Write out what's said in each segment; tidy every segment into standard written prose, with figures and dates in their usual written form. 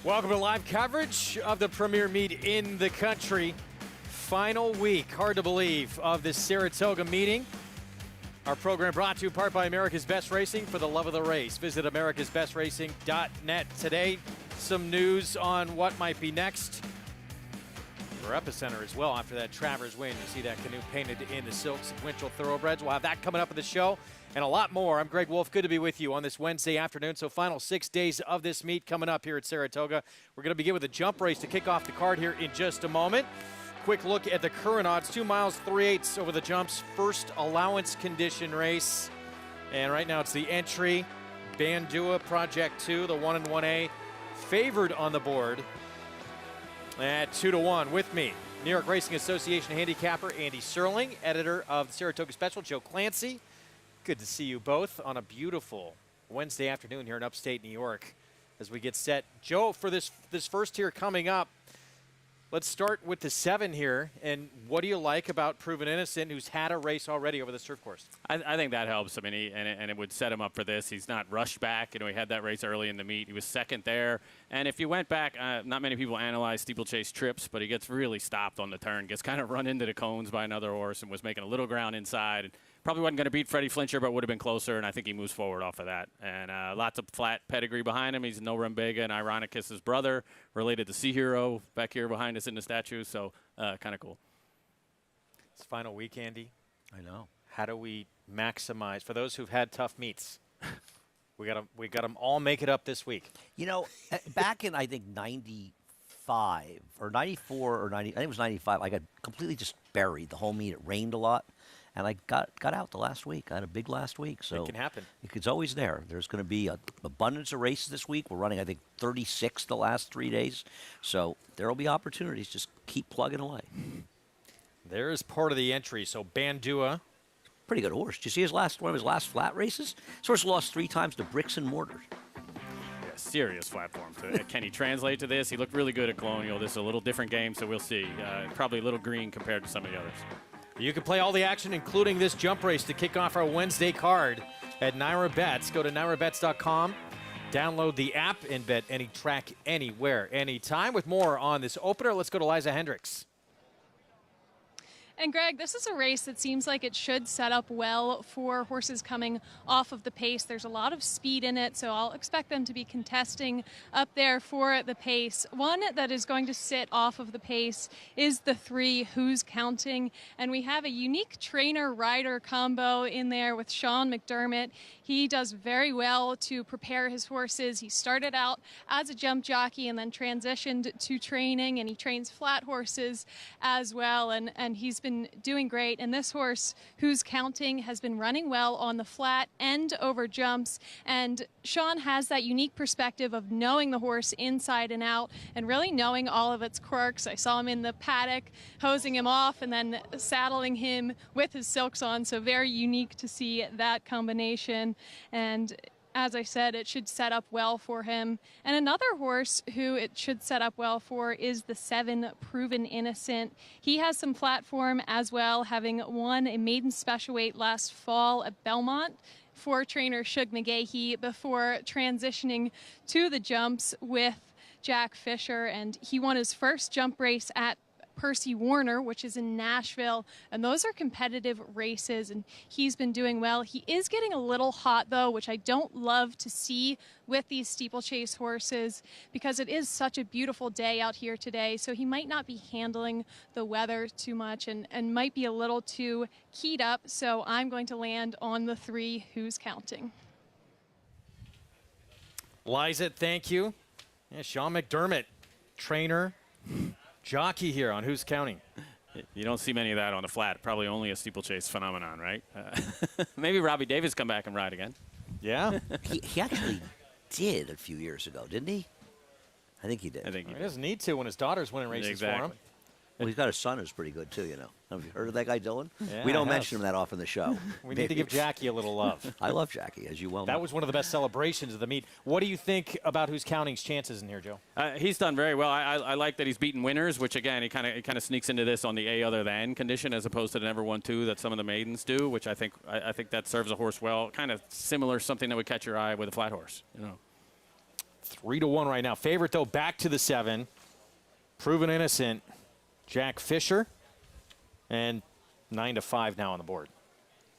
Welcome to live coverage of the premier meet in the country. Final week, hard to believe, of this Saratoga meeting. Our program brought to you in part by America's Best Racing. For the love of the race, visit americasbestracing.net. Today, some news on what might be next for Epicenter as well after that Travers win. You see that canoe painted in the silks of Winchell Thoroughbreds. We'll have that coming up in the show and a lot more. I'm Greg Wolf. Good to be with you on this Wednesday afternoon. So final 6 days of this meet coming up here at Saratoga. We're going to begin with a jump race to kick off the card here in just a moment. Quick look at the current odds. 2 miles, 3/8 over the jumps. First allowance condition race. And right now it's the entry. Bandua Project 2, the 1 and 1A, favored on the board at 2-1. With me, New York Racing Association handicapper Andy Serling, editor of the Saratoga Special, Joe Clancy. Good to see you both on a beautiful Wednesday afternoon here in upstate New York as we get set. Joe, for this first tier coming up, let's start with the 7 here. And what do you like about Proven Innocent, who's had a race already over the surf course? I think that helps. I mean, and it would set him up for this. He's not rushed back. You know, he had that race early in the meet. He was second there. And if you went back, not many people analyze steeplechase trips, but he gets really stopped on the turn, gets kind of run into the cones by another horse and was making a little ground inside. Probably wasn't going to beat Freddie Flincher, but would have been closer, and I think he moves forward off of that. And lots of flat pedigree behind him. He's No Rumbega and Ironicus's brother, related to Sea Hero back here behind us in the statue, so kind of cool. It's final week, Andy. I know. How do we maximize, for those who've had tough meets, we got them all make it up this week. You know, back in, I think, 95 or 94 or 90, I think it was 95, I got completely just buried the whole meet. It rained a lot. And I got out the last week. I had a big last week. So it can happen. It's always there. There's going to be an abundance of races this week. We're running, I think, 36 the last 3 days. So there will be opportunities. Just keep plugging away. There's part of the entry. So Bandua. Pretty good horse. Did you see one of his last flat races? This horse lost 3 times to bricks and mortar. Yeah, serious flat form. Can he translate to this? He looked really good at Colonial. This is a little different game, so we'll see. Probably a little green compared to some of the others. You can play all the action, including this jump race, to kick off our Wednesday card at Naira Bets. Go to nairabets.com, download the app, and bet any track, anywhere, anytime. With more on this opener, let's go to Liza Hendricks. And Greg, this is a race that seems like it should set up well for horses coming off of the pace. There's a lot of speed in it, so I'll expect them to be contesting up there for the pace. One that is going to sit off of the pace is the 3, Who's Counting? And we have a unique trainer-rider combo in there with Sean McDermott. He does very well to prepare his horses. He started out as a jump jockey and then transitioned to training, and he trains flat horses as well, and he's been doing great. And this horse, Who's Counting, has been running well on the flat and over jumps. And Sean has that unique perspective of knowing the horse inside and out and really knowing all of its quirks. I saw him in the paddock hosing him off and then saddling him with his silks on. So very unique to see that combination. And as I said, it should set up well for him. And another horse who it should set up well for is the 7, Proven Innocent. He has some platform as well, having won a maiden special weight last fall at Belmont for trainer Shug McGahee before transitioning to the jumps with Jack Fisher. And he won his first jump race at Percy Warner, which is in Nashville, and those are competitive races, and he's been doing well. He is getting a little hot, though, which I don't love to see with these steeplechase horses because it is such a beautiful day out here today, so he might not be handling the weather too much and might be a little too keyed up, so I'm going to land on the 3, Who's Counting. Liza, thank you. Yeah, Sean McDermott, trainer, jockey here on Who's Counting. You don't see many of that on the flat. Probably only a steeplechase phenomenon, right? Maybe Robbie Davis come back and ride again. Yeah. He actually did a few years ago, didn't he? I think he did. He doesn't need to when his daughter's winning races for him. Well, he's got a son who's pretty good, too, you know. Have you heard of that guy, Dylan? Yeah, we don't mention him that often in the show. We need to give Jackie a little love. I love Jackie, as you well know. That was one of the best celebrations of the meet. What do you think about Who's Counting's chances in here, Joe? He's done very well. I like that he's beaten winners, which, again, he kind of sneaks into this on the A other than condition as opposed to the never 1-2 that some of the maidens do, which I think that serves a horse well. Kind of similar, something that would catch your eye with a flat horse, you know. 3-1 right now. Favorite, though, back to the 7. Proven Innocent, Jack Fisher, and 9-5 now on the board.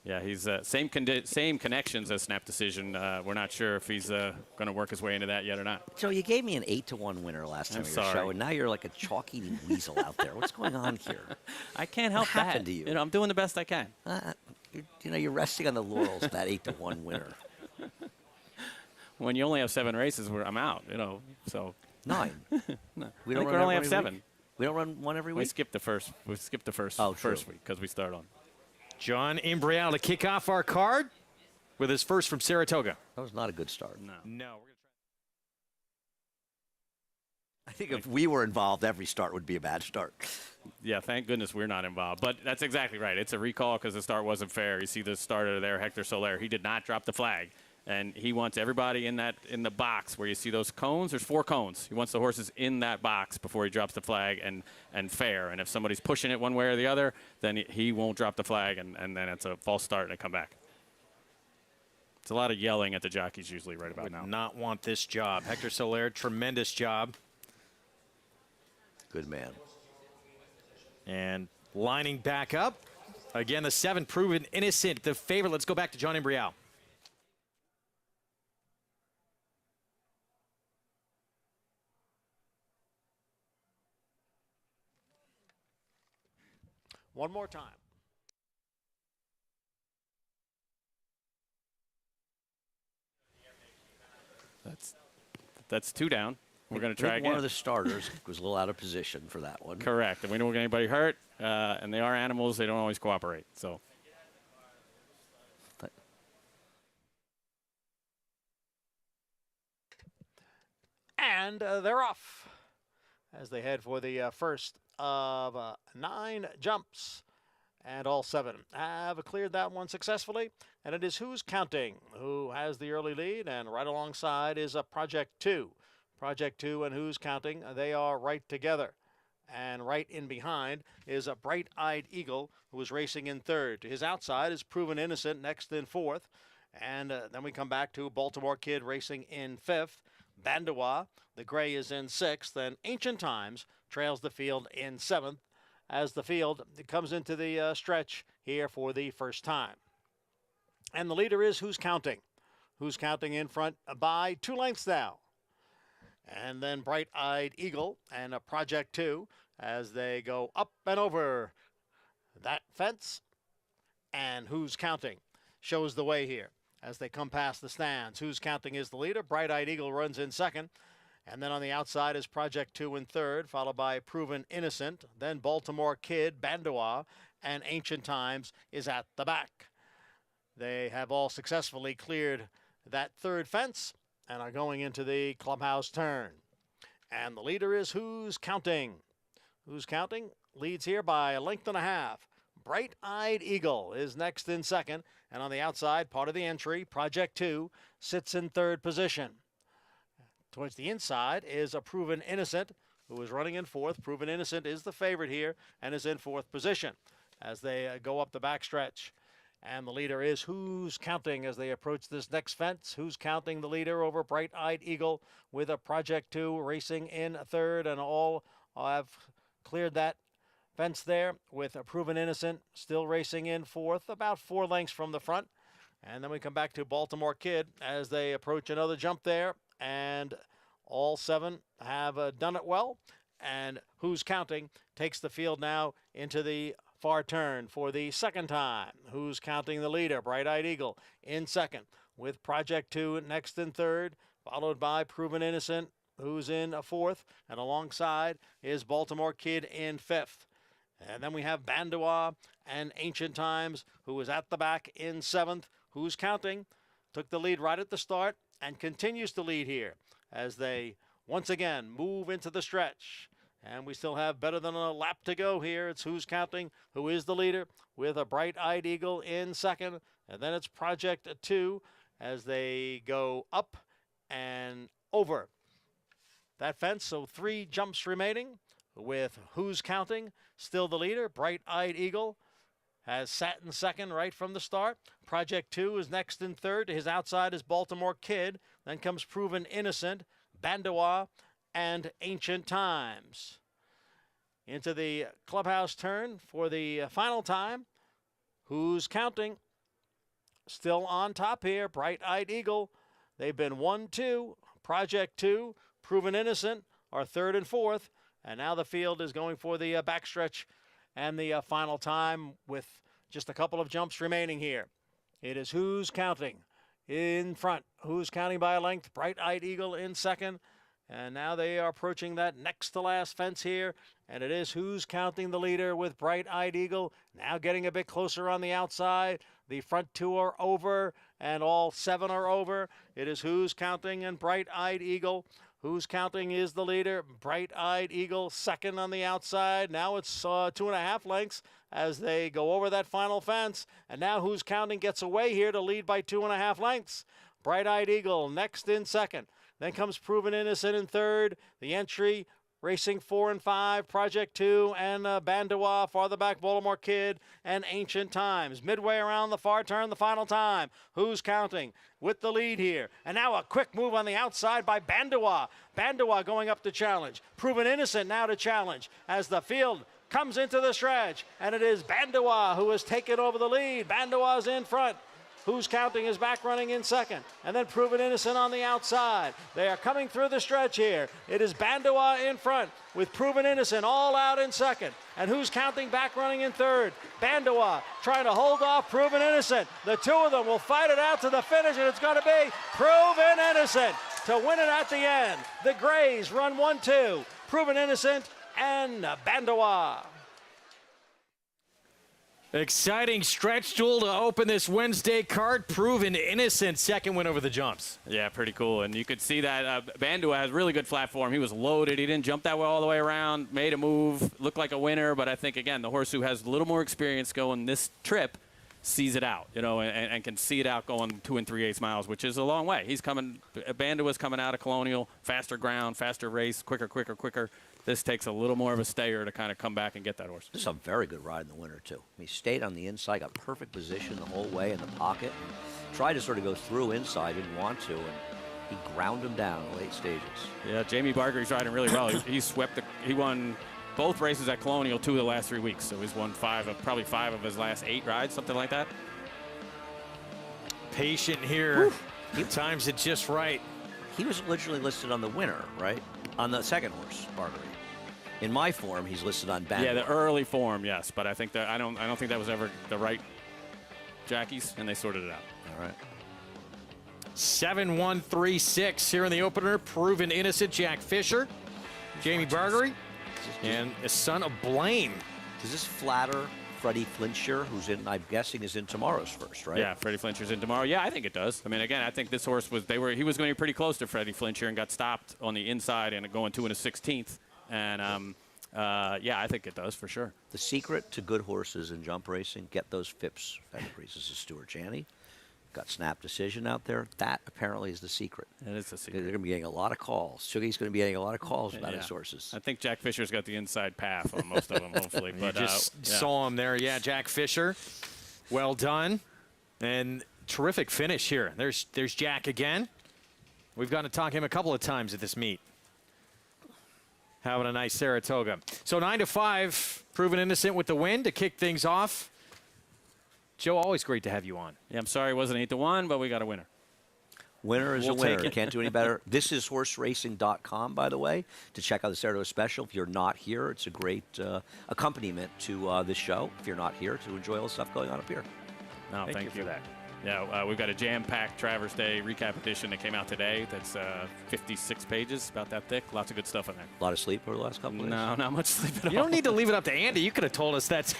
Yeah, he's same connections as Snap Decision. We're not sure if he's going to work his way into that yet or not. So you gave me an 8-1 winner last time on your show, and now you're like a chalk-eating weasel out there. What's going on here? I can't help what happened that. to you? You know, I'm doing the best I can. You're resting on the laurels of that 8-1 winner. When you only have 7 races, I'm out. You know, so 9. no, We I don't think run we only every have 7. week? We don't run one every We week? skipped the first. We skipped the first Oh, first true. week because we start on. John Imbrial to kick off our card with his first from Saratoga. That was not a good start. No. No, we're gonna I think if we were involved, every start would be a bad start. Yeah, thank goodness we're not involved. But that's exactly right. It's a recall because the start wasn't fair. You see the starter there, Hector Soler. He did not drop the flag. And he wants everybody in the box where you see those cones. There's 4 cones. He wants the horses in that box before he drops the flag and fair. And if somebody's pushing it one way or the other, then he won't drop the flag, and then it's a false start and a comeback. It's a lot of yelling at the jockeys usually right about would now. not want this job. Hector Soler, tremendous job. Good man. And lining back up. Again, the 7, Proven Innocent, the favorite. Let's go back to John Imbrial. One more time. That's 2 down. We're going to I try think again. one of the starters was a little out of position for that one. Correct. And we don't want anybody hurt. And they are animals. They don't always cooperate. So. And they're off as they head for the first of 9 jumps. And all 7 have cleared that one successfully. And it is Who's Counting who has the early lead. And right alongside is Project 2. Project 2 and Who's Counting, they are right together. And right in behind is a Bright-Eyed Eagle who is racing in 3rd. To his outside is Proven Innocent next in 4th. And then we come back to Baltimore Kid racing in 5th. Bandawa, the gray, is in 6th. And Ancient Times trails the field in 7th as the field comes into the stretch here for the first time. And the leader is Who's Counting. Who's Counting in front by 2 lengths now. And then Bright-Eyed Eagle and a Project 2 as they go up and over that fence. And Who's Counting shows the way here as they come past the stands. Who's Counting is the leader. Bright-Eyed Eagle runs in 2nd. And then on the outside is Project 2 in 3rd, followed by Proven Innocent. Then Baltimore Kid, Bandawa, and Ancient Times is at the back. They have all successfully cleared that 3rd fence and are going into the clubhouse turn. And the leader is Who's Counting. Who's Counting leads here by 1.5 lengths. Bright-Eyed Eagle is next in 2nd. And on the outside, part of the entry, Project 2 sits in 3rd position. Towards the inside is a Proven Innocent who is running in 4th. Proven Innocent is the favorite here and is in 4th position as they go up the backstretch. And the leader is Who's Counting as they approach this next fence. Who's Counting the leader over Bright-Eyed Eagle with a Project 2 racing in 3rd, and all have cleared that fence there with a Proven Innocent still racing in 4th, about 4 lengths from the front. And then we come back to Baltimore Kid as they approach another jump there. And all 7 have done it well. And Who's Counting takes the field now into the far turn for the 2nd time. Who's Counting the leader? Bright-Eyed Eagle in 2nd with Project 2 next in 3rd, followed by Proven Innocent who's in 4th. And alongside is Baltimore Kid in 5th. And then we have Bandawa and Ancient Times who is at the back in 7th. Who's Counting took the lead right at the start and continues to lead here as they once again move into the stretch. And we still have better than a lap to go here. It's Who's Counting who is the leader with a Bright-Eyed Eagle in 2nd. And then it's Project 2 as they go up and over that fence. So 3 jumps remaining with Who's Counting still the leader. Bright-Eyed Eagle has sat in 2nd right from the start. Project 2 is next in 3rd. To his outside is Baltimore Kid. Then comes Proven Innocent. Bandois, and Ancient Times. Into the clubhouse turn for the final time. Who's Counting? Still on top here, Bright Eyed Eagle. They've been 1-2. Project 2, Proven Innocent are third and fourth. And now the field is going for the backstretch and the final time with just a couple of jumps remaining here. It is Who's Counting in front. Who's Counting by a length? Bright Eyed Eagle in second. And now they are approaching that next to last fence here. And it is Who's Counting the leader with Bright Eyed Eagle. Now getting a bit closer on the outside. The front two are over and all seven are over. It is Who's Counting and Bright Eyed Eagle. Who's Counting is the leader. Bright Eyed Eagle second on the outside. Now it's 2.5 lengths as they go over that final fence. And now Who's Counting gets away here to lead by 2.5 lengths. Bright Eyed Eagle next in second. Then comes Proven Innocent in third. The entry racing 4 and 5, Project 2, and Bandois, farther back, Baltimore Kid, and Ancient Times. Midway around the far turn, the final time. Who's Counting with the lead here. And now a quick move on the outside by Bandois. Bandois going up to challenge. Proven Innocent now to challenge as the field comes into the stretch. And it is Bandois who has taken over the lead. Bandois in front. Who's Counting is back running in second. And then Proven Innocent on the outside. They are coming through the stretch here. It is Bandois in front with Proven Innocent all out in second. And Who's Counting back running in third. Bandois trying to hold off Proven Innocent. The two of them will fight it out to the finish, and it's going to be Proven Innocent to win it at the end. The Grays run 1-2. Proven Innocent and Bandois. Exciting stretch duel to open this Wednesday card. Proven Innocent, second win over the jumps. Yeah, pretty cool. And you could see that Bandois has really good flat form. He was loaded. He didn't jump that well all the way around, made a move, looked like a winner. But I think, again, the horse who has a little more experience going this trip sees it out, and can see it out going 2 3/8 miles, which is a long way. He's coming, Bandois coming out of Colonial, faster ground, faster race, quicker. This takes a little more of a stayer to kind of come back and get that horse. This is a very good ride in the winter, too. He stayed on the inside, got perfect position the whole way in the pocket, and tried to sort of go through inside, didn't want to, and he ground him down in the late stages. Yeah, Jamie Bargery's riding really well. He won both races at Colonial 2 of the last 3 weeks, so he's won probably five of his last 8 rides, something like that. Patient here. He times it just right. He was originally listed on the winner, right? On the second horse, Bargery. In my form, he's listed on Bandois. Yeah, the early form, yes, but I think that I don't think that was ever the right jackies, and they sorted it out. All right. 7-1-3-6 here in the opener. Proven Innocent, Jack Fisher, Jamie Bargery, and a Son of Blame. Does this flatter Freddie Flincher, who's in, I'm guessing, is in tomorrow's first, right? Yeah, Freddie Flincher's in tomorrow. Yeah, I think it does. I mean, again, I think this horse he was going to be pretty close to Freddie Flincher and got stopped on the inside and going 2 1/16. And yeah, I think it does for sure. The secret to good horses in jump racing, get those Phipps pedigrees. This is Stuart Janney. Got snap decision out there. That apparently is the secret. It is the secret. They're going to be getting a lot of calls. Sugar's going to be getting a lot of calls about his horses. I think Jack Fisher's got the inside path on most of them, hopefully. But you just saw him there. Yeah, Jack Fisher. Well done. And terrific finish here. There's Jack again. We've gotten to talk to him a couple of times at this meet. Having a nice Saratoga. So 9-5, Proven Innocent with the win to kick things off. Joe, always great to have you on. Yeah, I'm sorry it wasn't 8-1, but we got a winner. Winner is We'll a winner. take it. Can't do any better. This is horseracing.com, by the way, to check out the Saratoga special. If you're not here, it's a great accompaniment to this show. If you're not here, to enjoy all the stuff going on up here. No, Thank you for that. Yeah, we've got a jam-packed Travers Day recap edition that came out today. That's 56 pages, about that thick. Lots of good stuff in there. A lot of sleep over the last couple of days? No, not much sleep at all. You don't need to leave it up to Andy. You could have told us that.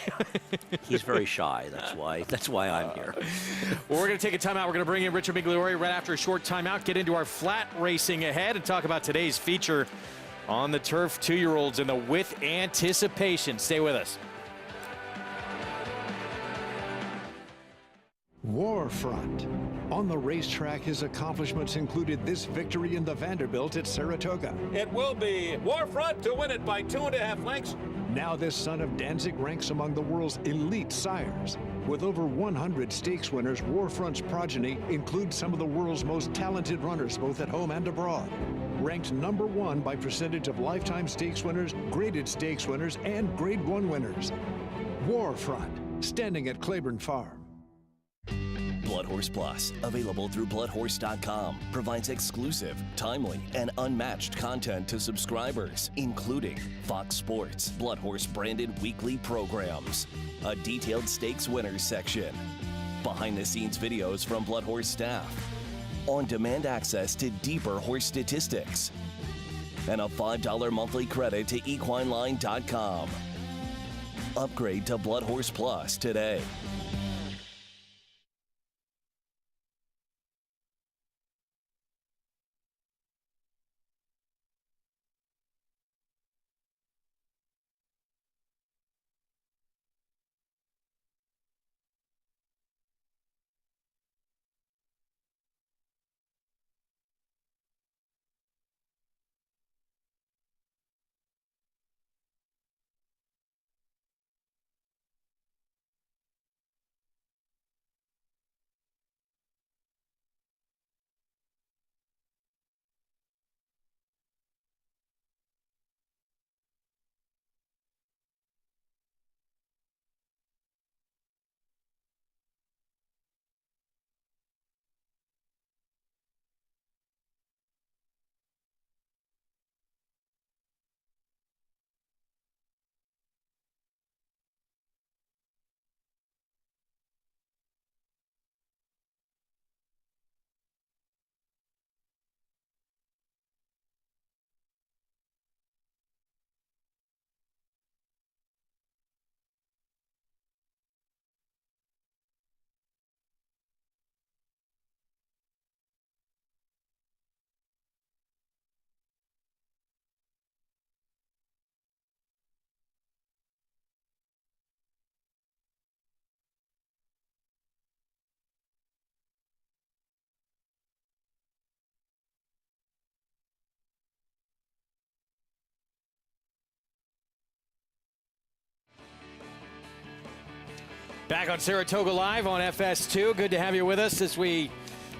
He's very shy. That's why I'm here. Well, we're going to take a timeout. We're going to bring in Richard Migliore right after a short timeout, get into our flat racing ahead, and talk about today's feature on the turf 2-year-olds and the With Anticipation. Stay with us. Warfront. On the racetrack, his accomplishments included this victory in the Vanderbilt at Saratoga. It will be Warfront to win it by 2.5 lengths. Now this son of Danzig ranks among the world's elite sires. With over 100 stakes winners, Warfront's progeny includes some of the world's most talented runners, both at home and abroad. ranked #1 by percentage of lifetime stakes winners, graded stakes winners, and Grade 1 winners. Warfront, standing at Claiborne Farm. Blood Horse Plus, available through bloodhorse.com, provides exclusive, timely, and unmatched content to subscribers, including Fox Sports, Blood Horse branded weekly programs, a detailed stakes winners section, behind-the-scenes videos from Blood Horse staff, on-demand access to deeper horse statistics, and a $5 monthly credit to equineline.com. Upgrade to Blood Horse Plus today. Back on Saratoga Live on FS2. Good to have you with us as we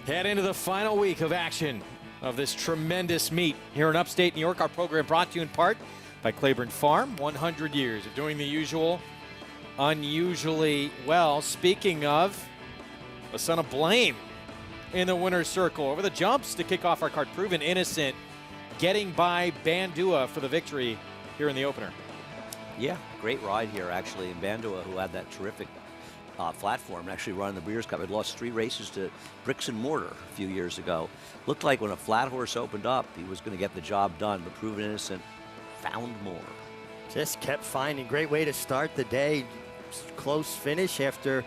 head into the final week of action of this tremendous meet here in upstate New York. Our program brought to you in part by Claiborne Farm. 100 years of doing the usual, unusually well. Speaking of, a son of blame in the winner's circle. Over the jumps to kick off our card. Proven Innocent getting by Bandua for the victory here in the opener. Yeah, great ride here, actually. And Bandua, who had that terrific flat form, actually running the Breeders' Cup. Had lost 3 races to Bricks and Mortar a few years ago. Looked like when a flat horse opened up, he was going to get the job done, but Proven Innocent found more. Just kept finding. Great way to start the day. Close finish after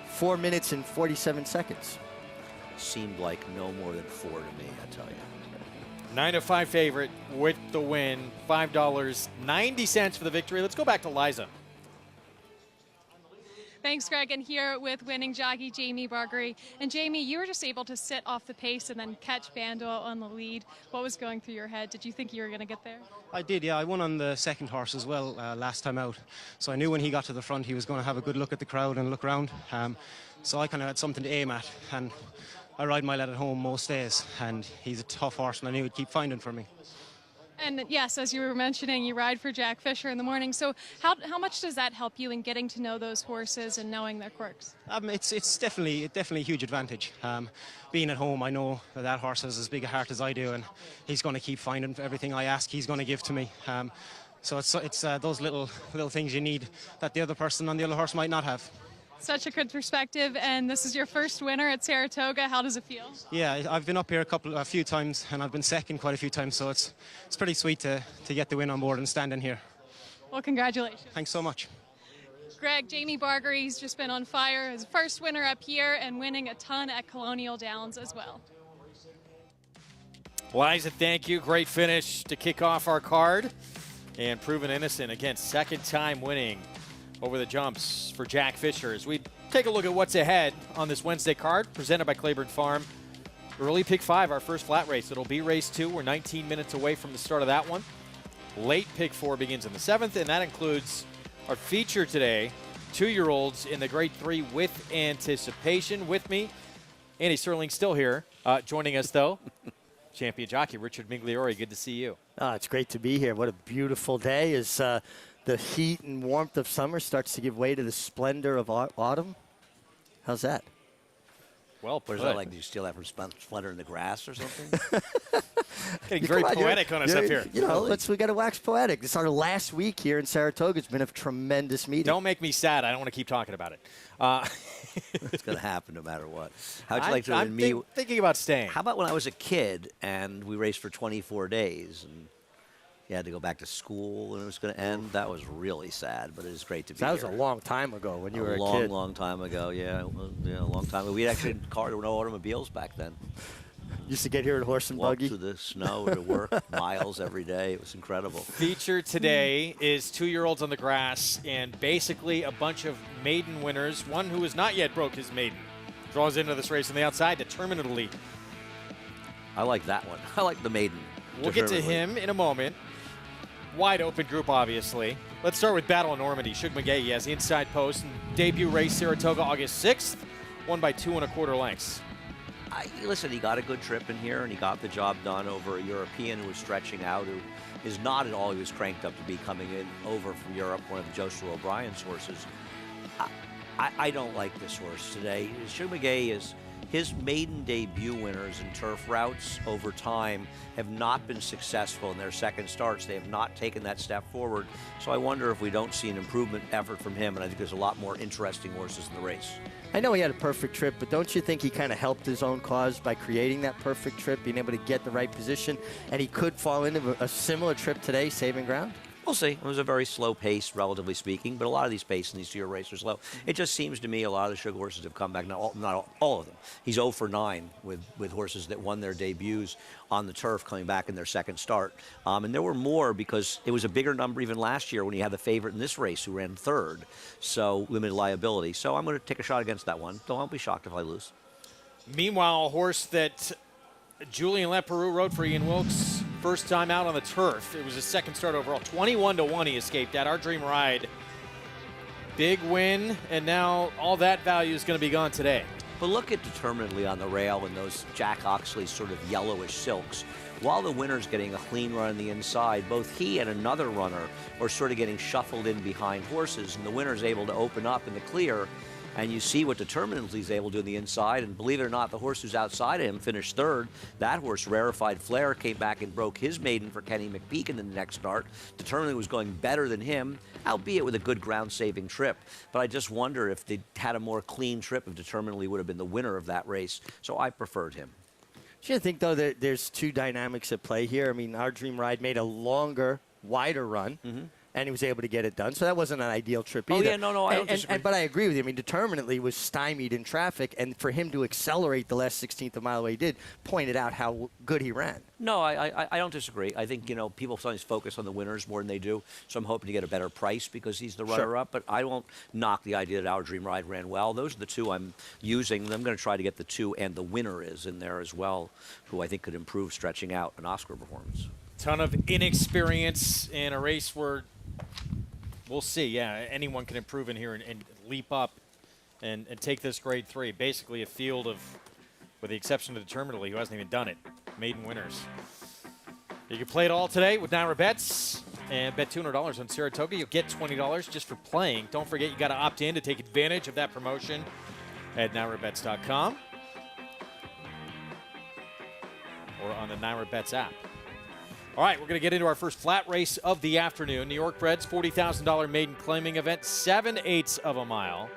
4 minutes and 47 seconds. Seemed like no more than 4 to me, I tell you. 9-5 favorite with the win. $5.90 for the victory. Let's go back to Liza. Thanks, Greg. And here with winning jockey Jamie Bargery. And Jamie, you were just able to sit off the pace and then catch Bandua on the lead. What was going through your head? Did you think you were going to get there? I did, yeah. I won on the second horse as well last time out. So I knew when he got to the front he was going to have a good look at the crowd and look around. So I kind of had something to aim at. And I ride my lad at home most days. And he's a tough horse, and I knew he'd keep finding for me. And yes, as you were mentioning, you ride for Jack Fisher in the morning. So how much does that help you in getting to know those horses and knowing their quirks? It's definitely a huge advantage. Being at home, I know that horse has as big a heart as I do, and he's going to keep finding everything I ask. He's going to give to me. So it's those little things you need that the other person on the other horse might not have. Such a good perspective, and this is your first winner at Saratoga. How does it feel? Yeah, I've been up here a few times, and I've been second quite a few times, so it's pretty sweet to get the win on board and stand in here. Well, congratulations. Thanks so much. Greg, Jamie Bargery's just been on fire. His first winner up here and winning a ton at Colonial Downs as well. Liza, thank you. Great finish to kick off our card. And Proven Innocent, again, second time winning over the jumps for Jack Fisher. As we take a look at what's ahead on this Wednesday card, presented by Claiborne Farm. Early pick 5, our first flat race. It'll be race 2. We're 19 minutes away from the start of that one. Late pick 4 begins in the 7th, and that includes our feature today, 2-year-olds in the grade 3 with anticipation. With me, Andy Sterling still here, joining us though. champion jockey, Richard Migliore. Good to see you. Oh, it's great to be here. What a beautiful day as the heat and warmth of summer starts to give way to the splendor of autumn. How's that? Well put. What is that like? Did you steal that from Splendor in the Grass or something? Getting very poetic on us up here. You know, we got to wax poetic. This is our last week here in Saratoga. It's been a tremendous meeting. Don't make me sad. I don't want to keep talking about it. It's going to happen no matter what. How'd you like to win me? Thinking about staying. How about when I was a kid and we raced for 24 days and you had to go back to school and it was going to end? That was really sad, but it was great to be here. That was a long time ago when you were a kid. A long time ago, yeah. It was, a long time ago. We actually had there were no automobiles back then. Used to get here in horse and buggy. Walk through the snow to work miles every day. It was incredible. Feature today is 2-year-olds on the grass and basically a bunch of maiden winners. One who has not yet broke his maiden draws into this race on the outside, Determinedly. I like that one. I like the maiden. We'll get to him in a moment. Wide open group, obviously. Let's start with Battle of Normandy. Shug McGahee has the inside post and debut race Saratoga August 6th, won by 2 1/4 lengths. Listen, he got a good trip in here, and he got the job done over a European who was stretching out, who is not at all he was cranked up to be coming in over from Europe, one of the Joshua O'Brien's horses. I don't like this horse today. Shug McGahee is his maiden debut winners in turf routes over time have not been successful in their second starts. They have not taken that step forward. So I wonder if we don't see an improvement effort from him, and I think there's a lot more interesting horses in the race. I know he had a perfect trip, but don't you think he kind of helped his own cause by creating that perfect trip, being able to get the right position, and he could fall into a similar trip today, saving ground? We'll see. It was a very slow pace, relatively speaking, but a lot of these paces in these 2-year races are slow. It just seems to me a lot of the Sugar horses have come back. Not all of them. He's 0 for 9 with horses that won their debuts on the turf coming back in their second start. And there were more because it was a bigger number even last year when he had the favorite in this race who ran third. So limited liability. So I'm going to take a shot against that one. Don't be shocked if I lose. Meanwhile, a horse that Julian Leperoux rode for Ian Wilkes, first time out on the turf. It was his second start overall. 21-1 he escaped at Our Dream Ride. Big win, and now all that value is going to be gone today. But look at Determinedly on the rail in those Jack Oxley sort of yellowish silks. While the winner's getting a clean run on the inside, both he and another runner are sort of getting shuffled in behind horses, and the winner's able to open up in the clear. And you see what Determinedly is able to do on the inside, and believe it or not, the horse who's outside of him finished third. That horse, Rarefied Flair, came back and broke his maiden for Kenny McPeak in the next start. Determinedly was going better than him, albeit with a good ground-saving trip. But I just wonder if they had a more clean trip, if Determinedly would have been the winner of that race. So I preferred him. Do you think, though, that there's two dynamics at play here? I mean, Our Dream Ride made a longer, wider run. And he was able to get it done. So that wasn't an ideal trip either. Oh, yeah, no, I don't disagree. But I agree with you. I mean, Determinedly was stymied in traffic, and for him to accelerate the last 16th of a mile the way he did, pointed out how good he ran. No, I don't disagree. I think, people sometimes focus on the winners more than they do, so I'm hoping to get a better price because he's the runner-up, but I won't knock the idea that Our Dream Ride ran well. Those are the two I'm using. I'm going to try to get the two and the winner is in there as well, who I think could improve stretching out an Oscar performance. Ton of inexperience in a race where we'll see. Yeah, anyone can improve in here and leap up and take this grade 3. Basically a field of, with the exception of Determinedly, who hasn't even done it, maiden winners. You can play it all today with Naira Bets and bet $200 on Saratoga. You'll get $20 just for playing. Don't forget, you got to opt in to take advantage of that promotion at NairaBets.com or on the Naira Bets app. All right, we're going to get into our first flat race of the afternoon. New York Bred's $40,000 maiden claiming event, 7/8 of a mile.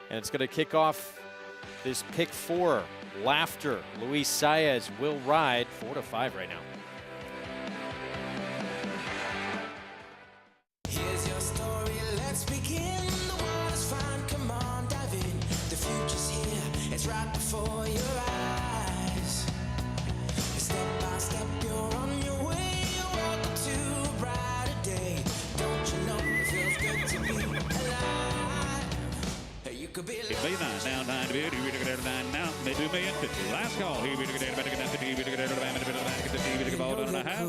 And it's going to kick off this pick 4. Laughter. Luis Saez will ride 4 to 5 right now. Here's your story, let's begin. The world is fine, come on, dive in. The future's here, it's right before your eyes. Step by step, you're on your way. Welcome to a brighter day. Don't you know it feels good to be alive? You could be alive. Now 9 to bid. Here we go 9 now. They do me in 50. Last call. Here we go down 50. Here we go down 50. Here we go down a half.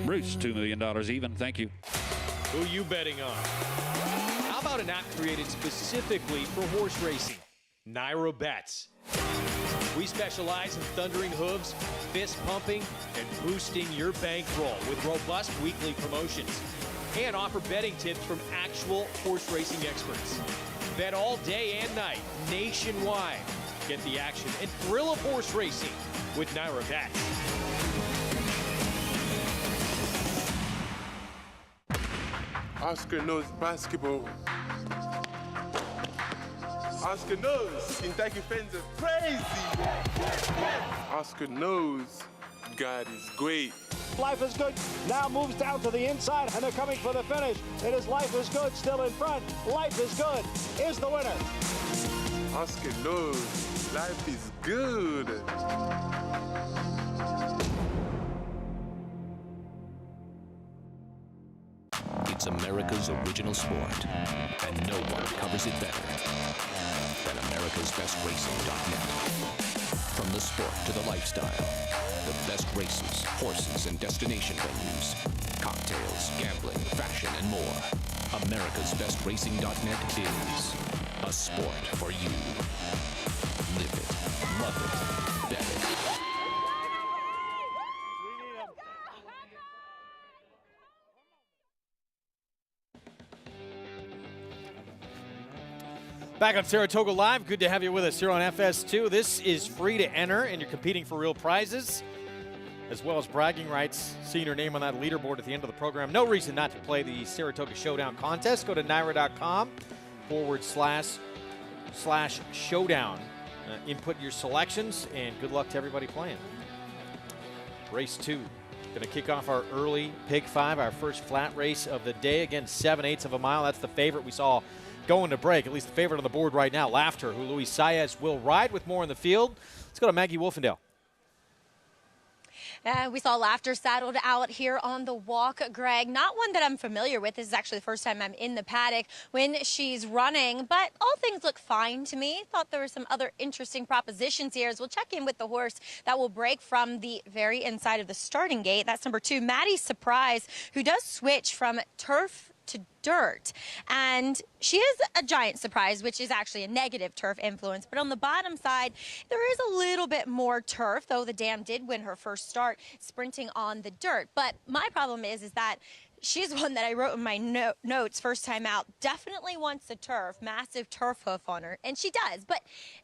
Bruce, $2 million even. Thank you. Who you betting on? How about an app created specifically for horse racing? Naira Bets. We specialize in thundering hooves, fist pumping, and boosting your bankroll with robust weekly promotions. And offer betting tips from actual horse racing experts. Bet all day and night, nationwide. Get the action and thrill of horse racing with Naira Bets. Oscar knows basketball. Oscar knows Kentucky fans are crazy. Oscar knows God is great. Life is Good now moves down to the inside, and they're coming for the finish. It is Life is Good still in front. Life is Good is the winner. Oscar knows life is good. It's America's original sport, and no one covers it better than America'sBestRacing.net. From the sport to the lifestyle, the best races, horses, and destination venues, cocktails, gambling, fashion, and more. America'sBestRacing.net is a sport for you. Live it, love it, bet it. Back on Saratoga Live. Good to have you with us here on FS2. This is free to enter, and you're competing for real prizes, as well as bragging rights. Seeing your name on that leaderboard at the end of the program. No reason not to play the Saratoga Showdown contest. Go to Naira.com/showdown. Input your selections, and good luck to everybody playing. Race 2. Going to kick off our early Pick 5, our first flat race of the day. Again, 7/8 of a mile. That's the favorite we saw going to break, at least the favorite on the board right now, Laughter, who Luis Saez will ride with more in the field. Let's go to Maggie Wolfendale. We saw Laughter saddled out here on the walk, Greg. Not one that I'm familiar with. This is actually the first time I'm in the paddock when she's running, but all things look fine to me. Thought there were some other interesting propositions here as we'll check in with the horse that will break from the very inside of the starting gate. That's number 2, Maddie Surprise, who does switch from turf to dirt, and she is a giant surprise, which is actually a negative turf influence, but on the bottom side there is a little bit more turf, though the dam did win her first start sprinting on the dirt. But my problem is that she's one that I wrote in my notes first time out, definitely wants the turf, massive turf hoof on her, and she does. But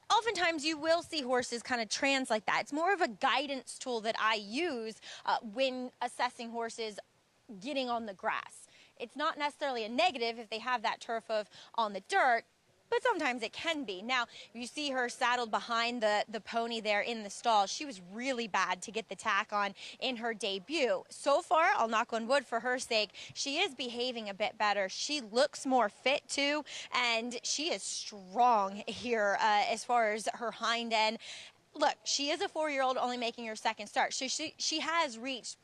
oftentimes you will see horses kind of trans like that. It's more of a guidance tool that I use when assessing horses getting on the grass. It's not necessarily a negative if they have that turf hoof on the dirt, but sometimes it can be. Now, you see her saddled behind the pony there in the stall. She was really bad to get the tack on in her debut. So far, I'll knock on wood for her sake, she is behaving a bit better. She looks more fit too, and she is strong here as far as her hind end. Look, she is a 4-year-old only making her second start, so she has reached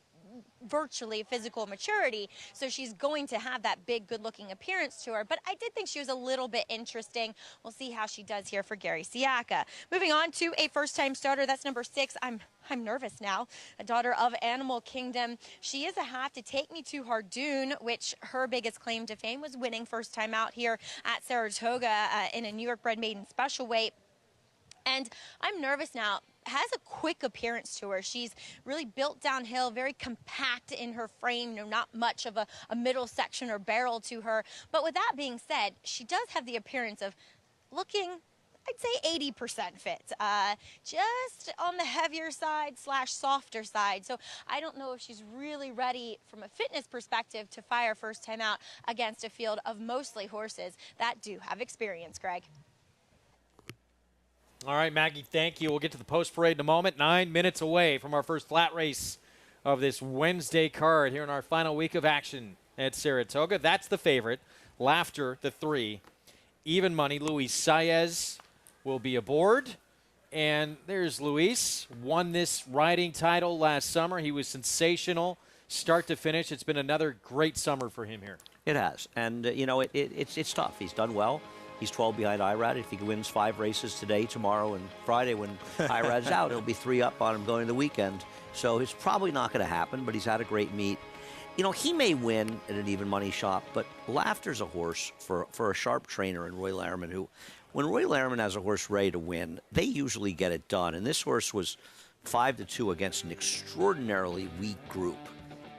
virtually physical maturity, so she's going to have that big good-looking appearance to her. But I did think she was a little bit interesting. We'll see how she does here for Gary Siaka. Moving on to a first-time starter, that's number 6. I'm nervous now. A daughter of Animal Kingdom. She is a half to Take Me to Hardoon, which her biggest claim to fame was winning first time out here at Saratoga in a New York bred maiden special weight. And I'm nervous now. Has a quick appearance to her. She's really built downhill, very compact in her frame, not much of a middle section or barrel to her. But with that being said, she does have the appearance of looking, I'd say 80% fit, just on the heavier side / softer side. So I don't know if she's really ready from a fitness perspective to fire first time out against a field of mostly horses that do have experience, Greg. All right, Maggie, thank you. We'll get to the post parade in a moment. 9 minutes away from our first flat race of this Wednesday card here in our final week of action at Saratoga. That's the favorite. Laughter, the 3. Even money, Luis Saez will be aboard. And there's Luis. Won this riding title last summer. He was sensational start to finish. It's been another great summer for him here. It has. And, you know, it's tough. He's done well. He's 12 behind Irad. If he wins 5 races today, tomorrow, and Friday when Irad's out, he'll be 3 up on him going to the weekend. So it's probably not going to happen, but he's had a great meet. You know, he may win at an even money shop, but Laughter's a horse for a sharp trainer in Roy Larriman, who, when Roy Larriman has a horse ready to win, they usually get it done. And this horse was 5-2 against an extraordinarily weak group,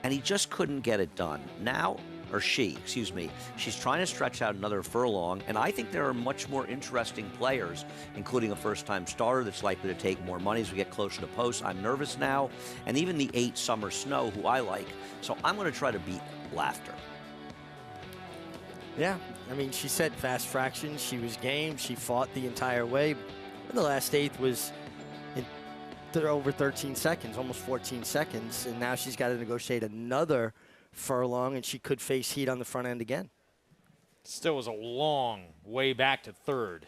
and he just couldn't get it done. Now, or excuse me, she's trying to stretch out another furlong, and I think there are much more interesting players, including a first-time starter that's likely to take more money as we get closer to post. I'm nervous now, and even the 8 Summer Snow, who I like, so I'm going to try to beat Laughter. Yeah, I mean, she said fast fractions. She was game. She fought the entire way. And the last 8th was over 13 seconds, almost 14 seconds, and now she's got to negotiate another furlong, and she could face heat on the front end again. Still was a long way back to third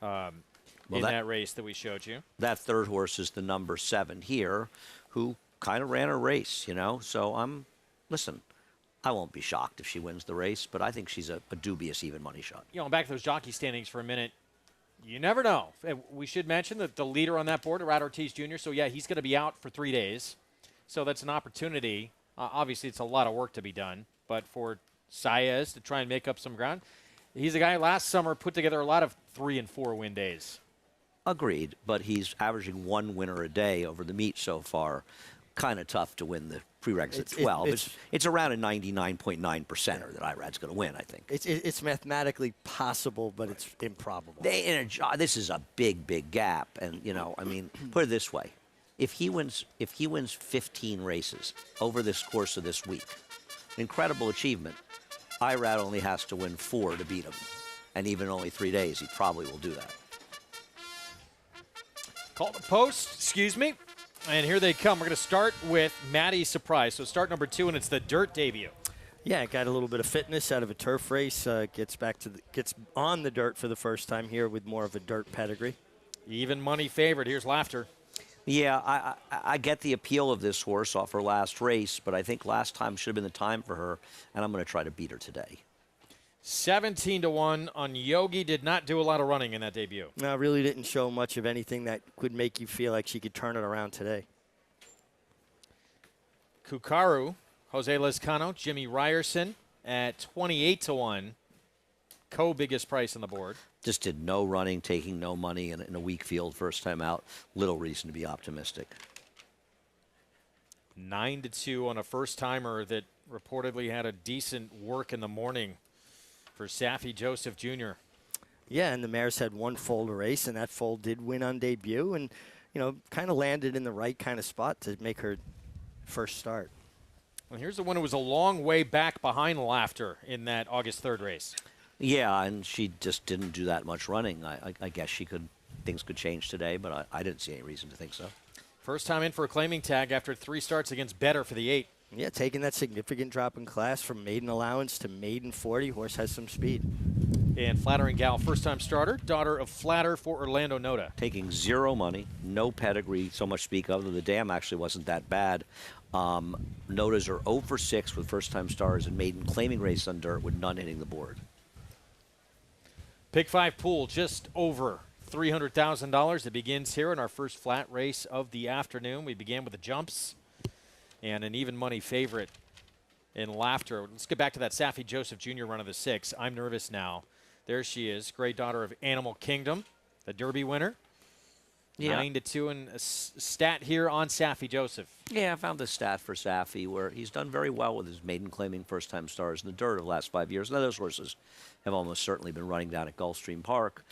in that race that we showed you. That third horse is the number 7 here, who kind of ran a race, you know. So listen, I won't be shocked if she wins the race, but I think she's a dubious even money shot. You know, back to those jockey standings for a minute. You never know. We should mention that the leader on that board, Rat Ortiz Jr., so yeah, he's going to be out for 3 days. So that's an opportunity. Obviously, it's a lot of work to be done, but for Saez to try and make up some ground, he's a guy last summer put together a lot of 3 and 4 win days. Agreed, but he's averaging 1 winner a day over the meet so far. Kind of tough to win the prerequisite 12. It's around a 99.9%er that IRAD's going to win, I think. It's mathematically possible, but it's improbable. This is a big gap, and you know, I mean, put it this way: if he wins 15 races over this course of this week, incredible achievement. IRAD only has to win 4 to beat him, and even only 3 days, he probably will do that. Call to post, excuse me. And here they come. We're going to start with Maddie's Surprise. So start number 2, and it's the dirt debut. Yeah, got a little bit of fitness out of a turf race. Gets on the dirt for the first time here with more of a dirt pedigree. Even money favorite. Here's Laughter. Yeah, I get the appeal of this horse off her last race, but I think last time should have been the time for her, and I'm going to try to beat her today. 17-1 on Yogi. Did not do a lot of running in that debut. No, really didn't show much of anything that could make you feel like she could turn it around today. Kukaru, Jose Lezcano, Jimmy Ryerson at 28-1. Co-biggest price on the board. Just did no running, taking no money in a weak field first time out. Little reason to be optimistic. 9-2 on a first-timer that reportedly had a decent work in the morning for Saffie Joseph Jr. Yeah, and the mares had 1 foal to race, and that foal did win on debut, and you know, kind of landed in the right kind of spot to make her first start. Well, here's the one who was a long way back behind Laughter in that August 3rd race. Yeah, and she just didn't do that much running. I guess things could change today, but I didn't see any reason to think so. First time in for a claiming tag after 3 starts against Better for the 8. Yeah, taking that significant drop in class from maiden allowance to maiden 40. Horse has some speed. And Flattering Gal, first-time starter, daughter of Flatter for Orlando Noda. Taking 0 money, no pedigree, so much to speak of. The dam actually wasn't that bad. Nodas are 0 for 6 with first-time starters and maiden claiming race on dirt with none hitting the board. Pick 5 pool just over $300,000. It begins here in our first flat race of the afternoon. We began with the jumps and an even money favorite in Laughter. Let's get back to that Saffie Joseph Jr. run of the 6. I'm nervous now. There she is, great daughter of Animal Kingdom, the Derby winner. Yeah. 9-2 and a stat here on Saffie Joseph. Yeah, I found the stat for Saffie where he's done very well with his maiden claiming first-time stars in the dirt of the last 5 years. Now, those horses have almost certainly been running down at Gulfstream Park.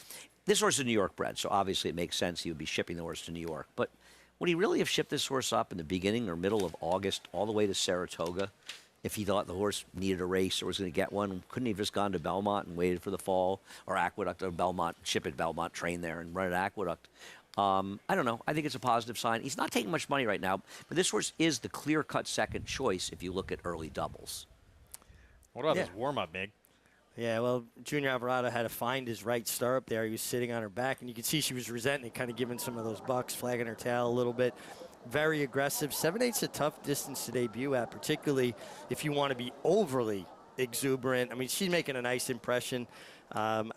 This horse is New York bred, so obviously it makes sense he would be shipping the horse to New York. But would he really have shipped this horse up in the beginning or middle of August all the way to Saratoga if he thought the horse needed a race or was going to get one? Couldn't he have just gone to Belmont and waited for the fall or Aqueduct or Belmont, ship at Belmont, train there and run at Aqueduct? I don't know. I think it's a positive sign. He's not taking much money right now, but this horse is the clear-cut second choice if you look at early doubles. What about this warm-up, Mig? Yeah, well, Junior Alvarado had to find his right stirrup there. He was sitting on her back, and you could see she was resenting it, kind of giving some of those bucks, flagging her tail a little bit. Very aggressive. 7/8's a tough distance to debut at, particularly if you want to be overly exuberant. I mean, she's making a nice impression. I'm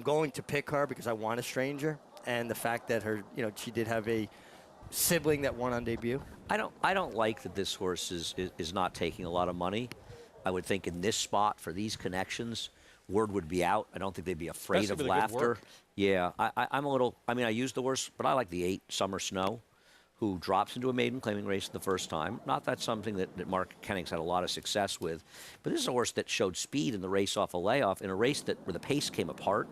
going to pick her because I want a stranger, and the fact that her, she did have a sibling that won on debut? I don't like that this horse is not taking a lot of money. I would think in this spot for these connections, word would be out. I don't think they'd be afraid Especially of with a good Laughter. work. Yeah, I'm a little. I mean, I use the horse, but I like the 8 Summer Snow, who drops into a maiden claiming race the first time. Not that something that Mark Kenning's had a lot of success with, but this is a horse that showed speed in the race off a layoff in a race where the pace came apart,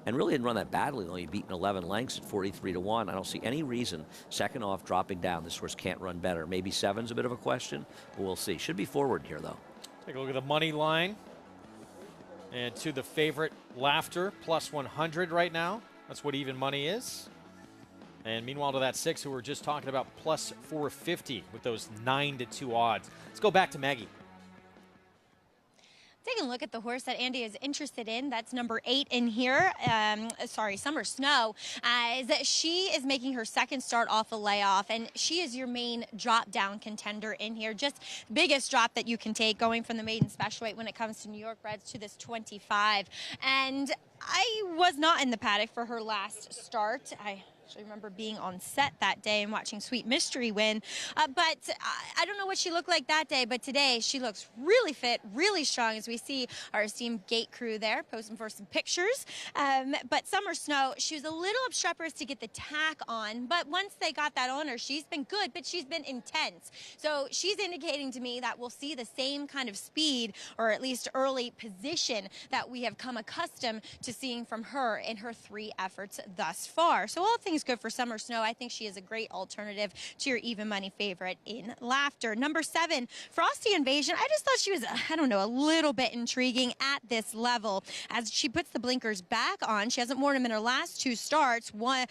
and really didn't run that badly. Only beaten 11 lengths at 43-1. I don't see any reason second off dropping down. This horse can't run better. Maybe 7's a bit of a question, but we'll see. Should be forward here though. Take a look at the money line. And to the favorite, Laughter, plus 100 right now. That's what even money is. And meanwhile to that 6 who we were just talking about, plus 450 with those 9-2 odds. Let's go back to Maggie. Taking a look at the horse that Andy is interested in, that's number 8 in here, Summer Snow, as she is making her second start off a layoff, and she is your main drop-down contender in here. Just biggest drop that you can take going from the maiden special weight when it comes to New York Reds to this 25. And I was not in the paddock for her last start. I remember being on set that day and watching Sweet Mystery win. But I don't know what she looked like that day, but today she looks really fit, really strong, as we see our esteemed gate crew there posing for some pictures. But Summer Snow, she was a little obstreperous to get the tack on, but once they got that on her, she's been good, but she's been intense. So she's indicating to me that we'll see the same kind of speed, or at least early position, that we have come accustomed to seeing from her in her 3 efforts thus far. So all things good for Summer Snow. I think she is a great alternative to your even money favorite in Laughter. Number 7, Frosty Invasion. I just thought she was, I don't know, a little bit intriguing at this level as she puts the blinkers back on. She hasn't worn them in her last 2 starts, one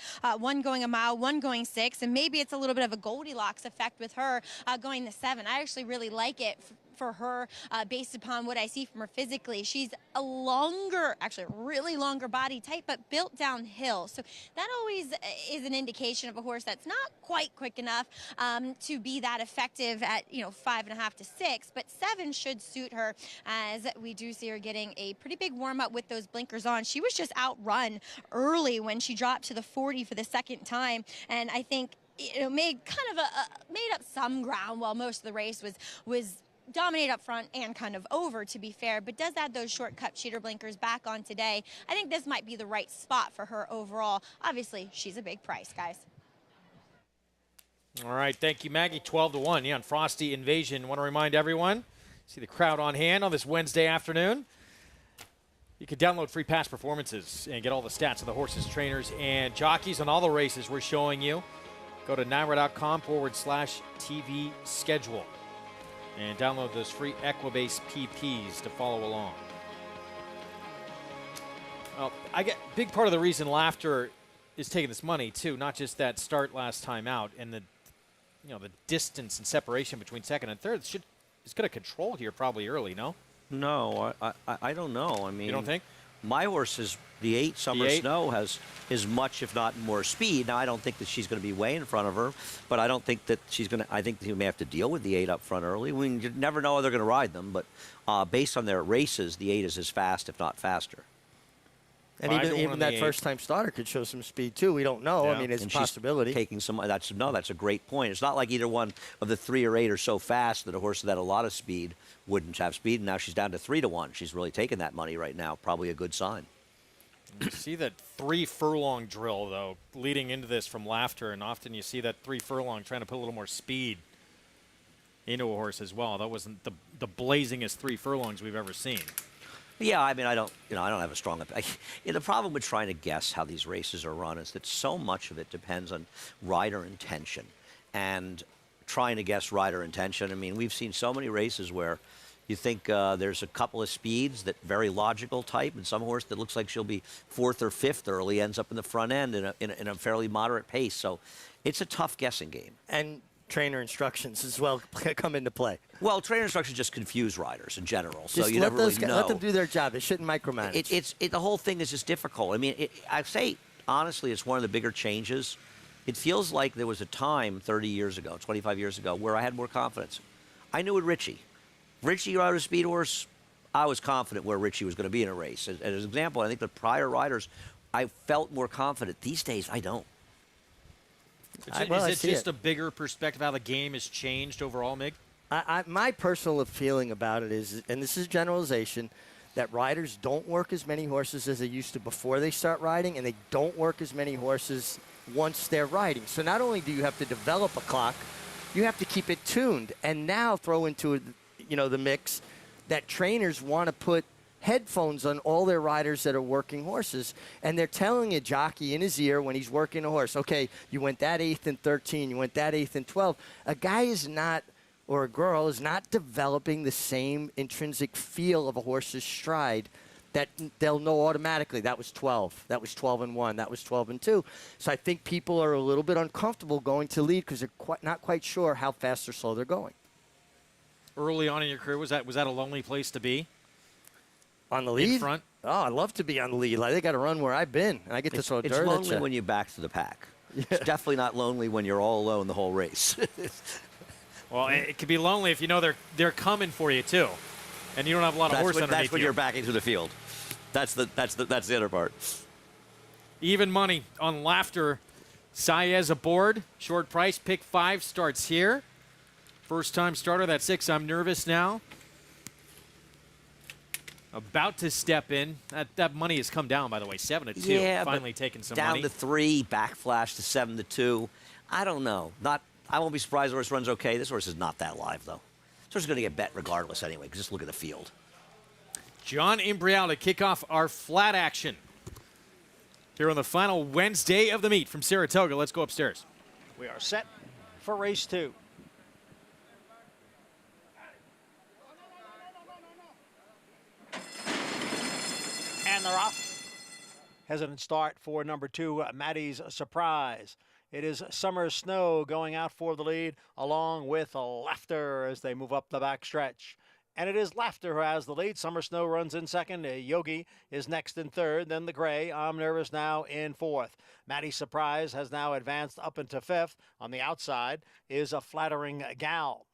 going a mile, one going 6, and maybe it's a little bit of a Goldilocks effect with her going the 7. I actually really like it for her based upon what I see from her physically. She's a longer, actually really longer body type, but built downhill. So that always is an indication of a horse that's not quite quick enough to be that effective at, 5.5 to 6, but 7 should suit her, as we do see her getting a pretty big warm up with those blinkers on. She was just outrun early when she dropped to the 40 for the second time, and I think made up some ground while most of the race was dominate up front and kind of over, to be fair, but does add those shortcut cheater blinkers back on today. I think this might be the right spot for her overall. Obviously, she's a big price, guys. All right, thank you, Maggie. 12-1, yeah, on Frosty Invasion. Want to remind everyone, see the crowd on hand on this Wednesday afternoon. You can download free past performances and get all the stats of the horses, trainers, and jockeys on all the races we're showing you. Go to NYRA.com/TV schedule. And download those free Equibase PPs to follow along. Well, I get big part of the reason Laughter is taking this money too, not just that start last time out and the distance and separation between second and third. It's going to control here probably early, no? No, I don't know. I mean, you don't think? My horse is the 8 Summer Snow has as much, if not more, speed. Now I don't think that she's going to be way in front of her, but I don't think that she's going to. I think you may have to deal with the 8 up front early. You never know how they're going to ride them, but based on their races, the 8 is as fast, if not faster. And even that first-time starter could show some speed too. We don't know. Yeah. I mean, it's a possibility. Taking some. That's a great point. It's not like either one of the 3 or 8 are so fast that a horse that had a lot of speed wouldn't have speed. And now she's down to 3-1. She's really taking that money right now. Probably a good sign. You see that 3 furlong drill though leading into this from Laughter, and often you see that 3 furlong trying to put a little more speed into a horse as well. That wasn't the blazingest 3 furlongs we've ever seen. Yeah, I mean, I don't have a strong opinion. The problem with trying to guess how these races are run is that so much of it depends on rider intention and trying to guess rider intention. I mean, we've seen so many races where you think there's a couple of speeds that very logical type, and some horse that looks like she'll be 4th or 5th early ends up in the front end in a fairly moderate pace. So it's a tough guessing game. And trainer instructions as well come into play. Well, trainer instructions just confuse riders in general, so just you never really know. Let them do their job. They shouldn't micromanage. The whole thing is just difficult. I mean, I say, honestly, it's one of the bigger changes. It feels like there was a time 30 years ago, 25 years ago, where I had more confidence. I knew with Richie. Richie rode a speed horse. I was confident where Richie was going to be in a race. As an example, I think the prior riders, I felt more confident. These days, I don't. Is it just a bigger perspective how the game has changed overall, Mig? My personal feeling about it is, and this is generalization, that riders don't work as many horses as they used to before they start riding, and they don't work as many horses once they're riding. So not only do you have to develop a clock, you have to keep it tuned, and now throw into the mix that trainers want to put headphones on all their riders that are working horses, and they're telling a jockey in his ear when he's working a horse, okay, you went that 8th and 13, you went that 8th and 12. A guy is not, or a girl is not developing the same intrinsic feel of a horse's stride that they'll know automatically. That was 12. That was 12 and 1. That was 12 and 2. So I think people are a little bit uncomfortable going to lead because they're not quite sure how fast or slow they're going. Early on in your career, was that a lonely place to be? On the lead? In front? Oh, I love to be on the lead. Like, they got to run where I've been, and I get to throw dirt. It's lonely when you're back to the pack. Yeah. It's definitely not lonely when you're all alone the whole race. Well, it could be lonely if you know they're coming for you too, and you don't have a lot of horse underneath you. That's when you're backing to the field. That's the other part. Even money on Laughter. Saez aboard. Short price. Pick 5 starts here. First time starter. That 6. I'm nervous now. About to step in. That money has come down, by the way. 7-2. Yeah, finally taking some down money. Down to 3. Backflash to 7-2. I don't know. I won't be surprised the horse runs okay. This horse is not that live, though. This horse is going to get bet regardless anyway, because just look at the field. John Imbrial to kick off our flat action here on the final Wednesday of the meet from Saratoga. Let's go upstairs. We are set for race 2. And they're off. Hesitant start for number 2, Maddie's Surprise. It is Summer Snow going out for the lead, along with Laughter as they move up the back stretch. And it is Laughter who has the lead. Summer Snow runs in second. Yogi is next in third. Then the gray, I'm Nervous, now in fourth. Maddie's Surprise has now advanced up into fifth. On the outside is a Flattering Gal.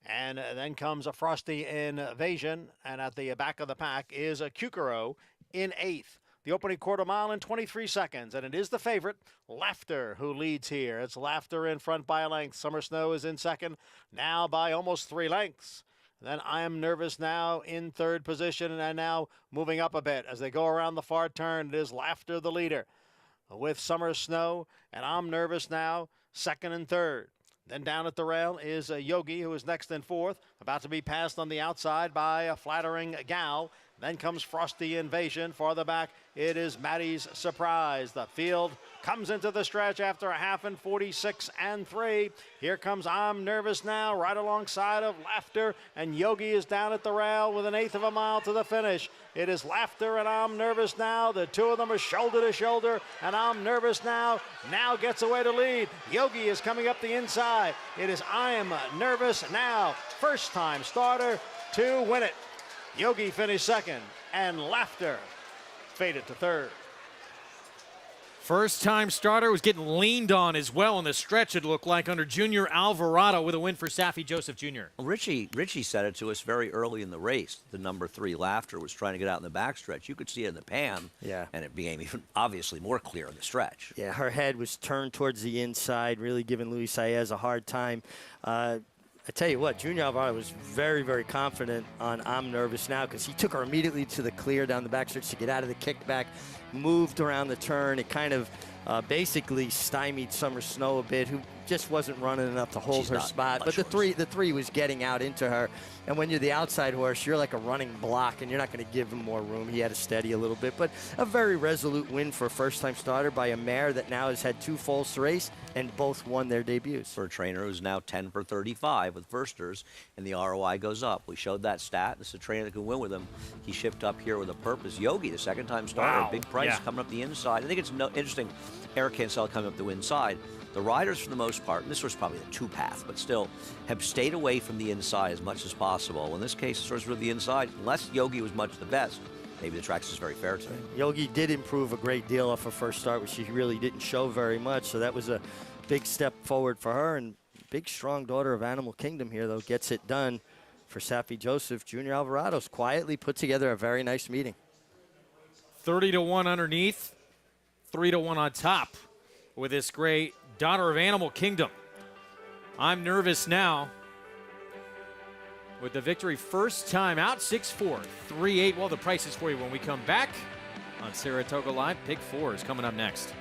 And then comes a Frosty Invasion. And at the back of the pack is a Kukuro in eighth. The opening quarter mile in 23 seconds, and it is the favorite, Laughter, who leads here. It's Laughter in front by a length. Summer Snow is in second, now by almost 3 lengths. Then I'm Nervous now in third position, and now moving up a bit. As they go around the far turn, it is Laughter the leader, with Summer Snow, and I'm Nervous now second and third. Then down at the rail is Yogi, who is next in fourth, about to be passed on the outside by a Flattering Gal. Then comes Frosty Invasion. Farther back, it is Maddie's Surprise. The field comes into the stretch after a half in 46 and 3. Here comes I'm Nervous now, right alongside of Laughter, and Yogi is down at the rail with 1/8 of a mile to the finish. It is Laughter and I'm Nervous now. The two of them are shoulder to shoulder, and I'm Nervous now gets away to lead. Yogi is coming up the inside. It is I'm Nervous now, first time starter to win it. Yogi finished second, and Laughter faded to third. First-time starter was getting leaned on as well in the stretch, it looked like, under Junior Alvarado with a win for Saffie Joseph Jr. Well, Richie said it to us very early in the race. The number 3 Laughter was trying to get out in the backstretch. You could see it in the pan, and it became even obviously more clear in the stretch. Yeah, her head was turned towards the inside, really giving Luis Saez a hard time. I tell you what, Junior Alvarado was very, very confident on I'm Nervous now because he took her immediately to the clear down the backstretch to get out of the kickback, moved around the turn. It kind of basically stymied Summer Snow a bit, who just wasn't running enough to hold her spot. But the three was getting out into her. And when you're the outside horse, you're like a running block, and you're not going to give him more room. He had to steady a little bit. But a very resolute win for a first-time starter by a mare that now has had 2 foals to race, and both won their debuts. For a trainer who's now 10 for 35 with firsters, and the ROI goes up. We showed that stat. This is a trainer that can win with him. He shipped up here with a purpose. Yogi, the second-time starter, big price coming up the inside. I think it's interesting. Eric Cancel coming up the inside. The riders, for the most part, and this was probably a 2-path, but still, have stayed away from the inside as much as possible. In this case, it's sort of the inside, unless Yogi was much the best. Maybe the tracks is very fair to him. Yogi did improve a great deal off her first start, which she really didn't show very much, so that was a big step forward for her. And big, strong daughter of Animal Kingdom here, though, gets it done for Saffie Joseph. Junior Alvarado's quietly put together a very nice meeting. 30-1 underneath, 3-1 on top with this great Daughter of Animal Kingdom. I'm Nervous Now. With the victory first time out, 6-4, 3-8. Well, the price is for you when we come back on Saratoga Live. Pick 4 is coming up next.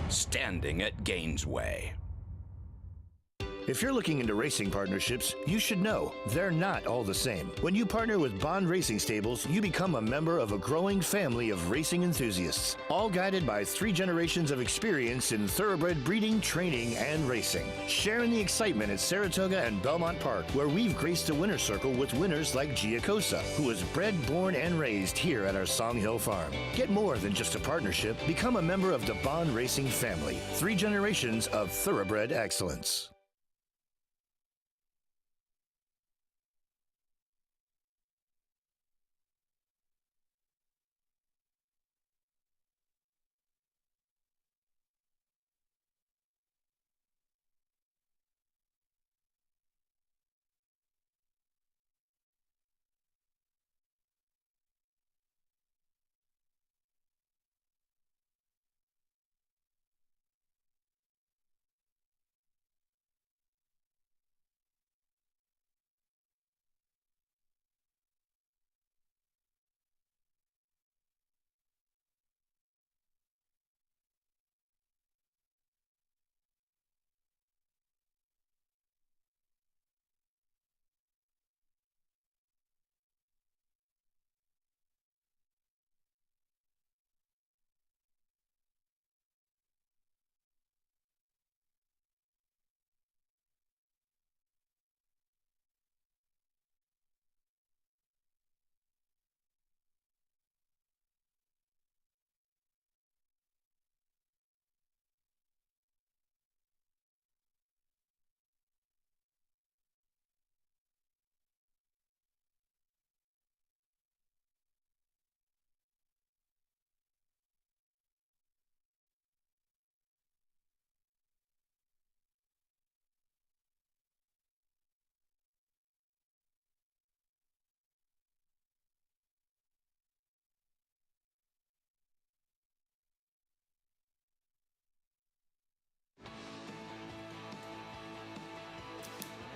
Standing at Gainesway. If you're looking into racing partnerships, you should know they're not all the same. When you partner with Bond Racing Stables, you become a member of a growing family of racing enthusiasts, all guided by 3 generations of experience in thoroughbred breeding, training, and racing. Share in the excitement at Saratoga and Belmont Park, where we've graced the winner's circle with winners like Giacosa, who was bred, born, and raised here at our Song Hill Farm. Get more than just a partnership. Become a member of the Bond Racing family. 3 generations of thoroughbred excellence.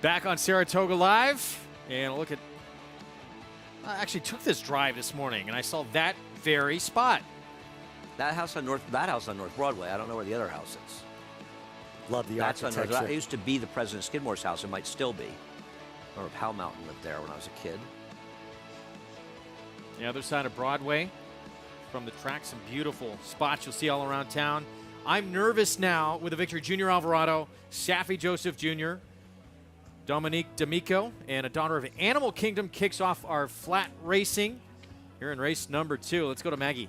Back on Saratoga Live, and look at, I actually took this drive this morning, and I saw that very spot. That house on North Broadway. I don't know where the other house is. Love the That's architecture. That used to be the President Skidmore's house. It might still be. Or if Hal Mountain lived there when I was a kid. The other side of Broadway, from the track, some beautiful spots you'll see all around town. I'm Nervous Now with a victory. Junior Alvarado, Saffie Joseph Jr., Dominique D'Amico, and a Daughter of Animal Kingdom kicks off our flat racing here in race number 2. Let's go to Maggie.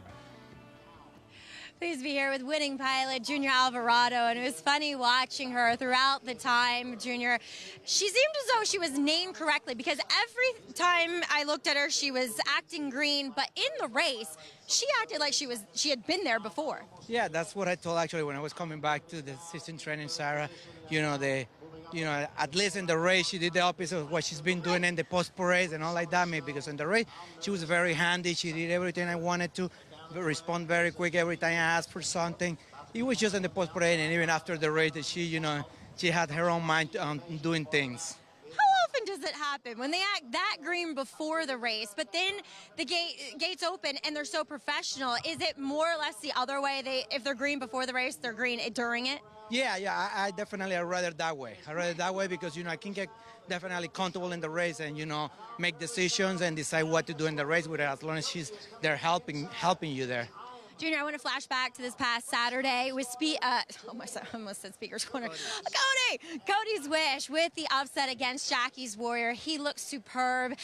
Pleased to be here with winning pilot Junior Alvarado, and it was funny watching her throughout the time. Junior, she seemed as though she was named correctly, because every time I looked at her, she was acting green, but in the race, she acted like she had been there before. Yeah, that's what I told actually when I was coming back to the assistant training Sarah. At least in the race, she did the opposite of what she's been doing in the post-parade and all like that, maybe, because in the race, she was very handy. She did everything I wanted to, respond very quick every time I asked for something. It was just in the post-parade, and even after the race, that she had her own mind on doing things. How often does it happen when they act that green before the race, but then the gates open and they're so professional? Is it more or less the other way? If they're green before the race, they're green during it? Yeah, I definitely I'd rather that way. I'd rather that way because, I can get definitely comfortable in the race and, make decisions and decide what to do in the race with her as long as they're helping you there. Junior, I want to flash back to this past Saturday with almost said Speaker's Corner. Cody's Wish with the upset against Jackie's Warrior. He looked superb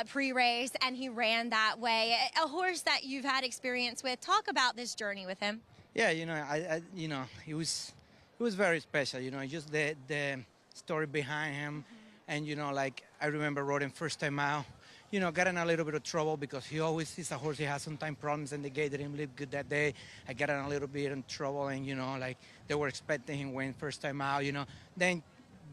pre-race, and he ran that way. A horse that you've had experience with. Talk about this journey with him. Yeah, it was very special. Just the story behind him, and like I remember rode him first time out. Got in a little bit of trouble because he always is a horse. He has sometimes problems, and the gate didn't look good that day. I got in a little bit in trouble, and like they were expecting him win first time out. Then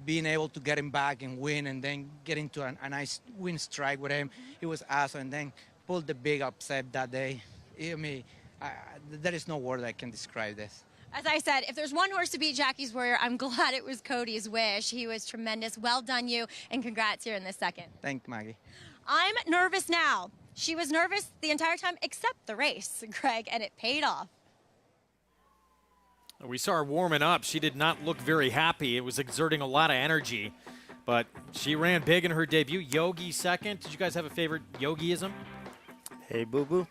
being able to get him back and win, and then get into a nice win strike with him, it was awesome. And then pulled the big upset that day. There is no word that can describe this. As I said, if there's one horse to beat Jackie's Warrior, I'm glad it was Cody's Wish. He was tremendous. Well done, you, and congrats here in this second. Thank you, Maggie. I'm nervous now. She was nervous the entire time except the race, Greg, and it paid off. We saw her warming up. She did not look very happy. It was exerting a lot of energy, but she ran big in her debut. Yogi second. Did you guys have a favorite Yogiism? Hey, boo-boo.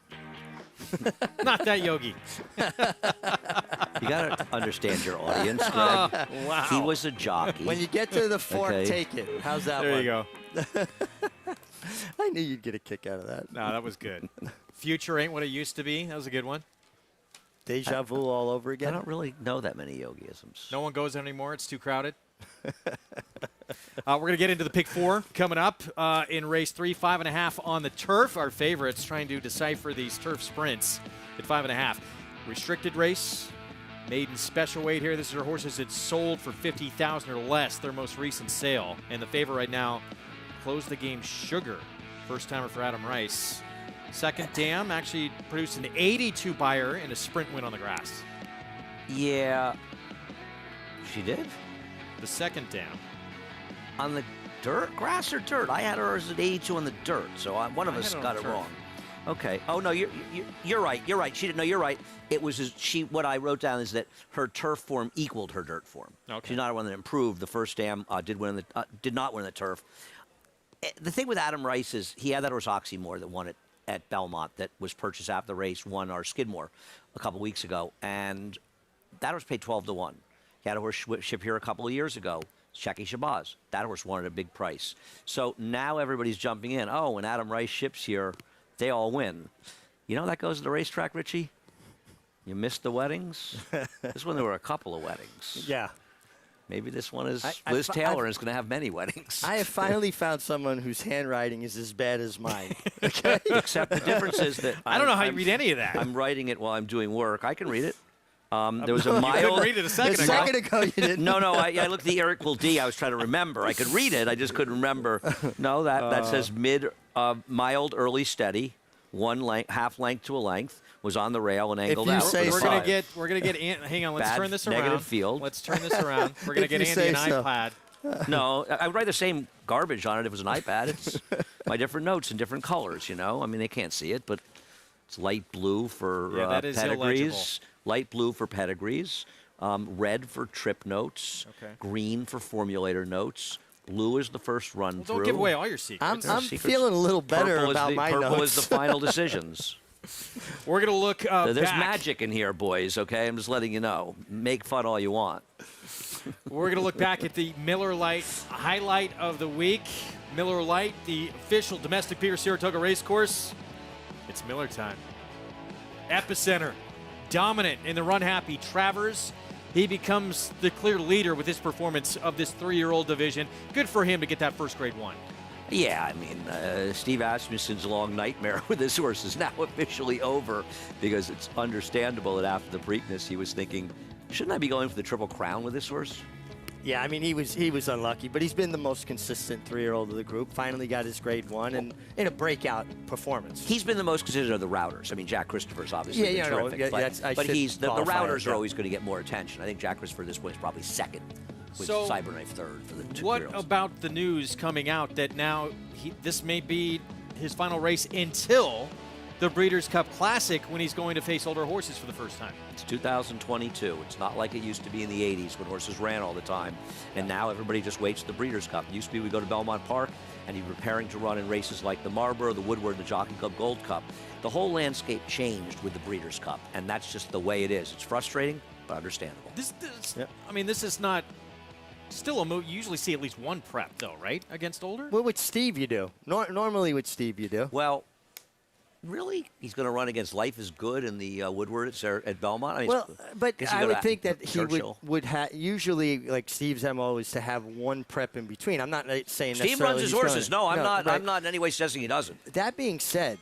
Not that Yogi. You got to understand your audience, Greg. Wow. He was a jockey. When you get to the fork, take it. How's that there one? There you go. I knew you'd get a kick out of that. No, that was good. Future ain't what it used to be. That was a good one. Deja vu all over again. I don't really know that many Yogiisms. No one goes anymore. It's too crowded. We're going to get into the pick four coming up in race 3, 5.5 on the turf. Our favorites trying to decipher these turf sprints at 5.5. Restricted race, maiden special weight here. This is our horses that sold for $50,000 or less, their most recent sale. And the favorite right now, Close the Game Sugar. First timer for Adam Rice. Second Dam actually produced an 82 buyer in a sprint win on the grass. Yeah, she did. The second Dam. On the dirt? Grass or dirt? I had hers at 82 on the dirt, so one of us got it wrong. Okay. Oh, no, you're right. You're right. She didn't know. You're right. It was what I wrote down is that her turf form equaled her dirt form. Okay. She's not one that improved. The first Dam did not win the turf. The thing with Adam Rice is he had that horse Oxymore that won it at Belmont that was purchased after the race, won our Skidmore a couple weeks ago, and that horse paid 12-1. He had a horse ship here a couple of years ago, Checky Shabazz. That horse wanted a big price. So now everybody's jumping in. Oh, when Adam Rice ships here, they all win. You know how that goes to the racetrack, Richie? You missed the weddings? This one, there were a couple of weddings. Yeah. Maybe this one is Liz Taylor and is going to have many weddings. I have finally found someone whose handwriting is as bad as mine. Okay? Except the difference is that I don't know how you read any of that. I'm writing it while I'm doing work. I can read it. There was a You mild. couldn't read it a second ago you didn't. No, I looked at the Eric Will D. I was trying to remember. I could read it. I just couldn't remember. No, that says mild, early, steady, half length to a length. Was on the rail and angled out. We're gonna get. Hang on, let's turn this around. Negative field. Let's turn this around. We're gonna get Andy an iPad. No, I would write the same garbage on it if it was an iPad. It's my different notes in different colors. I mean, they can't see it, but it's light blue for pedigrees, light blue for pedigrees, red for trip notes, green for formulator notes. Blue is the first run through. Don't give away all your secrets. I'm feeling a little better about my notes. Purple is the final decisions. We're going to look There's back. magic in here, boys, okay? I'm just letting you know. Make fun all you want. We're going to look back at the Miller Lite highlight of the week. Miller Lite, the official domestic Peter Saratoga racecourse. It's Miller time. Epicenter, dominant in the run-happy Travers. He becomes the clear leader with his performance of this 3-year-old division. Good for him to get that first grade 1. Yeah, I mean, Steve Asmussen's long nightmare with this horse is now officially over because it's understandable that after the Preakness he was thinking, shouldn't I be going for the Triple Crown with this horse? Yeah, I mean, he was unlucky, but he's been the most consistent 3-year-old of the group. Finally got his grade 1 and in a breakout performance. He's been the most consistent of the routers. I mean, Jack Christopher's obviously been terrific. But the routers are always going to get more attention. I think Jack Christopher at this point is probably second. With Cyberknife third for the 2-year-olds. What about the news coming out that now this may be his final race until the Breeders' Cup Classic when he's going to face older horses for the first time? It's 2022. It's not like it used to be in the 80s when horses ran all the time. And now everybody just waits for the Breeders' Cup. It used to be we go to Belmont Park and he's preparing to run in races like the Marlboro, the Woodward, and the Jockey Club Gold Cup. The whole landscape changed with the Breeders' Cup, and that's just the way it is. It's frustrating, but understandable. I mean, this is not still a move. You usually see at least one prep, though, right, against older? Well, with Steve, you do. Normally with Steve, you do. Well, really? He's going to run against Life is Good in the Woodward at Belmont? I mean, but I would think that he Churchill. would have, usually, like Steve's MO is to have one prep in between. I'm not saying Steve runs his horses. No, I'm not. Right. I'm not in any way suggesting he doesn't. That being said,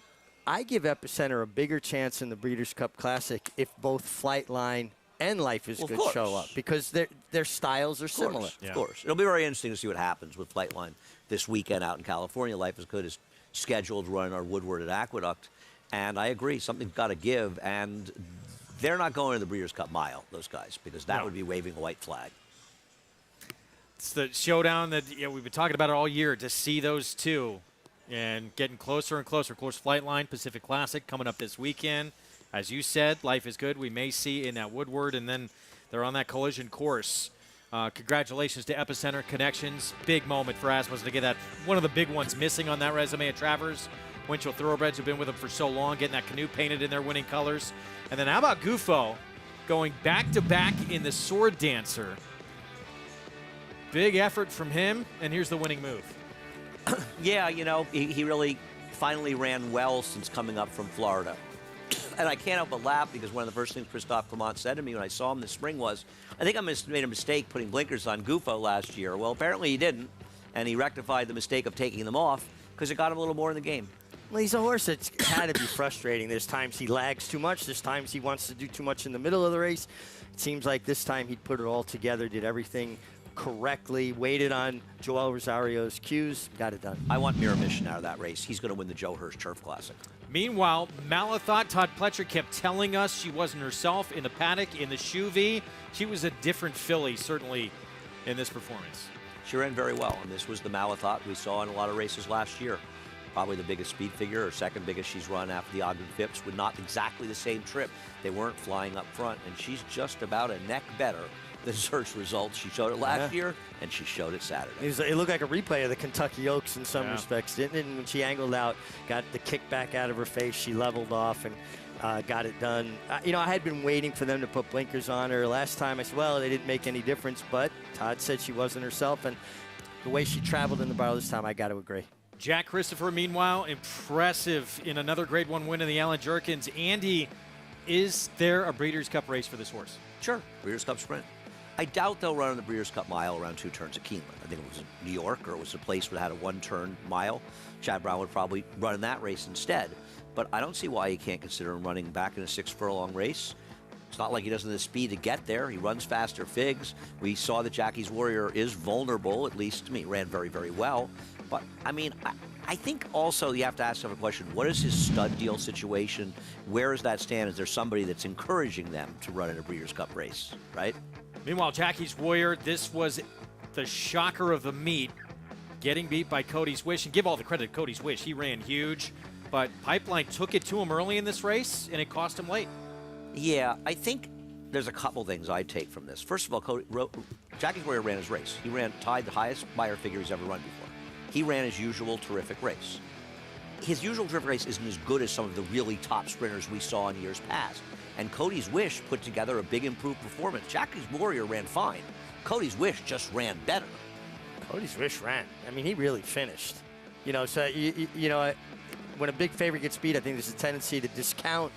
I give Epicenter a bigger chance in the Breeders' Cup Classic if both Flightline and Life is Good show up, because their styles are similar. Of course. It'll be very interesting to see what happens with Flightline this weekend out in California. Life is Good is scheduled to run our Woodward at Aqueduct. And I agree, something's got to give. And they're not going to the Breeders' Cup Mile, those guys, because that would be waving a white flag. It's the showdown that we've been talking about it all year, to see those two and getting closer and closer. Of course, Flightline, Pacific Classic coming up this weekend. As you said, Life is Good we may see in that Woodward, and then they're on that collision course. Congratulations to Epicenter Connections. Big moment for Asmussen to get that, one of the big ones missing on that resume at Travers. Winchell Thoroughbreds have been with them for so long, getting that canoe painted in their winning colors. And then how about Gufo going back-to-back in the Sword Dancer? Big effort from him, and here's the winning move. Yeah, he really finally ran well since coming up from Florida. And I can't help but laugh, because one of the first things Christophe Clement said to me when I saw him this spring was, I think I made a mistake putting blinkers on Gufo last year. Well, apparently he didn't, and he rectified the mistake of taking them off because it got him a little more in the game. Well, he's a horse that's had to be frustrating. There's times he lags too much. There's times he wants to do too much in the middle of the race. It seems like this time he'd put it all together, did everything correctly, waited on Joel Rosario's cues, got it done. I want Miramichi out of that race. He's going to win the Joe Hirsch Turf Classic. Meanwhile, Malathot, Todd Pletcher kept telling us she wasn't herself in the paddock, in the Chuvie. She was a different filly, certainly, in this performance. She ran very well, and this was the Malathot we saw in a lot of races last year. Probably the biggest speed figure, or second biggest she's run after the Ogden Phipps, with not exactly the same trip. They weren't flying up front, and she's just about a neck better than search results. She showed it last year, and she showed it Saturday. It looked like a replay of the Kentucky Oaks in some respects, didn't it? And when she angled out, got the kickback out of her face, she leveled off and got it done. I had been waiting for them to put blinkers on her. Last time I said, well, they didn't make any difference, but Todd said she wasn't herself, and the way she traveled in the barrel this time, I got to agree. Jack Christopher, meanwhile, impressive in another Grade 1 win in the Allen Jerkins. Andy, is there a Breeders' Cup race for this horse? Sure, Breeders' Cup Sprint. I doubt they'll run in the Breeders' Cup Mile around 2 turns at Keeneland. I think it was in New York, or it was a place that had a 1-turn mile. Chad Brown would probably run in that race instead. But I don't see why he can't consider him running back in a 6-furlong race. It's not like he doesn't have the speed to get there. He runs faster figs. We saw that Jackie's Warrior is vulnerable, at least to me. He ran very, very well. But, I think also you have to ask yourself a question. What is his stud deal situation? Where does that stand? Is there somebody that's encouraging them to run in a Breeders' Cup race, right? Meanwhile, Jackie's Warrior, this was the shocker of the meet, getting beat by Cody's Wish. And give all the credit to Cody's Wish. He ran huge. But Pipeline took it to him early in this race, and it cost him late. Yeah, I think there's a couple things I take from this. First of all, Jackie's Warrior ran his race. He tied the highest buyer figure he's ever run before. He ran his usual terrific race. His usual terrific race isn't as good as some of the really top sprinters we saw in years past. And Cody's Wish put together a big improved performance. Jackie's Warrior ran fine. Cody's Wish just ran better. Cody's Wish ran. He really finished. So, when a big favorite gets beat, I think there's a tendency to discount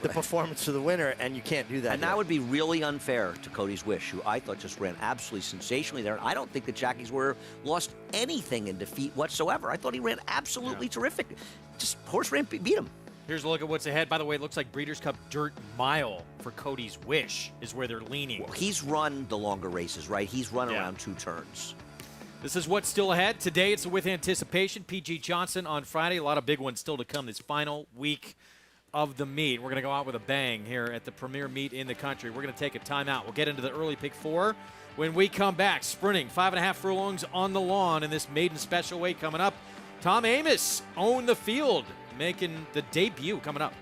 the performance of the winner, and you can't do that. And that would be really unfair to Cody's Wish, who I thought just ran absolutely sensationally there. And I don't think that Jackie's Warrior lost anything in defeat whatsoever. I thought he ran absolutely terrific. Just horse ran, beat him. Here's a look at what's ahead. By the way, it looks like Breeders' Cup Dirt Mile for Cody's Wish is where they're leaning. Well, he's run the longer races, right? He's run around 2 turns. This is what's still ahead. Today, it's With Anticipation. P.G. Johnson on Friday. A lot of big ones still to come this final week of the meet. We're going to go out with a bang here at the premier meet in the country. We're going to take a timeout. We'll get into the early pick 4 when we come back. Sprinting 5.5 furlongs on the lawn in this maiden special weight coming up. Tom Amoss owned the field, making the debut coming up.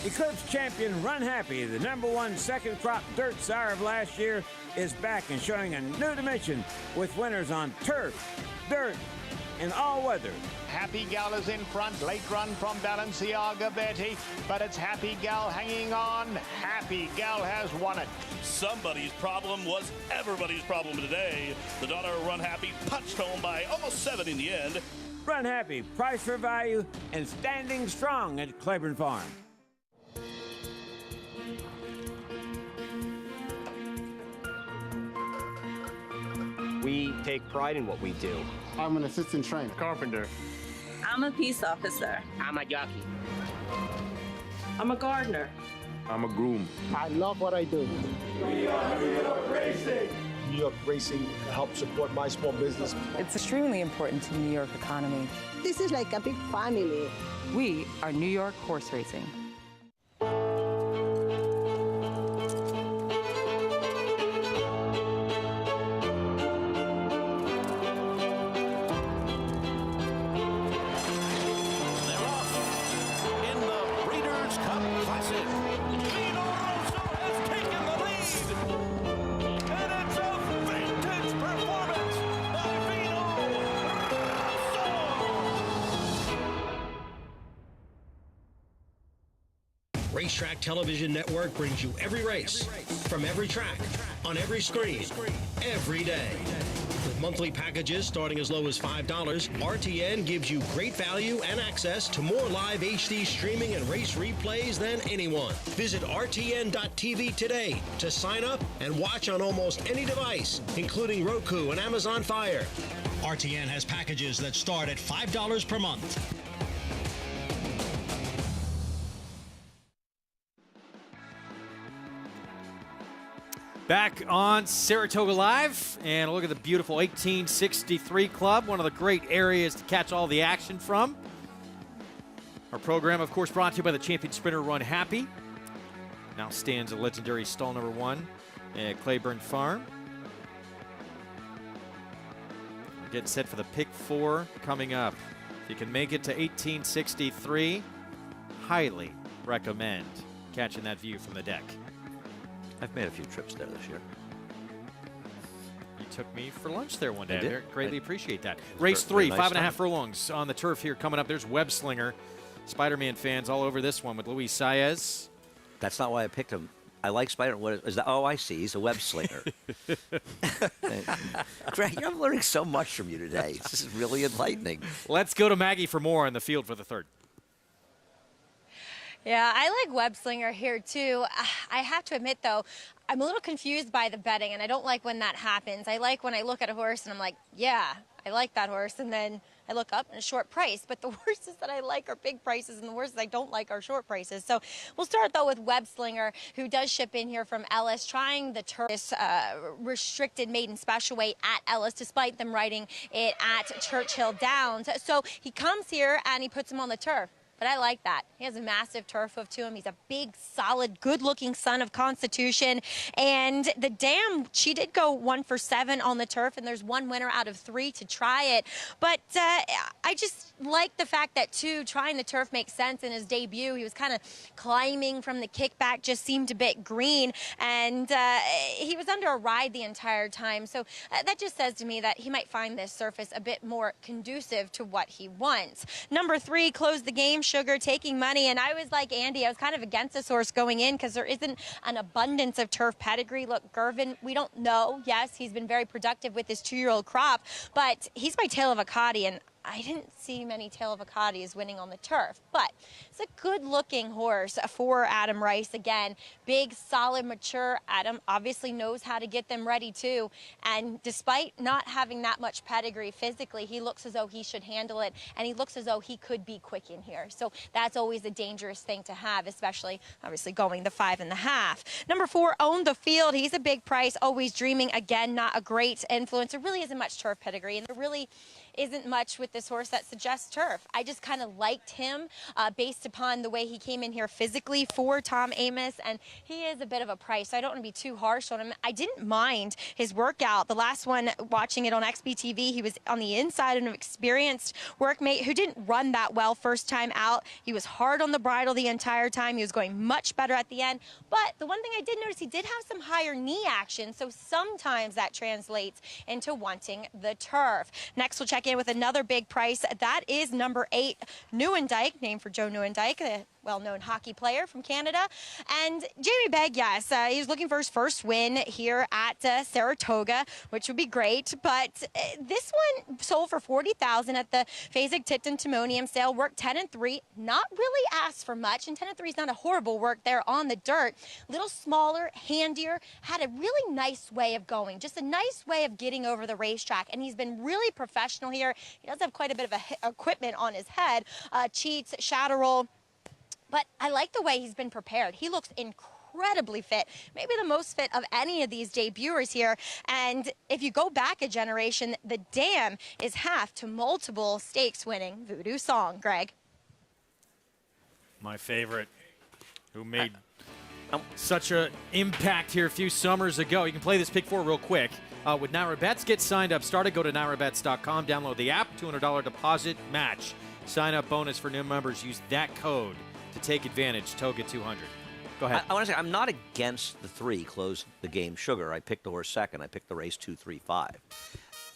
Eclipse champion Run Happy, the #1 second crop dirt sire of last year, is back and showing a new dimension with winners on turf, dirt, and all weather. Happy Gal is in front. Late run from Balenciaga Betty, but it's Happy Gal hanging on. Happy Gal has won it. Somebody's problem was everybody's problem today. The daughter of Run Happy punched home by almost 7 in the end. Run Happy, price for value, and standing strong at Claiborne Farm. We take pride in what we do. I'm an assistant trainer. Carpenter. I'm a peace officer. I'm a jockey. I'm a gardener. I'm a groom. I love what I do. We are New York Racing. New York Racing helps support my small business. It's extremely important to the New York economy. This is like a big family. We are New York Horse Racing. Racetrack Television Network brings you every race, from every track, on every screen, every day. With monthly packages starting as low as $5, RTN gives you great value and access to more live HD streaming and race replays than anyone. Visit RTN.tv today to sign up and watch on almost any device, including Roku and Amazon Fire. RTN has packages that start at $5 per month. Back on Saratoga Live, and look at the beautiful 1863 Club, one of the great areas to catch all the action from. Our program, of course, brought to you by the champion sprinter Run Happy. Now stands a legendary stall #1 at Claiborne Farm. We're getting set for the pick 4 coming up. If you can make it to 1863, highly recommend catching that view from the deck. I've made a few trips there this year. You took me for lunch there one day. I did. I greatly appreciate that. was Race very 3, nice 5.5 time. furlongs on the turf here coming up. There's Web Slinger. Spider-Man fans all over this one with Luis Saez. That's not why I picked him. I like Spider. What is that? Oh, I see. He's a web slinger. Greg, I'm learning so much from you today. This is really enlightening. Let's go to Maggie for more on the field for the third. Yeah, I like Web Slinger here too. I have to admit though, I'm a little confused by the betting, and I don't like when that happens. I like when I look at a horse and I'm like, yeah, I like that horse, and then I look up and a short price. But the horses that I like are big prices, and the horses I don't like are short prices. So we'll start though with Web Slinger, who does ship in here from Ellis, trying the turf restricted maiden special weight at Ellis, despite them riding it at Churchill Downs. So he comes here and he puts him on the turf. But I like that. He has a massive turf hoof to him. He's a big, solid, good-looking son of Constitution. And the dam, she did go 1 for 7 on the turf, and there's 1 winner out of 3 to try it. But I just like the fact that, too, trying the turf makes sense in his debut. He was kind of climbing from the kickback, just seemed a bit green. And he was under a ride the entire time. So that just says to me that he might find this surface a bit more conducive to what he wants. Number 3 closed the game. Sugar taking money, and I was like Andy, I was kind of against this horse going in because there isn't an abundance of turf pedigree. Look, Gervin, we don't know. Yes, he's been very productive with his 2-year-old crop, but he's by Tail of Acadi, and I didn't see many Tail of Acadi's winning on the turf, but it's a good-looking horse for Adam Rice. Again, big, solid, mature. Adam obviously knows how to get them ready, too, and despite not having that much pedigree physically, he looks as though he should handle it, and he looks as though he could be quick in here. So that's always a dangerous thing to have, especially, obviously, going the 5.5. Number 4, Own the Field. He's a big price, always dreaming. Again, not a great influence. There really isn't much turf pedigree, and there really isn't much with this horse that suggests turf. I just kind of liked him based upon the way he came in here physically for Tom Amoss, and he is a bit of a price, so I don't want to be too harsh on him. I didn't mind his workout. The last one, watching it on XBTV, he was on the inside of an experienced workmate who didn't run that well first time out. He was hard on the bridle the entire time. He was going much better at the end. But the one thing I did notice, he did have some higher knee action, so sometimes that translates into wanting the turf. Next, we'll check in with another big price. That is number 8, Nieuwendyk, named for Joe Nieuwendyk, the well-known hockey player from Canada. And Jamie Begg, yes, he was looking for his first win here at Saratoga, which would be great. But this one sold for $40,000 at the Fasig-Tipton Timonium sale. Worked 10-3, not really asked for much. And 10-3 is not a horrible work there on the dirt. Little smaller, handier, had a really nice way of going. Just a nice way of getting over the racetrack. And he's been really professional here. He does have quite a bit of equipment on his head. Cheats, shadow roll. But I like the way he's been prepared. He looks incredibly fit, maybe the most fit of any of these debuters here. And if you go back a generation, the dam is half to multiple stakes winning Voodoo Song. Greg. My favorite, who made such an impact here a few summers ago. You can play this pick 4 real quick. With Naira Bets, get signed up. Started, go to nairabets.com, download the app, $200 deposit match. Sign up bonus for new members. Use that code to take advantage. Toga 200. Go ahead. I want to say I'm not against the 3 close the game Sugar. I picked the horse second. I picked the race 2, 3, 5.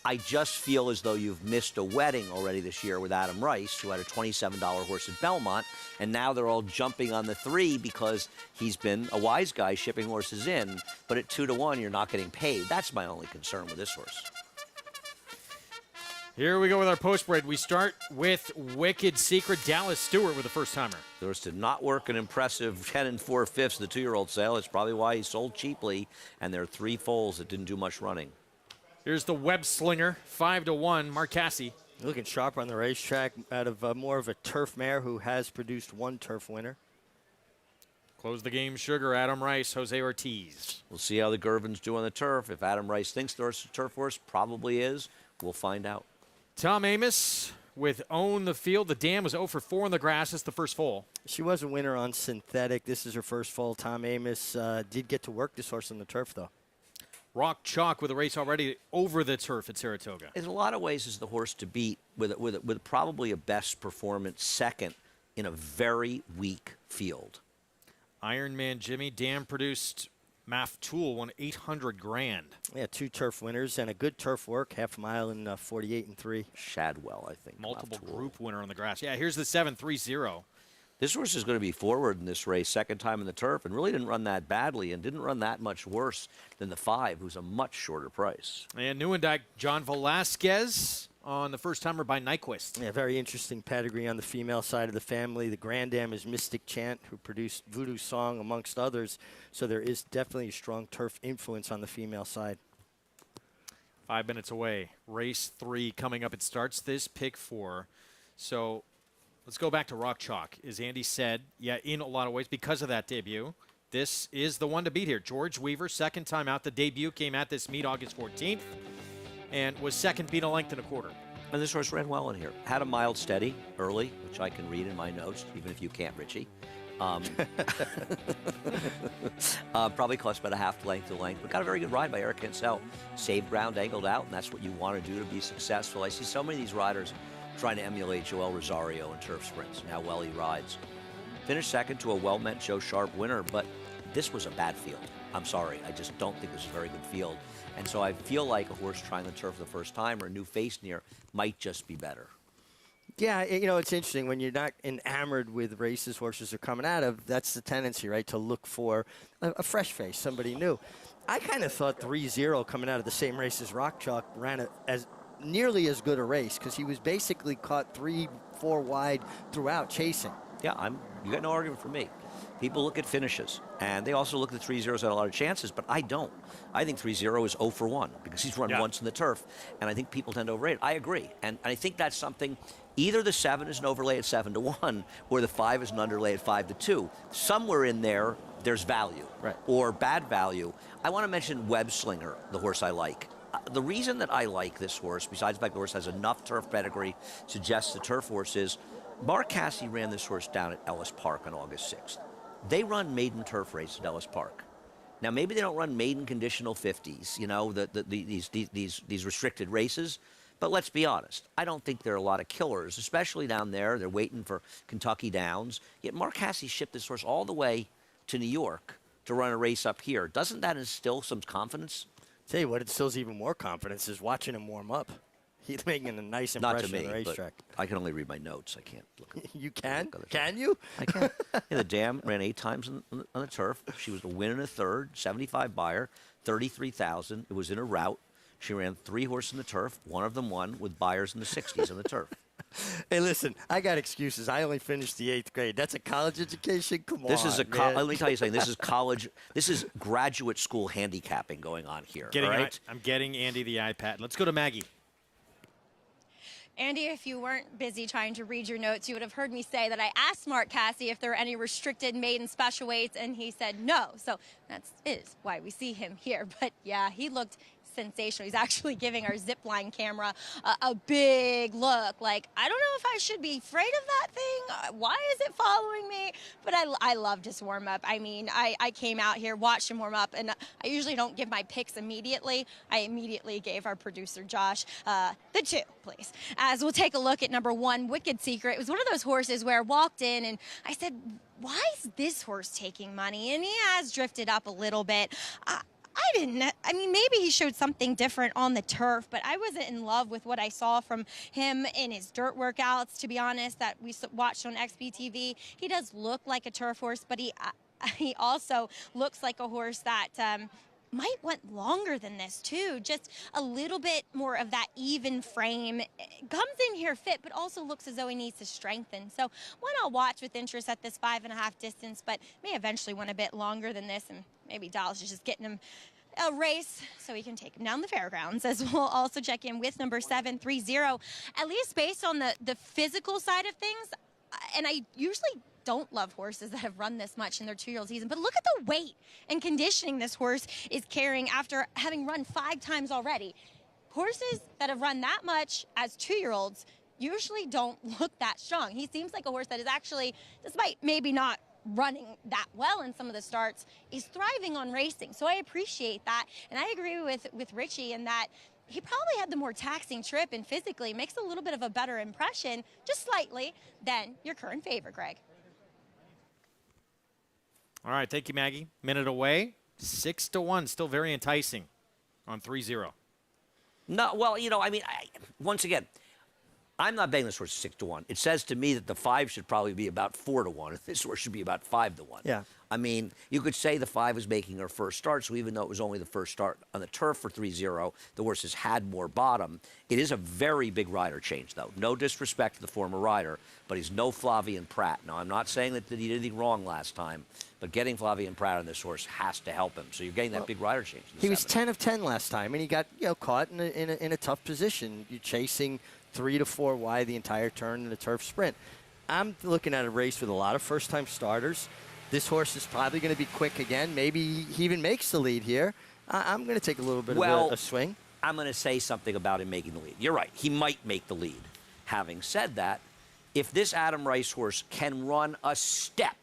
I just feel as though you've missed a wedding already this year with Adam Rice, who had a $27 horse at Belmont, and now they're all jumping on the 3 because he's been a wise guy shipping horses in, but at 2-1 you're not getting paid. That's my only concern with this horse. Here we go with our post spread. We start with Wicked Secret. Dallas Stewart with the first timer. The horse did not work an impressive 10 4/5 the 2-year-old sale. It's probably why he sold cheaply, and there are 3 foals that didn't do much running. Here's the Web Slinger, 5-1, Marcassi. Looking sharp on the racetrack out of more of a turf mare who has produced 1 turf winner. Close the game Sugar, Adam Rice, Jose Ortiz. We'll see how the Gervins do on the turf. If Adam Rice thinks the horse is a turf horse, probably is. We'll find out. Tom Amoss with Own the Field. The dam was 0 for 4 on the grass. It's the first foal. She was a winner on synthetic. This is her first foal. Tom Amoss did get to work this horse on the turf, though. Rock Chalk with a race already over the turf at Saratoga. In a lot of ways, is the horse to beat with probably a best performance second in a very weak field. Ironman Jimmy, dam produced Math Tool won $800,000. Yeah, 2 turf winners and a good turf work, half a mile in 48-3. Shadwell, I think. Multiple group winner on the grass. Yeah, here's the 7-3-0. This horse is going to be forward in this race, second time in the turf, and really didn't run that badly and didn't run that much worse than the 5, who's a much shorter price. And Nieuwendyk, John Velasquez on the first timer by Nyquist. Yeah, very interesting pedigree on the female side of the family. The grand dam is Mystic Chant, who produced Voodoo Song, amongst others. So there is definitely a strong turf influence on the female side. 5 minutes away. Race 3 coming up. It starts this pick 4. So let's go back to Rock Chalk. As Andy said, yeah, in a lot of ways, because of that debut, this is the one to beat here. George Weaver, second time out. The debut came at this meet August 14th. And was second, beat a length and a quarter. And this horse ran well in here. Had a mild steady early, which I can read in my notes, even if you can't, Richie. Probably cost about a half length to length, but got a very good ride by Eric Kinsell. Saved ground, angled out, and that's what you want to do to be successful. I see so many of these riders trying to emulate Joel Rosario in turf sprints and how well he rides. Finished second to a well-met Joe Sharp winner, but this was a bad field. I'm sorry, I just don't think this is a very good field. And so I feel like a horse trying the turf the first time or a new face near might just be better. Yeah, you know, it's interesting. When you're not enamored with races horses are coming out of, that's the tendency, right, to look for a fresh face, somebody new. I kind of thought 3-0 coming out of the same race as Rock Chalk ran as nearly as good a race because he was basically caught 3-4 wide throughout chasing. Yeah, you got no argument from me. People look at finishes, and they also look at 3-0's had a lot of chances, but I don't. I think 3-0 is 0 for 1 because he's run once in the turf, and I think people tend to overrate it. I agree, and I think that's something. Either the 7 is an overlay at 7-1, or the 5 is an underlay at 5-2. Somewhere in there, there's value, or bad value. I want to mention Web Slinger, the horse I like. the reason that I like this horse, besides the fact the horse has enough turf pedigree, suggests the turf horse is, Mark Casse ran this horse down at Ellis Park on August 6th. They run maiden turf races at Ellis Park. Now, maybe they don't run maiden conditional 50s, you know, these restricted races. But let's be honest, I don't think there are a lot of killers, especially down there. They're waiting for Kentucky Downs. Yet Mark Casse shipped this horse all the way to New York to run a race up here. Doesn't that instill some confidence? Tell you what instills even more confidence is watching him warm up. He's making a nice impression Not to me, on the racetrack. I can only read my notes. I can't look at You can? Can you? I can. Yeah, the dam ran 8 times on the turf. She was the win in a third, 75 buyer, 33,000. It was in a route. She ran 3 horses in the turf. 1 of them won with buyers in the 60s on the turf. Hey, listen, I got excuses. I only finished the 8th grade. That's a college education? Come This on, is man. let me tell you something. This is college. This is graduate school handicapping going on here. All right? I'm getting Andy the iPad. Let's go to Maggie. Andy, if you weren't busy trying to read your notes, you would have heard me say that I asked Mark Casse if there are any restricted maiden special weights, and he said no. So that is why we see him here. But yeah, he looked sensational. He's actually giving our zipline camera a big look. Like, I don't know if I should be afraid of that thing. Why is it following me? But I loved his warm up. I mean, I came out here, watched him warm up, and I usually don't give my picks immediately. I immediately gave our producer Josh the 2, please. As we'll take a look at number 1, Wicked Secret. It was one of those horses where I walked in and I said, why is this horse taking money? And he has drifted up a little bit. I mean, maybe he showed something different on the turf, but I wasn't in love with what I saw from him in his dirt workouts, to be honest, that we watched on XBTV. He does look like a turf horse, but he also looks like a horse that might want longer than this, too. Just a little bit more of that even frame. Comes in here fit, but also looks as though he needs to strengthen. So one I'll watch with interest at this 5.5 distance, but may eventually want a bit longer than this, and maybe Dallas is just getting him a race so he can take him down the fairgrounds, as we'll also check in with number 7, 3-0. At least based on the physical side of things, and I usually don't love horses that have run this much in their 2-year-old season, but look at the weight and conditioning this horse is carrying after having run 5 times already. Horses that have run that much as 2-year-olds usually don't look that strong. He seems like a horse that is actually, despite maybe not running that well in some of the starts, is thriving on racing. So I appreciate that. And I agree with Richie in that he probably had the more taxing trip and physically makes a little bit of a better impression, just slightly, than your current favorite, Greg. All right, thank you, Maggie. Minute away, 6-1, still very enticing on 3-0. No, well, you know, I mean, once again, I'm not betting this horse 6-1. It says to me that the 5 should probably be about 4-1. This horse should be about 5-1. Yeah. I mean, you could say the 5 was making her first start, so even though it was only the first start on the turf for 3-0, the horse has had more bottom. It is a very big rider change, though. No disrespect to the former rider, but he's no Flavien Prat. Now, I'm not saying that he did anything wrong last time, but getting Flavien Prat on this horse has to help him. So you're getting that big rider change. He was 10 of 10 last time, and he got caught in a tough position. You're chasing 3 to 4 wide the entire turn in the turf sprint. I'm looking at a race with a lot of first-time starters. This horse is probably going to be quick again. Maybe he even makes the lead here. I'm going to take a little bit of a swing. I'm going to say something about him making the lead. You're right. He might make the lead. Having said that, if this Adam Rice horse can run a step,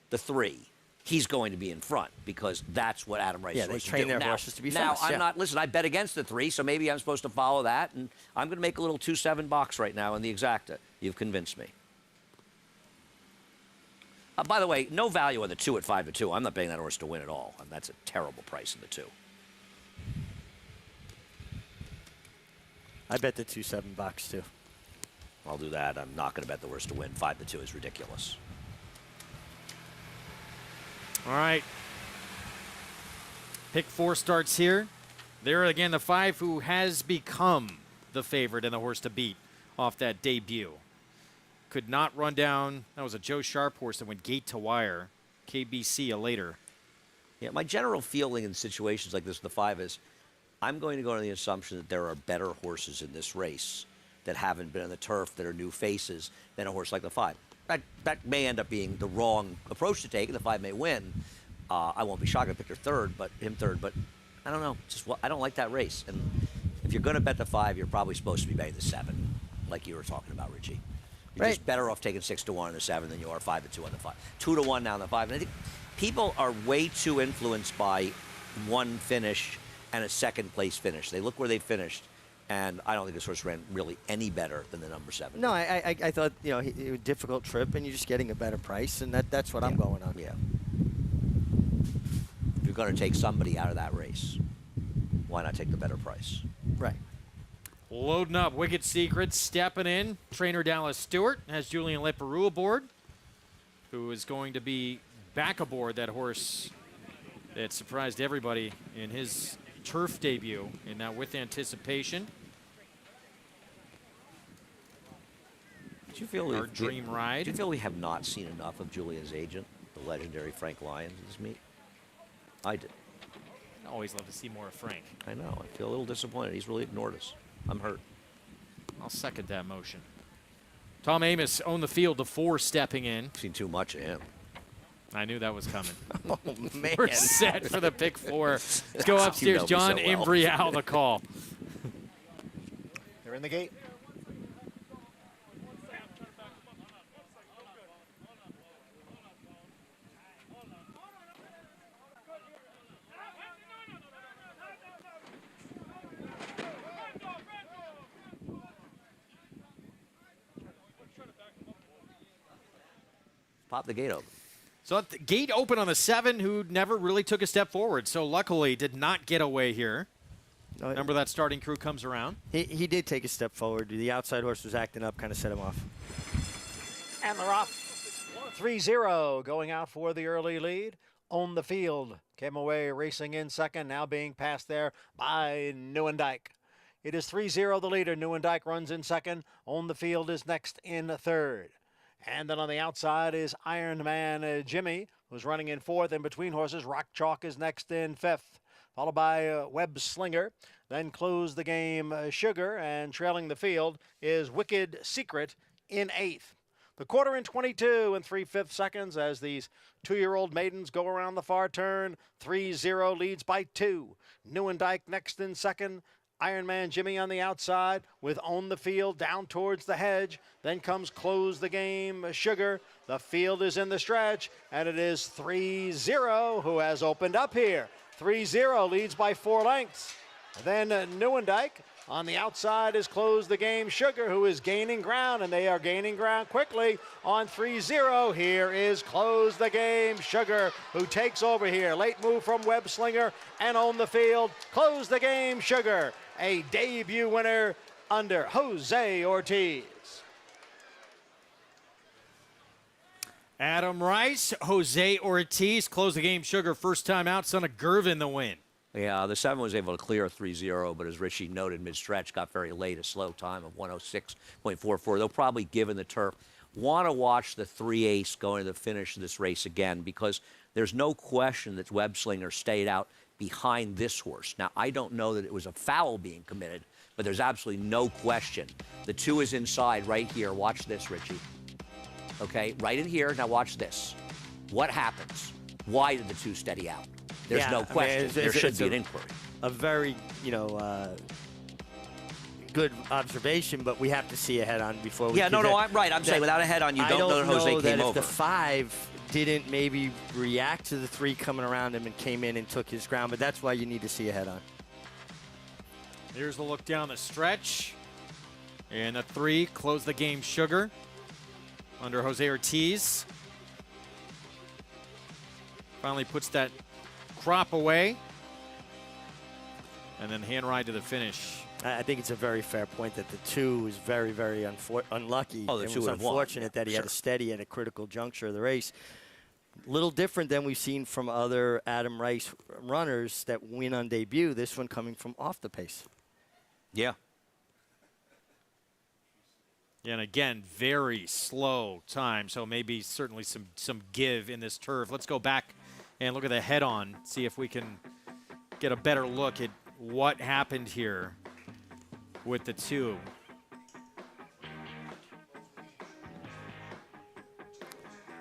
the 3, he's going to be in front because that's what Adam Rice horses they train do. their horses to be now, fast. I'm not, listen, I bet against the 3, so maybe I'm supposed to follow that, and I'm going to make a little 2-7 box right now in the exacta. You've convinced me. By the way, no value on the 2 at 5-2. I'm not betting that horse to win at all. And that's a terrible price in the 2. I bet the 2-7 box, too. I'll do that. I'm not going to bet the horse to win. 5-2 is ridiculous. All right. Pick 4 starts here. There again, the 5 who has become the favorite and the horse to beat off that debut. Could not run down. That was a Joe Sharp horse that went gate to wire. KBC a later. Yeah, my general feeling in situations like this with the 5 is I'm going to go on the assumption that there are better horses in this race that haven't been on the turf, that are new faces, than a horse like the 5. That may end up being the wrong approach to take, and the 5 may win. I won't be shocked if I picked him third, but I don't know. I don't like that race. And if you're going to bet the 5, you're probably supposed to be betting the 7, like you were talking about, Richie. You're just better off taking 6-1 on the 7 than you are 5-2 on the 5. 2-1 now on the 5. And I think people are way too influenced by one finish and a second place finish. They look where they finished, and I don't think this horse ran really any better than the number 7. No, I thought, it was a difficult trip, and you're just getting a better price, and that's what I'm going on. Yeah. If you're going to take somebody out of that race, why not take the better price? Right. Loading up, Wicked Secret stepping in. Trainer Dallas Stewart has Julian Leperoux aboard, who is going to be back aboard that horse that surprised everybody in his turf debut, and now with anticipation. Do you feel our dream ride? Do you feel we have not seen enough of Julia's agent, the legendary Frank Lyons, in this meet? I did. I always love to see more of Frank. I know. I feel a little disappointed. He's really ignored us. I'm hurt. I'll second that motion. Tom Amos owned the field to 4 stepping in. Seen too much of him. I knew that was coming. Oh, man. We're set for the pick 4. Let's go upstairs. John Imbrial, the call. They're in the gate. Pop the gate open. So the gate open on the 7, who never really took a step forward. So luckily did not get away here. Remember that starting crew comes around. He did take a step forward. The outside horse was acting up, kind of set him off. And they're off. 3-0 going out for the early lead. On the field. Came away racing in second, now being passed there by Neuendijk. It is 3-0 the leader. Neuendijk runs in second. On the field is next in third. And then on the outside is Iron Man Jimmy, who's running in fourth. In between horses, Rock Chalk is next in fifth, followed by Web Slinger. Then close the game Sugar, and trailing the field is Wicked Secret in eighth. The quarter in 22 and 3/5 seconds as these 2-year-old maidens go around the far turn. 3-0 leads by 2. Neuendijk next in second. Iron Man Jimmy on the outside with On the Field down towards the hedge. Then comes Close the Game Sugar. The field is in the stretch, and it is 3-0 who has opened up here. 3-0 leads by 4 lengths. Then Neuendijk on the outside is Close the Game Sugar, who is gaining ground, and they are gaining ground quickly on 3-0. Here is Close the Game Sugar, who takes over here. Late move from Web Slinger, and On the Field, Close the Game Sugar, a debut winner under Jose Ortiz. Adam Rice, Jose Ortiz, Close the Game Sugar, first time out, son of Gervin the win. Yeah, the 7 was able to clear 3-0, but as Richie noted, mid-stretch got very late, a slow time of 106.44. They'll probably, given the turf, want to watch the 3-ace going to the finish of this race again, because there's no question that Web Slinger stayed out behind this horse. Now, I don't know that it was a foul being committed, but there's absolutely no question. The 2 is inside right here. Watch this, Richie. Okay, right in here. Now watch this. What happens? Why did the 2 steady out? There's no question. There should be an inquiry. A very, good observation, but we have to see a head-on before we I'm right. I'm saying without a head-on, you don't know that Jose came over. If the 5 didn't maybe react to the 3 coming around him and came in and took his ground, but that's why you need to see a head-on. Here's the look down the stretch. And the 3, Close the Game Sugar under Jose Ortiz. Finally puts that crop away. And then hand ride to the finish. I think it's a very fair point that the 2 was very, very unlucky. Oh, the 2 was unfortunate that he had a steady at a critical juncture of the race. A little different than we've seen from other Adam Rice runners that win on debut. This one coming from off the pace. Yeah. And again, very slow time, so maybe certainly some give in this turf. Let's go back and look at the head-on, see if we can get a better look at what happened here with the 2.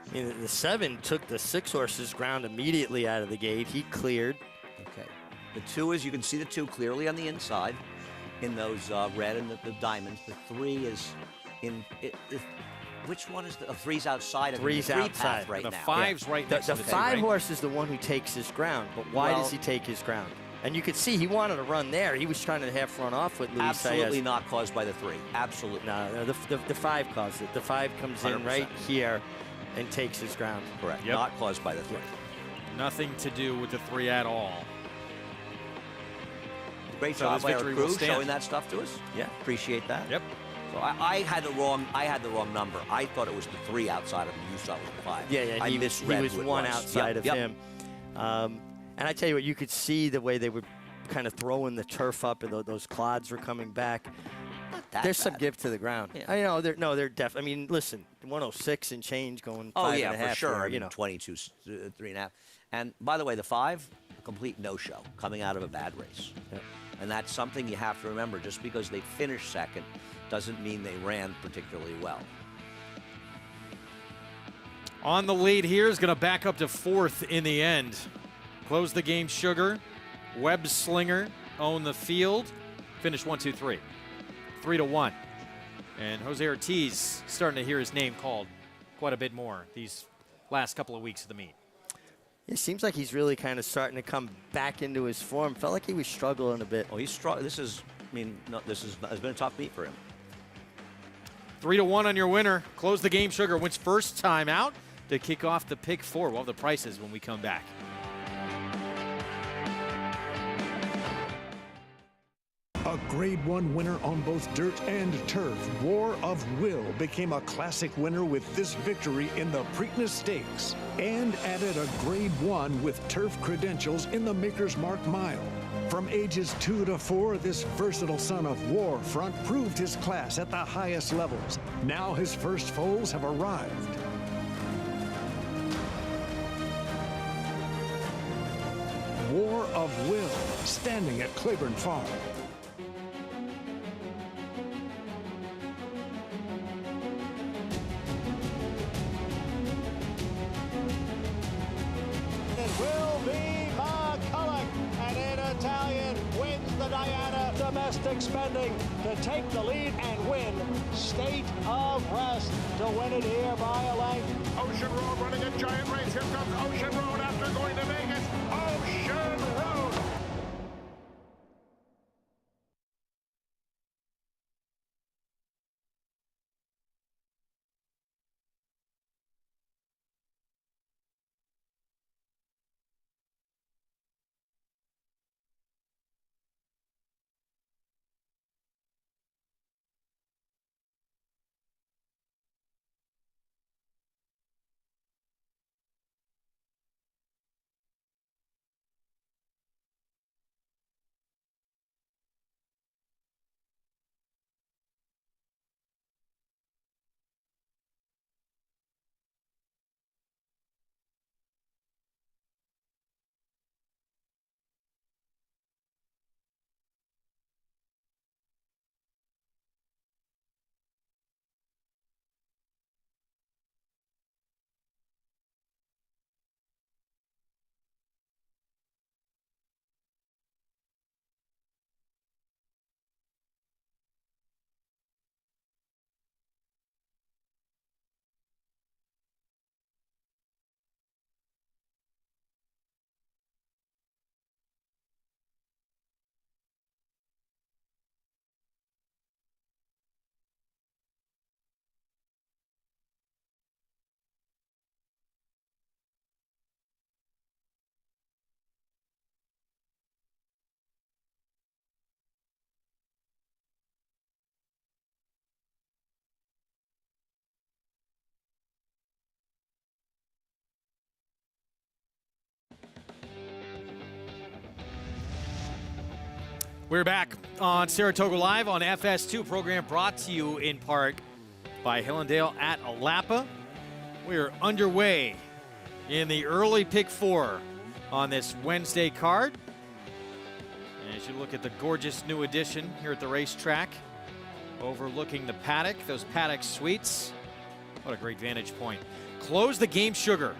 I mean, the 7 took the 6 horses ground immediately out of the gate. He cleared. Okay. The 2 is, you can see the 2 clearly on the inside in those red and the diamonds. The 3 is in, which one is the 3's outside of 3's the 3 outside. path right the now. 5's right next to The the 2, 5 right? horse is the one who takes his ground, but why Well, does he take his ground? And you could see he wanted to run there. He was trying to half run off with Luis Absolutely Saez. not caused by the 3. Absolutely. No, the 5 caused it. The 5 comes in 100%. right here and takes his ground. Correct. Yep. Not caused by the 3. Nothing to do with the 3 at all. Great So job this by our victory will crew stand. showing that stuff to us. Yeah. Appreciate that. Yep. So I had the wrong number. I thought it was the 3 outside of him. You saw it was the 5. Yeah, I he misread was who it one was. outside Yep, of him. And I tell you what, you could see the way they were kind of throwing the turf up, and those clods were coming back. That There's bad. some give to the ground. Yeah. I know. They're def. I mean, listen, 106 and change going. Oh 5 yeah, and a half for sure. here, I mean, 22, 3.5. And by the way, the 5, a complete no-show coming out of a bad race. Yep. And that's something you have to remember. Just because they finished second doesn't mean they ran particularly well. On the lead here is going to back up to 4th in the end. Close the game, Sugar. Web Slinger own the field. Finish 1, 2, 3. 3-1. And Jose Ortiz starting to hear his name called quite a bit more these last couple of weeks of the meet. It seems like he's really kind of starting to come back into his form. Felt like he was struggling a bit. Oh, he's strong. This is, I mean, no, this has been a tough meet for him. 3-1 on your winner. Close the game, Sugar wins first time out to kick off the pick 4. We'll have the prices when we come back. A Grade 1 winner on both dirt and turf, War of Will became a classic winner with this victory in the Preakness Stakes and added a Grade 1 with turf credentials in the Maker's Mark Mile. From ages 2 to 4, this versatile son of Warfront proved his class at the highest levels. Now his first foals have arrived. War of Will, standing at Claiborne Farm. It will be McCulloch, and in Italian wins the Diana. Domestic spending to take the lead and win State of Rest to win it here by a length. Ocean Road running a giant race. Here comes Ocean Road after going to Vegas. Ocean Road. We're back on Saratoga Live on FS2, program brought to you in part by Hillendale at Alapa. We are underway in the early pick 4 on this Wednesday card. And as you look at the gorgeous new addition here at the racetrack, overlooking the paddock, those paddock suites. What a great vantage point. Close the game, Sugar.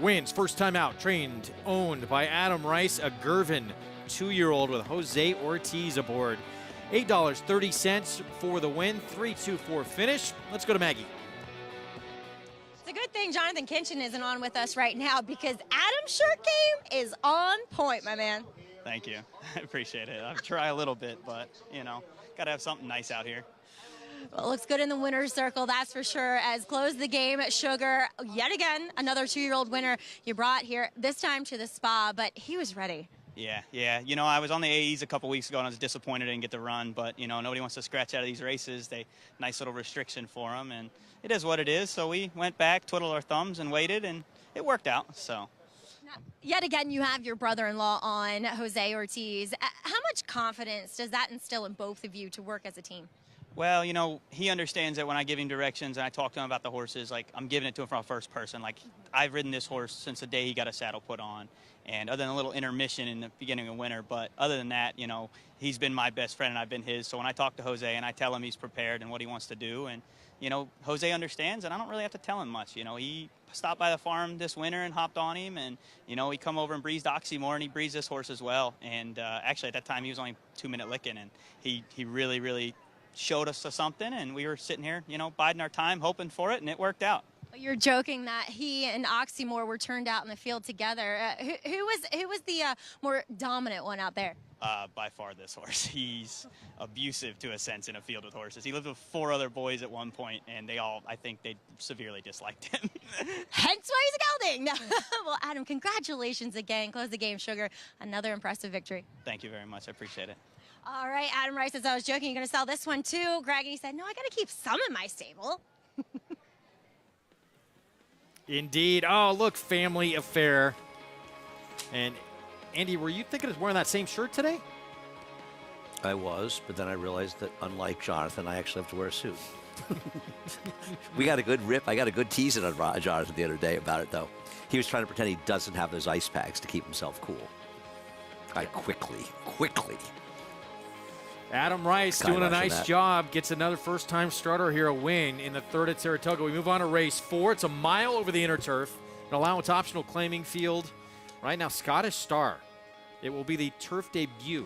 wins. First time out, trained, owned by Adam Rice, a Gervin 2-year-old with Jose Ortiz aboard. $8.30 for the win, 3-2-4 finish. Let's go to Maggie. It's a good thing Jonathan Kinchin isn't on with us right now because Adam's shirt game is on point, my man. Thank you. I appreciate it. I've tried a little bit, but, you know, got to have something nice out here. Well, it looks good in the winner's circle, that's for sure. As close the game, Sugar, yet again, another 2-year-old winner you brought here, this time to the spa, but he was ready. Yeah. You know, I was on the AEs a couple weeks ago, and I was disappointed I didn't get to run, but, you know, nobody wants to scratch out of these races. Nice little restriction for them, and it is what it is. So we went back, twiddled our thumbs, and waited, and it worked out, so. Yet again, you have your brother-in-law on, Jose Ortiz. How much confidence does that instill in both of you to work as a team? Well, you know, he understands that when I give him directions and I talk to him about the horses, like, I'm giving it to him from a first person. Like, I've ridden this horse since the day he got a saddle put on, and other than a little intermission in the beginning of winter, but other than that, you know, he's been my best friend and I've been his. So when I talk to Jose and I tell him he's prepared and what he wants to do, and, you know, Jose understands, and I don't really have to tell him much. You know, he stopped by the farm this winter and hopped on him, and, you know, he come over and breezed Oxymore, and he breezed this horse as well. And actually at that time he was only 2-minute licking, and he really showed us something, and we were sitting here, you know, biding our time, hoping for it, and it worked out. You're joking that he and Oxymore were turned out in the field together. Who was the more dominant one out there? By far this horse. He's abusive to a sense in a field with horses. He lived with 4 other boys at one point, and I think they severely disliked him. Hence why he's a gelding. Well, Adam, congratulations again. Close the game, Sugar. Another impressive victory. Thank you very much. I appreciate it. All right, Adam Rice, as I was joking, you're going to sell this one too. Greg, he said, no, I got to keep some in my stable. Indeed. Oh, look, family affair. And Andy, were you thinking of wearing that same shirt today? I was, but then I realized that unlike Jonathan, I actually have to wear a suit. We got a good rip. I got a good teasing on Jonathan the other day about it, though. He was trying to pretend he doesn't have those ice packs to keep himself cool. I quickly. Adam Rice doing a nice job, gets another first-time starter here, a win in the third at Saratoga. We move on to race 4. It's a mile over the inner turf, an allowance optional claiming field. Right now, Scottish Star. It will be the turf debut.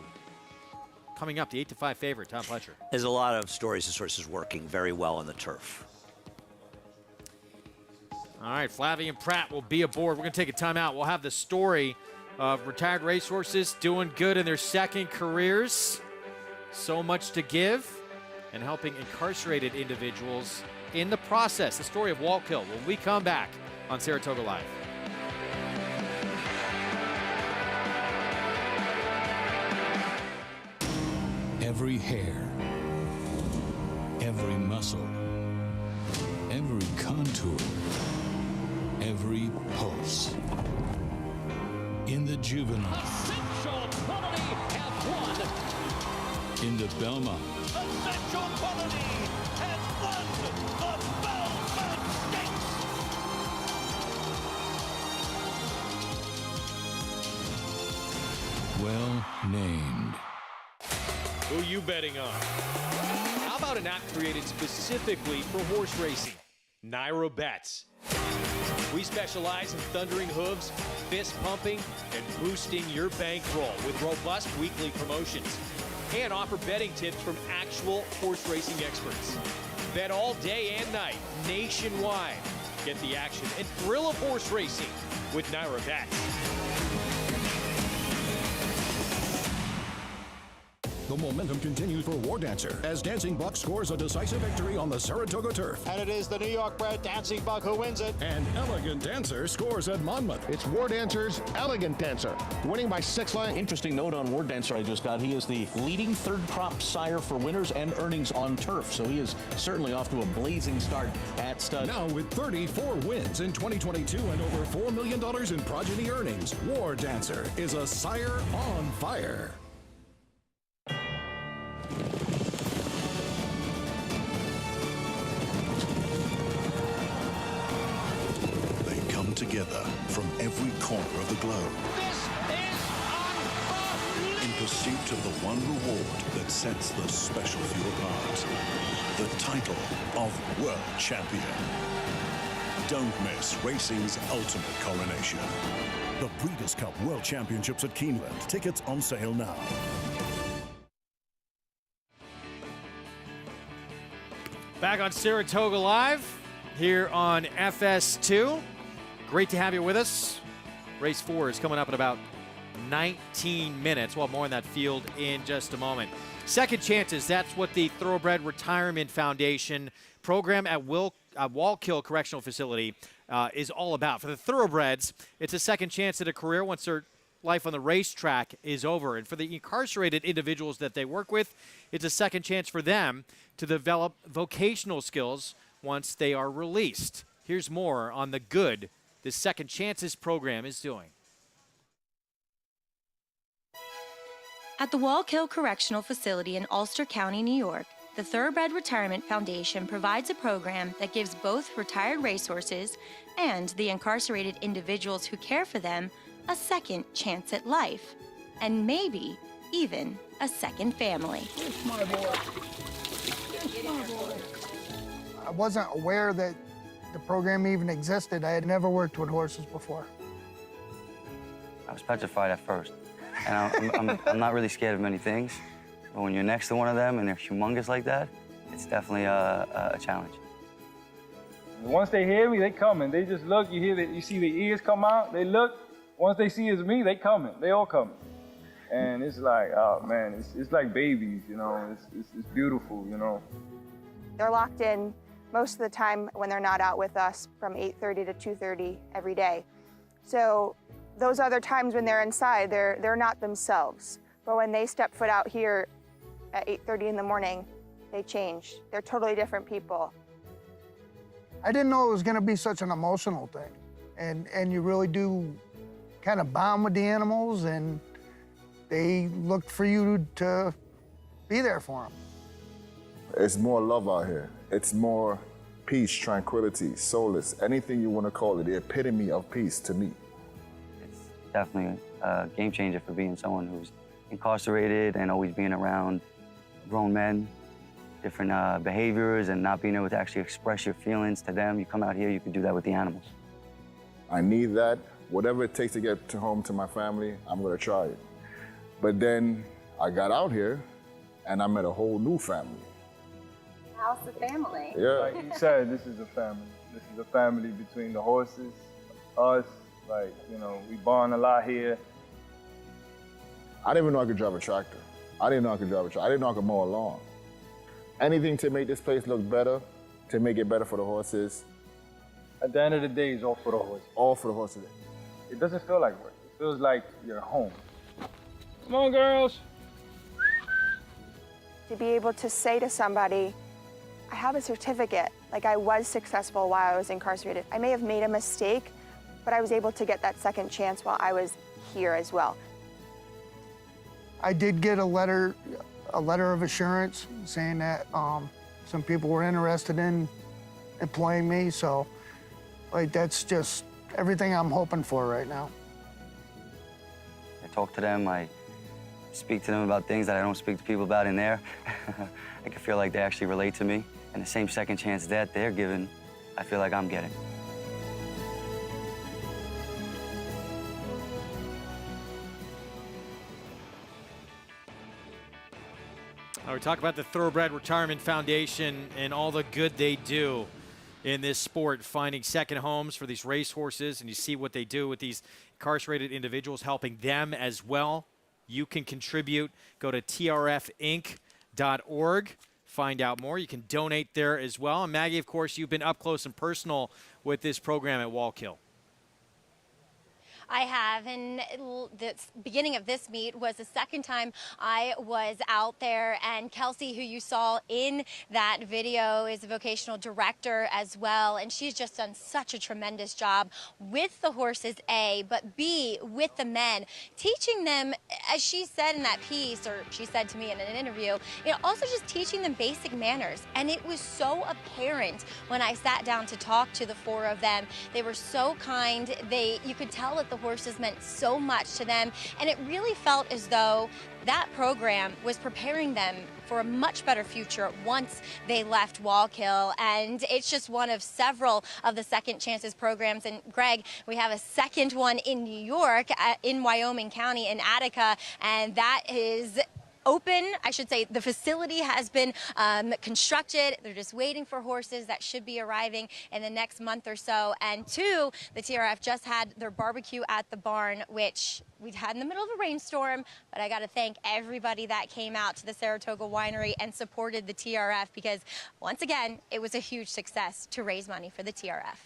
Coming up, the 8-5 favorite, Tom Pletcher. There's a lot of stories this horse is working very well on the turf. All right, Flavian Pratt will be aboard. We're going to take a timeout. We'll have the story of retired racehorses doing good in their second careers. So much to give, and helping incarcerated individuals in the process. The story of Walt Kill when we come back on Saratoga Live. Every hair, every muscle, every contour, every pulse. In the juvenile. Essential quality has won. In the Belmont. Essential quality has won the Belmont Stakes. Well named. Who you betting on? How about an app created specifically for horse racing? Naira Bets. We specialize in thundering hooves, fist pumping, and boosting your bankroll with robust weekly promotions. And offer betting tips from actual horse racing experts. Bet all day and night, nationwide. Get the action and thrill of horse racing with Naira Bets. The momentum continues for War Dancer as Dancing Buck scores a decisive victory on the Saratoga turf. And it is the New York-bred Dancing Buck who wins it. And Elegant Dancer scores at Monmouth. It's War Dancer's Elegant Dancer, winning by 6 lengths. Interesting note on War Dancer I just got. He is the leading third crop sire for winners and earnings on turf. So he is certainly off to a blazing start at stud. Now with 34 wins in 2022 and over $4 million in progeny earnings, War Dancer is a sire on fire. Together from every corner of the globe. In pursuit of the one reward that sets the special few apart. The title of World Champion. Don't miss racing's ultimate coronation. The Breeders' Cup World Championships at Keeneland. Tickets on sale now. Back on Saratoga Live here on FS2. Great to have you with us. Race 4 is coming up in about 19 minutes. We'll have more on that field in just a moment. Second chances, that's what the Thoroughbred Retirement Foundation program at Wallkill Correctional Facility is all about. For the Thoroughbreds, it's a second chance at a career once their life on the racetrack is over. And for the incarcerated individuals that they work with, it's a second chance for them to develop vocational skills once they are released. Here's more on the good this Second Chances program is doing. At the Wallkill Correctional Facility in Ulster County, New York, the Thoroughbred Retirement Foundation provides a program that gives both retired racehorses and the incarcerated individuals who care for them a second chance at life, and maybe even a second family. It's my boy. It's my boy. I wasn't aware that the program even existed. I had never worked with horses before. I was petrified at first. And I'm not really scared of many things. But when you're next to one of them and they're humongous like that, it's definitely a challenge. Once they hear me, they coming. They just look, you see the ears come out, they look. Once they see it's me, they coming. They all coming. And it's like, oh man, it's like babies, you know. It's beautiful, you know. They're locked in most of the time when they're not out with us from 8:30 to 2:30 every day. So those other times when they're inside, they're not themselves. But when they step foot out here at 8:30 in the morning, they change. They're totally different people. I didn't know it was going to be such an emotional thing. And you really do kind of bond with the animals, and they look for you to be there for them. It's more love out here. It's more peace, tranquility, solace, anything you want to call it, the epitome of peace to me. Definitely a game changer for being someone who's incarcerated and always being around grown men, different behaviors, and not being able to actually express your feelings to them. You come out here, you can do that with the animals. I need that. Whatever it takes to get home to my family, I'm going to try it. But then I got out here and I met a whole new family. How's the family? Yeah. Like you said, this is a family. This is a family between the horses, us. Like, you know, we bond a lot here. I didn't even know I could drive a tractor. I didn't know I could mow a lawn. Anything to make this place look better, to make it better for the horses. At the end of the day, it's all for the horses. All for the horses. It doesn't feel like work. It feels like you're home. Come on, girls. To be able to say to somebody, I have a certificate, like I was successful while I was incarcerated. I may have made a mistake, but I was able to get that second chance while I was here as well. I did get a letter of assurance saying that some people were interested in employing me, so like that's just everything I'm hoping for right now. I talk to them, I speak to them about things that I don't speak to people about in there. I can feel like they actually relate to me, and the same second chance that they're given, I feel like I'm getting. We talk about the Thoroughbred Retirement Foundation and all the good they do in this sport, finding second homes for these racehorses, and you see what they do with these incarcerated individuals, helping them as well. You can contribute. Go to trfinc.org. Find out more. You can donate there as well. And Maggie, of course, you've been up close and personal with this program at Wallkill. I have, and the beginning of this meet was the second time I was out there, and Kelsey, who you saw in that video, is a vocational director as well, and she's just done such a tremendous job with the horses, A, but B, with the men, teaching them, as she said in that piece, or she said to me in an interview, you know, also just teaching them basic manners, and it was so apparent when I sat down to talk to the four of them. They were so kind. You could tell that the the horses meant so much to them, and it really felt as though that program was preparing them for a much better future once they left Wallkill. And it's just one of several of the Second Chances programs. And Greg, we have a second one in New York, in Wyoming County, in Attica, and that is open. I should say the facility has been constructed. They're just waiting for horses that should be arriving in the next month or so. And two, the TRF just had their barbecue at the barn, which we'd had in the middle of a rainstorm, but I got to thank everybody that came out to the Saratoga Winery and supported the TRF, because once again, it was a huge success to raise money for the TRF.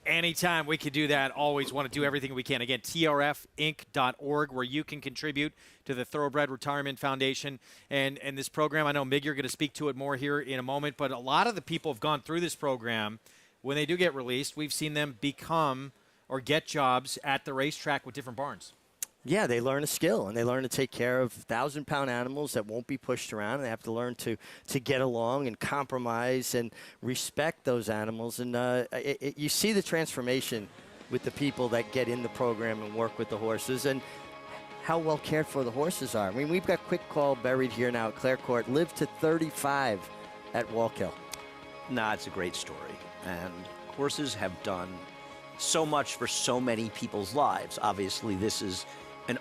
Anytime we could do that, always want to do everything we can. Again, trfinc.org, where you can contribute to the Thoroughbred Retirement Foundation and this program. I know, Mig, you're going to speak to it more here in a moment, but a lot of the people have gone through this program. When they do get released, we've seen them become or get jobs at the racetrack with different barns. Yeah, they learn a skill, and they learn to take care of 1,000-pound animals that won't be pushed around. And they have to learn to get along and compromise and respect those animals. And you see the transformation with the people that get in the program and work with the horses, and how well cared for the horses are. I mean, we've got Quick Call buried here now at Clare Court, lived to 35 at Wallkill. Nah, it's a great story. And horses have done so much for so many people's lives. Obviously, this is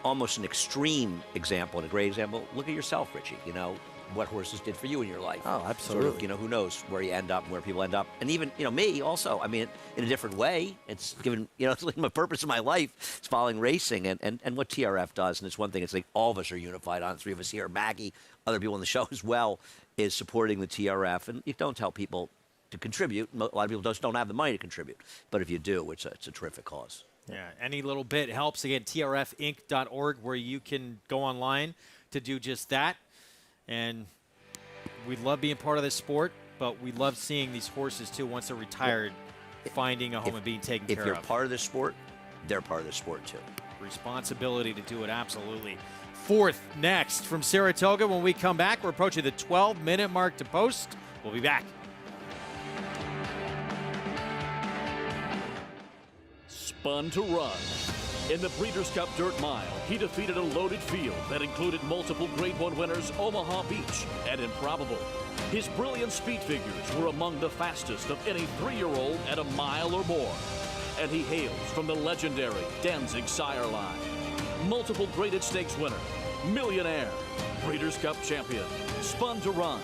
almost an extreme example and a great example. Look at yourself, Richie. You know, what horses did for you in your life. Oh, absolutely. Sort of, you know, who knows where you end up and where people end up. And even, you know, me also, I mean, in a different way. It's given, you know, it's like my purpose of my life is following racing and what TRF does. And it's one thing, it's like all of us are unified on it. 3 of us here, Maggie, other people on the show as well, is supporting the TRF. And you don't tell people to contribute. A lot of people just don't have the money to contribute. But if you do, it's a terrific cause. Yeah, any little bit helps. Again, trfinc.org, where you can go online to do just that. And we love being part of this sport, but we love seeing these horses, too, once they're retired, finding a home and being taken care of. If you're part of this sport, they're part of the sport, too. Responsibility to do it, absolutely. Fourth next from Saratoga. When we come back, we're approaching the 12-minute mark to post. We'll be back. Spun to run. In the Breeders' Cup Dirt Mile, he defeated a loaded field that included multiple Grade 1 winners Omaha Beach and Improbable. His brilliant speed figures were among the fastest of any 3-year-old at a mile or more. And he hails from the legendary Danzig sire line. Multiple graded stakes winner, millionaire, Breeders' Cup champion, Spun to Run,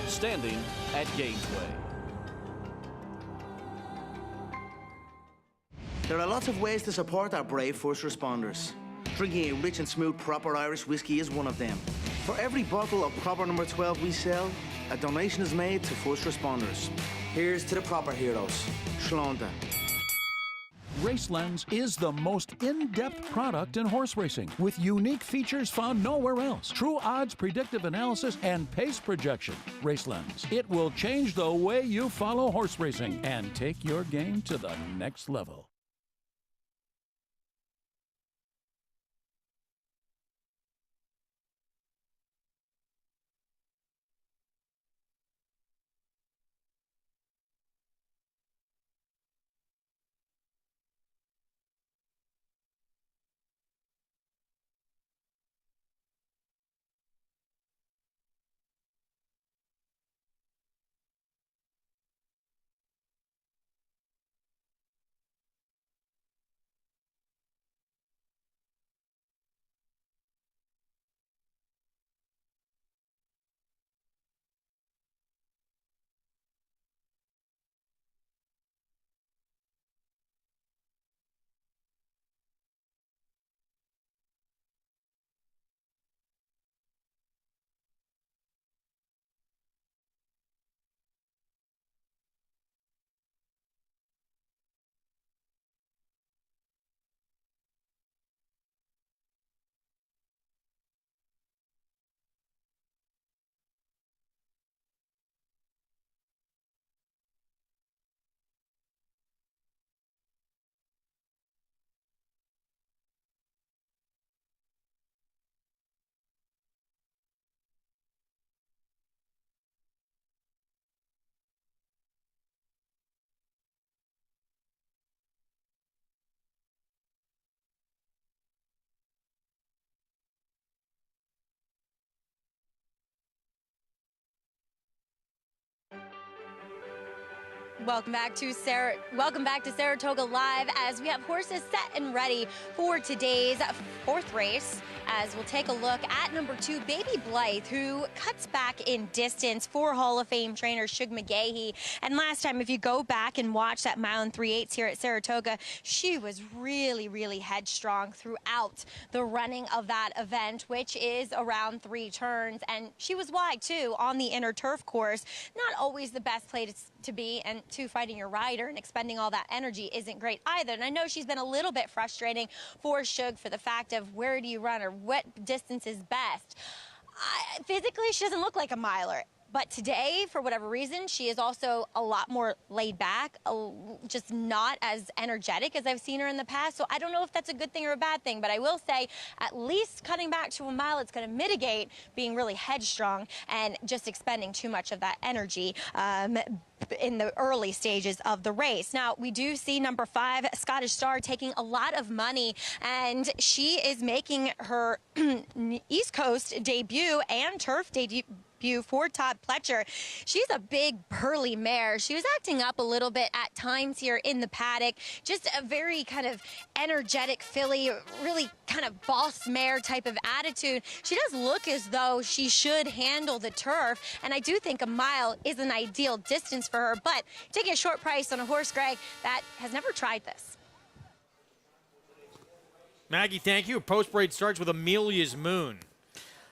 standing at Gainesway. There are lots of ways to support our brave first responders. Drinking a rich and smooth proper Irish whiskey is one of them. For every bottle of proper number 12 we sell, a donation is made to first responders. Here's to the proper heroes. Shlonda. RaceLens is the most in-depth product in horse racing, with unique features found nowhere else. True odds, predictive analysis, and pace projection. RaceLens. It will change the way you follow horse racing and take your game to the next level. Welcome back to Saratoga Live as we have horses set and ready for today's fourth race. As we'll take a look at number 2, Baby Blythe, who cuts back in distance for Hall of Fame trainer Shug McGahee. And last time, if you go back and watch that mile and 3/8 here at Saratoga, she was really, really headstrong throughout the running of that event, which is around 3 turns. And she was wide, too, on the inner turf course. Not always the best place to be, and fighting your rider and expending all that energy isn't great either. And I know she's been a little bit frustrating for Shug for the fact of where do you run or what distance is best. Physically, she doesn't look like a miler. But today, for whatever reason, she is also a lot more laid back, just not as energetic as I've seen her in the past. So I don't know if that's a good thing or a bad thing, but I will say at least cutting back to a mile, it's going to mitigate being really headstrong and just expending too much of that energy in the early stages of the race. Now, we do see number 5, Scottish Star, taking a lot of money, and she is making her East Coast debut and turf debut for Todd Pletcher. She's a big, burly mare. She was acting up a little bit at times here in the paddock. Just a very kind of energetic filly, really kind of boss mare type of attitude. She does look as though she should handle the turf, and I do think a mile is an ideal distance for her, but taking a short price on a horse, Greg, that has never tried this. Maggie, thank you. Post parade starts with Amelia's Moon.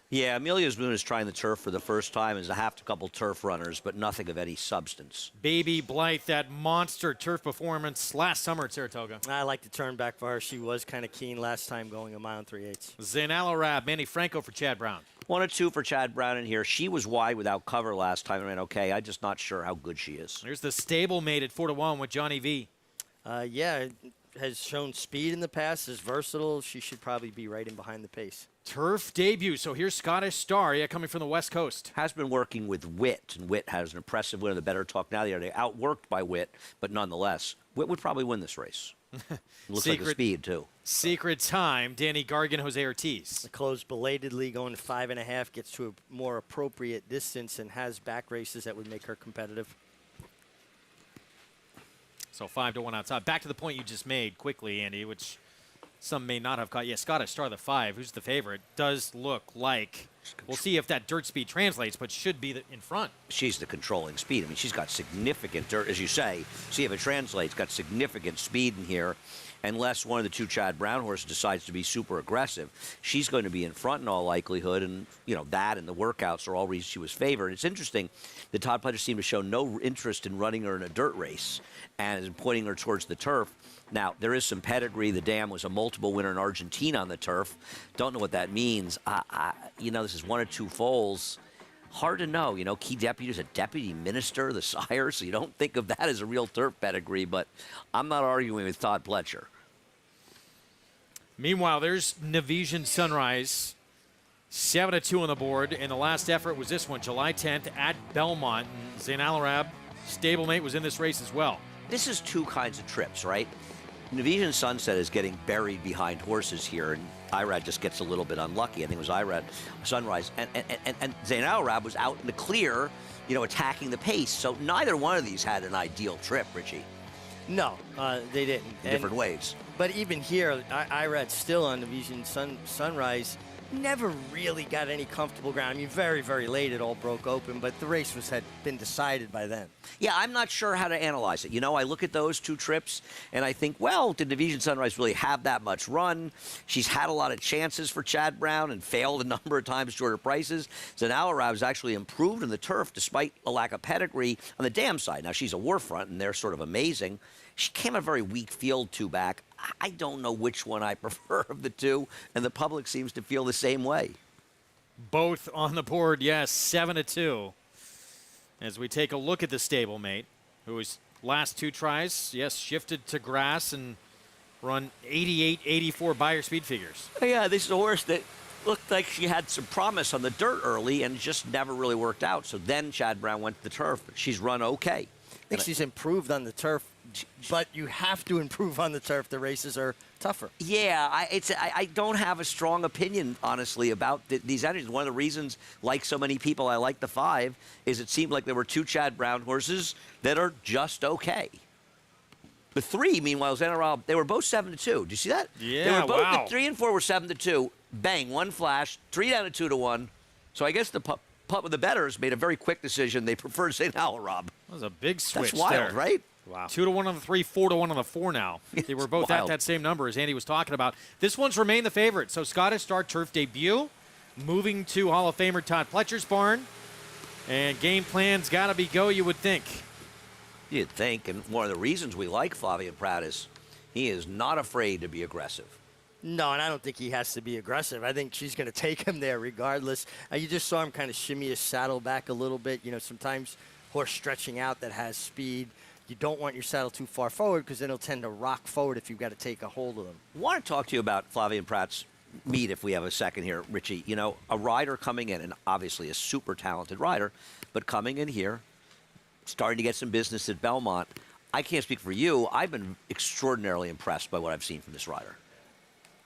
Yeah, Amelia's Moon is trying the turf for the first time as a couple turf runners, but nothing of any substance. Baby Blythe, that monster turf performance last summer at Saratoga. I like the turn back for her. She was kind of keen last time going a mile and 3/8. Zainal Arab, Manny Franco for Chad Brown. 1 or 2 for Chad Brown in here. She was wide without cover last time and ran okay. I'm just not sure how good she is. Here's the stablemate at 4-1 with Johnny V. Yeah, has shown speed in the past, is versatile. She should probably be right in behind the pace. Turf debut. So here's Scottish Star, coming from the West Coast. Has been working with Witt, and Witt has an impressive win of the Better Talk Now the other day. Outworked by Witt, but nonetheless, Witt would probably win this race. Looks like the speed, too. Secret Time, Danny Gargan, Jose Ortiz. The close belatedly, going 5.5, gets to a more appropriate distance and has back races that would make her competitive. So 5-1 outside. Back to the point you just made quickly, Andy, which some may not have caught. Yeah, Scottish Star, the 5, who's the favorite, does look like, we'll see if that dirt speed translates, but should be in front. She's the controlling speed. I mean, she's got significant dirt, as you say. See if it translates. Got significant speed in here. Unless one of the 2 Chad Brown horses decides to be super aggressive, she's going to be in front in all likelihood. And, that and the workouts are all reasons she was favored. It's interesting that Todd Pletcher seemed to show no interest in running her in a dirt race and is pointing her towards the turf. Now, there is some pedigree. The dam was a multiple winner in Argentina on the turf. Don't know what that means. This is 1 or 2 foals. Hard to know. Key deputy is a deputy minister, the sire, so you don't think of that as a real turf pedigree, but I'm not arguing with Todd Pletcher. Meanwhile, there's Nevisian Sunrise, 7-2 on the board, and the last effort was this one, July 10th at Belmont. And Zainal Arab, stablemate, was in this race as well. This is 2 kinds of trips, right? Nevisian Sunset is getting buried behind horses here, and Irad just gets a little bit unlucky. I think it was Irad Sunrise. And Zainal Arab was out in the clear, attacking the pace. So neither one of these had an ideal trip, Richie. No, they didn't. Different ways. But even here, Irad still on Nevisian Sunrise. Never really got any comfortable ground. I mean, very, very late it all broke open, but the race had been decided by then. Yeah, I'm not sure how to analyze it. I look at those 2 trips, and I think, well, did Nevisian Sunrise really have that much run? She's had a lot of chances for Chad Brown and failed a number of times shorter prices. Zainal Arab has actually improved in the turf despite a lack of pedigree on the dam side. Now, she's a war front, and they're sort of amazing. She came a very weak field 2 back. I don't know which one I prefer of the 2, and the public seems to feel the same way. Both on the board, yes, 7-2. As we take a look at the stablemate, whose last 2 tries, yes, shifted to grass and run 88, 84 buyer speed figures. Yeah, this is a horse that looked like she had some promise on the dirt early and just never really worked out. So then Chad Brown went to the turf, but she's run okay. I think she's improved on the turf but you have to improve on the turf. The races are tougher. Yeah, I don't have a strong opinion, honestly, about these energies. One of the reasons, like so many people, I like the 5 is it seemed like there were 2 Chad Brown horses that are just okay. The 3, meanwhile, Rob, they were both 7-2. Did you see that? Yeah, they were both, wow. The 3 and 4 were 7-2. Bang, 1 flash, 3 down to 2-1. So I guess the pup with the bettors made a very quick decision. They preferred St. Rob. That was a big switch. That's wild, there. right? Wow. 2-1 on the 3, 4-1 on the 4 now. They were both at that same number as Andy was talking about. This one's remained the favorite. So Scottish Star Turf debut, moving to Hall of Famer Todd Pletcher's barn. And game plan's got to be go, you would think. You'd think, and one of the reasons we like Flavien Prat is he is not afraid to be aggressive. No, and I don't think he has to be aggressive. I think she's going to take him there regardless. You just saw him kind of shimmy his saddle back a little bit. You know, sometimes horse stretching out that has speed, you don't want your saddle too far forward because then it'll tend to rock forward if you've got to take a hold of them. I want to talk to you about Flavien Prat's meet if we have a second here, Richie. You know, a rider coming in, and obviously a super talented rider, but coming in here, starting to get some business at Belmont. I can't speak for you. I've been extraordinarily impressed by what I've seen from this rider.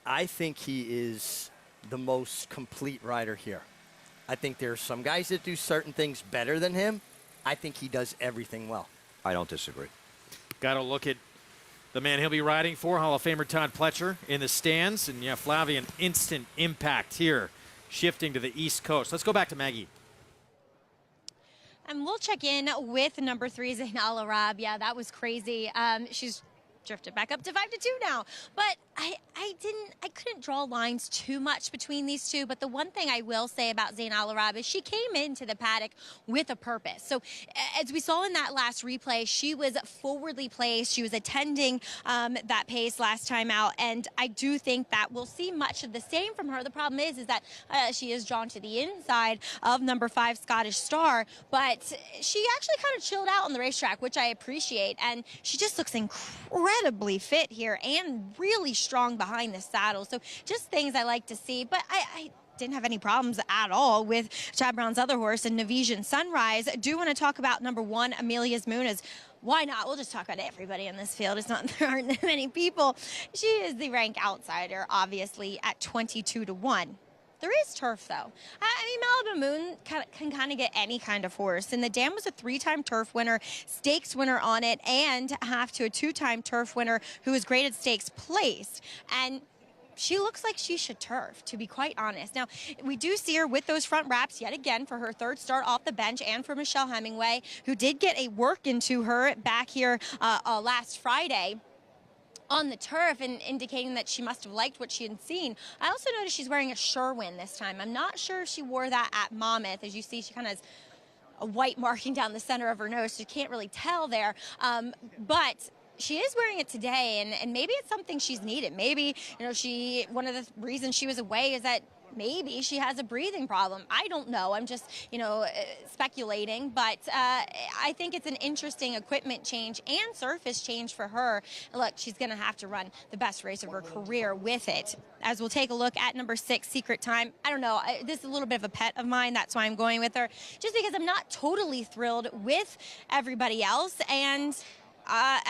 I think he is the most complete rider here. I think there are some guys that do certain things better than him. I think he does everything well. I don't disagree. Got to look at the man he'll be riding for, Hall of Famer Todd Pletcher in the stands. And, yeah, Flavien, instant impact here, shifting to the East Coast. Let's go back to Maggie. And we'll check in with number 3, Zayn Al-Arab. Yeah, that was crazy. She's drifted back up to 5-2 now. But I couldn't draw lines too much between these two. But the one thing I will say about Zayn Al-Arab is she came into the paddock with a purpose. So as we saw in that last replay, she was forwardly placed. She was attending that pace last time out. And I do think that we'll see much of the same from her. The problem is that she is drawn to the inside of number 5, Scottish Star. But she actually kind of chilled out on the racetrack, which I appreciate. And she just looks incredibly fit here and really strong behind the saddle. So just things I like to see. But I didn't have any problems at all with Chad Brown's other horse and Nevisian Sunrise. I do want to talk about number 1, Amelia's Moon. Why not? We'll just talk about everybody in this field. It's not, there aren't that many people. She is the rank outsider, obviously, at 22-1. There is turf, though. I mean, Malibu Moon can kind of get any kind of horse. And the Dam was a 3-time turf winner, stakes winner on it, and half to a 2-time turf winner who was graded stakes placed. And she looks like she should turf, to be quite honest. Now, we do see her with those front wraps yet again for her 3rd start off the bench, and for Michelle Hemingway, who did get a work into her back here last Friday on the turf, and indicating that she must have liked what she had seen. I also noticed she's wearing a Sherwin this time. I'm not sure if she wore that at Monmouth. As you see, she kind of has a white marking down the center of her nose, so you can't really tell there. But she is wearing it today, and maybe it's something she's needed. Maybe, you know, one of the reasons she was away is that maybe she has a breathing problem. I don't know. I'm just, speculating. But I think it's an interesting equipment change and surface change for her. Look, she's going to have to run the best race of her career with it. As we'll take a look at number 6, Secret Time. I don't know. This is a little bit of a pet of mine. That's why I'm going with her. Just because I'm not totally thrilled with everybody else. And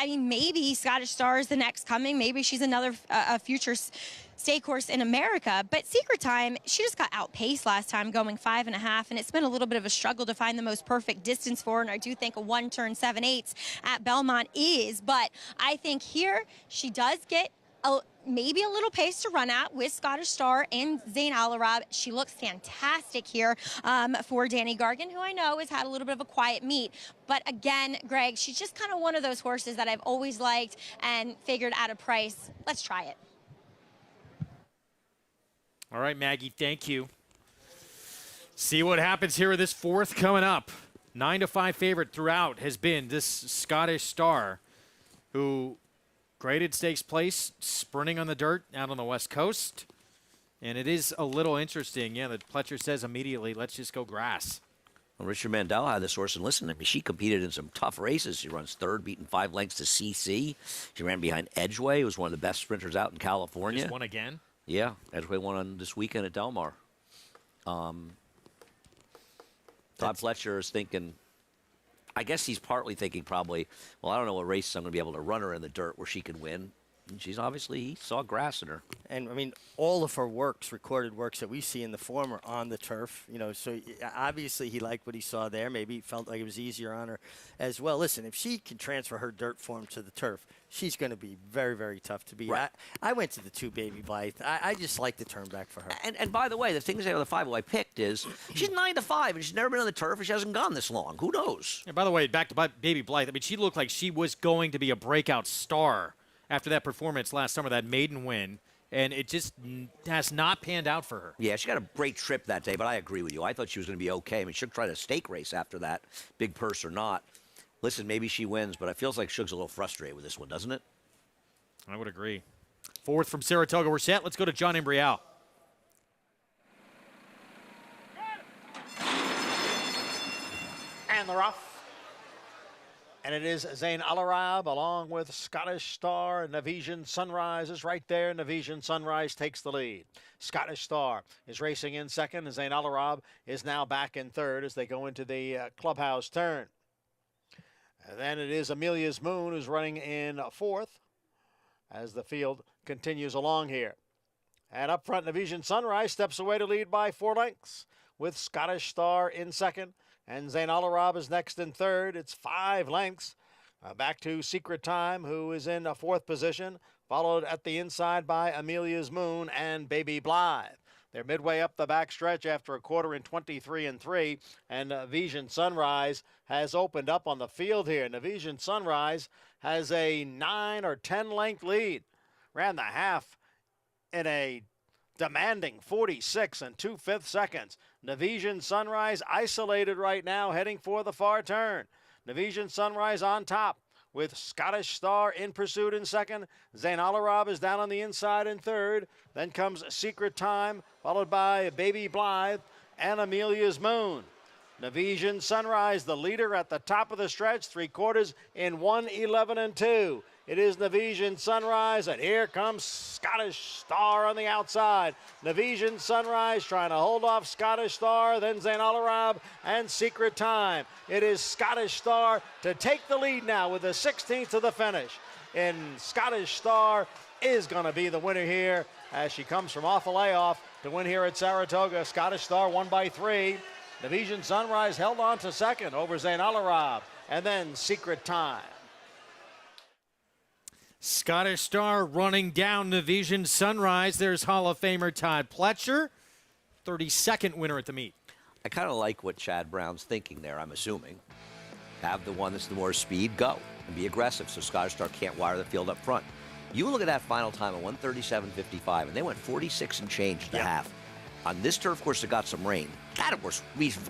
maybe Scottish Star is the next coming. Maybe she's another future stake horse in America. But Secret Time, she just got outpaced last time, going 5.5, and it's been a little bit of a struggle to find the most perfect distance for her. And I do think a 1-turn 7/8 at Belmont is. But I think here she does get maybe a little pace to run at with Scottish Star and Zayn Al-Arab. She looks fantastic here for Danny Gargan, who I know has had a little bit of a quiet meet. But again, Greg, she's just kind of one of those horses that I've always liked and figured at a price. Let's try it. All right, Maggie, thank you. See what happens here with this 4th coming up. 9-5 favorite throughout has been this Scottish Star, who graded stakes place, sprinting on the dirt out on the West Coast. And it is a little interesting. Yeah, the Pletcher says immediately, let's just go grass. Well, Richard Mandel had this horse, and listen, I mean, she competed in some tough races. She runs 3rd, beating 5 lengths to CC. She ran behind Edgeway, who was one of the best sprinters out in California. Just won again? Yeah, Edgeway won on this weekend at Del Mar. Todd Pletcher is thinking, I guess he's partly thinking probably, well, I don't know what races I'm going to be able to run her in the dirt where she can win. And she's obviously, he saw grass in her. And, I mean, all of her works, recorded works that we see in the form are on the turf. You know, so obviously he liked what he saw there. Maybe he felt like it was easier on her as well. Listen, if she can transfer her dirt form to the turf, she's going to be very, very tough to beat. Right. I went to the 2 Baby Blythe. I just like the turn back for her. And by the way, the thing to say with the 5 I picked is she's 9-5, and she's never been on the turf, and she hasn't gone this long. Who knows? And by the way, back to Baby Blythe, I mean, she looked like she was going to be a breakout star after that performance last summer, that maiden win, and it just has not panned out for her. Yeah, she got a great trip that day, but I agree with you. I thought she was going to be okay. I mean, she'll try to stake race after that, big purse or not. Listen, maybe she wins, but it feels like Shug's a little frustrated with this one, doesn't it? I would agree. 4th from Saratoga, we're set. Let's go to John Imbrial. And they're off. And it is Zain Alarab along with Scottish Star. Navisian Sunrise is right there. Navisian Sunrise takes the lead. Scottish Star is racing in second, and Zain Alarab is now back in third as they go into the clubhouse turn. And then it is Amelia's Moon who's running in fourth as the field continues along here. And up front, Navisian Sunrise steps away to lead by 4 lengths with Scottish Star in second. And Zain Alarab is next in third. It's 5 lengths. Back to Secret Time, who is in a 4th position, followed at the inside by Amelia's Moon and Baby Blythe. They're midway up the backstretch after a quarter in 23 3, and Navisian Sunrise has opened up on the field here. Navisian Sunrise has a 9 or 10 length lead. Ran the half in a demanding 46 2/5 seconds. Navisian Sunrise isolated right now, heading for the far turn. Navisian Sunrise on top with Scottish Star in pursuit in second. Zain Alarab is down on the inside in third. Then comes Secret Time, followed by Baby Blythe and Amelia's Moon. Navisian Sunrise, the leader at the top of the stretch, 3/4 in 1:11 2. It is Navisian Sunrise, and here comes Scottish Star on the outside. Navisian Sunrise trying to hold off Scottish Star, then Zain Alarab and Secret Time. It is Scottish Star to take the lead now with the 16th to the finish. And Scottish Star is going to be the winner here as she comes from off a layoff to win here at Saratoga. Scottish Star won by 3. Navisian Sunrise held on to second over Zain Alarab, and then Secret Time. Scottish Star running down Navisian Sunrise. There's Hall of Famer Todd Pletcher, 32nd winner at the meet. I kind of like what Chad Brown's thinking there, I'm assuming. Have the one that's the more speed, go, and be aggressive so Scottish Star can't wire the field up front. You look at that final time at 1:37.55, and they went 46 and change at the half. On this turf course that got some rain, God, of course,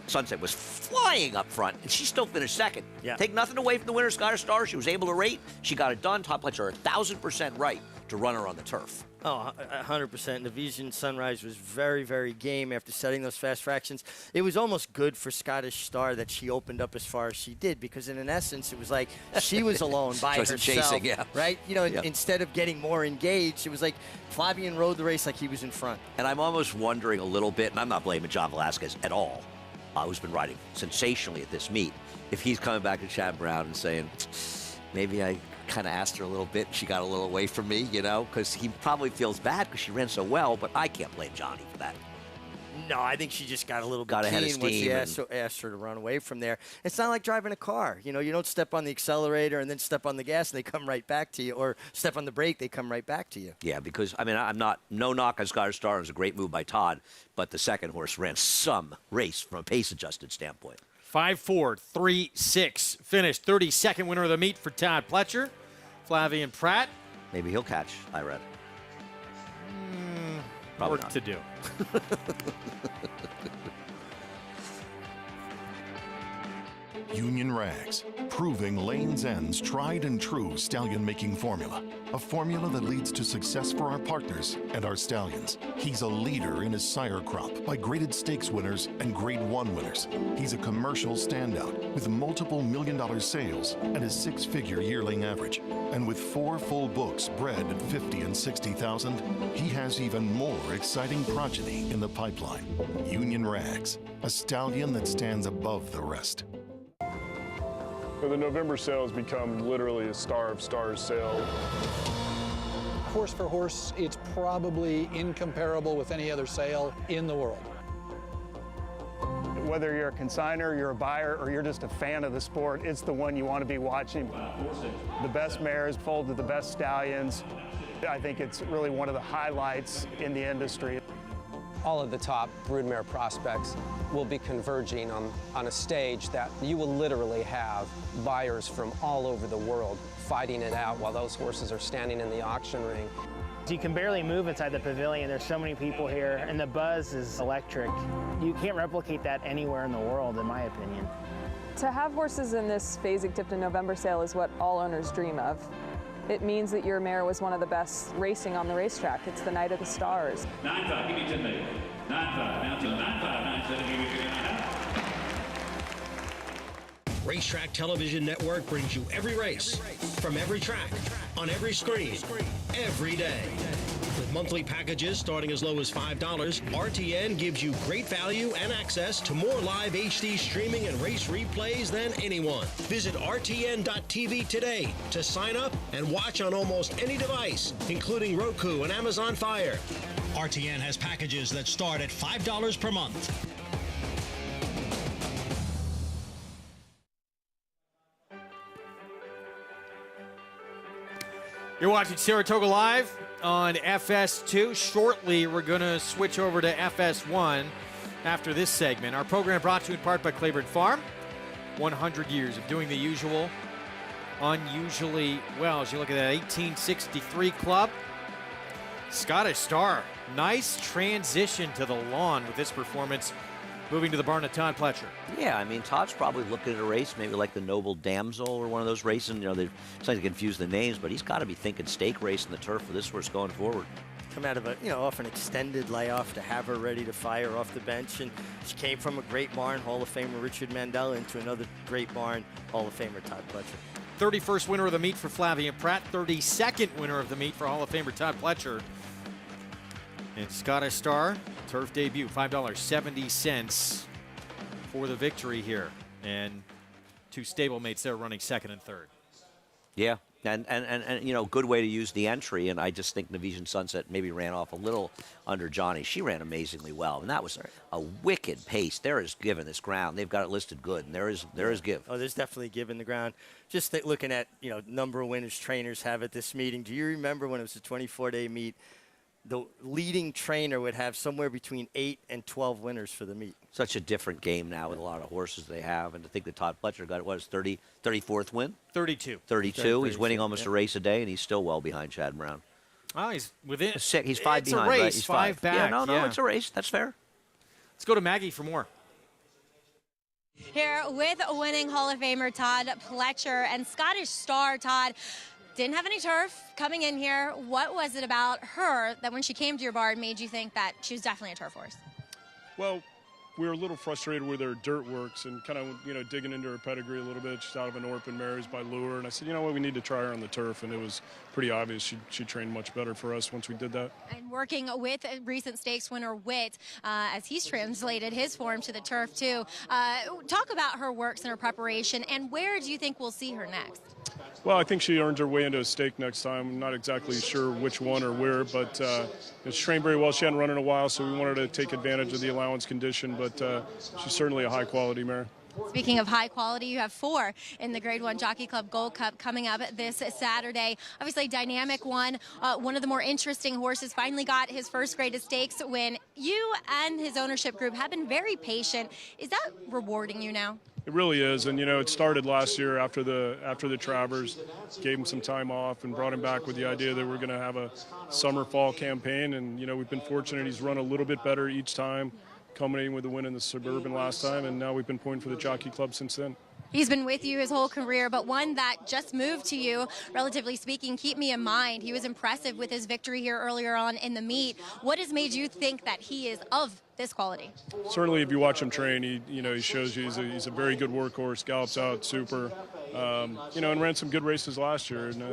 Sunset was flying up front, and she still finished second. Yeah. Take nothing away from the winner, Scottish Star. She was able to rate. She got it done. Todd Pletcher 1,000% right to run her on the turf. Oh, 100%. Navisian Sunrise was very, very game after setting those fast fractions. It was almost good for Scottish Star that she opened up as far as she did, because in essence, it was like she was alone by herself. Chasing, yeah. Right? You know, instead of getting more engaged, it was like Flavien rode the race like he was in front. And I'm almost wondering a little bit, and I'm not blaming John Velasquez at all, who's been riding sensationally at this meet, if he's coming back to Chad Brown and saying, maybe I kind of asked her a little bit, she got a little away from me, you know, because he probably feels bad because she ran so well, but I can't blame Johnny for that. No, I think she just got a little bit ahead of keen when she steam asked her to run away from there. It's not like driving a car. You know, you don't step on the accelerator and then step on the gas and they come right back to you, or step on the brake, they come right back to you. Yeah, because, I mean, no knock on Scottish Star. It was a great move by Todd, but the second horse ran some race from a pace-adjusted standpoint. 5-4, 3-6. Finished 32nd winner of the meet for Todd Pletcher. Flavien Prat. Maybe he'll catch, I read. Probably work to do. Union Rags, proving Lane's End's tried and true stallion making formula. A formula that leads to success for our partners and our stallions. He's a leader in his sire crop by graded stakes winners and grade 1 winners. He's a commercial standout with multiple million-dollar sales and a 6-figure yearling average. And with 4 full books bred at 50 and 60,000, he has even more exciting progeny in the pipeline. Union Rags, a stallion that stands above the rest. The November sale has become literally a Star of Stars sale. Horse for horse, it's probably incomparable with any other sale in the world. Whether you're a consignor, you're a buyer, or you're just a fan of the sport, it's the one you want to be watching. The best mares fold to the best stallions. I think it's really one of the highlights in the industry. All of the top broodmare prospects will be converging on a stage that you will literally have buyers from all over the world fighting it out while those horses are standing in the auction ring. You can barely move inside the pavilion. There's so many people here, and the buzz is electric. You can't replicate that anywhere in the world, in my opinion. To have horses in this phasing-tipped November sale is what all owners dream of. It means that your mare was one of the best racing on the racetrack. It's the night of the stars. 9-5, give me 10 minutes. 9-5, now to 9-5, 9-7, give me 9. Racetrack Television Network brings you every race, from every track, on every screen, every day. With monthly packages starting as low as $5, RTN gives you great value and access to more live HD streaming and race replays than anyone. Visit RTN.tv today to sign up and watch on almost any device, including Roku and Amazon Fire. RTN has packages that start at $5 per month. You're watching Saratoga Live on FS2. Shortly, we're going to switch over to FS1 after this segment. Our program brought to you in part by Claiborne Farm. 100 years of doing the usual, unusually well. As you look at that 1863 club, Scottish Star, nice transition to the lawn with this performance. Moving to the barn of Todd Pletcher. Yeah, I mean, Todd's probably looking at a race, maybe like the Noble Damsel or one of those races. You know, they're trying to confuse the names, but he's got to be thinking stake race in the turf for this horse going forward. Come out of off an extended layoff to have her ready to fire off the bench, and she came from a great barn, Hall of Famer Richard Mandela, into another great barn, Hall of Famer Todd Pletcher. 31st winner of the meet for Flavia Pratt, 32nd winner of the meet for Hall of Famer Todd Pletcher. And Scottish Star, turf debut, $5.70 for the victory here. And two stablemates there running second and third. Yeah, and you know, good way to use the entry. And I just think Navision Sunset maybe ran off a little under Johnny. She ran amazingly well, and that was a wicked pace. There is give in this ground. They've got it listed good, and there is give. Oh, there's definitely give in the ground. Just looking at number of winners trainers have at this meeting. Do you remember when it was a 24-day meet? The leading trainer would have somewhere between 8 and 12 winners for the meet. Such a different game now with a lot of horses they have. And to think that Todd Pletcher got, what, his 34th win? 32. 32. He's winning almost a race a day, and he's still well behind Chad Brown. Oh, he's within. He's 5 behind, a race, right? He's 5 back. Yeah, no, it's a race. That's fair. Let's go to Maggie for more. Here with winning Hall of Famer Todd Pletcher and Scottish Star. Todd didn't have any turf coming in here. What was it about her that when she came to your barn made you think that she was definitely a turf horse? Well, we were a little frustrated with her dirt works and kind of, digging into her pedigree a little bit. She's out of an Orphan Mary's by Lure. And I said, you know what, we need to try her on the turf. And it was pretty obvious she trained much better for us once we did that. And working with recent stakes winner Witt, as he's translated his form to the turf too. Talk about her works and her preparation, and where do you think we'll see her next? Well, I think she earned her way into a stake next time. I'm not exactly sure which one or where, but she trained very well. She hadn't run in a while, so we wanted to take advantage of the allowance condition, but she's certainly a high-quality mare. Speaking of high quality, you have 4 in the Grade 1 Jockey Club Gold Cup coming up this Saturday. Obviously, dynamic one. One of the more interesting horses finally got his first Greatest Stakes win. You and his ownership group have been very patient. Is that rewarding you now? It really is, and it started last year after the Travers, gave him some time off and brought him back with the idea that we're going to have a summer-fall campaign, and we've been fortunate. He's run a little bit better each time, culminating with a win in the Suburban last time, and now we've been pointing for the Jockey Club since then. He's been with you his whole career, but one that just moved to you, relatively speaking, keep me in mind. He was impressive with his victory here earlier on in the meet. What has made you think that he is of this quality? Certainly, if you watch him train, he shows you he's a very good workhorse, gallops out super. and ran some good races last year. And we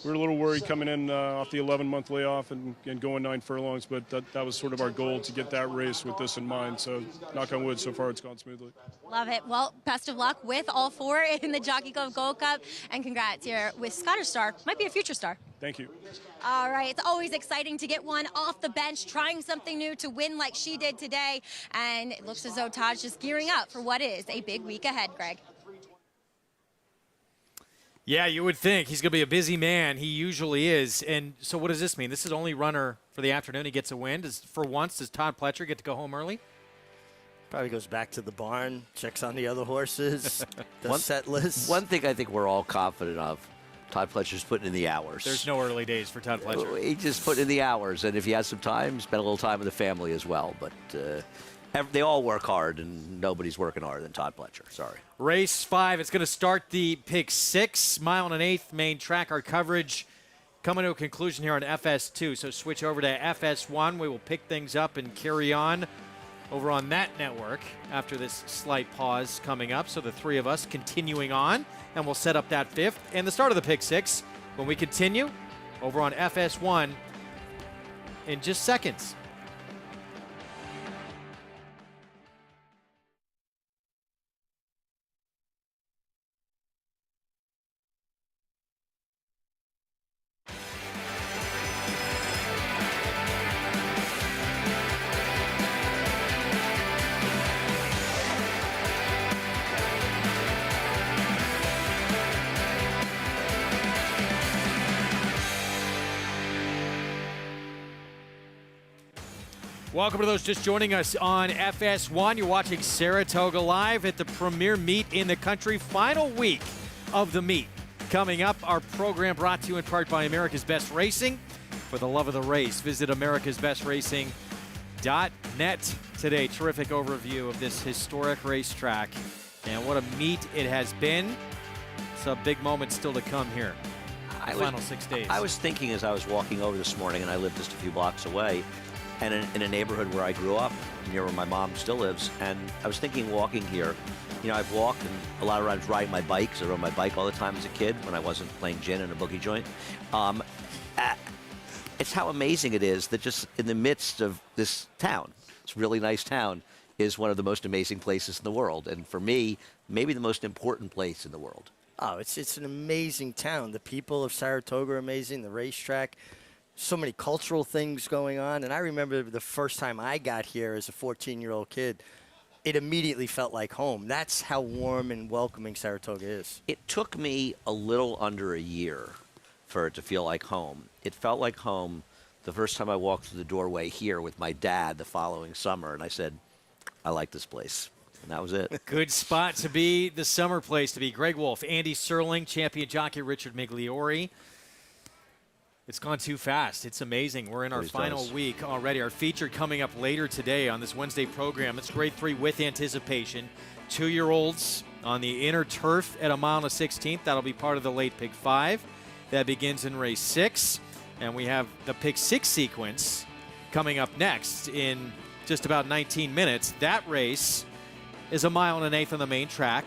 were a little worried coming in off the 11-month layoff and going 9 furlongs, but that was sort of our goal, to get that race with this in mind. So knock on wood, so far it's gone smoothly. Love it. Well, best of luck with all 4 in the Jockey Club Gold Cup, and congrats here with Scottish Star. Might be a future star. Thank you. All right, it's always exciting to get one off the bench, trying something new to win like she did today. And it looks as though Todd's just gearing up for what is a big week ahead, Greg. Yeah, you would think. He's going to be a busy man. He usually is. And so what does this mean? This is only runner for the afternoon. He gets a win. For once, does Todd Pletcher get to go home early? Probably goes back to the barn, checks on the other horses, the set list. One thing I think we're all confident of, Todd Pletcher's putting in the hours. There's no early days for Todd Pletcher. He just put in the hours, and if he has some time, spend a little time with the family as well. But they all work hard, and nobody's working harder than Todd Pletcher. Sorry. Race 5, it's going to start the pick 6, mile and an eighth main track. Our coverage coming to a conclusion here on FS2. So switch over to FS1. We will pick things up and carry on over on that network after this slight pause coming up. So the 3 of us continuing on, and we'll set up that 5th and the start of the pick 6 when we continue over on FS1 in just seconds. Welcome to those just joining us on FS1. You're watching Saratoga Live at the premier meet in the country. Final week of the meet. Coming up, our program brought to you in part by America's Best Racing. For the love of the race, visit americasbestracing.net today. Terrific overview of this historic racetrack. And what a meet it has been. Some big moments still to come here. Final 6 days. I was thinking as I was walking over this morning, and I live just a few blocks away, and in a neighborhood where I grew up, near where my mom still lives, and I was thinking walking here, I've walked and a lot of times riding my bike, because I rode my bike all the time as a kid when I wasn't playing gin in a boogie joint. It's how amazing it is that just in the midst of this town, this really nice town, is one of the most amazing places in the world. And for me, maybe the most important place in the world. Oh, it's an amazing town. The people of Saratoga are amazing, the racetrack. So many cultural things going on. And I remember the first time I got here as a 14-year-old kid, it immediately felt like home. That's how warm and welcoming Saratoga is. It took me a little under a year for it to feel like home. It felt like home the first time I walked through the doorway here with my dad the following summer, and I said, I like this place. And that was it. Good spot to be, the summer place to be. Greg Wolf, Andy Serling, champion jockey Richard Migliori. It's gone too fast. It's amazing. We're in our final week already. Our feature coming up later today on this Wednesday program. It's grade 3 with anticipation. 2-year-olds on the inner turf at a mile and a 16th. That'll be part of the late pick 5. That begins in race 6. And we have the pick 6 sequence coming up next in just about 19 minutes. That race is a mile and an eighth on the main track.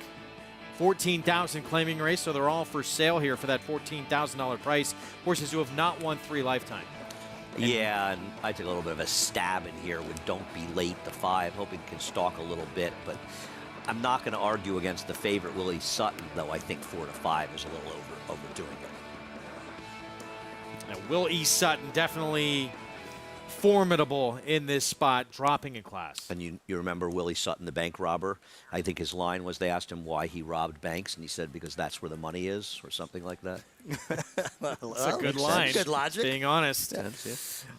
14,000 claiming race, so they're all for sale here for that $14,000 price. Horses who have not won 3 lifetime. Yeah, and I took a little bit of a stab in here with Don't Be Late, the 5, hoping it can stalk a little bit, but I'm not going to argue against the favorite, Willie Sutton, though I think 4 to 5 is a little overdoing it. Now, Will E. Sutton definitely formidable in this spot, dropping in class. And you remember Willie Sutton, the bank robber? I think his line was, they asked him why he robbed banks, and he said, because that's where the money is, or something like that. That's a good line. Good logic. Being honest.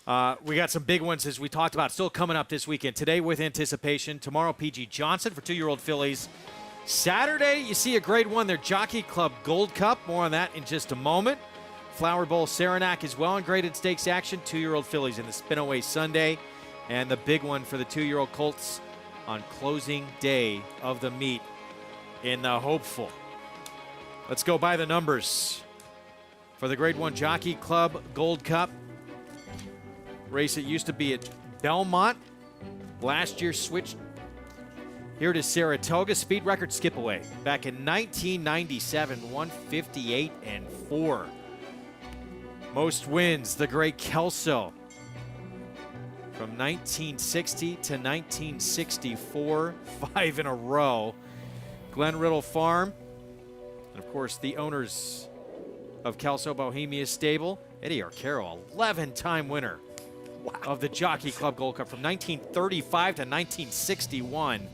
Yeah. We got some big ones, as we talked about, still coming up this weekend. Today with anticipation. Tomorrow, P.G. Johnson for 2-year-old fillies. Saturday, you see a grade 1, their Jockey Club Gold Cup. More on that in just a moment. Flower Bowl Saranac as well in graded stakes action. 2-year-old fillies in the Spinaway Sunday. And the big one for the 2-year-old colts on closing day of the meet in the Hopeful. Let's go by the numbers for the grade 1 Jockey Club Gold Cup. Race that used to be at Belmont. Last year switched here to Saratoga. Speed record skip away. Back in 1997, 158-4. Most wins, the great Kelso. From 1960 to 1964, 5 in a row. Glen Riddle Farm, and of course the owners of Kelso Bohemia Stable. Eddie Arcaro, 11-time winner of the Jockey Club Gold Cup from 1935 to 1961.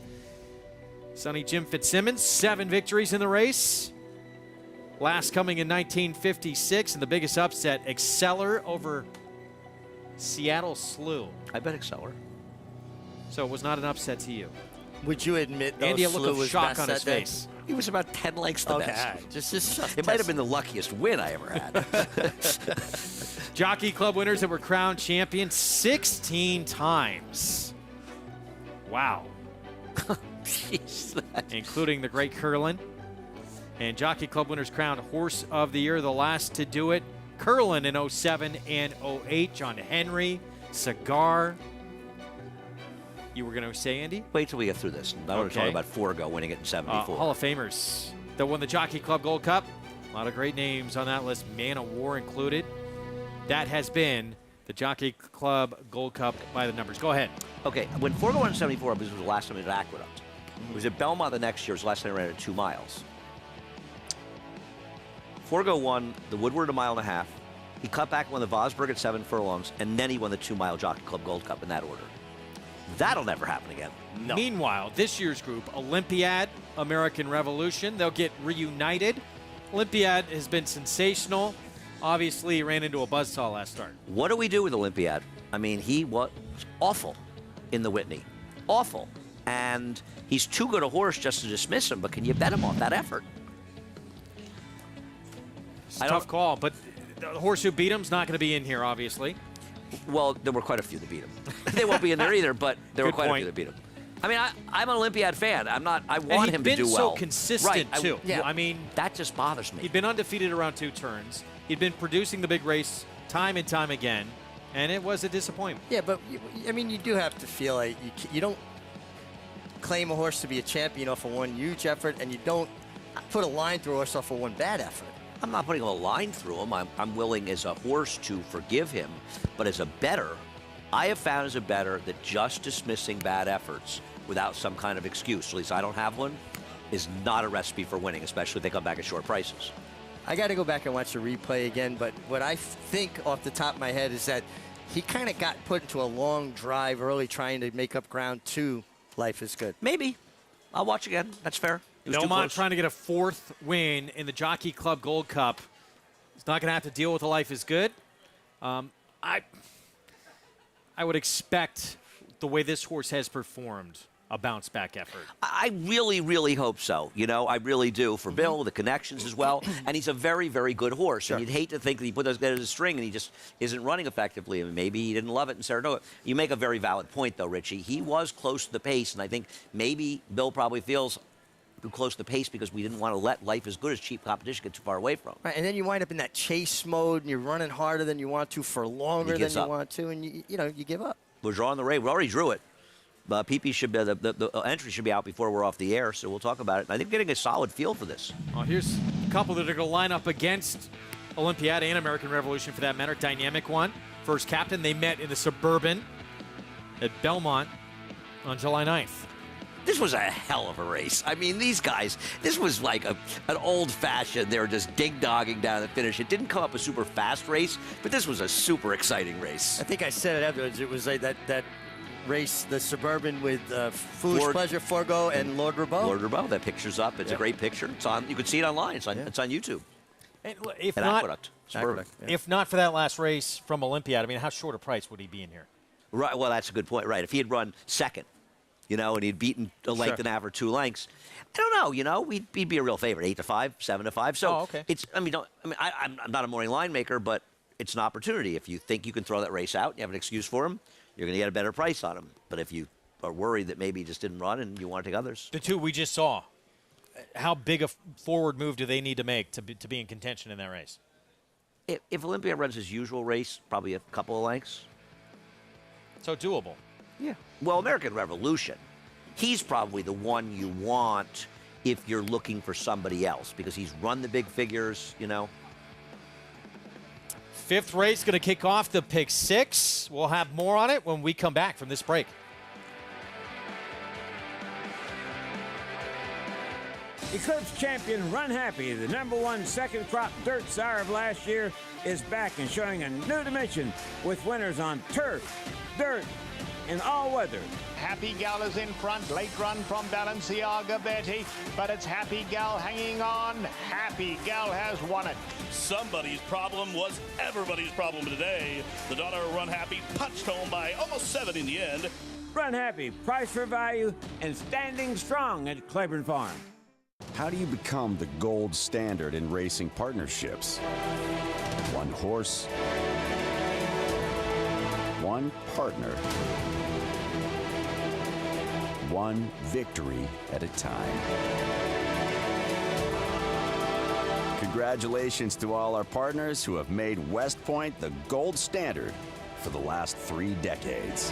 Sonny Jim Fitzsimmons, 7 victories in the race. Last coming in 1956, and the biggest upset, Exceller over Seattle Slew. I bet Exceller. So it was not an upset to you. Would you admit though, Andy, a Slew look of was shock best on his that day? face. He was about 10 lengths the Okay, best. all right. Just It might have been the luckiest win I ever had. Jockey Club winners that were crowned champions 16 times. Wow. Jeez, including the great Curlin. And Jockey Club winners crowned Horse of the Year, the last to do it. Curlin in 07 and 08. John Henry, Cigar. You were going to say, Andy? Wait till we get through this. I want to talk about Forgo winning it in 74. Hall of Famers that won the Jockey Club Gold Cup. A lot of great names on that list, Man of War included. That has been the Jockey Club Gold Cup by the numbers. Go ahead. Okay, when Forgo won in 74, this was the last time it was at Aqueduct. It was at Belmont the next year. It was the last time it ran at 2 miles. Forgo won the Woodward a 1.5 miles. He cut back and won the Vosburg at 7 furlongs, and then he won the 2-mile Jockey Club Gold Cup in that order. That'll never happen again. No. Meanwhile, this year's group, Olympiad, American Revolution, they'll get reunited. Olympiad has been sensational. Obviously, he ran into a buzzsaw last start. What do we do with Olympiad? I mean, he was awful in the Whitney. Awful. And he's too good a horse just to dismiss him, but can you bet him off that effort? It's a tough call, but the horse who beat him's not going to be in here, obviously. Well, there were quite a few that beat him. They won't be in there either, but there were quite a few that beat him. I mean, I'm an Olympiad fan. I want him to do well. He's been so consistent, right. too. Yeah. I mean, that just bothers me. He'd been undefeated around 2 turns. He'd been producing the big race time and time again, and it was a disappointment. Yeah, but, I mean, you do have to feel like you don't claim a horse to be a champion off of one huge effort, and you don't put a line through a horse off of one bad effort. I'm not putting a line through him. I'm willing as a horse to forgive him, but as a bettor, I have found as a bettor that just dismissing bad efforts without some kind of excuse, at least I don't have one, is not a recipe for winning, especially if they come back at short prices. I got to go back and watch the replay again, but what I think off the top of my head is that he kind of got put into a long drive early trying to make up ground to Life is Good. Maybe. I'll watch again. That's fair. Belmont trying to get a 4th win in the Jockey Club Gold Cup. He's not going to have to deal with a Life is Good. I would expect the way this horse has performed a bounce-back effort. I really, really hope so. You know, I really do for Bill, the connections as well. And he's a very, very good horse. Sure. And you'd hate to think that he put those guys in a string and he just isn't running effectively. I mean, maybe he didn't love it in Saratoga. You make a very valid point, though, Richie. He was close to the pace, and I think maybe Bill probably feels too close to the pace because we didn't want to let Life is Good as cheap competition get too far away from. Right, and then you wind up in that chase mode, and you're running harder than you want to for longer than you want to, and you give up. We're drawing the raid. We already drew it. PP should be the entry should be out before we're off the air, so we'll talk about it. I think getting a solid feel for this. Well, here's a couple that are going to line up against Olympiad and American Revolution for that matter. Dynamic one. First captain, they met in the Suburban at Belmont on July 9th. This was a hell of a race. I mean, these guys, this was like an old-fashioned, they were just dig-dogging down the finish. It didn't come up a super fast race, but this was a super exciting race. I think I said it afterwards. It was like that race, the Suburban with Foolish Pleasure, Forgo, and Lord Rabot. Lord Rabot, that picture's up. It's a great picture. It's on. You can see it online. It's on YouTube. And if At not, Aqueduct, Suburban. If not for that last race from Olympiad, I mean, how short a price would he be in here? Right. Well, that's a good point. Right. If he had run second, and he'd beaten a length and a half or 2 lengths, I don't know. he'd be a real favorite, 8-5, 7-5. So it's. I'm not a morning line maker, but it's an opportunity. If you think you can throw that race out, you have an excuse for him, you're going to get a better price on him. But if you are worried that maybe he just didn't run and you want to take others, the 2 we just saw, how big a forward move do they need to make to be in contention in that race? If Olympia runs his usual race, probably a couple of lengths. So doable. Yeah. Well, American Revolution he's probably the one you want if you're looking for somebody else because he's run the big figures, you know. Fifth race going to kick off the pick six. We'll have more on it when we come back from this break. Eclipse champion Run Happy, the #1 second crop dirt sire of last year, is back and showing a new dimension with winners on turf, dirt, and all weather. Happy Gal is in front, late run from Balenciaga Betty, but it's Happy Gal hanging on. Happy Gal has won it. Somebody's problem was everybody's problem today. The daughter of Run Happy punched home by almost 7 in the end. Run Happy, price for value, and standing strong at Claiborne Farm. How do you become the gold standard in racing partnerships? One horse, one partner, one victory at a time. Congratulations to all our partners who have made West Point the gold standard for the last 3 decades.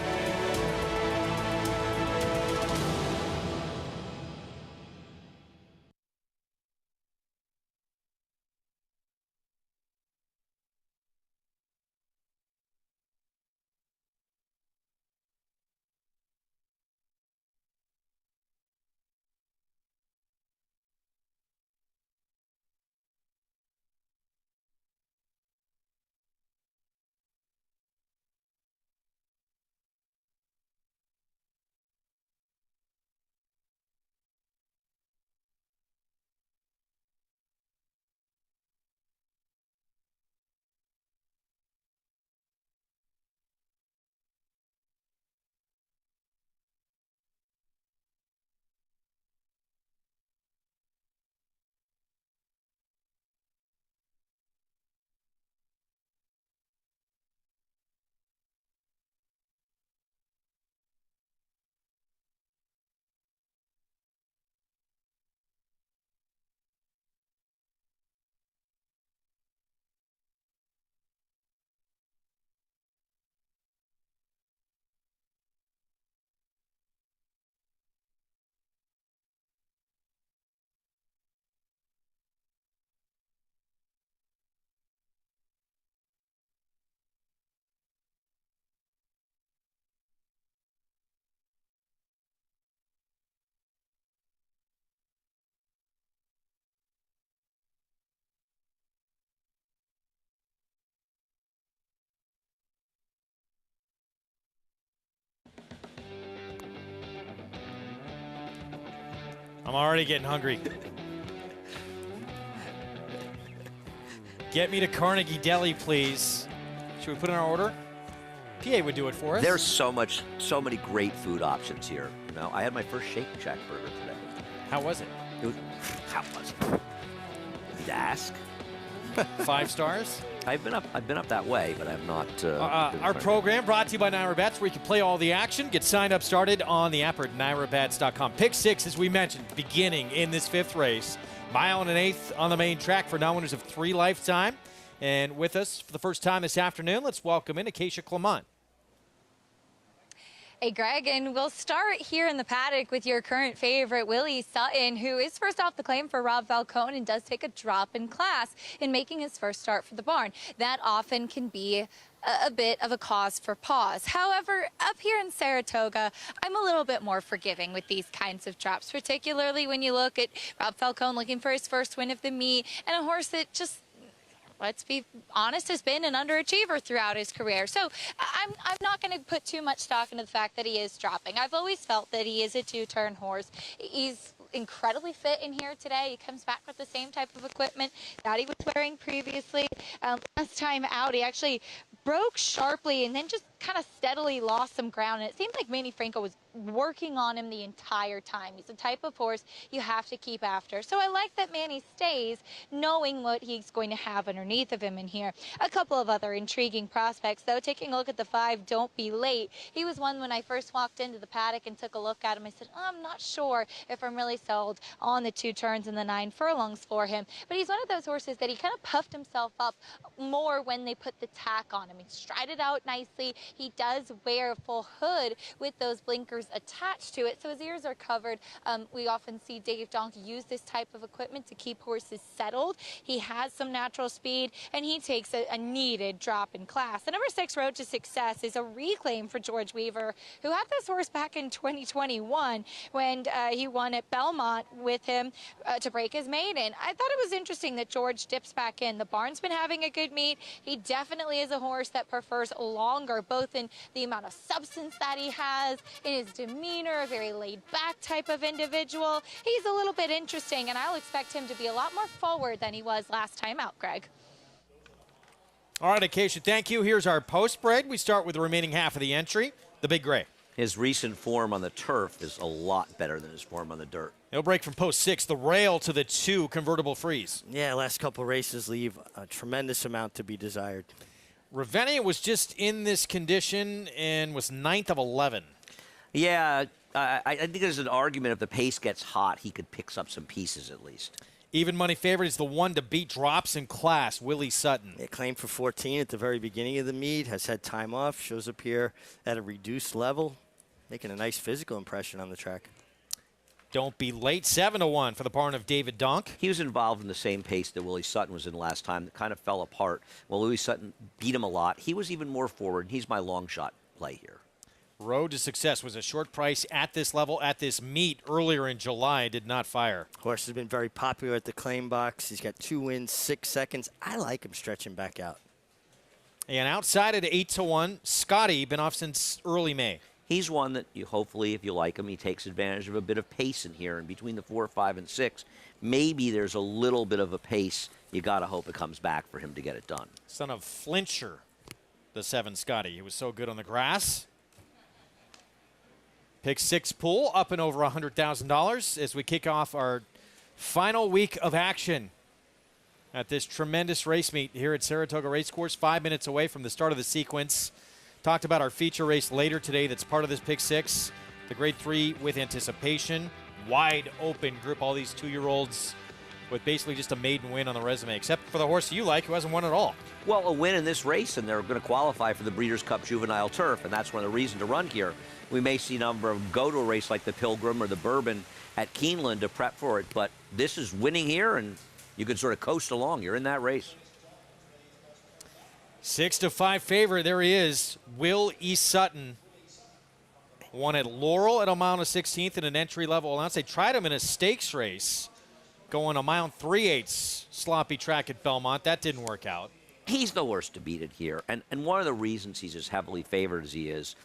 I'm already getting hungry. Get me to Carnegie Deli, please. Should we put in our order? PA would do it for us. There's so many great food options here. You know, I had my first Shake Shack burger today. How was it? How was it? You'd ask. 5 stars? I've been up that way, but I'm not. Our program brought to you by Naira Bets, where you can play all the action. Get signed up, started on the app at nairabets.com. Pick 6, as we mentioned, beginning in this 5th race. Mile and an 1/8 on the main track for non-winners of 3 lifetime. And with us for the first time this afternoon, let's welcome in Acacia Clement. Hey, Greg, and we'll start here in the paddock with your current favorite, Willie Sutton, who is first off the claim for Rob Falcone and does take a drop in class in making his first start for the barn. That often can be a bit of a cause for pause. However, up here in Saratoga, I'm a little bit more forgiving with these kinds of drops, particularly when you look at Rob Falcone looking for his first win of the meet and a horse that just, let's be honest, has been an underachiever throughout his career. So I'm not going to put too much stock into the fact that he is dropping. I've always felt that he is a 2-turn horse. He's incredibly fit in here today. He comes back with the same type of equipment that he was wearing previously. Last time out, he actually broke sharply and then just kind of steadily lost some ground. And it seemed like Manny Franco was working on him the entire time. He's the type of horse you have to keep after. So I like that Manny stays, knowing what he's going to have underneath of him in here. A couple of other intriguing prospects, though. Taking a look at the 5, Don't Be Late. He was one when I first walked into the paddock and took a look at him. I said, I'm not sure if I'm really sold on the 2 turns and the 9 furlongs for him. But he's one of those horses that he kind of puffed himself up more when they put the tack on him. He strided out nicely. He does wear a full hood with those blinkers receivers attached to it, so his ears are covered. We often see Dave Donk use this type of equipment to keep horses settled. He has some natural speed, and he takes a needed drop in class. The number 6 Road to Success is a reclaim for George Weaver, who had this horse back in 2021 when he won at Belmont with him to break his maiden. I thought it was interesting that George dips back in. The barn's been having a good meet. He definitely is a horse that prefers longer, both in the amount of substance that he has, in his demeanor, a very laid-back type of individual. He's a little bit interesting, and I'll expect him to be a lot more forward than he was last time out, Greg. All right, Acacia, thank you. Here's our post spread. We start with the remaining half of the entry, the Big Gray. His recent form on the turf is a lot better than his form on the dirt. He'll break from post 6, the rail to the 2 convertible freeze. Yeah, last couple races leave a tremendous amount to be desired. Ravenna was just in this condition and was 9th of 11. Yeah, I think there's an argument if the pace gets hot, he could pick up some pieces at least. Even money favorite is the one to beat, drops in class, Willie Sutton. It claimed for 14 at the very beginning of the meet, has had time off, shows up here at a reduced level, making a nice physical impression on the track. Don't be late, 7-1 for the barn of David Donk. He was involved in the same pace that Willie Sutton was in last time. That kind of fell apart. Well, Willie Sutton beat him a lot. He was even more forward. He's my long shot play here. Road to Success was a short price at this level, at this meet earlier in July. Did not fire. Horse has been very popular at the claim box. He's got 2 wins, 6 seconds. I like him stretching back out. And outside at 8-1, Scotty, been off since early May. He's one that you hopefully, if you like him, he takes advantage of a bit of pace in here. And between the 4, 5, and 6, maybe there's a little bit of a pace. You got to hope it comes back for him to get it done. Son of Flincher, the 7 Scotty. He was so good on the grass. Pick 6 pool up and over $100,000 as we kick off our final week of action at this tremendous race meet here at Saratoga Racecourse, 5 minutes away from the start of the sequence. Talked about our feature race later today that's part of this Pick 6, the Grade 3 with Anticipation. Wide open group, all these 2-year-olds with basically just a maiden win on the resume, except for the horse you like who hasn't won at all. Well, a win in this race, and they're going to qualify for the Breeders' Cup Juvenile Turf, and that's one of the reasons to run here. We may see a number of go to a race like the Pilgrim or the Bourbon at Keeneland to prep for it, but this is winning here, and you can sort of coast along. You're in that race. 6-5 favorite. There he is, Will E. Sutton. Won at Laurel at a mile and 16th in an entry level allowance. They tried him in a stakes race, going a mile and 3/8 sloppy track at Belmont. That didn't work out. He's the worst to beat it here, and one of the reasons he's as heavily favored as he is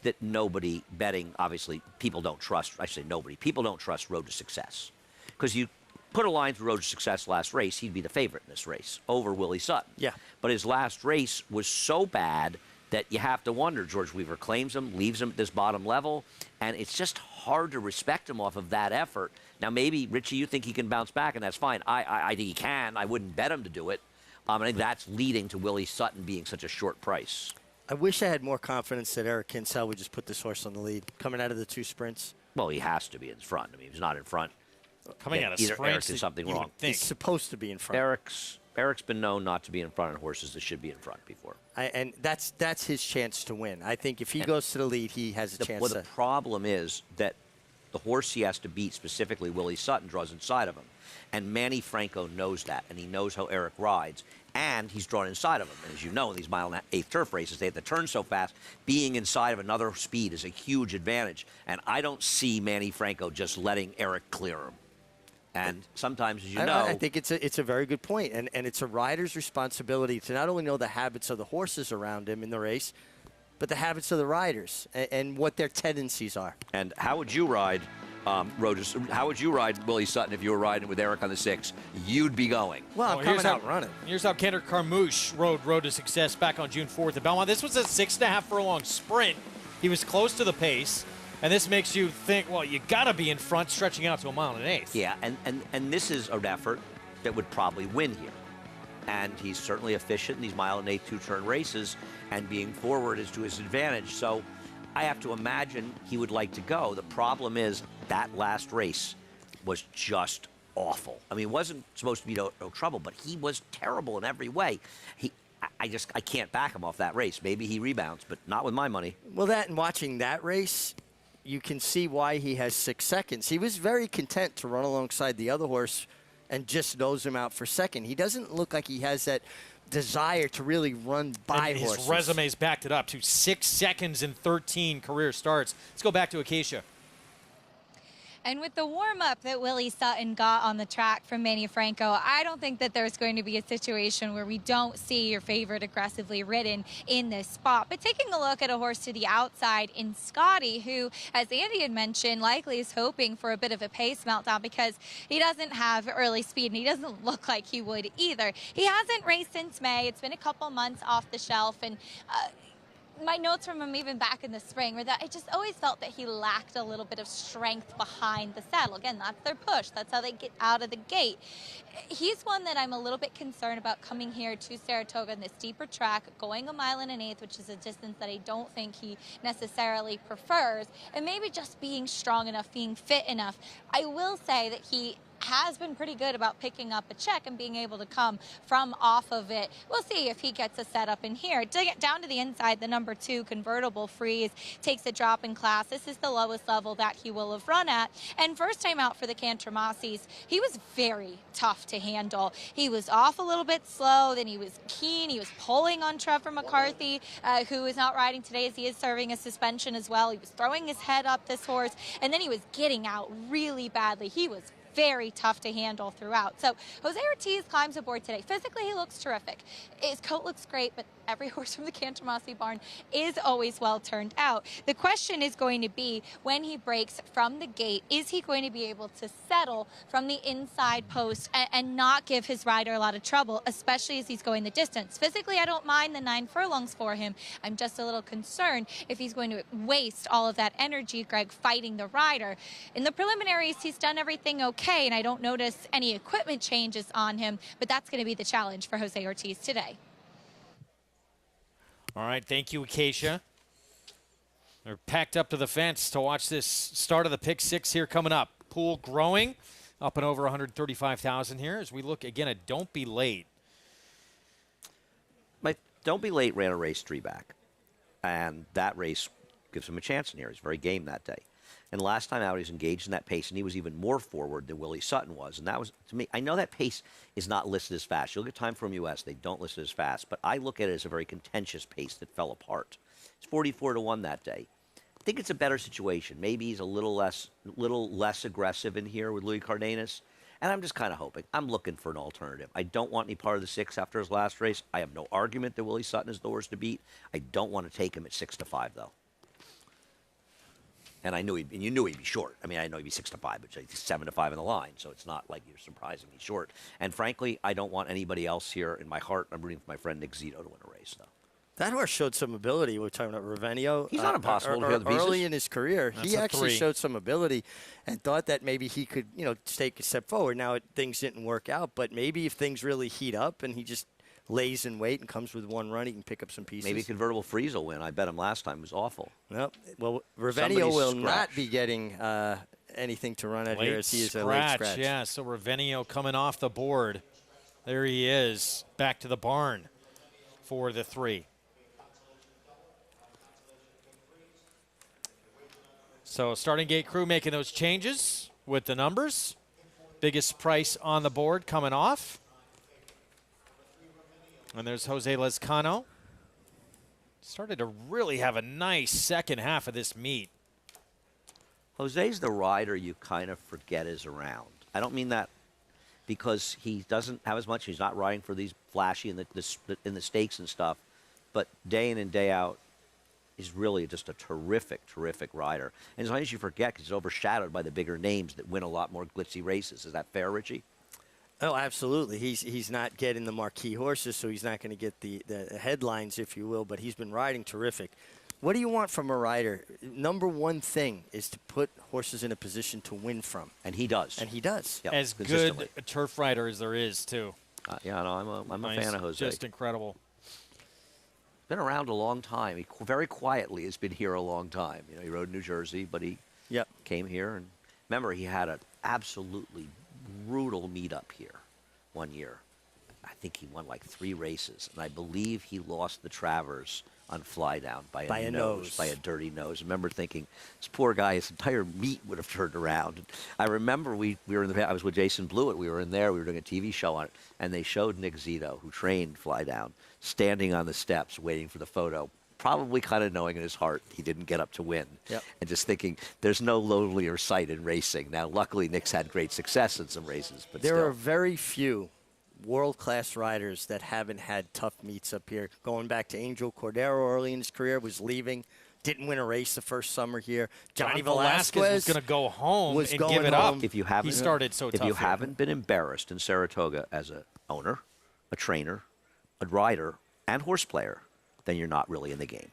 that nobody betting, obviously, people don't trust, I say nobody, people don't trust Road to Success. Because you put a line through Road to Success last race, he'd be the favorite in this race over Willie Sutton. Yeah. But his last race was so bad that you have to wonder. George Weaver claims him, leaves him at this bottom level, and it's just hard to respect him off of that effort. Now, maybe, Richie, you think he can bounce back, and that's fine. I think he can. I wouldn't bet him to do it. I think that's leading to Willie Sutton being such a short price. I wish I had more confidence that Eric Kinsell would just put this horse on the lead, coming out of the 2 sprints. Well, he has to be in front. I mean, if he's not in front, coming out of either sprints, Eric did something wrong. He's supposed to be in front. Eric's been known not to be in front on horses that should be in front before. And that's his chance to win. I think if he goes to the lead, he has a chance. Well, the problem is that the horse he has to beat, specifically Willie Sutton, draws inside of him. And Manny Franco knows that, and he knows how Eric rides. And he's drawn inside of him. And as you know, in these mile and 1/8 turf races, they have to turn so fast. Being inside of another speed is a huge advantage. And I don't see Manny Franco just letting Eric clear him. And sometimes, as you know, I think it's a very good point. And it's a rider's responsibility to not only know the habits of the horses around him in the race, but the habits of the riders and what their tendencies are. And how would you ride how would you ride Willie Sutton if you were riding with Eric on the 6? You'd be going. Well, I'm coming out running. Here's how Kendrick Carmouche rode Road to Success back on June 4th at Belmont. This was a 6.5 furlong sprint. He was close to the pace, and this makes you think, well, you got to be in front, stretching out to a mile and 1/8. Yeah, and this is an effort that would probably win here. And he's certainly efficient in these mile and 1/8 2-turn races, and being forward is to his advantage. So I have to imagine he would like to go. The problem is that last race was just awful. I mean, it wasn't supposed to be no trouble, but he was terrible in every way. I can't back him off that race. Maybe he rebounds, but not with my money. Well, that and watching that race, you can see why he has 6 seconds. He was very content to run alongside the other horse and just nose him out for second. He doesn't look like he has that desire to really run by and horses. His resume's backed it up to 6 seconds in 13 career starts. Let's go back to Acacia. And with the warm-up that Willie Sutton got on the track from Manny Franco, I don't think that there's going to be a situation where we don't see your favorite aggressively ridden in this spot. But taking a look at a horse to the outside in Scotty, who, as Andy had mentioned, likely is hoping for a bit of a pace meltdown because he doesn't have early speed, and he doesn't look like he would either. He hasn't raced since May. It's been a couple months off the shelf, and my notes from him even back in the spring were that I just always felt that he lacked a little bit of strength behind the saddle. Again, that's their push. That's how they get out of the gate. He's one that I'm a little bit concerned about coming here to Saratoga in this deeper track, going 1 1/8 miles, which is a distance that I don't think he necessarily prefers, and maybe just being strong enough, being fit enough. I will say that he has been pretty good about picking up a check and being able to come from off of it. We'll see if he gets a setup in here. To get down to the inside, the number 2 convertible Freeze takes a drop in class. This is the lowest level that he will have run at. And first time out for the Cantramasis, he was very tough to handle. He was off a little bit slow, then he was keen. He was pulling on Trevor McCarthy, who is not riding today as he is serving a suspension as well. He was throwing his head up this horse, and then he was getting out really badly. He was very tough to handle throughout. So Jose Ortiz climbs aboard today. Physically, he looks terrific. His coat looks great, but every horse from the Cantramasis barn is always well turned out. The question is going to be, when he breaks from the gate, is he going to be able to settle from the inside post and not give his rider a lot of trouble, especially as he's going the distance? Physically, I don't mind the 9 furlongs for him. I'm just a little concerned if he's going to waste all of that energy, Greg, fighting the rider. In the preliminaries, he's done everything okay, and I don't notice any equipment changes on him, but that's going to be the challenge for Jose Ortiz today. All right, thank you, Acacia. They're packed up to the fence to watch this start of the pick 6 here coming up. Pool growing, up and over 135,000 here as we look again at Don't Be Late. But Don't Be Late ran a race 3 back, and that race gives him a chance in here. He's very game that day. And last time out, he's engaged in that pace, and he was even more forward than Willie Sutton was. And that was, to me, I know that pace is not listed as fast. You'll get Time from US, they don't list it as fast. But I look at it as a very contentious pace that fell apart. It's 44-1 that day. I think it's a better situation. Maybe he's a little less aggressive in here with Louis Cardenas. And I'm just kind of hoping. I'm looking for an alternative. I don't want any part of the 6 after his last race. I have no argument that Willie Sutton is the horse to beat. I don't want to take him at 6-5, though. And you knew he'd be short. I mean, I know he'd be 6-5, but he's 7-5 in the line, so it's not like you're surprising me short. And frankly, I don't want anybody else here in my heart. I'm rooting for my friend Nick Zito to win a race, though. That horse showed some ability. We're talking about Ravenio. He's not impossible to the early in his career. That's he a actually 3. showed some ability and thought that maybe he could, take a step forward. Now things didn't work out, but maybe if things really heat up and he just lays in wait and comes with 1 run, he can pick up some pieces. Maybe convertible Freeze will win. I bet him last time. It was awful. Nope. Well, Ravenio will not be getting anything to run at here as he is a late scratch. Yeah, so Ravenio coming off the board. There he is, back to the barn for the 3. So starting gate crew making those changes with the numbers. Biggest price on the board coming off. And there's Jose Lezcano. Started to really have a nice second half of this meet. Jose's the rider you kind of forget is around. I don't mean that because he doesn't have as much. He's not riding for these flashy in the stakes and stuff. But day in and day out, he's really just a terrific, terrific rider. And as long as you forget, because he's overshadowed by the bigger names that win a lot more glitzy races. Is that fair, Richie? Oh, absolutely. He's not getting the marquee horses, so he's not going to get the headlines, if you will, but he's been riding terrific. What do you want from a rider? Number one thing is to put horses in a position to win from. And he does. And he does. Yep, as good a turf rider as there is, too. Yeah, no, I'm a fan of Jose. Just incredible. Been around a long time. He very quietly has been here a long time. He rode in New Jersey, but he came here. And remember, he had an absolutely brutal meet-up here one year. I think he won like 3 races, and I believe he lost the Travers on fly down by a By a nose. by a dirty nose. I remember thinking, this poor guy, his entire meat would have turned around. I remember we were in I was with Jason Blewett. We were in there. We were doing a TV show on it, and they showed Nick Zito, who trained fly down, standing on the steps waiting for the photo, probably kind of knowing in his heart he didn't get up to win. Yep. And just thinking, there's no lonelier sight in racing. Now, luckily, Nick's had great success in some races, but there still. are very few world-class riders that haven't had tough meets up here. Going back to Angel Cordero early in his career, was leaving, didn't win a race the first summer here. Johnny Velasquez was going to go home and give it up. If you haven't, he started so tough. If you haven't been embarrassed in Saratoga as an owner, a trainer, a rider, and horse player, then you're not really in the game.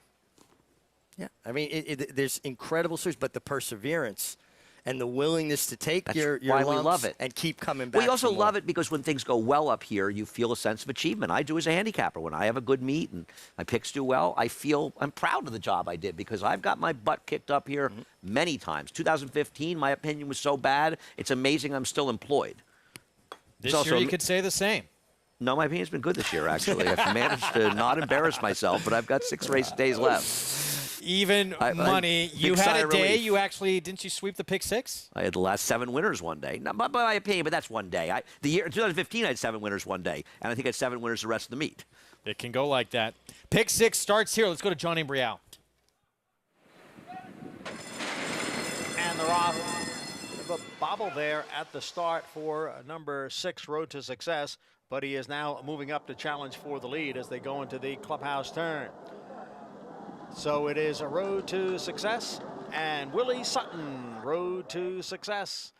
Yeah, I mean, there's incredible stories, but the perseverance and the willingness to take your why we lumps love it and keep coming back. We also for more. love it because when things go well up here, you feel a sense of achievement. I do as a handicapper. When I have a good meet and my picks do well, I'm proud of the job I did because I've got my butt kicked up here many times. 2015, my opinion was so bad, it's amazing I'm still employed. This year you could say the same. No, my opinion's been good this year, actually. I've managed to not embarrass myself, but I've got 6 race days left. Even money. You had a day. You actually didn't you sweep the pick 6? I had the last 7 winners one day. Not by my opinion, but that's one day. The year 2015, I had 7 winners one day, and I think I had 7 winners the rest of the meet. It can go like that. Pick 6 starts here. Let's go to John Imbrial. And they're off. Bit of a bobble there at the start for number 6, Road to Success, but he is now moving up to challenge for the lead as they go into the clubhouse turn. So it is a Road to Success, and Willie Sutton, Road to Success,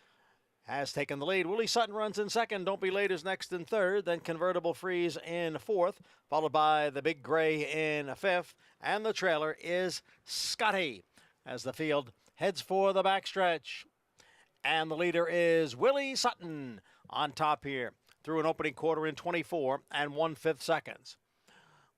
has taken the lead. Willie Sutton runs in second. Don't Be Late is next in third. Then Convertible Freeze in fourth, followed by the Big Gray in fifth. And the trailer is Scotty as the field heads for the backstretch. And the leader is Willie Sutton on top here through an opening quarter in 24 and 1/5 seconds.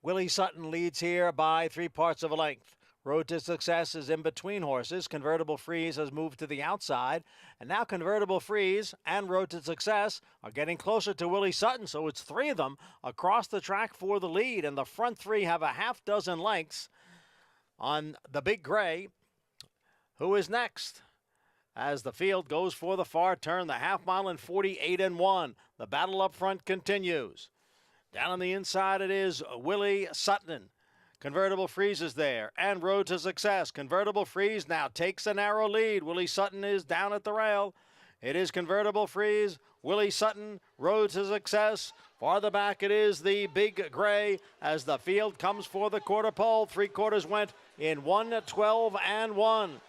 Willie Sutton leads here by 3 parts of a length. Road to Success is in between horses. Convertible Freeze has moved to the outside. And now Convertible Freeze and Road to Success are getting closer to Willie Sutton. So it's 3 of them across the track for the lead. And the front 3 have a half dozen lengths on the Big Gray. Who is next? As the field goes for the far turn, the half mile in 48 and 1. The battle up front continues. Down on the inside, it is Willie Sutton. Convertible Freeze is there, and Road to Success. Convertible Freeze now takes a narrow lead. Willie Sutton is down at the rail. It is Convertible Freeze, Willie Sutton, Road to Success. Farther back, it is the Big Gray as the field comes for the quarter pole. 3 quarters went in 1:12 and 1.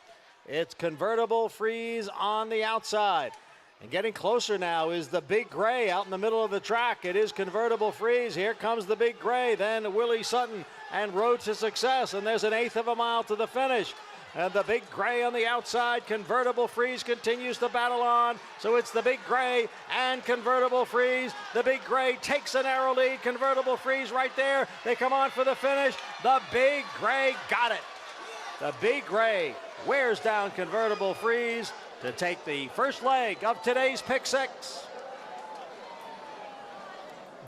It's Convertible Freeze on the outside. And getting closer now is the Big Gray out in the middle of the track. It is Convertible Freeze. Here comes the Big Gray. Then Willie Sutton and Road to Success. And there's an 1/8 of a mile to the finish. And the Big Gray on the outside. Convertible Freeze continues to battle on. So it's the Big Gray and Convertible Freeze. The Big Gray takes a narrow lead. Convertible Freeze right there. They come on for the finish. The Big Gray got it. The Big Gray wears down Convertible Freeze to take the first leg of today's Pick 6.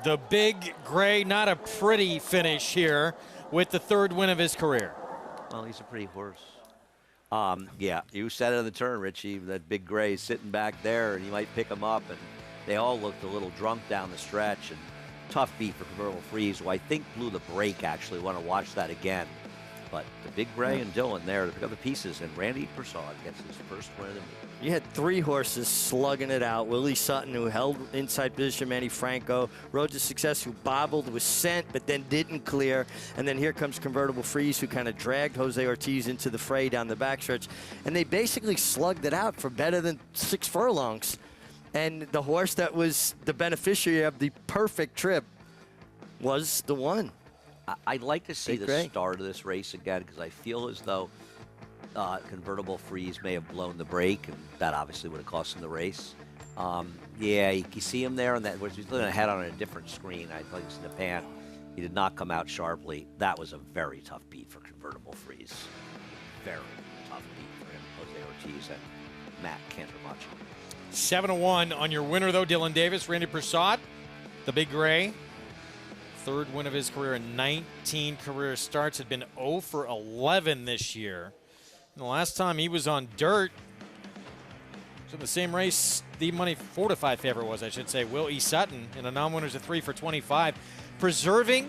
The Big Gray, not a pretty finish here with the 3rd win of his career. Well, he's a pretty horse. Yeah, you said it on the turn, Richie. That Big Gray sitting back there, and you might pick him up. And they all looked a little drunk down the stretch. And tough beat for Convertible Freeze, who I think blew the break, actually. Want to watch that again. But the Big Gray and Dylan there to pick up the pieces, and Randy Persad gets his first win of the meet. You had 3 horses slugging it out. Willie Sutton, who held inside position, Manny Franco. Road to Success, who bobbled, was sent, but then didn't clear. And then here comes Convertible Freeze, who kind of dragged Jose Ortiz into the fray down the backstretch. And they basically slugged it out for better than 6 furlongs. And the horse that was the beneficiary of the perfect trip was the one. I'd like to see the start of this race again because I feel as though Convertible Freeze may have blown the break, and that obviously would have cost him the race. Yeah, you see him there, and that was he's looking ahead on a different screen. I think it's in the pan. He did not come out sharply. That was a very tough beat for Convertible Freeze. Very tough beat for him, Jose Ortiz and Matt Cantermacho. 7-1 on your winner, though, Dylan Davis. Randy Persad, the Big Gray. Third win of his career in 19 career starts. Had been 0 for 11 this year. And the last time he was on dirt, so in the same race, the money 4-5 favorite was, I should say, Will E. Sutton in a non-winners of 3 for 25. Preserving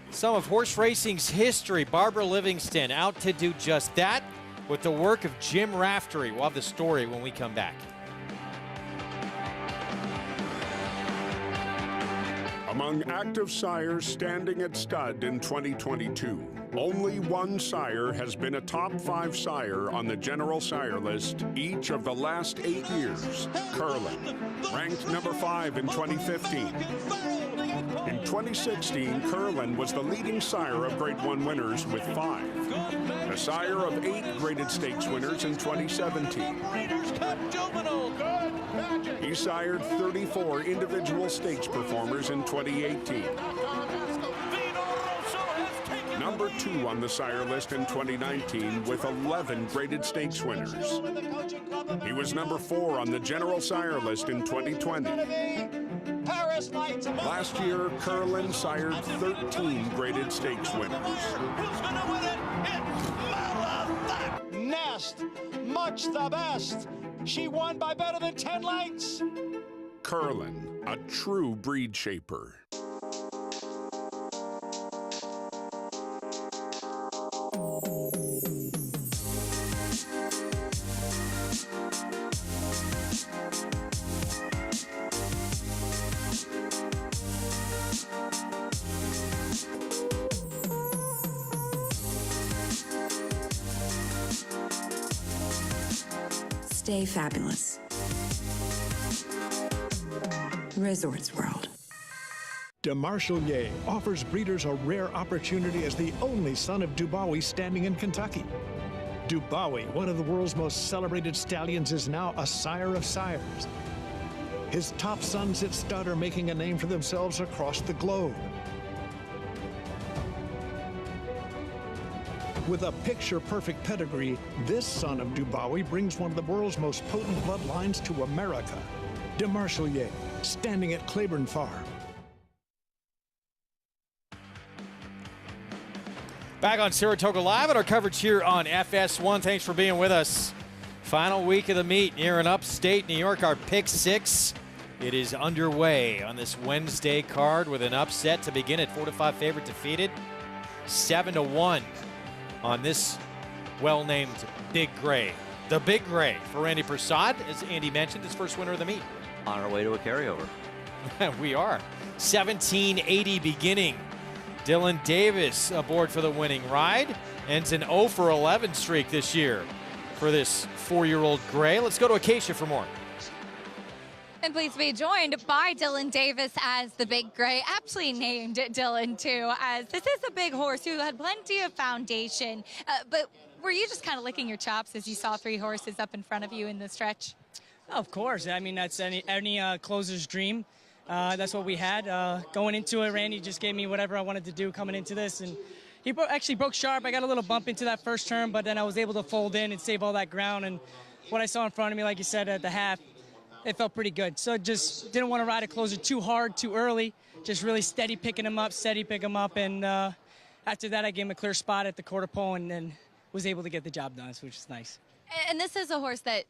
some of horse racing's history, Barbara Livingston out to do just that with the work of Jim Raftery. We'll have the story when we come back. Among active sires standing at stud in 2022, only one sire has been a top 5 sire on the general sire list each of the last 8 years. Curlin, ranked number 5 in 2015. In 2016, Curlin was the leading sire of Grade 1 winners with 5. A sire of 8 graded stakes winners in 2017. He sired 34 individual stakes performers in 2018. Number 2 on the sire list in 2019 with 11 graded stakes winners. He was number 4 on the general sire list in 2020. Last year, Curlin sired 13 graded stakes winners. Nest, much the best. She won by better than 10 lengths. Curlin, a true breed shaper. Stay fabulous. Resorts World. DeMarchelier offers breeders a rare opportunity as the only son of Dubawi standing in Kentucky. Dubawi, one of the world's most celebrated stallions, is now a sire of sires. His top sons at stud are making a name for themselves across the globe. With a picture-perfect pedigree, this son of Dubawi brings one of the world's most potent bloodlines to America. DeMarchelier, standing at Claiborne Farm. Back on Saratoga Live at our coverage here on FS1. Thanks for being with us. Final week of the meet here in upstate New York, our Pick 6. It is underway on this Wednesday card with an upset to begin at 4-5 favorite defeated. 7-1 on this well-named Big Gray. The Big Gray for Randy Prasad, as Andy mentioned, his first winner of the meet. On our way to a carryover. We are. 1780 beginning. Dylan Davis aboard for the winning ride. Ends an 0 for 11 streak this year for this 4-year-old Gray. Let's go to Acacia for more. And pleased to be joined by Dylan Davis as the Big Gray, aptly named Dylan too, as this is a big horse who had plenty of foundation. But were you just kind of licking your chops as you saw 3 horses up in front of you in the stretch? Of course. I mean, that's any closer's dream. That's what we had. Going into it, Randy just gave me whatever I wanted to do coming into this. And he actually broke sharp. I got a little bump into that first turn, but then I was able to fold in and save all that ground. And what I saw in front of me, like you said, at the half, it felt pretty good. So just didn't want to ride a closer too hard, too early. Just really steady picking him up, And after that, I gave him a clear spot at the quarter pole and then was able to get the job done, which is nice. And this is a horse that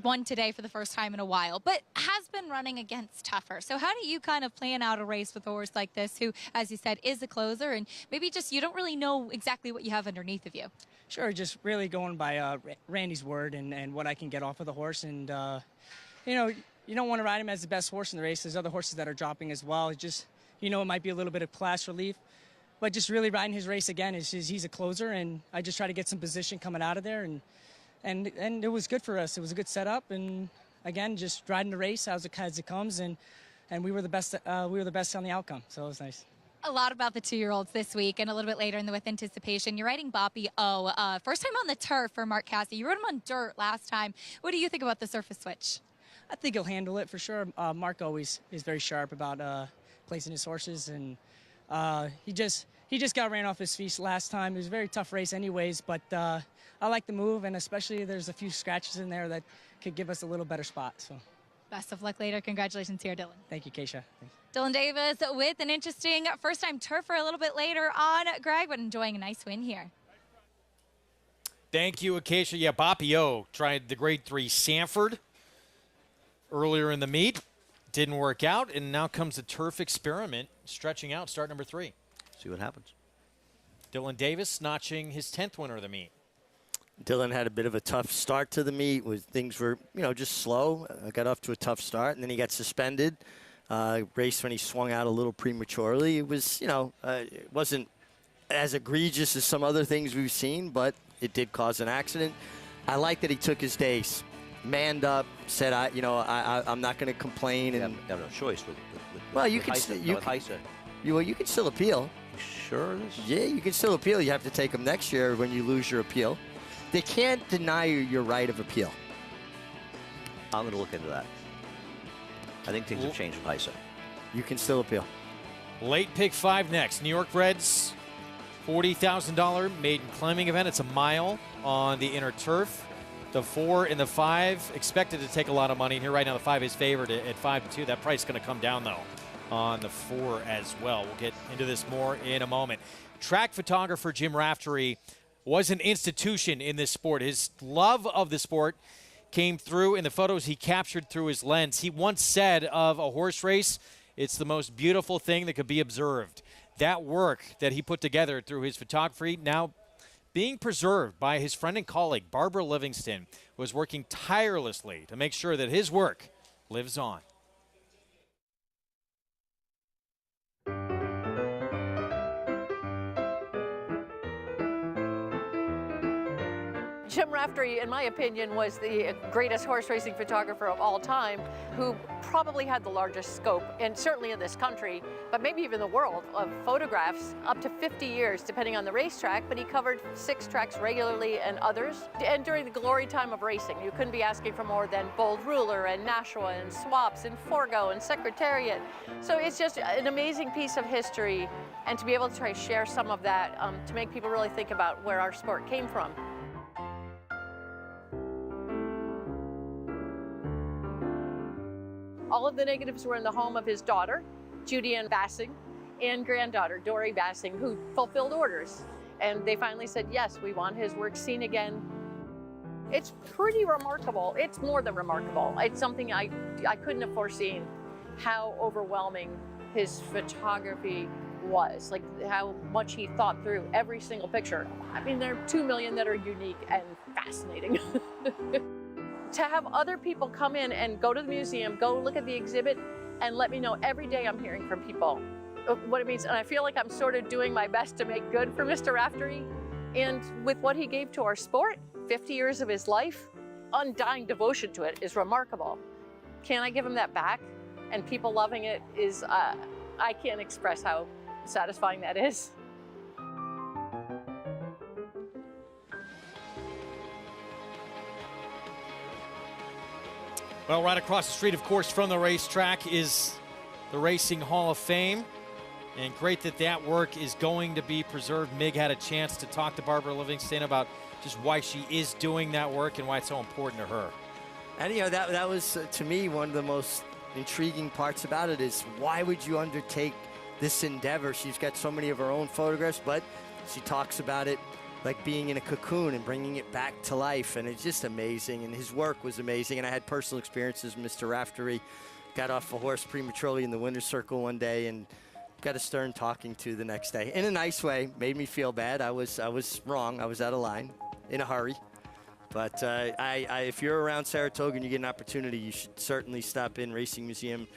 won today for the first time in a while, but has been running against tougher. So how do you kind of plan out a race with a horse like this who, as you said, is a closer and maybe just you don't really know exactly what you have underneath of you? Sure, just really going by Randy's word and what I can get off of the horse. And, you know, you don't want to ride him as the best horse in the race. There's other horses that are dropping as well. It's just, you know, it might be a little bit of class relief. But just really riding his race again is he's a closer, and I just try to get some position coming out of there. And it was good for us. It was a good setup, and again, just riding the race as it comes, and we were the best. We were the best on the outcome, so it was nice. A lot about the 2-year-olds this week, and a little bit later in the With Anticipation. You're riding Boppy O. First time on the turf for Mark Cassidy. You rode him on dirt last time. What do you think about the surface switch? I think he'll handle it for sure. Mark always is very sharp about placing his horses, and he just got ran off his feet last time. It was a very tough race anyways, but I like the move, and especially there's a few scratches in there that could give us a little better spot. So Best of luck later. Congratulations here, Dylan. Thank you, Keisha. Dylan Davis with an interesting first-time turfer a little bit later on, Greg, but enjoying a nice win here. Thank you, Acacia. Yeah, Bapio tried the grade 3 Sanford earlier in the meet. Didn't work out, and now comes the turf experiment, stretching out, start number 3. See what happens. Dylan Davis notching his 10th winner of the meet. Dylan had a bit of a tough start to the meet. Things were, just slow. Got off to a tough start, and then he got suspended. Race when he swung out a little prematurely. It was, it wasn't as egregious as some other things we've seen, but it did cause an accident. I like that he took his days, manned up, said, I'm not going to complain. And you have no choice with well, you with can Heisa. You can still appeal. Sure. Yeah, you can still appeal. You have to take them next year when you lose your appeal. They can't deny you your right of appeal. I'm going to look into that. I think things have changed with Heisa. You can still appeal. Late pick 5 next. New York Reds, $40,000 maiden climbing event. It's a mile on the inner turf. The 4 and the 5 expected to take a lot of money. And here right now the 5 is favored at 5-2. That price is going to come down, though, on the 4 as well. We'll get into this more in a moment. Track photographer Jim Raftery was an institution in this sport. His love of the sport came through in the photos he captured through his lens. He once said of a horse race, it's the most beautiful thing that could be observed. That work that he put together through his photography now being preserved by his friend and colleague, Barbara Livingston, was working tirelessly to make sure that his work lives on. Jim Raftery, in my opinion, was the greatest horse racing photographer of all time, who probably had the largest scope, and certainly in this country, but maybe even the world, of photographs, up to 50 years, depending on the racetrack, but he covered 6 tracks regularly and others. And during the glory time of racing, you couldn't be asking for more than Bold Ruler and Nashua and Swaps and Forgo and Secretariat. So it's just an amazing piece of history, and to be able to try to share some of that to make people really think about where our sport came from. All of the negatives were in the home of his daughter, Judy Ann Bassing, and granddaughter, Dory Bassing, who fulfilled orders. And they finally said, yes, we want his work seen again. It's pretty remarkable. It's more than remarkable. It's something I couldn't have foreseen, how overwhelming his photography was, like how much he thought through every single picture. I mean, there are 2 million that are unique and fascinating. To have other people come in and go to the museum, go look at the exhibit, and let me know every day I'm hearing from people what it means. And I feel like I'm sort of doing my best to make good for Mr. Raftery. And with what he gave to our sport, 50 years of his life, undying devotion to it is remarkable. Can I give him that back? And people loving it is, I can't express how satisfying that is. Well, right across the street, of course, from the racetrack is the Racing Hall of Fame. And great that that work is going to be preserved. Mig had a chance to talk to Barbara Livingston about just why she is doing that work and why it's so important to her. And, that was, to me, one of the most intriguing parts about it is why would you undertake this endeavor? She's got so many of her own photographs, but she talks about it like being in a cocoon and bringing it back to life, and it's just amazing. And his work was amazing, and I had personal experiences. Mr. Raftery got off a horse prematurely in the winner's circle one day and got a stern talking to the next day in a nice way. Made me feel bad. I was wrong. I was out of line in a hurry. But if you're around Saratoga and you get an opportunity, you should certainly stop in Racing Museum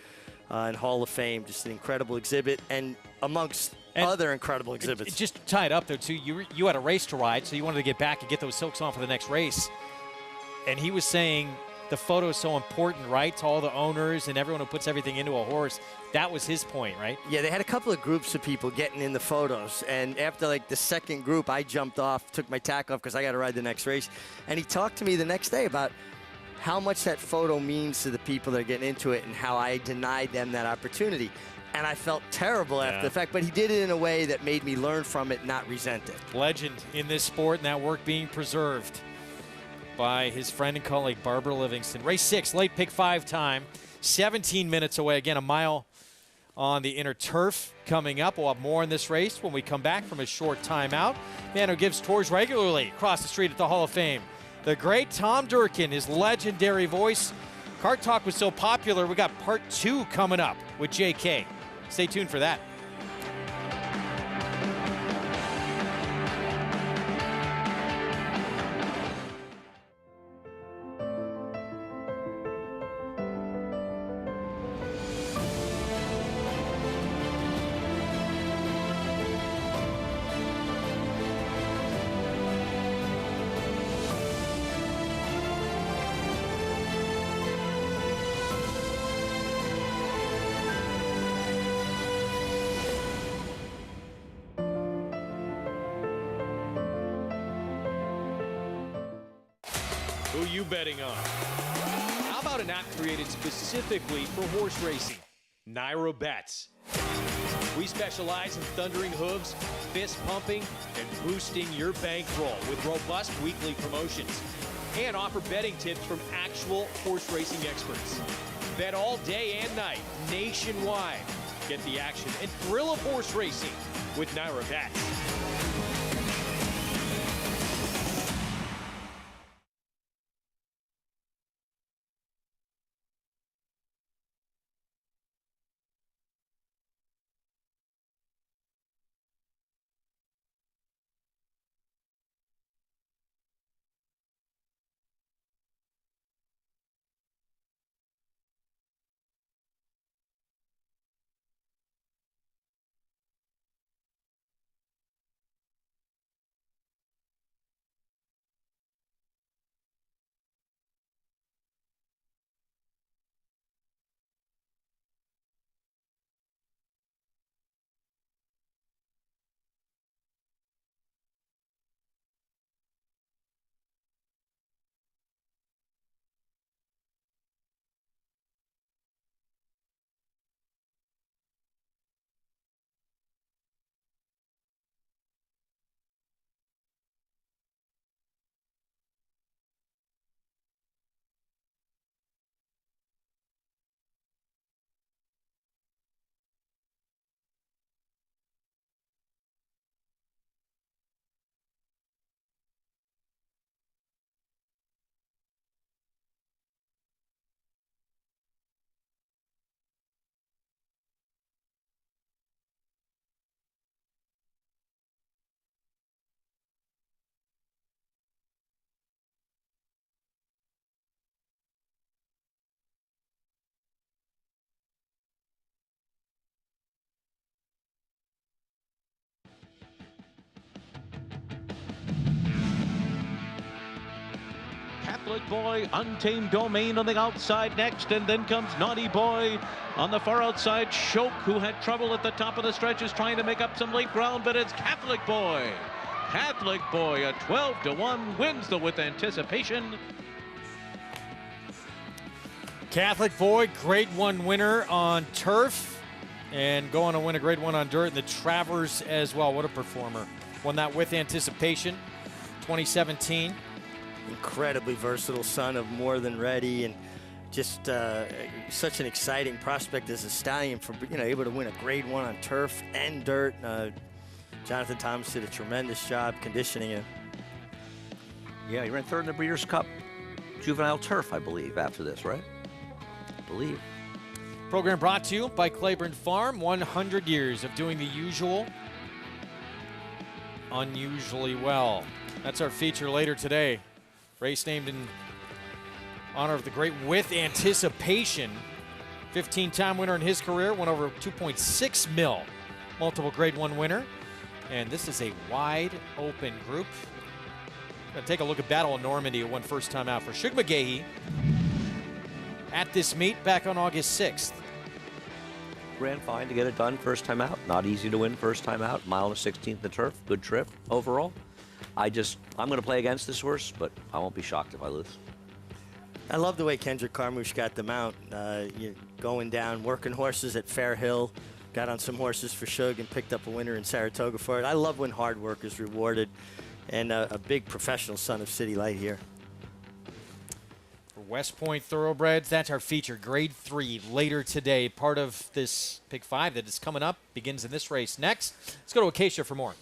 and Hall of Fame. Just an incredible exhibit, and amongst other incredible exhibits. Just to tie it up, though, too, you had a race to ride, so you wanted to get back and get those silks on for the next race. And he was saying the photo is so important, right, to all the owners and everyone who puts everything into a horse. That was his point, right? Yeah, they had a couple of groups of people getting in the photos. And after, the second group, I jumped off, took my tack off because I got to ride the next race. And he talked to me the next day about how much that photo means to the people that are getting into it and how I denied them that opportunity. And I felt terrible after the fact, but he did it in a way that made me learn from it, not resent it. Legend in this sport, and that work being preserved. by his friend and colleague Barbara Livingston. Race 6, late pick 5 time, 17 minutes away. Again, a mile on the inner turf coming up. We'll have more in this race when we come back from a short timeout. Man who gives tours regularly across the street at the Hall of Fame, the great Tom Durkin, his legendary voice. Kart Talk was so popular, we got part 2 coming up with JK. Stay tuned for that. Who you betting on? How about an app created specifically for horse racing? Naira Bets. We specialize in thundering hooves, fist pumping, and boosting your bankroll with robust weekly promotions. And offer betting tips from actual horse racing experts. Bet all day and night, nationwide. Get the action and thrill of horse racing with Naira Bets. Catholic Boy, Untamed Domain on the outside next, and then comes Naughty Boy on the far outside. Shoke, who had trouble at the top of the stretch, is trying to make up some late ground, but it's Catholic Boy. Catholic Boy, a 12-1, wins the With Anticipation. Catholic Boy, Grade 1 winner on turf, and going to win a Grade 1 on dirt in the Travers as well. What a performer. Won that With Anticipation, 2017. Incredibly versatile son of More Than Ready, and just such an exciting prospect as a stallion for able to win a Grade 1 on turf and dirt. Jonathan Thomas did a tremendous job conditioning him. Yeah, he ran third in the Breeders' Cup Juvenile Turf, I believe, after this, right? I believe. Program brought to you by Claiborne Farm. 100 years of doing the usual unusually well. That's our feature later today. Race named in honor of the great With Anticipation. 15-time winner in his career, won over 2.6 mil. Multiple Grade 1 winner. And this is a wide open group. Gonna take a look at Battle of Normandy, who won first time out for Shug McGahee at this meet back on August 6th. Ran fine to get it done first time out. Not easy to win first time out. Mile and 16th the turf. Good trip overall. I'm going to play against this horse, but I won't be shocked if I lose. I love the way Kendrick Carmouche got them out. You're going down, working horses at Fair Hill, got on some horses for Shug and picked up a winner in Saratoga for it. I love when hard work is rewarded, and a big professional son of City Light here. West Point Thoroughbreds. That's our feature, Grade 3, later today. Part of this Pick 5 that is coming up, begins in this race next. Let's go to Acacia for more.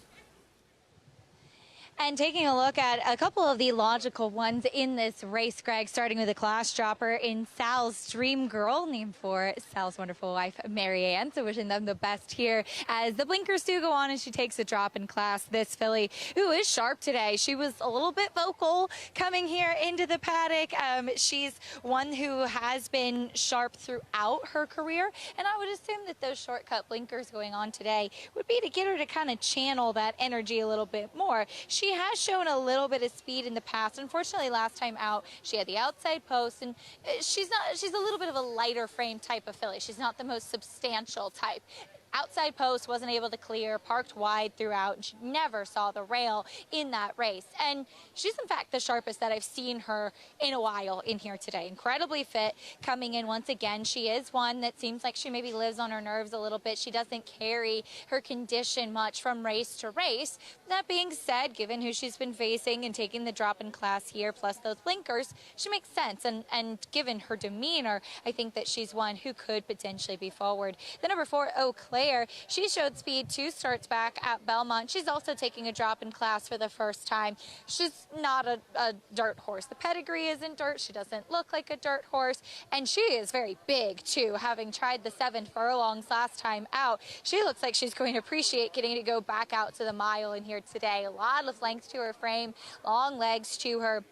And taking a look at a couple of the logical ones in this race, Greg, starting with a class dropper in Sal's Dream Girl, named for Sal's wonderful wife, Mary Ann. So wishing them the best here as the blinkers do go on and she takes a drop in class. This filly, who is sharp today, she was a little bit vocal coming here into the paddock. She's one who has been sharp throughout her career, and I would assume that those shortcut blinkers going on today would be to get her to kind of channel that energy a little bit more. She has shown a little bit of speed in the past. Unfortunately, last time out, she had the outside post, and she's a little bit of a lighter frame type of filly. She's not the most substantial type. Outside post, wasn't able to clear, parked wide throughout, and she never saw the rail in that race. And she's, in fact, the sharpest that I've seen her in a while in here today. Incredibly fit, coming in once again. She is one that seems like she maybe lives on her nerves a little bit. She doesn't carry her condition much from race to race. That being said, given who she's been facing and taking the drop in class here, plus those blinkers, she makes sense. And given her demeanor, I think that she's one who could potentially be forward. The number 4, Eau Claire. She showed speed 2 starts back at Belmont. She's also taking a drop in class for the first time. She's not a dirt horse. The pedigree isn't dirt. She doesn't look like a dirt horse. And she is very big, too, having tried the 7 furlongs last time out. She looks like she's going to appreciate getting to go back out to the mile in here today. A lot of length to her frame, long legs to her.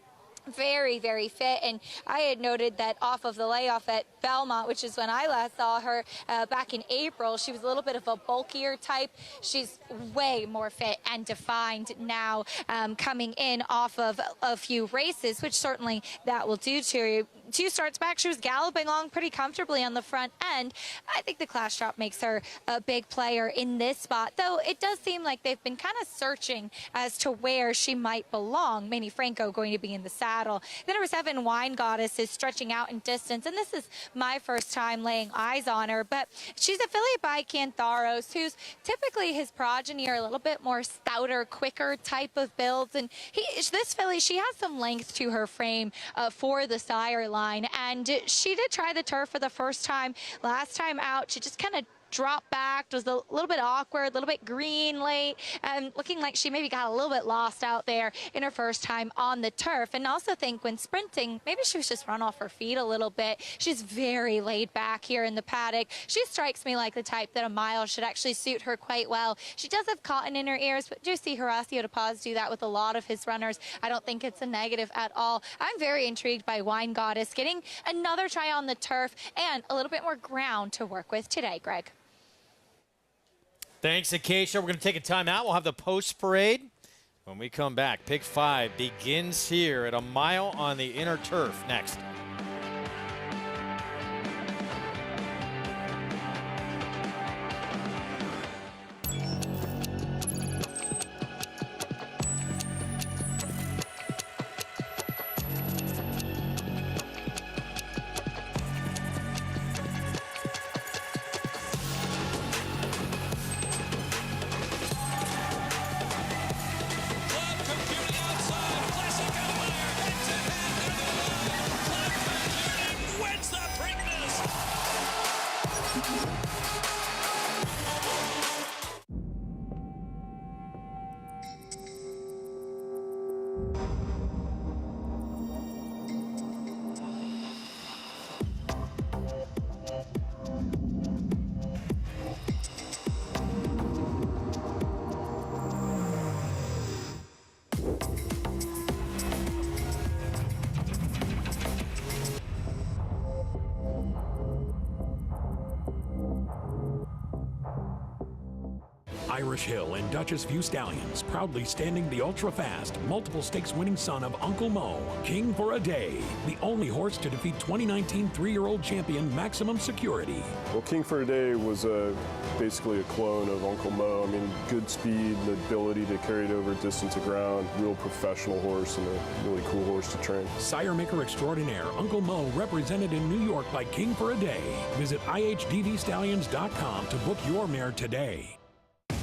Very, very fit, and I had noted that off of the layoff at Belmont, which is when I last saw her back in April, she was a little bit of a bulkier type. She's way more fit and defined now, coming in off of a few races, which certainly that will do to her. 2 starts back, she was galloping along pretty comfortably on the front end. I think the class drop makes her a big player in this spot, though it does seem like they've been kind of searching as to where she might belong. Manny Franco going to be in the saddle. The number 7, Wine Goddess, is stretching out in distance, and this is my first time laying eyes on her, but she's a filly by Cantharos, who's typically his progeny are a little bit more stouter, quicker type of builds, and this filly, she has some length to her frame for the sire line, and she did try the turf for the first time. Last time out, she just kind of dropped back, was a little bit awkward, a little bit green late, and looking like she maybe got a little bit lost out there in her first time on the turf. And also think when sprinting, maybe she was just run off her feet a little bit. She's very laid back here in the paddock. She strikes me like the type that a mile should actually suit her quite well. She does have cotton in her ears, but do see Horacio de Paz do that with a lot of his runners. I don't think it's a negative at all. I'm very intrigued by Wine Goddess getting another try on the turf and a little bit more ground to work with today, Greg. Thanks, Acacia. We're going to take a timeout. We'll have the post parade when we come back. Pick 5 begins here at a mile on the inner turf next. Irish Hill and Duchess View Stallions, proudly standing the ultra-fast, multiple stakes winning son of Uncle Mo, King for a Day, the only horse to defeat 2019 3-year-old champion Maximum Security. Well, King for a Day was basically a clone of Uncle Mo. I mean, good speed, the ability to carry it over distance of ground, real professional horse and a really cool horse to train. Sire maker extraordinaire Uncle Mo, represented in New York by King for a Day. Visit IHDVStallions.com to book your mare today.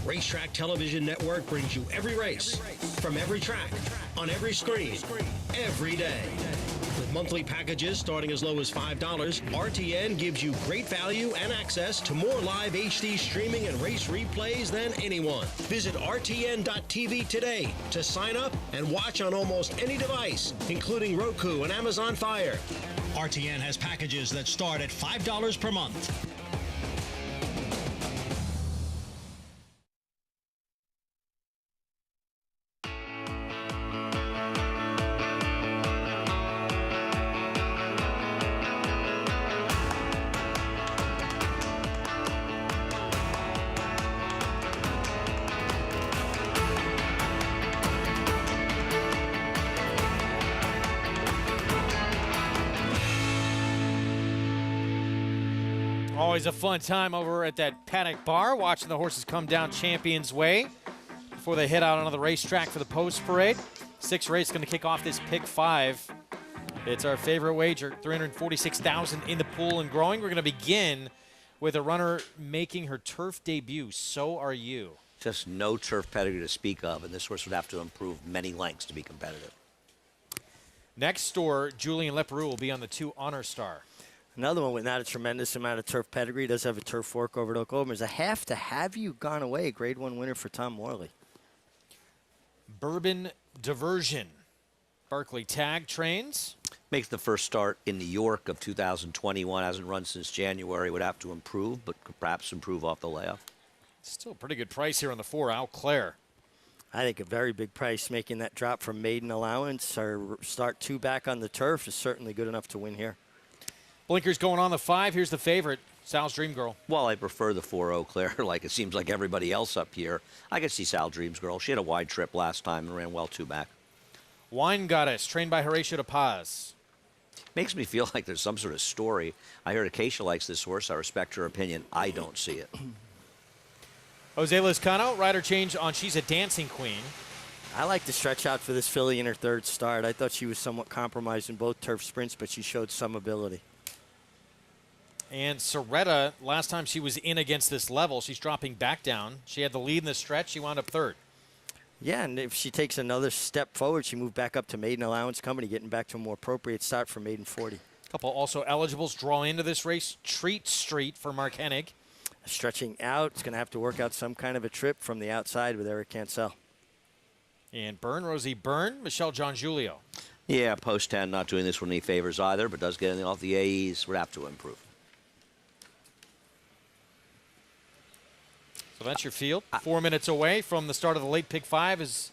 Racetrack Television Network brings you every race, from every track, on every screen, every day. With monthly packages starting as low as $5, RTN gives you great value and access to more live HD streaming and race replays than anyone. Visit RTN.tv today to sign up and watch on almost any device, including Roku and Amazon Fire. RTN has packages that start at $5 per month. Always a fun time over at that paddock bar, watching the horses come down Champions Way before they head out onto the racetrack for the post parade. 6th race going to kick off this pick 5. It's our favorite wager, $346,000 in the pool and growing. We're going to begin with a runner making her turf debut. So Are You. Just no turf pedigree to speak of, and this horse would have to improve many lengths to be competitive. Next door, Julian Leperoux will be on the 2 Honor Star. Another one with not a tremendous amount of turf pedigree. Does have a turf fork over at Oklahoma. Is a half to Have You Gone Away. Grade 1 winner for Tom Morley. Bourbon Diversion. Barkley Tag trains. Makes the first start in New York of 2021. Hasn't run since January. Would have to improve, but could perhaps improve off the layoff. Still a pretty good price here on the 4, Al Claire. I think a very big price. Making that drop from maiden allowance or start 2 back on the turf is certainly good enough to win here. Blinkers going on the 5. Here's the favorite, Sal's Dream Girl. Well, I prefer the 4 Eau Claire, like it seems like everybody else up here. I could see Sal Dreams Girl. She had a wide trip last time and ran well 2 back. Wine Goddess, trained by Horatio de Paz. Makes me feel like there's some sort of story. I heard Acacia likes this horse. I respect her opinion. I don't see it. Jose Lizcano, rider change on She's a Dancing Queen. I like to stretch out for this filly in her 3rd start. I thought she was somewhat compromised in both turf sprints, but she showed some ability. And Soretta, last time she was in against this level, she's dropping back down. She had the lead in the stretch. She wound up 3rd. Yeah, and if she takes another step forward, she moved back up to maiden allowance company, getting back to a more appropriate start for maiden 40. A couple also eligibles draw into this race. Treat Street for Mark Hennig. Stretching out, it's going to have to work out some kind of a trip from the outside with Eric Cancel. And Rosie Byrne, Michelle John Julio. Yeah, post 10, not doing this one any favors either, but does get anything off the AEs. Would have to improve. So that's your field. 4 minutes away from the start of the late pick 5 as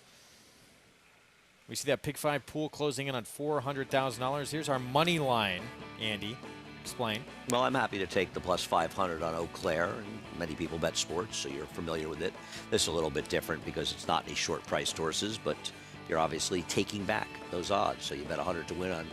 we see that pick 5 pool closing in on $400,000. Here's our money line, Andy. Explain. Well, I'm happy to take the plus 500 on Eau Claire, and many people bet sports, so you're familiar with it. This is a little bit different because it's not any short-priced horses, but you're obviously taking back those odds. So you bet 100 to win on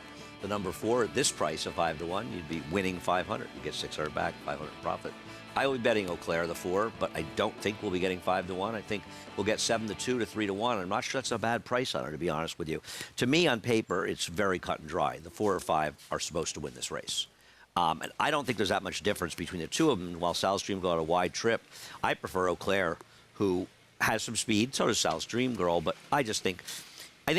the number 4 at this price of 5 to 1. You'd be winning 500. You get 600 back, 500 profit. I will be betting Eau Claire the 4, but I don't think we'll be getting 5 to 1. I think we'll get 7 to 2 to 3 to 1. I'm not sure that's a bad price on her, to be honest with you. To me, on paper, it's very cut and dry. The 4 or 5 are supposed to win this race. And I don't think there's that much difference between the 2 of them. While Sal's Dream got a wide trip, I prefer Eau Claire, who has some speed. So does Sal's Dream Girl. But I think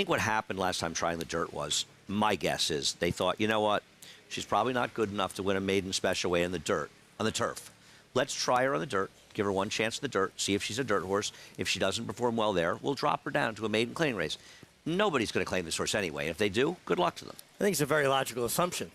what happened last time trying the dirt was, my guess is they thought, you know what, she's probably not good enough to win a maiden special way in the dirt, on the turf. Let's try her on the dirt, give her one chance in the dirt, see if she's a dirt horse. If she doesn't perform well there, we'll drop her down to a maiden claiming race. Nobody's going to claim this horse anyway. If they do, good luck to them. I think it's a very logical assumption.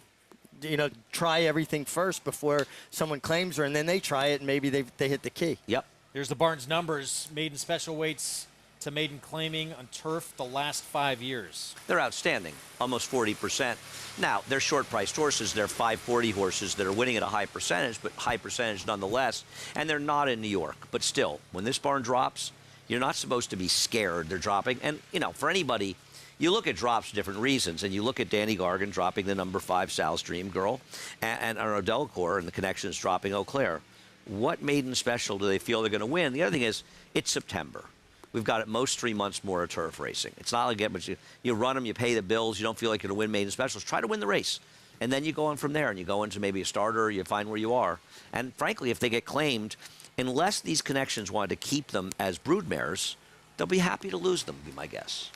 You know, try everything first before someone claims her, and then they try it, and maybe they hit the key. Yep. Here's the Barnes numbers. Maiden special weights to maiden claiming on turf the last 5 years. They're outstanding, almost 40%. Now, they're short-priced horses. They're 540 horses that are winning at a high percentage, but high percentage nonetheless. And they're not in New York. But still, when this barn drops, you're not supposed to be scared they're dropping. And, you know, for anybody, you look at drops for different reasons, and you look at Danny Gargan dropping the number 5 Sal's Dream Girl, and Delcourt and the connections dropping Eau Claire. What maiden special do they feel they're going to win? The other thing is, it's September. We've got at most 3 months more of turf racing. It's not like you run them, you pay the bills, you don't feel like you're going to win maiden specials. Try to win the race. And then you go on from there, and you go into maybe a starter, you find where you are. And frankly, if they get claimed, unless these connections wanted to keep them as broodmares, they'll be happy to lose them, would be my guess.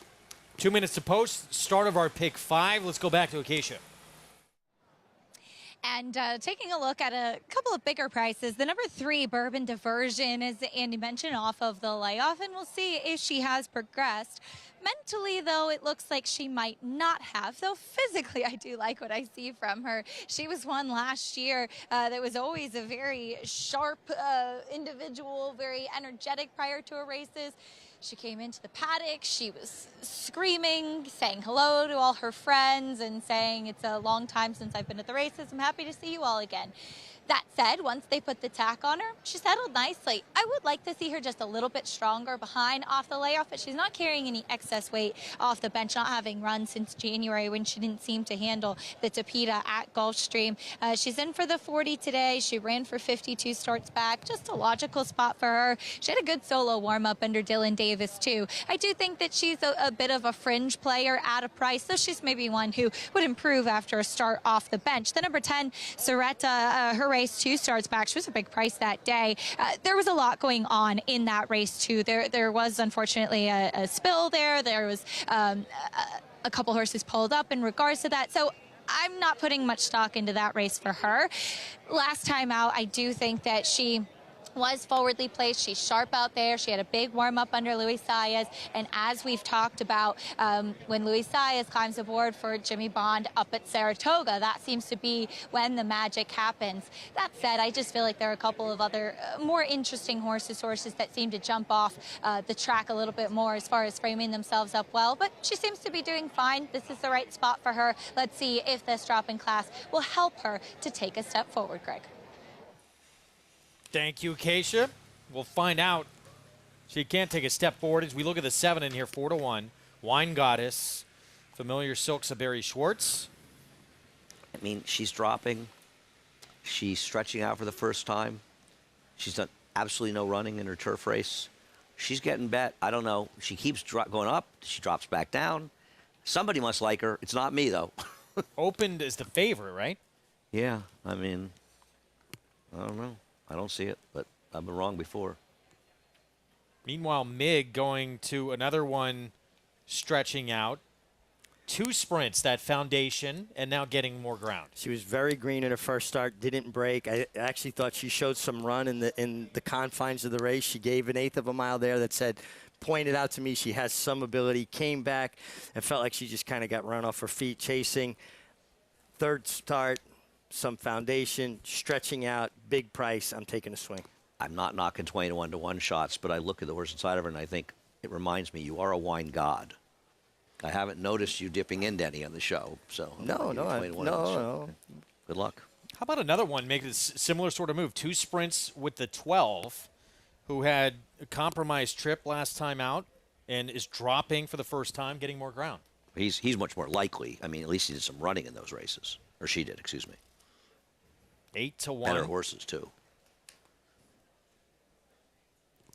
2 minutes to post. Start of our pick 5. Let's go back to Acacia. And taking a look at a couple of bigger prices, the number 3 Bourbon Diversion, as Andy mentioned, off of the layoff, and we'll see if she has progressed. Mentally, though, it looks like she might not have, though physically I do like what I see from her. She was one last year that was always a very sharp individual, very energetic prior to her races. She came into the paddock, she was screaming, saying hello to all her friends and saying, it's a long time since I've been at the races, I'm happy to see you all again. That said, once they put the tack on her, she settled nicely. I would like to see her just a little bit stronger behind off the layoff, but she's not carrying any excess weight off the bench, not having run since January when she didn't seem to handle the Tapeta at Gulfstream. She's in for the 40 today. She ran for 52 starts back. Just a logical spot for her. She had a good solo warm-up under Dylan Davis, too. I do think that she's a bit of a fringe player at a price, so she's maybe one who would improve after a start off the bench. The number 10, Saratoga, her race 2 starts back. She was a big price that day. There was a lot going on in that race, too. There was, unfortunately, a spill there. There was a couple horses pulled up in regards to that. So I'm not putting much stock into that race for her. Last time out, I do think that she was forwardly placed. She's sharp out there. She had a big warm-up under Luis Saez. And as we've talked about, when Luis Saez climbs aboard for Jimmy Bond up at Saratoga, that seems to be when the magic happens. That said, I just feel like there are a couple of other more interesting horses that seem to jump off the track a little bit more as far as framing themselves up well. But she seems to be doing fine. This is the right spot for her. Let's see if this drop in class will help her to take a step forward, Greg. Thank you, Acacia. We'll find out. She can't take a step forward as we look at the 7 in here, 4-1. Wine Goddess, Familiar Silks of Barry Schwartz. I mean, she's dropping. She's stretching out for the first time. She's done absolutely no running in her turf race. She's getting bet. I don't know. She keeps going up. She drops back down. Somebody must like her. It's not me, though. Opened as the favorite, right? Yeah, I mean, I don't know. I don't see it, but I've been wrong before. Meanwhile, Mig going to another one, stretching out. 2 sprints, that foundation, and now getting more ground. She was very green in her first start, didn't break. I actually thought she showed some run in the confines of the race. She gave an 1/8 of a mile there that pointed out to me she has some ability, came back, and felt like she just kind of got run off her feet chasing. Third start, some foundation, stretching out, big price. I'm taking a swing. I'm not knocking 20 to 1 shots, but I look at the horse inside of her and I think it reminds me you are a wine god. I haven't noticed you dipping into any on the show, so no. Good luck. How about another one make this similar sort of move? 2 sprints with the 12, who had a compromised trip last time out and is dropping for the first time, getting more ground. He's much more likely. I mean, at least he did some running in those races, or she did. Excuse me. 8-1. Better horses too.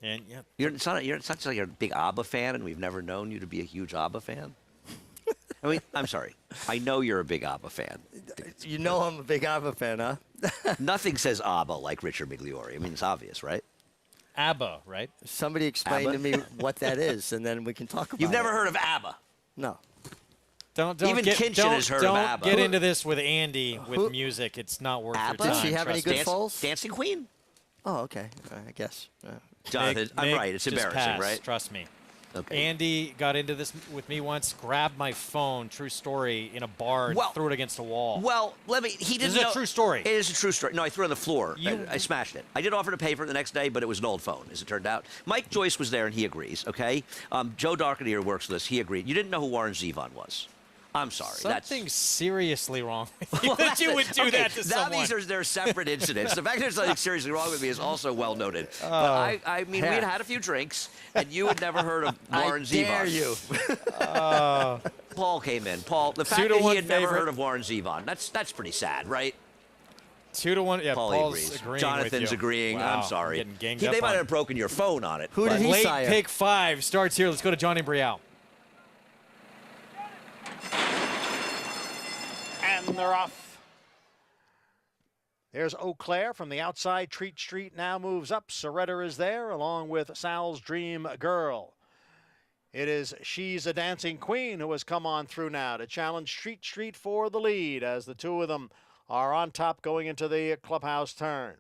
And yeah, it's not just like you're a big ABBA fan, and we've never known you to be a huge ABBA fan. I mean, I'm sorry. I know you're a big ABBA fan. You know I'm a big ABBA fan, huh? Nothing says ABBA like Richard Migliore. I mean, it's obvious, right? ABBA, right? Somebody explain to me what that is, and then we can talk about it. You've never heard of ABBA? No. Don't Even Kinchin has heard of ABBA. Don't get into this with Andy with music. It's not worth ABBA? your time. Did she have any good foals? Dancing Queen? Oh, okay. I guess. Jonathan, I'm Mig, right. It's just embarrassing, pass, right? Trust me. Okay. Andy got into this with me once, grabbed my phone, true story, in a bar and threw it against a wall. Well, he didn't know. This is a true story. It is a true story. No, I threw it on the floor. I smashed it. I did offer to pay for it the next day, but it was an old phone, as it turned out. Mike Joyce was there, and he agrees, okay? Joe Darkadier works with us. He agreed. You didn't know who Warren Zevon was. I'm sorry. Something's seriously wrong with you Well, that you would do that to now someone. They're separate incidents. The fact that there's something seriously wrong with me is also well noted. But I mean, we had a few drinks, and you had never heard of Warren Zevon. I dare you. Paul came in. Paul, the fact that he had never heard of Warren Zevon, that's pretty sad, right? 2-1. Yeah, Paul Paul's agrees. agreeing Jonathan's with you. agreeing. Wow, I'm sorry. getting ganged They up might on. have broken your phone on it. Who did he Late sire? pick 5 starts here. Let's go to Johnny Brielle. And they're off. There's Eau Claire from the outside. Treat Street now moves up. Soretta is there along with Sal's Dream Girl. It is She's a Dancing Queen who has come on through now to challenge Street Street for the lead as the two of them are on top going into the clubhouse turn.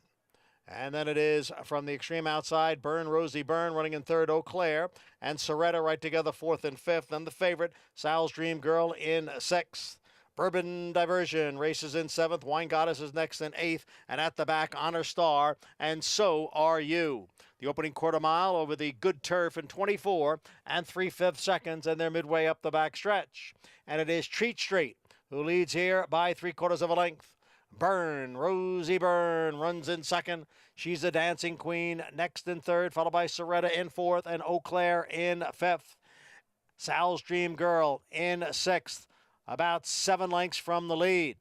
And then it is from the extreme outside, Rosie Byrne running in third, Eau Claire, and Soretta right together, fourth and fifth. And the favorite, Sal's Dream Girl, in sixth. Bourbon Diversion races in seventh. Wine Goddess is next in eighth. And at the back, Honor Star, and So Are You. The opening quarter mile over the good turf in 24 and 3/5 seconds, and they're midway up the back stretch. And it is Treat Street who leads here by 3/4 of a length. Rosie Byrne runs in second. She's a Dancing Queen next in third, followed by Soretta in fourth and Eau Claire in fifth. Sal's Dream Girl in sixth, about 7 lengths from the lead.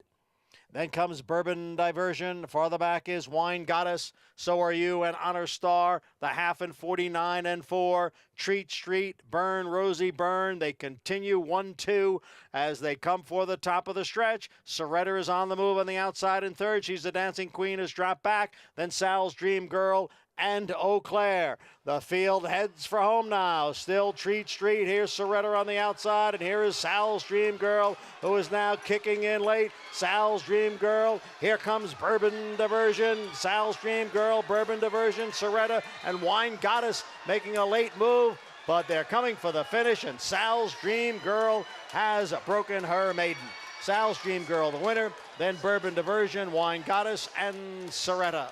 Then comes Bourbon Diversion. Farther back is Wine Goddess, So Are You, and Honor Star. The half in 49 and 4. Treat Street, Rosie Byrne. They continue 1-2 as they come for the top of the stretch. Soretta is on the move on the outside in third. She's the Dancing Queen has dropped back. Then Sal's Dream Girl and Eau Claire. The field heads for home now. Still Treat Street. Here's Soretta on the outside, and here is Sal's Dream Girl, who is now kicking in late. Sal's Dream Girl. Here comes Bourbon Diversion. Sal's Dream Girl, Bourbon Diversion, Soretta, and Wine Goddess making a late move, but they're coming for the finish, and Sal's Dream Girl has broken her maiden. Sal's Dream Girl, the winner, then Bourbon Diversion, Wine Goddess, and Soretta.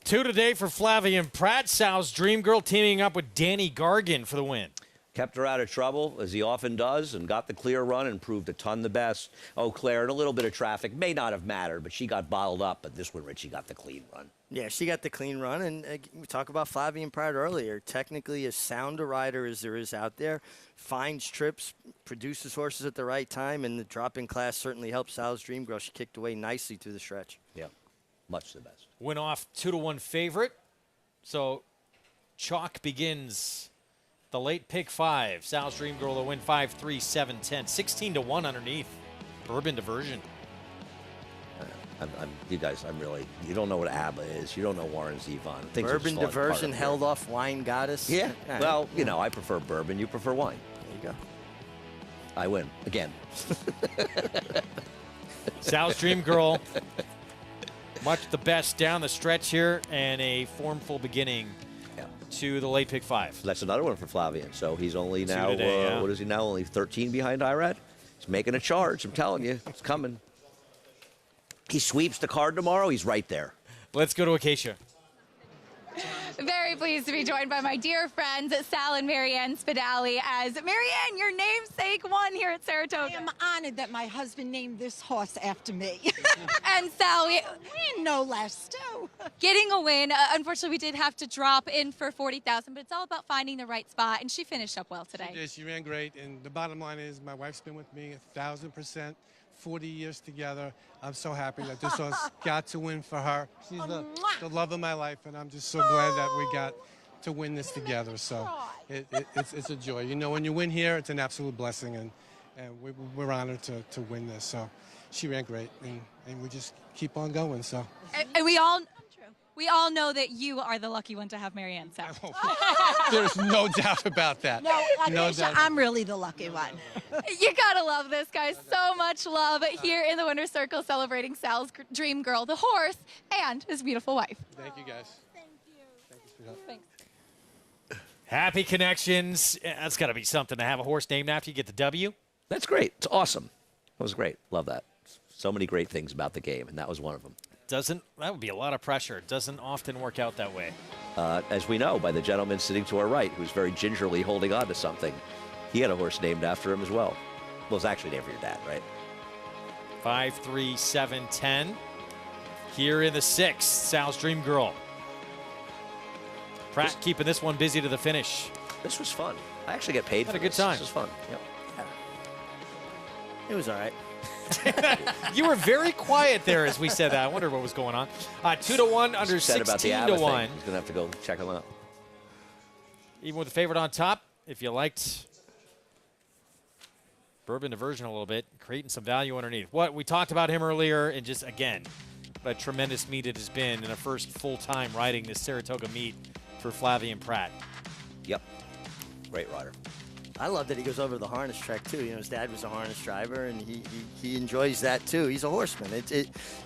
2 today for Flavien Prat. Sal's Dream Girl teaming up with Danny Gargan for the win. Kept her out of trouble, as he often does, and got the clear run and proved a ton the best. Eau Claire, and a little bit of traffic may not have mattered, but she got bottled up. But this one, Richie, got the clean run. Yeah, she got the clean run, and we talked about Flavien Prat earlier. Technically, as sound a rider as there is out there, finds trips, produces horses at the right time, and the drop-in class certainly helps Sal's Dream Girl. She kicked away nicely through the stretch. Yeah, much the best. Went off 2-1 favorite, so chalk begins the late pick 5. Sal's Dream Girl to win 5-3, 7-10, 16-1 underneath. Bourbon Diversion. You guys, you don't know what ABBA is. You don't know Warren Zevon. Things Bourbon Diversion held off Wine Goddess. Yeah. Well, you know, I prefer bourbon. You prefer wine. There you go. I win again. Sal's Dream Girl, much the best down the stretch here, and a formful beginning to the late pick 5. That's another one for Flavien. So he's only now, today, what is he now? Only 13 behind Irad? He's making a charge. I'm telling you, it's coming. He sweeps the card tomorrow, he's right there. Let's go to Acacia. Very pleased to be joined by my dear friends Sal and Marianne Spadali, as Marianne, your namesake, won here at Saratoga. I am honored that my husband named this horse after me. And Sal, we no less too. Getting a win. Unfortunately, we did have to drop in for 40,000, but it's all about finding the right spot, and she finished up well today. She did. She ran great, and the bottom line is my wife's been with me 1,000%. 40 years together. I'm so happy that this horse got to win for her. She's the love of my life, and I'm just so glad that we got to win this together. So it's a joy. You know, when you win here, it's an absolute blessing, and we're honored to win this. So she ran great, and we just keep on going. So and we all know that you are the lucky one to have Marianne, Sal. There's no doubt about that. No doubt. I'm really the lucky one. You gotta love this, guys. So much love here in the winner's circle, celebrating Sal's Dream Girl, the horse, and his beautiful wife. Thank you, guys. Thank you. Thank you, sweetheart. Thanks. Happy connections. That's got to be something to have a horse named after you get the W. That's great. It's awesome. That was great. Love that. So many great things about the game, and that was one of them. That would be a lot of pressure. It doesn't often work out that way. As we know by the gentleman sitting to our right, who's very gingerly holding on to something. He had a horse named after him as well. Well, it's actually named for your dad, right? 5-3, 7-10. Here in the 6th, Sal's Dream Girl. Pratt keeping this one busy to the finish. This was fun. I actually get paid for Had a good this. time. This was fun. Yep. It was all right. You were very quiet there as we said that. I wonder what was going on. 2-1 under 16-1. He's going to have to go check him out. Even with the favorite on top, if you liked Bourbon Diversion a little bit, creating some value underneath. What we talked about him earlier, and just again, what a tremendous meet it has been in a first full time riding this Saratoga meet for Flavien Prat. Yep. Great rider. I love that he goes over the harness track too. You know, his dad was a harness driver, and he enjoys that too. He's a horseman.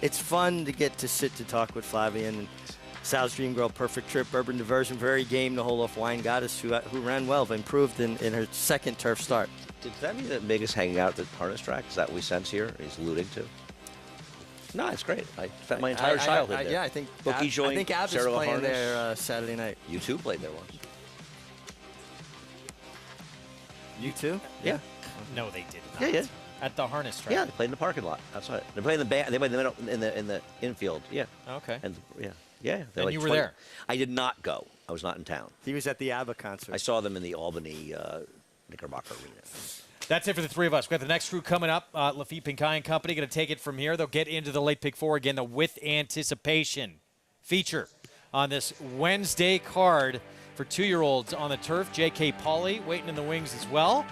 It's fun to get to sit to talk with Flavien and Sal's Dream Girl. Perfect Trip, Urban Diversion, very game. The whole off Wine Goddess, who ran well, improved in her second turf start. Does that mean that Meg is hanging out at the harness track? Is that what we sense here? He's alluding to. No, it's great. I spent my entire childhood there. Yeah, I think Bookie joined. I think Ab is Saratoga playing harness. there Saturday night. You too played there once. You too? Yeah. No, they did not. Yeah. At the harness track. Yeah, they played in the parking lot. That's right. They played in the they played in the middle, in the infield. Yeah. Okay. And yeah. And you were there? I did not go. I was not in town. He was at the ABBA concert. I saw them in the Albany Knickerbocker Arena. That's it for the three of us. We got the next crew coming up. Lafitte Pinkai and Company going to take it from here. They'll get into the late pick four again. The With Anticipation feature on this Wednesday card for 2-year-olds on the turf. J.K. Pauley waiting in the wings as well.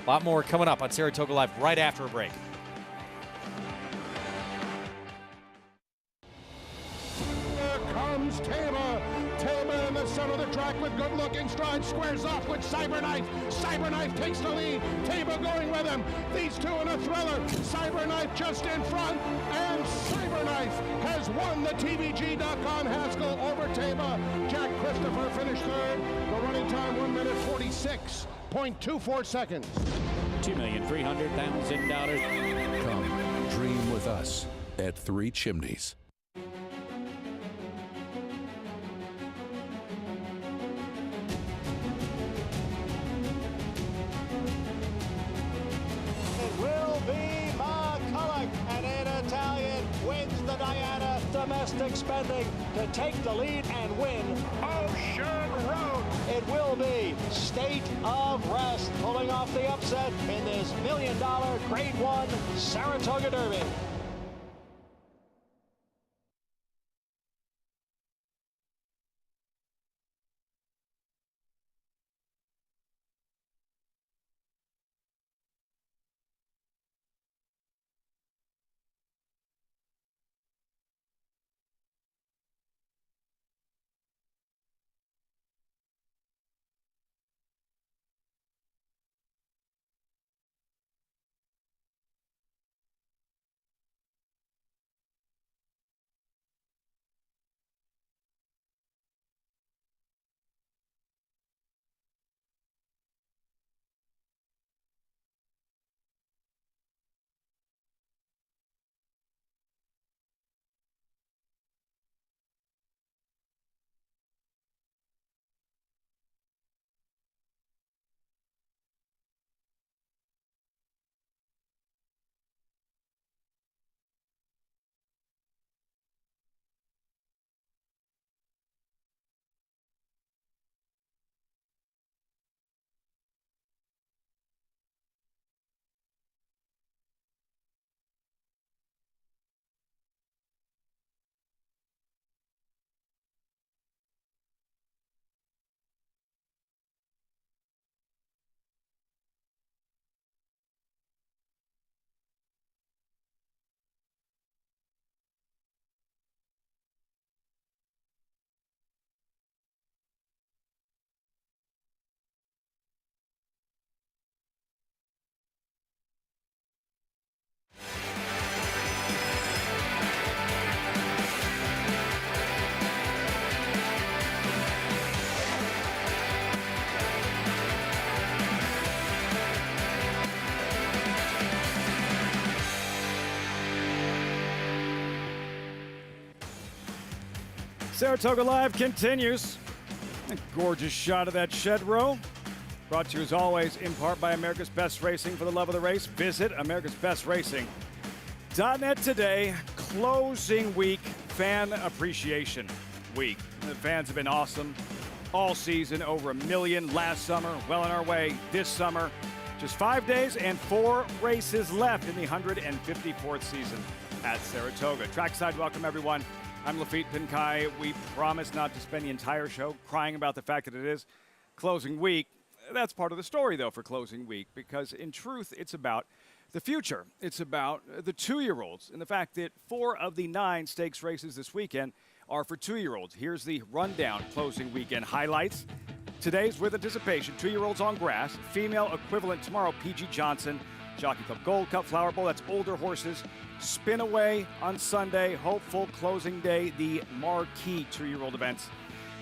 A lot more coming up on Saratoga Live right after a break. Here comes Tama. Tama in the center of the track with good-looking stride. Squares off with Cyberknife. Cyberknife takes the lead. Tama going with him. These two in a thriller. Cyberknife just in front. And Cyberknife has won the TVG.com Haskell over Tama. Jack Christopher finished third. The running time 1 minute 46.24 seconds. $2,300,000. Come dream with us at Three Chimneys. It will be McCulloch, and an Italian wins the Diana. Domestic spending to take the lead and win Ocean Road. It will be State of Rest pulling off the upset in this $1 million Grade 1 Saratoga Derby. Saratoga Live continues. A gorgeous shot of that shed row. Brought to you as always in part by America's Best Racing. For the love of the race, visit americasbestracing.net today. Closing week, fan appreciation week. The fans have been awesome all season, over 1 million last summer, well on our way this summer. Just 5 days and 4 races left in the 154th season at Saratoga. Trackside, welcome everyone. I'm Lafitte Pinkai. We promise not to spend the entire show crying about the fact that it is closing week. That's part of the story, though, for closing week, because in truth, it's about the future. It's about the 2-year-olds and the fact that 4 of the 9 stakes races this weekend are for 2-year-olds. Here's the rundown closing weekend highlights. Today's With Anticipation, 2-year-olds on grass. Female equivalent tomorrow, PG Johnson. Jockey Club Gold Cup, Flower Bowl, that's older horses. Spin Away on Sunday, Hopeful Closing Day, the marquee 2-year-old events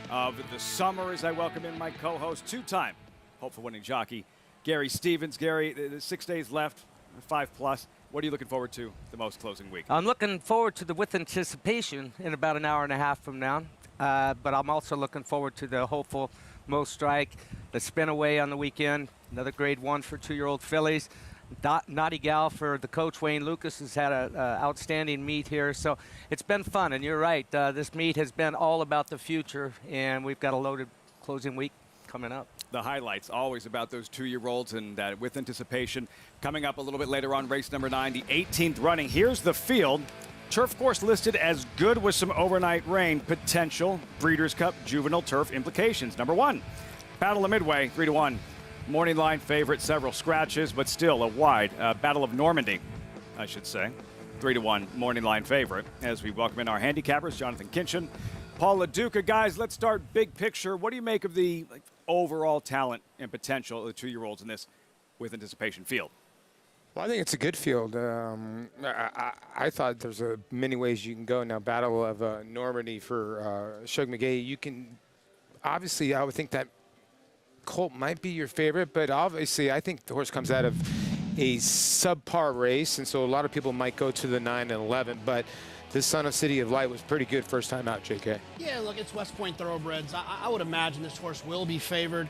of the summer, as I welcome in my co-host, 2-time Hopeful winning jockey, Gary Stevens. Gary, 6 days left, 5+. What are you looking forward to the most closing week? I'm looking forward to the With Anticipation in about an hour and a half from now. But I'm also looking forward to the Hopeful Mo Strike, the Spin Away on the weekend, another grade 1 for 2-year-old fillies. Naughty Gal for the coach, Wayne Lucas, has had an outstanding meet here. So it's been fun, and you're right. This meet has been all about the future, and we've got a loaded closing week coming up. The highlights always about those 2-year-olds, and With Anticipation coming up a little bit later on, race number 9, the 18th running. Here's the field. Turf course listed as good with some overnight rain potential. Breeders' Cup Juvenile Turf implications. Number 1, Battle of Midway, 3-1. Morning line favorite, several scratches, but still a wide. Battle of Normandy, I should say. 3-1 morning line favorite. As we welcome in our handicappers, Jonathan Kinchin, Paul LaDuca. Guys, let's start big picture. What do you make of the overall talent and potential of the 2-year-olds in this With Anticipation field? Well, I think it's a good field. I thought there's many ways you can go. Now, Battle of Normandy for Shug McGee, you can, obviously, I would think that Colt might be your favorite, but obviously I think the horse comes out of a subpar race, and so a lot of people might go to the 9 and 11, but the Son of City of Light was pretty good first time out, JK. Yeah, look, it's West Point Thoroughbreds. I would imagine this horse will be favored.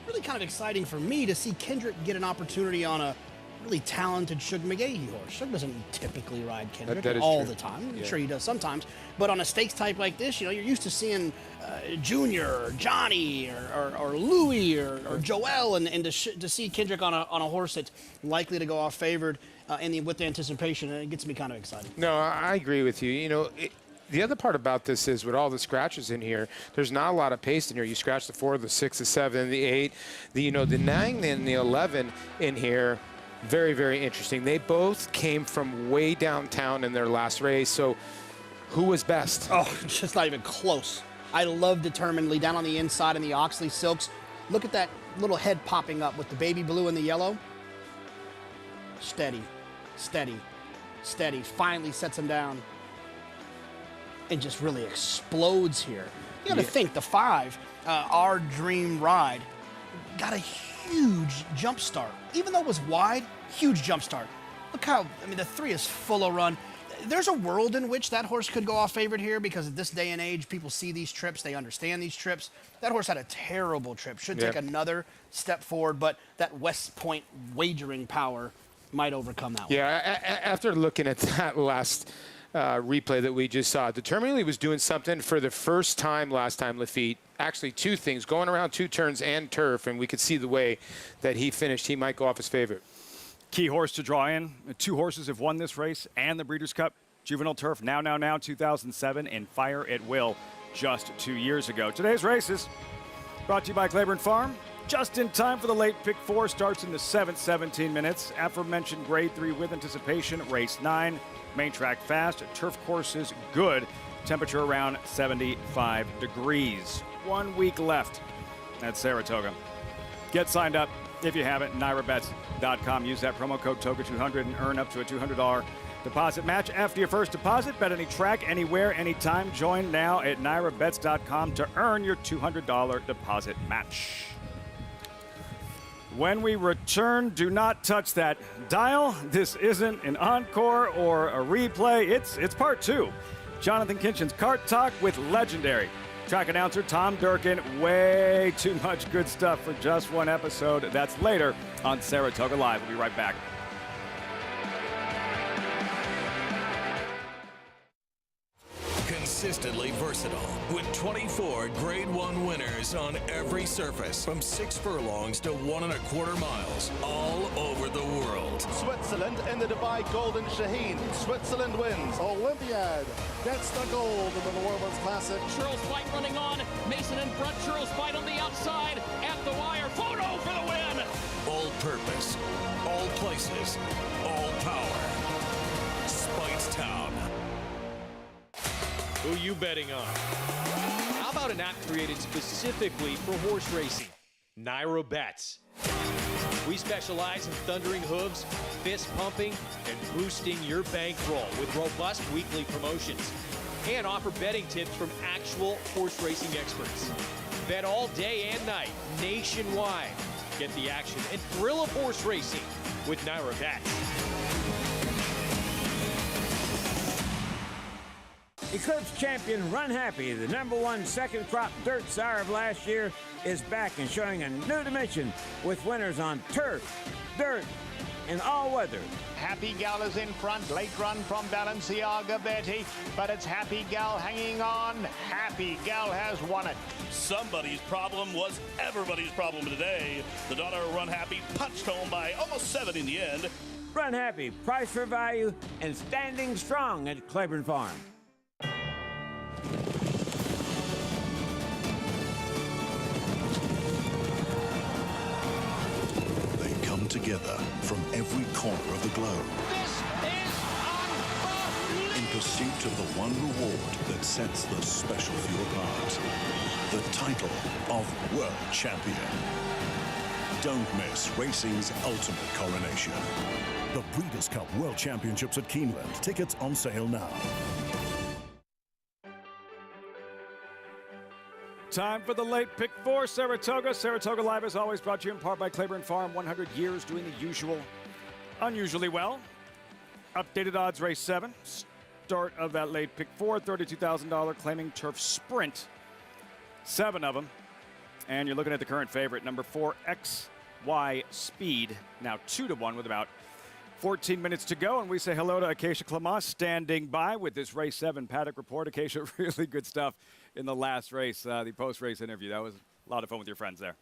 Really kind of exciting for me to see Kendrick get an opportunity on a really talented Shug McGahee horse. Shug doesn't typically ride Kendrick all the time. I'm sure he does sometimes. But on a stakes type like this, you know, you're used to seeing Junior or Johnny or Louie or Joel, and to see Kendrick on a horse that's likely to go off favored with the anticipation, it gets me kind of excited. No, I agree with you. You know, the other part about this is with all the scratches in here, there's not a lot of pace in here. You scratch the 4, the 6, the 7, the 8, the 9 and the 11 in here. Very, very interesting. They both came from way downtown in their last race. So who was best? Oh, just not even close. I love Determinedly down on the inside in the Oxley Silks. Look at that little head popping up with the baby blue and the yellow. Steady, steady, steady. Finally sets him down and just really explodes here. You got to think the 5, Our Dream Ride, got a huge jump start. Even though it was wide, huge jump start. Look how, I mean, the 3 is full of run. There's a world in which that horse could go off favorite here because at this day and age, people see these trips, they understand these trips. That horse had a terrible trip. Should take another step forward, but that West Point wagering power might overcome that one. Yeah, after looking at that last replay that we just saw, Determinedly was doing something for the first time last time, Lafitte. Actually, 2 things, going around 2 turns and turf, and we could see the way that he finished. He might go off his favorite. Key horse to draw in. 2 horses have won this race and the Breeders' Cup Juvenile Turf now 2007 and Fire at Will just 2 years ago. Today's races brought to you by Claiborne Farm. Just in time for the late pick 4 starts in the 7th, 17 minutes. Aforementioned grade 3 With Anticipation, race 9. Main track fast, turf courses good. Temperature around 75 degrees. 1 week left at Saratoga. Get signed up if you haven't, NyraBets.com. Use that promo code TOGA200 and earn up to a $200 deposit match after your first deposit. Bet any track, anywhere, anytime. Join now at NyraBets.com to earn your $200 deposit match. When we return, do not touch that dial. This isn't an encore or a replay. It's part 2. Jonathan Kinchin's Cart Talk with legendary track announcer Tom Durkin. Way too much good stuff for just one episode. That's later on Saratoga Live. We'll be right back. Consistently versatile with 24 Grade 1 winners on every surface from 6 furlongs to 1 1/4 miles all over the world. Switzerland in the Dubai Golden Shaheen. Switzerland wins. Olympiad gets the gold in the Women's Classic. Churls Fight running on. Mason and Brett. Churls Fight on the outside at the wire. Photo for the win. All purpose, all places, all power. Spitestown. Who you betting on? How about about a knot created specifically for horse racing? Naira Bets. We specialize in thundering hooves, fist pumping, and boosting your bankroll with robust weekly promotions. And offer betting tips from actual horse racing experts. Bet all day and night, nationwide. Get the action and thrill of horse racing with Naira Bets. Eclipse champion Run Happy, the #1 second crop dirt sire of last year, is back and showing a new dimension with winners on turf, dirt, and all weather. Happy Gal is in front, late run from Balenciaga Betty, but it's Happy Gal hanging on. Happy Gal has won it. Somebody's problem was everybody's problem today. The daughter of Run Happy punched home by almost 7 in the end. Run Happy, price for value, and standing strong at Claiborne Farm. They come together from every corner of the globe. In pursuit of the one reward that sets the special few apart. The title of World Champion. Don't miss racing's ultimate coronation. The Breeders' Cup World Championships at Keeneland. Tickets on sale now. Time for the late pick 4, Saratoga. Saratoga Live is always brought to you in part by Claiborne Farm. 100 years doing the usual, unusually well. Updated odds, race 7. Start of that late pick 4, $32,000 claiming turf sprint. 7 of them. And you're looking at the current favorite, number 4, XY Speed. Now 2-1 with about 14 minutes to go, and we say hello to Acacia Clement standing by with this race 7 paddock report. Acacia, really good stuff in the last race, the post-race interview. That was a lot of fun with your friends there.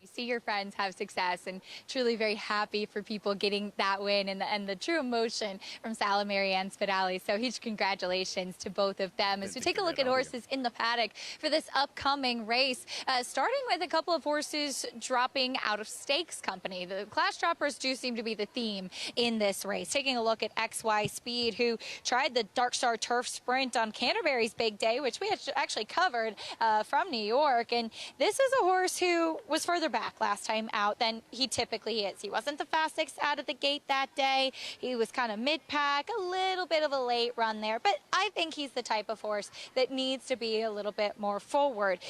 You see your friends have success, and truly very happy for people getting that win and the true emotion from Sal and Marianne Spadali. So huge congratulations to both of them. As we take a look at horses in the paddock for this upcoming race, starting with a couple of horses dropping out of stakes company. The class droppers do seem to be the theme in this race. Taking a look at XY Speed, who tried the Dark Star Turf Sprint on Canterbury's big day, which we actually covered from New York. And this is a horse who was further back last time out than he typically is. He wasn't the fastest out of the gate that day. He was kind of mid-pack, a little bit of a late run there, but I think he's the type of horse that needs to be a little bit more forward.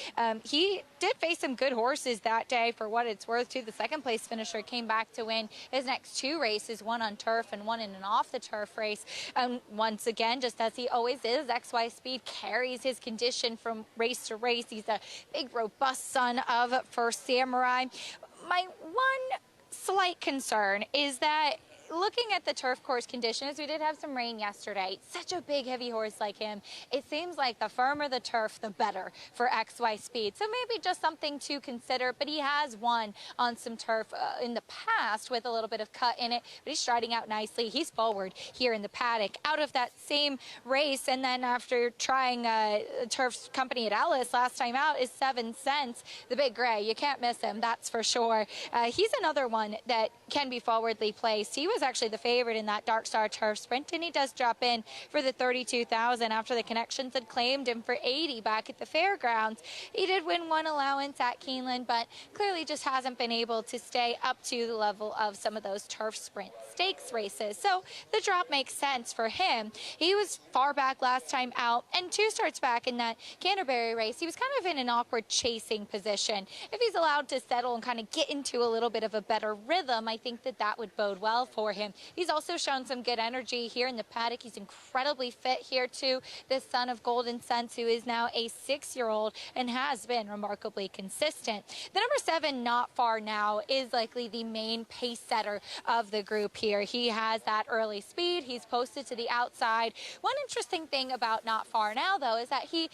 He did face some good horses that day for what it's worth too. The second place finisher came back to win his next 2 races, one on turf and one in an off the turf race. Once again, just as he always is, XY Speed carries his condition from race to race. He's a big, robust son of First Samurai. My one slight concern is that looking at the turf course conditions, we did have some rain yesterday. Such a big, heavy horse like him, it seems like the firmer the turf, the better for XY Speed. So maybe just something to consider, but he has won on some turf in the past with a little bit of cut in it, but he's striding out nicely. He's forward here in the paddock out of that same race, and then after trying turf company at Ellis last time out is 7 cents. The big gray, you can't miss him, that's for sure. He's another one that can be forwardly placed. He was actually the favorite in that Dark Star Turf Sprint, and he does drop in for the $32,000 after the connections had claimed him for $80 back at the fairgrounds. He did win one allowance at Keeneland, but clearly just hasn't been able to stay up to the level of some of those turf sprint stakes races. So the drop makes sense for him. He was far back last time out, and 2 starts back in that Canterbury race. He was kind of in an awkward chasing position. If he's allowed to settle and kind of get into a little bit of a better rhythm, I think that that would bode well for him. He's also shown some good energy here in the paddock. He's incredibly fit here too. This son of Golden Sense, who is now a 6-year-old and has been remarkably consistent. The number 7, Not Far Now, is likely the main pace setter of the group here. He has that early speed. He's posted to the outside. One interesting thing about Not Far Now, though, is that he,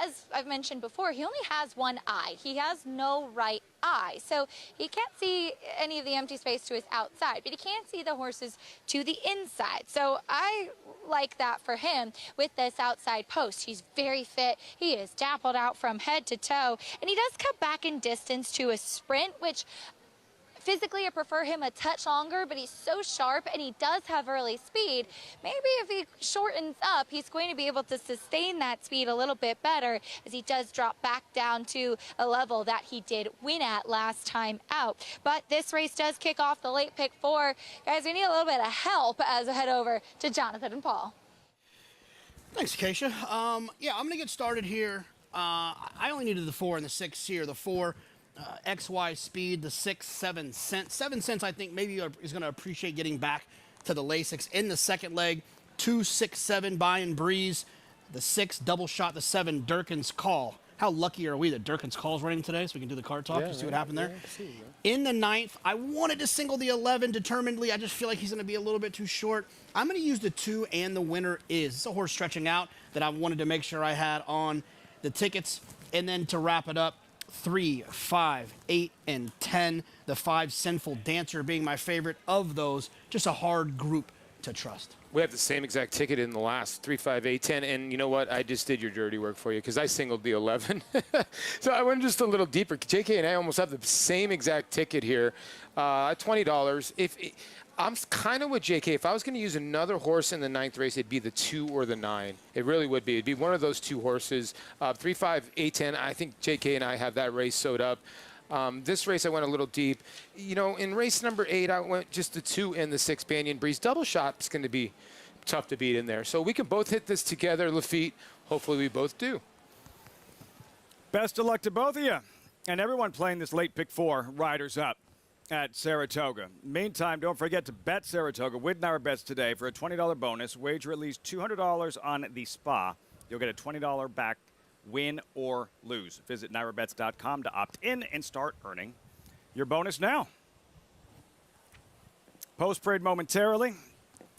as I've mentioned before, he only has one eye. He has no right eye, so he can't see any of the empty space to his outside, but he can see the horses to the inside. So I like that for him with this outside post. He's very fit. He is dappled out from head to toe, and he does cut back in distance to a sprint, which Physically, I prefer him a touch longer, but he's so sharp and he does have early speed. Maybe if he shortens up, he's going to be able to sustain that speed a little bit better, as he does drop back down to a level that he did win at last time out. But this race does kick off the late pick 4. Guys, we need a little bit of help as I head over to Jonathan and Paul. Thanks, Acacia. Yeah, I'm going to get started here. I only needed the 4 and the 6 here. The 4, XY speed, the 6, 7 cents. 7 cents, I think, maybe is going to appreciate getting back to the Lasix in the second leg. 2, 6, 7, Buy and Breeze. The 6, double shot, the 7, Durkin's Call. How lucky are we that Durkin's Call's running today so we can do the card talk to see what happened there? In the 9th, I wanted to single the 11 determinedly. I just feel like he's going to be a little bit too short. I'm going to use the 2, and the winner is. It's a horse stretching out that I wanted to make sure I had on the tickets. And then to wrap it up, 3, 5, 8, and 10. The 5, Sinful Dancer, being my favorite of those. Just a hard group to trust. We have the same exact ticket in the last 3, 5, 8, 10, and you know what? I just did your dirty work for you because I singled the 11. So I went just a little deeper. JK and I almost have the same exact ticket here, $20. I'm kind of with JK. If I was going to use another horse in the 9th race, it'd be the 2 or the 9. It really would be. It'd be one of those 2 horses. 3, 5, 8, 10. I think JK and I have that race sewed up. This race, I went a little deep. You know, in race number 8, I went just the 2 and the 6, Banyan Breeze. Double shot's going to be tough to beat in there. So we can both hit this together, Lafitte. Hopefully we both do. Best of luck to both of you. And everyone playing this late pick 4, Riders Up at Saratoga. Meantime, don't forget to bet Saratoga with Naira Bets today for a $20 bonus. Wager at least $200 on the spa. You'll get a $20 back, win or lose. Visit NairaBets.com to opt in and start earning your bonus now. Post-parade momentarily.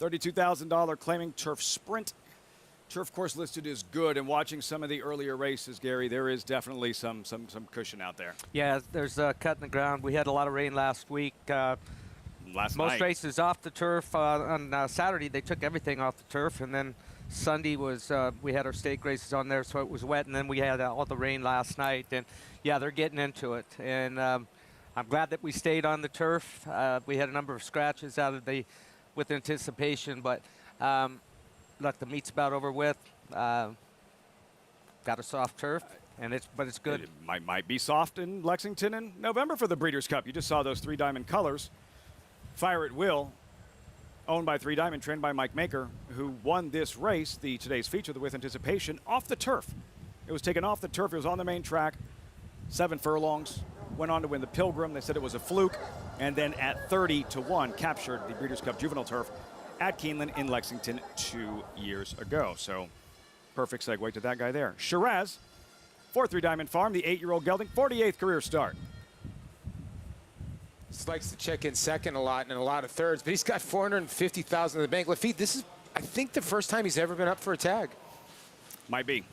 $32,000 claiming turf sprint. Turf course listed as good, and watching some of the earlier races, Gary, there is definitely some cushion out there. Yeah, there's a cut in the ground. We had a lot of rain last week. Most races off the turf. On Saturday, they took everything off the turf, and then Sunday was we had our stake races on there, so it was wet, and then we had all the rain last night. And, yeah, they're getting into it. And I'm glad that we stayed on the turf. We had a number of scratches out of with anticipation, but look, the meet's about over with. Got a soft turf, but it's good. It might be soft in Lexington in November for the Breeders' Cup. You just saw those 3 Diamond colors. Fire at Will, owned by 3 Diamond, trained by Mike Maker, who won this race, today's feature, the With Anticipation, off the turf. It was taken off the turf. It was on the main track. 7 furlongs. Went on to win the Pilgrim. They said it was a fluke. And then at 30-1, captured the Breeders' Cup Juvenile Turf at Keeneland in Lexington 2 years ago. So perfect segue to that guy there. Shiraz, for 3 Diamond Farm, the 8-year-old gelding, 48th career start. He likes to check in second a lot and a lot of thirds, but he's got $450,000 in the bank. Lafitte, this is, I think, the first time he's ever been up for a tag. Might be.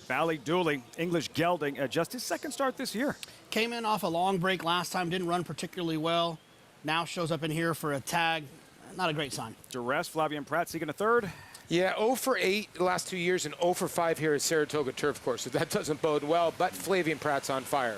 Valley Dooley, English gelding, just his second start this year. Came in off a long break last time, didn't run particularly well. Now shows up in here for a tag. Not a great sign. Duress, Flavian Pratt seeking a third. Yeah, 0 for 8 the last 2 years and 0 for 5 here at Saratoga Turf Course, so that doesn't bode well, but Flavian Pratt's on fire.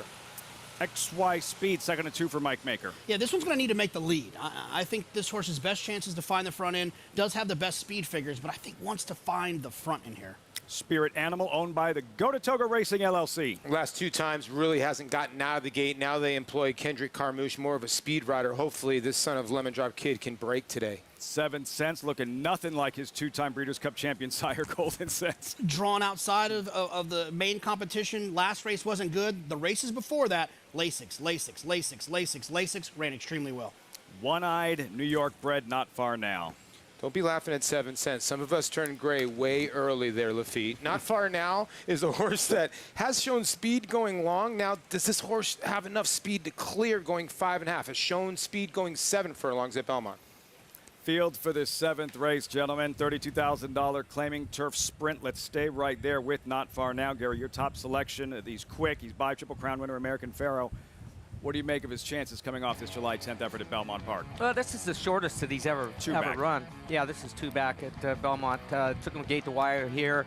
XY Speed, 2nd and 2 for Mike Maker. Yeah, this one's going to need to make the lead. I think this horse's best chances to find the front end, does have the best speed figures, but I think wants to find the front in here. Spirit Animal, owned by the Go to Toga Racing LLC. Last 2 times really hasn't gotten out of the gate. Now they employ Kendrick Carmouche, more of a speed rider. Hopefully this son of Lemon Drop Kid can break today. 7 cents, looking nothing like his 2-time Breeders' Cup champion sire, Golden Sense. Drawn outside of the main competition. Last race wasn't good. The races before that, Lasix, ran extremely well. One-eyed, New York bred, not far now. Don't be laughing at 7 cents. Some of us turned gray way early there, Lafitte. Not Far Now is a horse that has shown speed going long. Now, does this horse have enough speed to clear going 5.5? Has shown speed going 7 furlongs at Belmont. Field for this 7th race, gentlemen. $32,000 claiming turf sprint. Let's stay right there with Not Far Now. Gary, your top selection. He's quick. He's by Triple Crown winner American Pharaoh. What do you make of his chances coming off this July 10th effort at Belmont Park? This is the shortest that he's ever run. Yeah, this is 2 back at Belmont. Took him gate to wire here.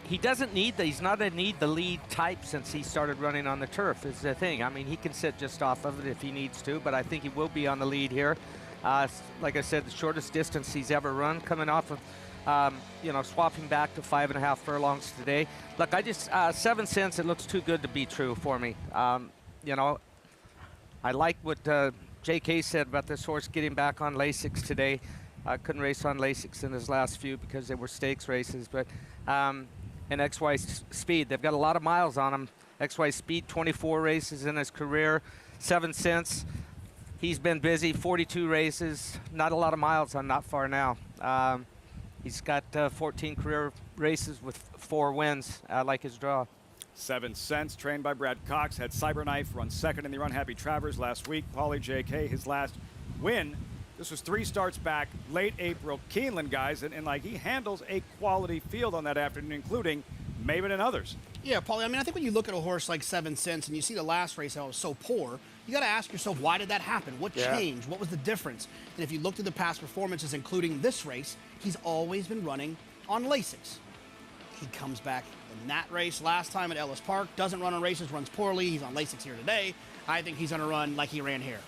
He doesn't need he's not a need the lead type since he started running on the turf is the thing. I mean, he can sit just off of it if he needs to, but I think he will be on the lead here. Like I said, the shortest distance he's ever run, coming off of, swapping back to 5.5 furlongs today. Look, 7 cents, it looks too good to be true for me. I like what J.K. said about this horse getting back on Lasix today. Couldn't race on Lasix in his last few because they were stakes races, but and XY Speed, they've got a lot of miles on him. XY Speed, 24 races in his career, 7 cents. He's been busy, 42 races, not a lot of miles on Not Far Now. He's got 14 career races with 4 wins. I like his draw. 7 cents, trained by Brad Cox, had Cyberknife run second in the Unhappy Travers last week. Paulie J.K., his last win. This was 3 starts back, late April. Keeneland, guys, and he handles a quality field on that afternoon, including Maven and others. Yeah, Paulie, I mean, I think when you look at a horse like 7 cents and you see the last race how it was so poor, you got to ask yourself, why did that happen? What changed? What was the difference? And if you looked at the past performances, including this race, he's always been running on Lasix. He comes back in that race last time at Ellis Park, doesn't run on races, runs poorly. He's on Lasix here today. I think he's going to run like he ran here.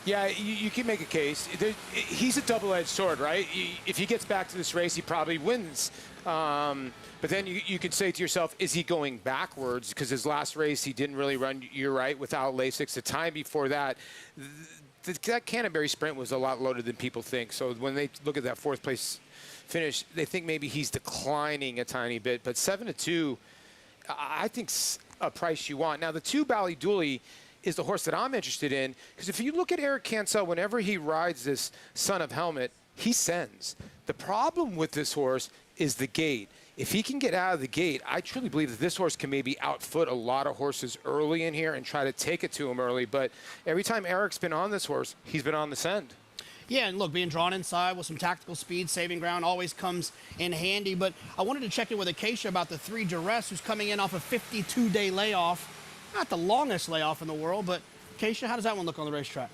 Yeah, you can make a case. He's a double-edged sword, right? If he gets back to this race, he probably wins. But then you could say to yourself, is he going backwards? Because his last race, he didn't really run, you're right, without Lasix. The time before that, that Canterbury Sprint was a lot lower than people think. So when they look at that 4th place finish, they think maybe he's declining a tiny bit. But 7-2, I think's a price you want. Now, the 2 Bally Dooley is the horse that I'm interested in, because if you look at Eric Cancel, whenever he rides this Son of Helmet, he sends. The problem with this horse is the gate. If he can get out of the gate, I truly believe that this horse can maybe outfoot a lot of horses early in here and try to take it to him early. But every time Eric's been on this horse, he's been on the send. Yeah, and look, being drawn inside with some tactical speed, saving ground always comes in handy. But I wanted to check in with Acacia about the 3 Duress, who's coming in off a 52-day layoff. Not the longest layoff in the world, but Acacia, how does that one look on the racetrack?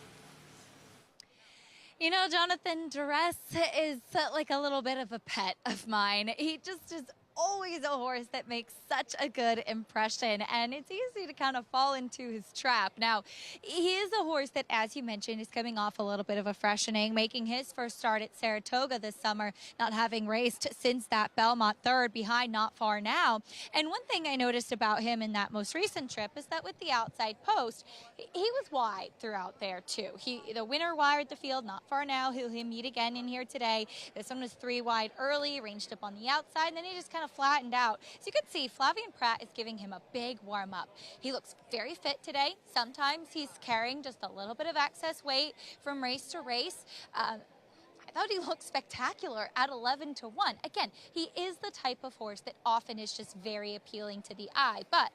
You know, Jonathan, Duress is like a little bit of a pet of mine. He just is always a horse that makes such a good impression, and it's easy to kind of fall into his trap. Now, he is a horse that, as you mentioned, is coming off a little bit of a freshening, making his first start at Saratoga this summer, not having raced since that Belmont third behind Not Far Now. And one thing I noticed about him in that most recent trip is that with the outside post, he was wide throughout there too. The winner wired the field, Not Far Now, who he'll meet again in here today. This one was 3 wide early, ranged up on the outside, and then he just kind of flattened out. So you can see Flavien Prat is giving him a big warm-up. He looks very fit today. Sometimes he's carrying just a little bit of excess weight from race to race. I thought he looked spectacular at 11-1. Again, he is the type of horse that often is just very appealing to the eye. But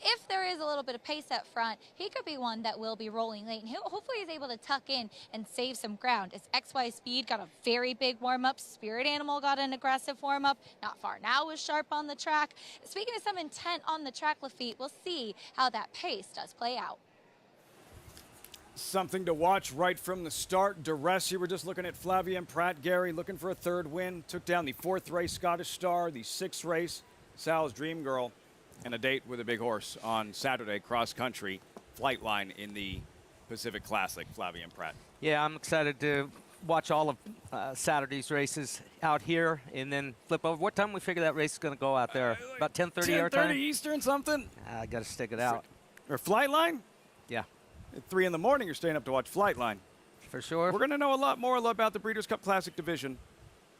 if there is a little bit of pace up front, he could be one that will be rolling late. And hopefully he's able to tuck in and save some ground. As XY Speed got a very big warm-up. Spirit Animal got an aggressive warm-up. Not Far Now was sharp on the track. Speaking of some intent on the track, Lafitte, we'll see how that pace does play out. Something to watch right from the start. Duress, you were just looking at Flavien Prat. Gary looking for a 3rd win. Took down the 4th race Scottish Star, the 6th race Sal's Dream Girl, and a date with a big horse on Saturday, cross country, Flightline in the Pacific Classic, Flavien Prat. Yeah, I'm excited to watch all of Saturday's races out here and then flip over. What time we figure that race is going to go out there? About 10:30 our time? 10:30 Eastern something? I got to stick it out. Or Flightline? Yeah. At 3 in the morning, you're staying up to watch Flightline. For sure. We're going to know a lot more about the Breeders' Cup Classic division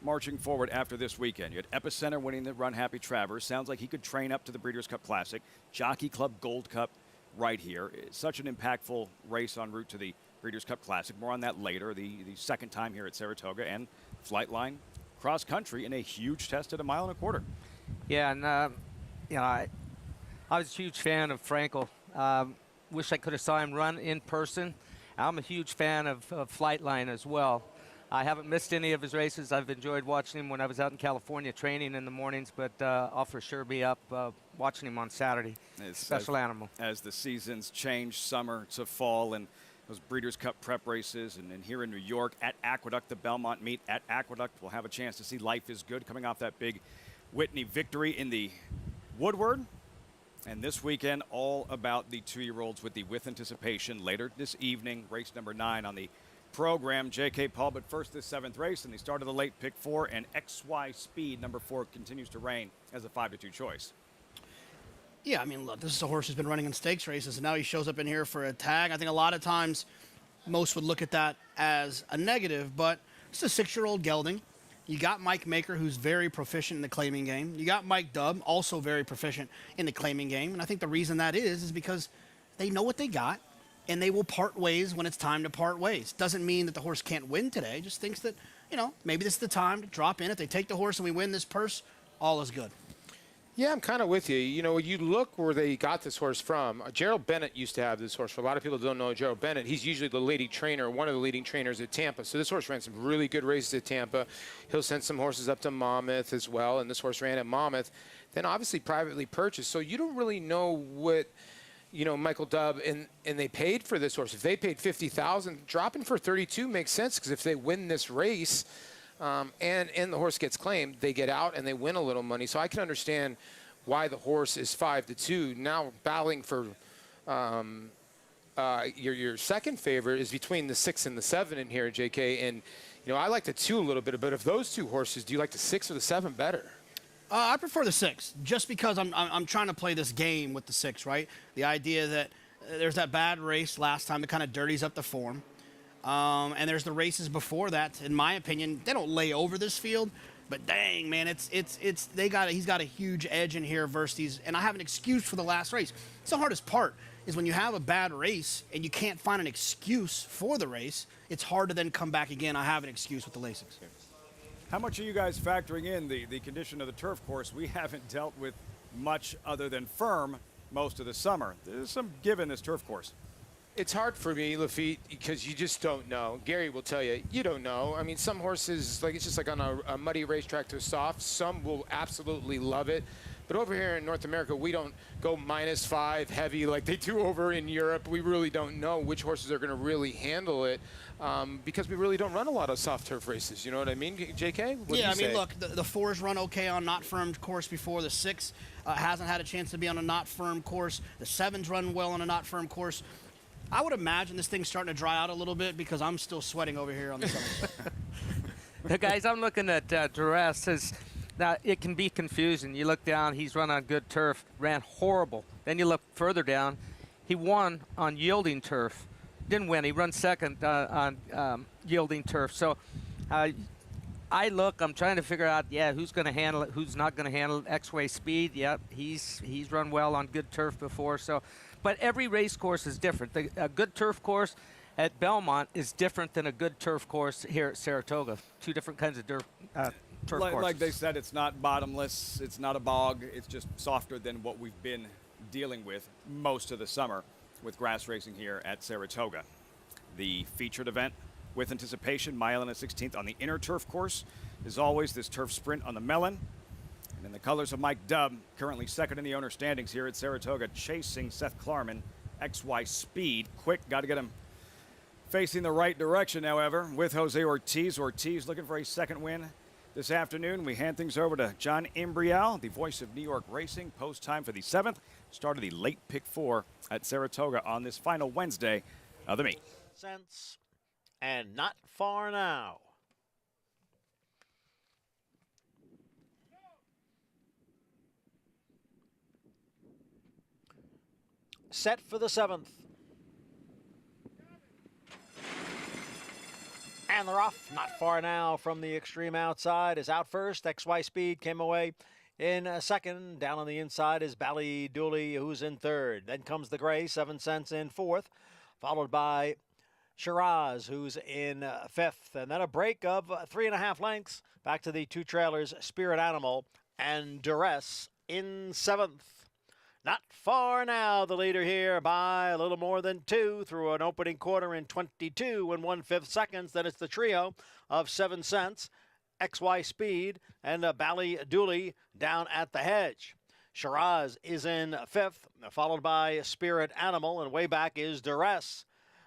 marching forward after this weekend. You had Epicenter winning the Run Happy Travers. Sounds like he could train up to the Breeders' Cup Classic. Jockey Club Gold Cup right here. It's such an impactful race en route to the Breeders' Cup Classic. More on that later. The second time here at Saratoga, and Flightline cross country in a huge test at 1.25 miles. Yeah, and I was a huge fan of Frankel. Wish I could have saw him run in person. I'm a huge fan of Flightline as well. I haven't missed any of his races. I've enjoyed watching him when I was out in California training in the mornings, but I'll for sure be up watching him on Saturday. Special animal. As the seasons change, summer to fall, and those Breeders' Cup prep races, and here in New York at Aqueduct, the Belmont meet at Aqueduct. We'll have a chance to see Life is Good coming off that big Whitney victory in the Woodward. And this weekend, all about the 2-year-olds with Anticipation. Later this evening, race number 9 on the program, J.K. Paul. But first, this 7th race, and the start of the late pick 4, and XY Speed, number 4, continues to reign as a 5-2 choice. Yeah, I mean, look, this is a horse who's been running in stakes races, and now he shows up in here for a tag. I think a lot of times most would look at that as a negative, but it's a 6-year-old gelding. You got Mike Maker, who's very proficient in the claiming game. You got Mike Dubb, also very proficient in the claiming game. And I think the reason that is because they know what they got, and they will part ways when it's time to part ways. Doesn't mean that the horse can't win today. Just thinks that, maybe this is the time to drop in. If they take the horse and we win this purse, all is good. Yeah, I'm kind of with you. You look where they got this horse from. Gerald Bennett used to have this horse. For a lot of people who don't know Gerald Bennett, he's usually the leading trainer, one of the leading trainers at Tampa. So this horse ran some really good races at Tampa. He'll send some horses up to Monmouth as well, and this horse ran at Monmouth. Then obviously privately purchased. So you don't really know what, Michael Dubb and they paid for this horse. If they paid $50,000, dropping for $32 makes sense, because if they win this race, and the horse gets claimed, they get out and they win a little money. So I can understand why the horse is 5-2. Now battling for your second favorite is between the 6 and the 7 in here, JK. And I like the 2 a little bit. But of those 2 horses, do you like the 6 or the 7 better? I prefer the 6, just because I'm trying to play this game with the 6, right? The idea that there's that bad race last time that kind of dirties up the form. And there's the races before that. In my opinion, they don't lay over this field, but dang, man, he's got a huge edge in here versus these. And I have an excuse for the last race. It's the hardest part is when you have a bad race and you can't find an excuse for the race. It's hard to then come back again. I have an excuse with the Lasix. How much are you guys factoring in the condition of the turf course? We haven't dealt with much other than firm most of the summer. There's some give in this turf course. It's hard for me, Lafitte, because you just don't know. Gary will tell you, you don't know. I mean, some horses, it's just like on a muddy racetrack to a soft. Some will absolutely love it. But over here in North America, we don't go -5 heavy like they do over in Europe. We really don't know which horses are going to really handle it, because we really don't run a lot of soft turf races. You know what I mean, JK? What do you say? Look, the 4's run okay on not firm course before. The 6 hasn't had a chance to be on a not firm course. The 7's run well on a not firm course. I would imagine this thing's starting to dry out a little bit because I'm still sweating over here on the side. Guys, I'm looking at Duress. Now, it can be confusing. You look down, he's run on good turf, ran horrible. Then you look further down, he won on yielding turf. Didn't win, he run second on yielding turf. So I'm trying to figure out, who's going to handle it, who's not going to handle it. XY Speed, he's run well on good turf before. But every race course is different. A good turf course at Belmont is different than a good turf course here at Saratoga. 2 different kinds of turf courses. Like they said, it's not bottomless. It's not a bog. It's just softer than what we've been dealing with most of the summer with grass racing here at Saratoga. The featured event with Anticipation, mile and a 16th on the inner turf course, is always this turf sprint on the Melon. And in the colors of Mike Dubb, currently second in the owner standings here at Saratoga, chasing Seth Klarman. XY Speed, quick, got to get him facing the right direction, however, with Jose Ortiz. Ortiz looking for a second win this afternoon. We hand things over to John Imbrial, the voice of New York racing. Post time for the 7th, start of the late pick 4 at Saratoga on this final Wednesday of the meet. Cents and Not Far Now. Set for the 7th. And they're off. Not Far Now from the extreme outside is out first. XY Speed came away in second. Down on the inside is Bally Dooley, who's in third. Then comes the Gray, 7 cents in fourth, followed by Shiraz, who's in fifth. And then a break of 3.5 lengths back to the 2 trailers, Spirit Animal and Duress in 7th. Not Far Now, the leader here by a little more than 2 through an opening quarter in 22 and 1/5 seconds. Then it's the trio of 7 cents, XY Speed, and Bally Dooley down at the hedge. Shiraz is in fifth, followed by Spirit Animal, and way back is Duress.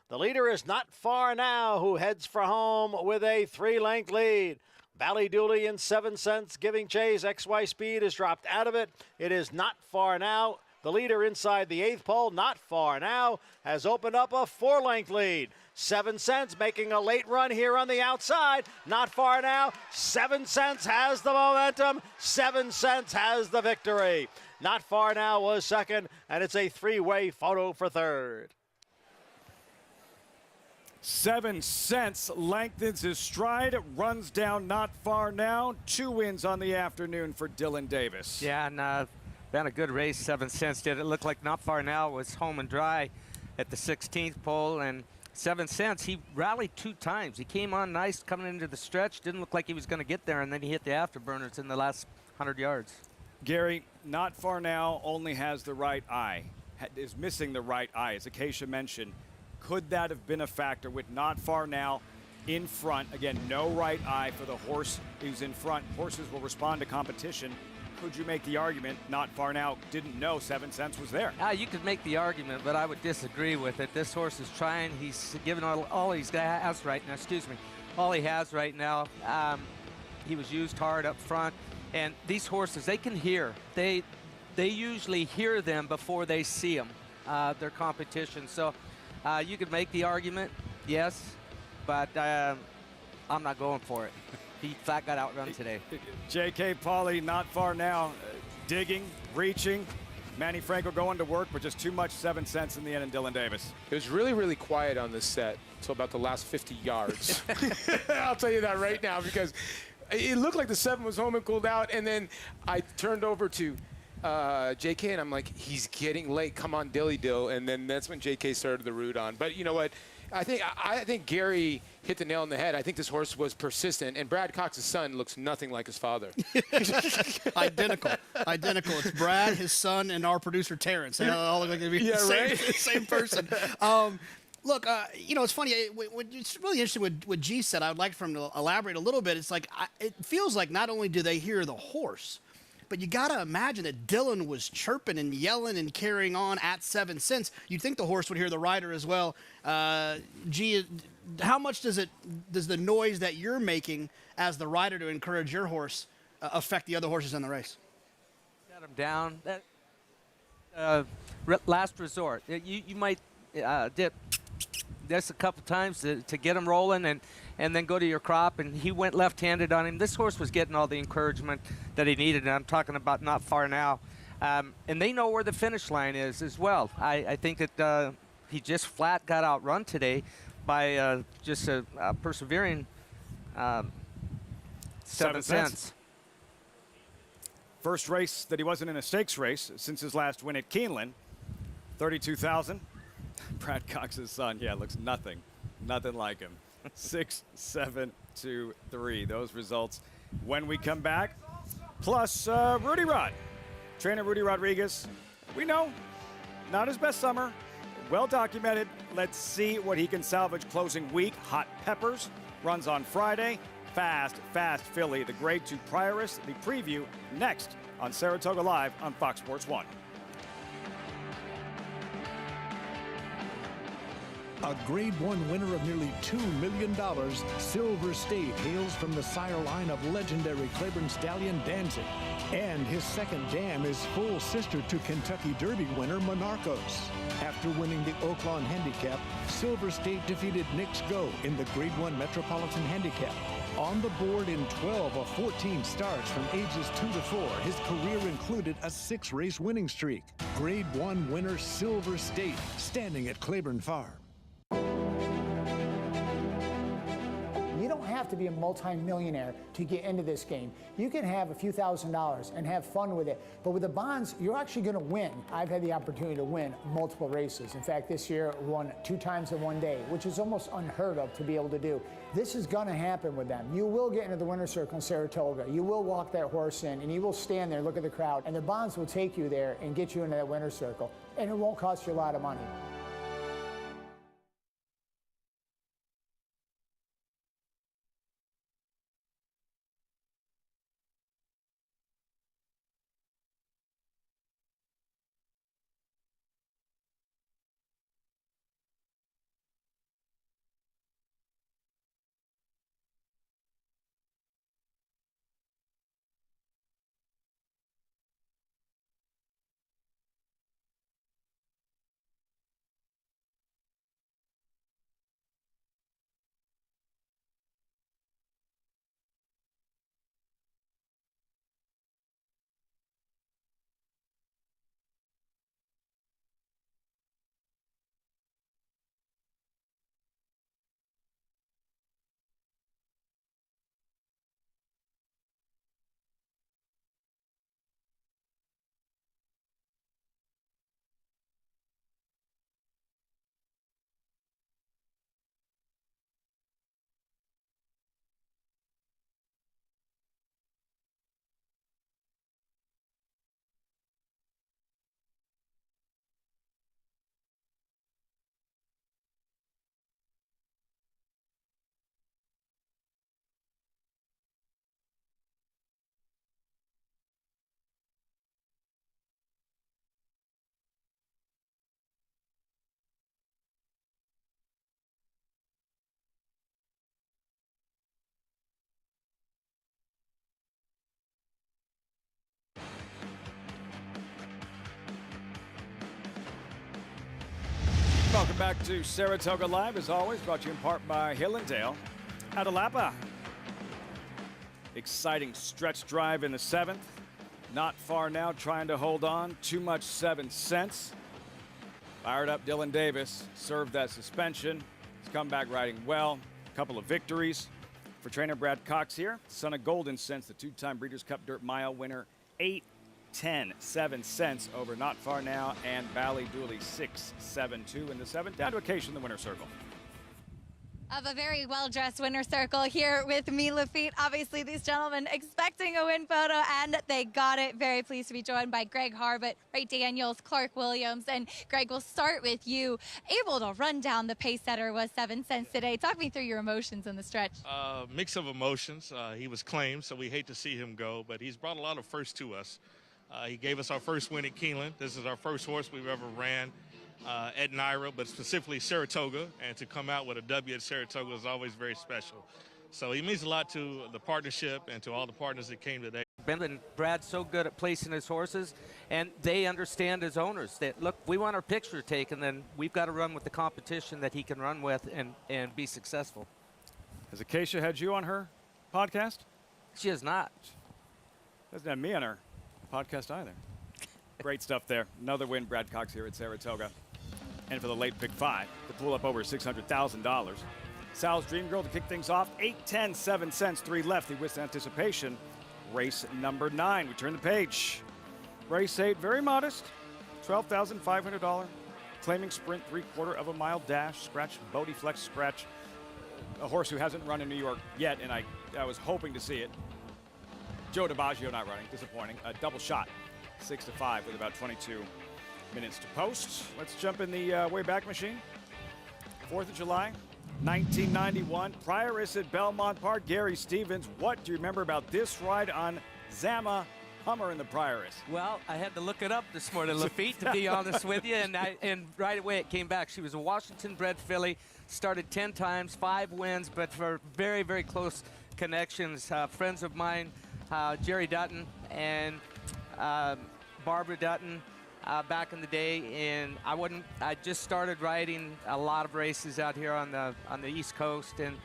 The leader is Not Far Now, who heads for home with a 3-length lead. Valley Dooley in 7 cents, giving chase. XY Speed has dropped out of it. It is Not Far Now. The leader inside the 8th pole, Not Far Now, has opened up a 4-length lead. 7 cents making a late run here on the outside. Not Far Now. 7 cents has the momentum. 7 cents has the victory. Not Far Now was second, and it's a 3-way photo for third. 7 cents lengthens his stride, runs down Not Far Now. 2 wins on the afternoon for Dylan Davis. Yeah, and been a good race. 7 cents did. It looked like Not Far Now was home and dry at the 16th pole, and 7 cents, he rallied 2 times. He came on nice coming into the stretch. Didn't look like he was going to get there, and then he hit the afterburners in the last 100 yards. Gary, Not Far Now only has the right eye, is missing the right eye, as Acacia mentioned. Could that have been a factor with Not Far Now in front? Again, no right eye for the horse who's in front. Horses will respond to competition. Could you make the argument Not Far Now didn't know 7 cents was there? You could make the argument, but I would disagree with it. This horse is trying. He's given all he has right now. Excuse me. All he has right now. He was used hard up front. And these horses, they can hear. They usually hear them before they see them, their competition. So you could make the argument, yes, but I'm not going for it. He flat got outrun today. J.K. Pauly, Not Far Now, digging, reaching. Manny Franco going to work, but just too much 7 cents in the end, and Dylan Davis. It was really, really quiet on this set until about the last 50 yards. I'll tell you that right now, because it looked like the 7 was home and cooled out, and then I turned over to JK, and I'm like, he's getting late. Come on, Dilly Dill. And then that's when JK started the root on. But you know what? I think Gary hit the nail on the head. I think this horse was persistent, and Brad Cox's son looks nothing like his father. Identical. It's Brad, his son, and our producer Terrence. They all look like they'd be the same person. Look, it's funny. It's really interesting what G said. I would like for him to elaborate a little bit. It's like it feels like not only do they hear the horse, but you got to imagine that Dylan was chirping and yelling and carrying on at 7 cents. You'd think the horse would hear the rider as well. G, how much does the noise that you're making as the rider to encourage your horse affect the other horses in the race? Got him down. That last resort. You might dip this a couple times to get him rolling and then go to your crop, and he went left-handed on him. This horse was getting all the encouragement that he needed, and I'm talking about Not Far Now. And they know where the finish line is as well. I think that he just flat got outrun today by just a persevering 7 cents. First race that he wasn't in a stakes race since his last win at Keeneland. 32,000. Brad Cox's son, looks nothing like him. 6, 7, 2, 3. Those results when we come back. Plus Rudy Rod, trainer Rudy Rodriguez. We know, not his best summer. Well documented. Let's see what he can salvage closing week. Hot Peppers runs on Friday. Fast Filly, the Grade 2 Prioress. The preview next on Saratoga Live on Fox Sports 1. A Grade 1 winner of nearly $2 million, Silver State hails from the sire line of legendary Claiborne stallion Danzig. And his second dam is full sister to Kentucky Derby winner Monarchos. After winning the Oaklawn Handicap, Silver State defeated Knicks Go in the Grade 1 Metropolitan Handicap. On the board in 12 of 14 starts from ages 2 to 4, his career included a 6-race winning streak. Grade 1 winner Silver State, standing at Claiborne Farm. You don't have to be a multi-millionaire to get into this game. You can have a few $1,000s and have fun with it. But with the bonds, you're actually going to win. I've had the opportunity to win multiple races. In fact, this year I won 2 times in one day, which is almost unheard of to be able to do. This is going to happen with them. You will get into the winner's circle in Saratoga. You will walk that horse in, and you will stand there, look at the crowd, and the bonds will take you there and get you into that winner's circle. And it won't cost you a lot of money. Welcome back to Saratoga Live, as always, brought to you in part by Hill & Dale. Adelapa. Exciting stretch drive in the 7th. Not far now, trying to hold on. Too much 7 cents. Fired up Dylan Davis, served that suspension. He's come back riding well. A couple of victories for trainer Brad Cox here. Son of Golden Cents, the 2-time Breeders' Cup Dirt Mile winner. 8-10, 7 cents over Not Far Now and Bally Dooley 6-7-2 in the 7th. Down to Acacia in the winner's circle. Of a very well-dressed winner circle here with me, Lafitte. Obviously, these gentlemen expecting a win photo, and they got it. Very pleased to be joined by Greg Harbutt, Ray Daniels, Clark Williams. And Greg, we'll start with you. Able to run down the pace setter was 7 cents today. Talk me through your emotions in the stretch. Mix of emotions. He was claimed, so we hate to see him go, but he's brought a lot of firsts to us. He gave us our first win at Keeneland. This is our first horse we've ever ran at NYRA, but specifically Saratoga, and to come out with a W at Saratoga is always very special. So he means a lot to the partnership and to all the partners that came today. Ben and Brad's so good at placing his horses, and they understand as owners that, look, we want our picture taken, then we've got to run with the competition that he can run with and be successful. Has Acacia had you on her podcast? She has not. Doesn't have me on her podcast either. Great stuff there. Another win, Brad Cox here at Saratoga. And for the late pick 5, to pull up over $600,000. Sal's Dream Girl to kick things off. 8-10, 7 cents, 3 left. The with anticipation. Race number 9. We turn the page. Race 8, very modest. $12,500. Claiming sprint, 3/4 of a mile dash. Scratch, Bodie Flex scratch. A horse who hasn't run in New York yet, and I was hoping to see it. Joe DiBaggio not running, disappointing. A double shot, 6-5 with about 22 minutes to post. Let's jump in the Wayback Machine. 4th of July, 1991. Prioress at Belmont Park. Gary Stevens, what do you remember about this ride on Zama Hummer in the Prioress? Well, I had to look it up this morning, Lafitte, to be honest with you, and right away it came back. She was a Washington-bred filly, started 10 times, 5 wins, but for very, very close connections. Friends of mine, Jerry Dutton and Barbara Dutton, back in the day, and I just started riding a lot of races out here on the East Coast, and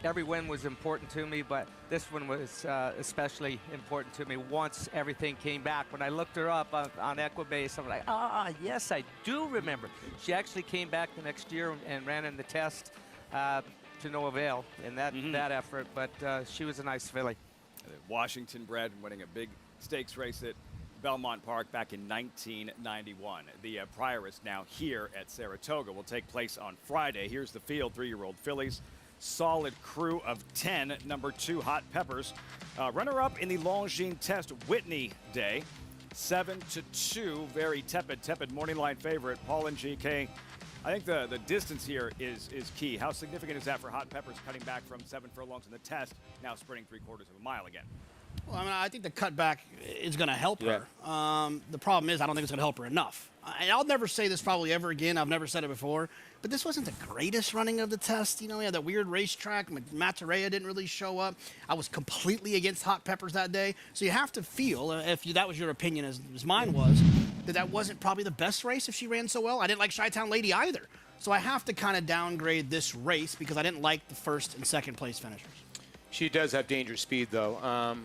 every win was important to me, but this one was especially important to me once everything came back. When I looked her up on Equibase, I'm like, yes, I do remember. She actually came back the next year and ran in the test to no avail in that effort, but she was a nice filly. Washington bred, winning a big stakes race at Belmont Park back in 1991. The Prioress now here at Saratoga will take place on Friday. Here's the field, 3-year-old fillies. Solid crew of 10. Number 2, Hot Peppers. Runner-up in the Longines Test, Whitney Day. 7-2, very tepid morning line favorite, Paul and GK. I think the distance here is key. How significant is that for Hot Peppers, cutting back from 7 furlongs in the test, now sprinting 3/4 of a mile again? Well, I mean, I think the cutback is going to help her. The problem is I don't think it's going to help her enough. I'll never say this probably ever again. I've never said it before. But this wasn't the greatest running of the test. You know, we had that weird racetrack. Matarea didn't really show up. I was completely against Hot Peppers that day. So you have to feel, if that was your opinion as mine was, that wasn't probably the best race if she ran so well. I didn't like Chi-Town Lady either. So I have to kind of downgrade this race because I didn't like the first and second place finishers. She does have dangerous speed, though.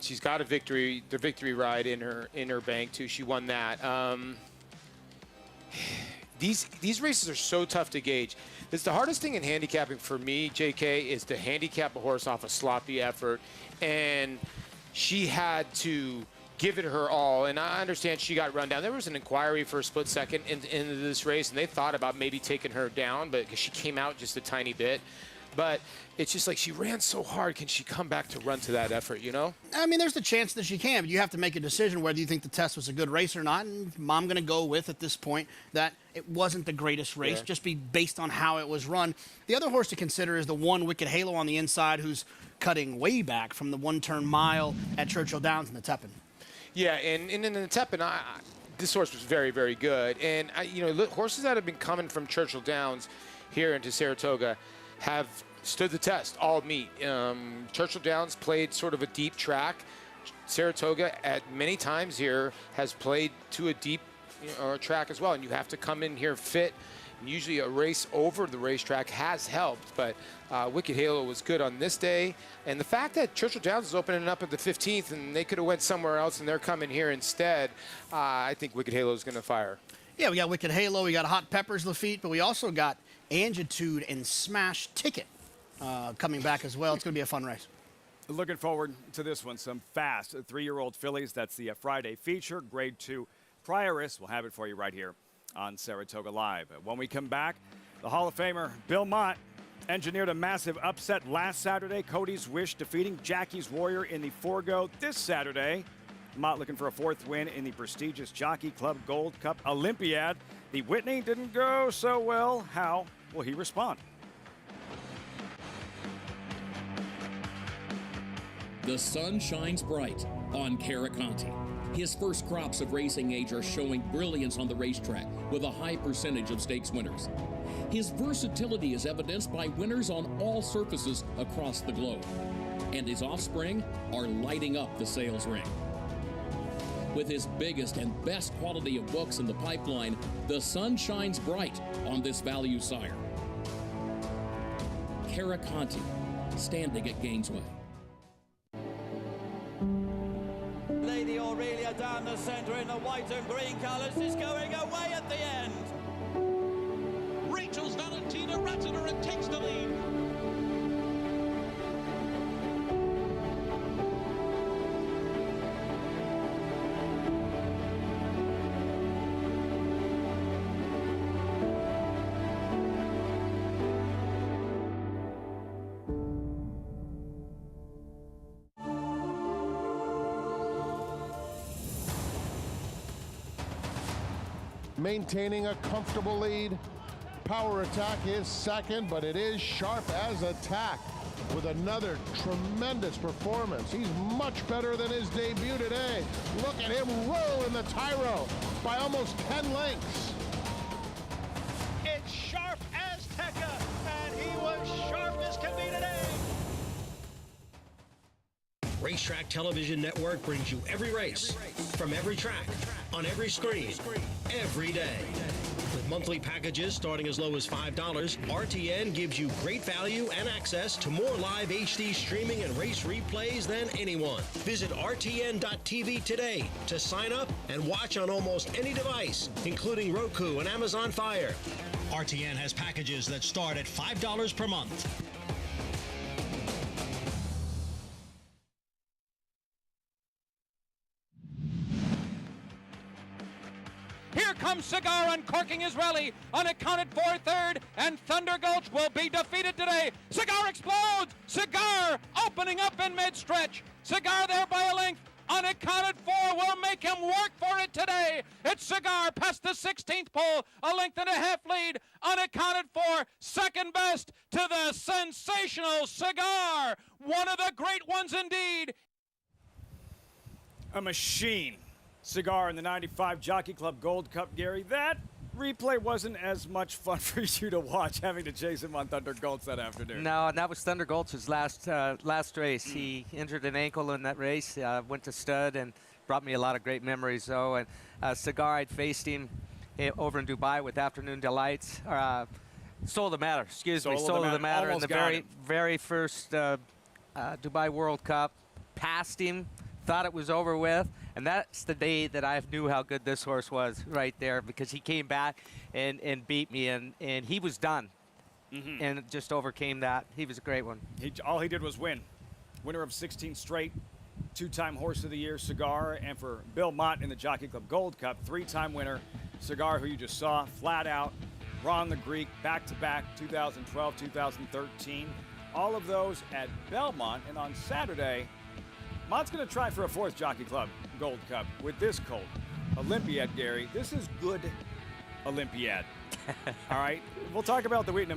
She's got the victory ride in her bank too. She won that. These races are so tough to gauge. It's the hardest thing in handicapping for me, JK, is to handicap a horse off a sloppy effort, and she had to give it her all. And I understand she got run down. There was an inquiry for a split second into this race, and they thought about maybe taking her down, but because she came out just a tiny bit. But it's just like she ran so hard. Can she come back to run to that effort, you know? I mean, there's the chance that she can, but you have to make a decision whether you think the test was a good race or not. And I'm going to go with, at this point, that it wasn't the greatest race, just be based on how it was run. The other horse to consider is the one Wicked Halo on the inside, who's cutting way back from the one-turn mile at Churchill Downs in the Tepin. Yeah, and in the Tepin, this horse was very, very good. And, horses that have been coming from Churchill Downs here into Saratoga have stood the test all meet. Churchill Downs played sort of a deep track. Saratoga at many times here has played to a deep, track as well, and you have to come in here fit. And usually a race over the racetrack has helped, but Wicked Halo was good on this day. And the fact that Churchill Downs is opening up at the 15th and they could have went somewhere else and they're coming here instead, I think Wicked Halo is going to fire. Yeah, we got Wicked Halo, we got Hot Peppers Lafitte, but we also got Angitude and Smash Ticket coming back as well. It's going to be a fun race. Looking forward to this one. Some fast 3-year-old fillies. That's the Friday feature. Grade 2 Prioress. We'll have it for you right here on Saratoga Live. When we come back, the Hall of Famer Bill Mott engineered a massive upset last Saturday. Cody's Wish defeating Jackie's Warrior in the Forgo this Saturday. Mott looking for a 4th win in the prestigious Jockey Club Gold Cup Olympiad. The Whitney didn't go so well. How will he respond? The sun shines bright on Caraconte. His first crops of racing age are showing brilliance on the racetrack with a high percentage of stakes winners. His versatility is evidenced by winners on all surfaces across the globe. And his offspring are lighting up the sales ring. With his biggest and best quality of books in the pipeline, the sun shines bright on this value sire. Caraconte, standing at Gainesway. Lady Aurelia down the centre in the white and green colours is going away at the end. Rachel's Valentina Ratzener and takes the lead. Maintaining a comfortable lead. Power Attack is second, but it is Sharp as Attack with another tremendous performance. He's much better than his debut today. Look at him roll in the Tyro by almost 10 lengths. It's Sharp Azteca, and he was sharp as can be today. Racetrack Television Network brings you every race, from every track, on every screen, every day. With monthly packages starting as low as $5, RTN gives you great value and access to more live HD streaming and race replays than anyone. Visit RTN.tv today to sign up and watch on almost any device, including Roku and Amazon Fire. RTN has packages that start at $5 per month. Here comes Cigar uncorking his rally, unaccounted for 3rd, and Thunder Gulch will be defeated today. Cigar explodes! Cigar opening up in mid-stretch. Cigar there by a length. Unaccounted for will make him work for it today. It's Cigar past the 16th pole, a length and a half lead. Unaccounted for, second best to the sensational Cigar. One of the great ones indeed. A machine. Cigar in the 95 Jockey Club Gold Cup, Gary. That replay wasn't as much fun for you to watch, having to chase him on Thunder Gulch that afternoon. No, and that was Thunder Gulch's last race. He injured an ankle in that race, went to stud, and brought me a lot of great memories, though. And Cigar, I'd faced him over in Dubai with Afternoon Delights. Soul of the Matter, Soul of the Matter in the very first Dubai World Cup. Passed him, thought it was over with. And that's the day that I knew how good this horse was right there, because he came back and beat me, and he was done. And just overcame that. He was a great one. All he did was win. Winner of 16 straight, 2-time Horse of the Year, Cigar. And for Bill Mott in the Jockey Club Gold Cup, 3-time winner, Cigar, who you just saw, flat out, Ron the Greek, back-to-back, 2012, 2013. All of those at Belmont. And on Saturday, Mott's going to try for a 4th Jockey Club Gold Cup with this colt. Olympiad, Gary. This is good Olympiad. All right? We'll talk about the Whitney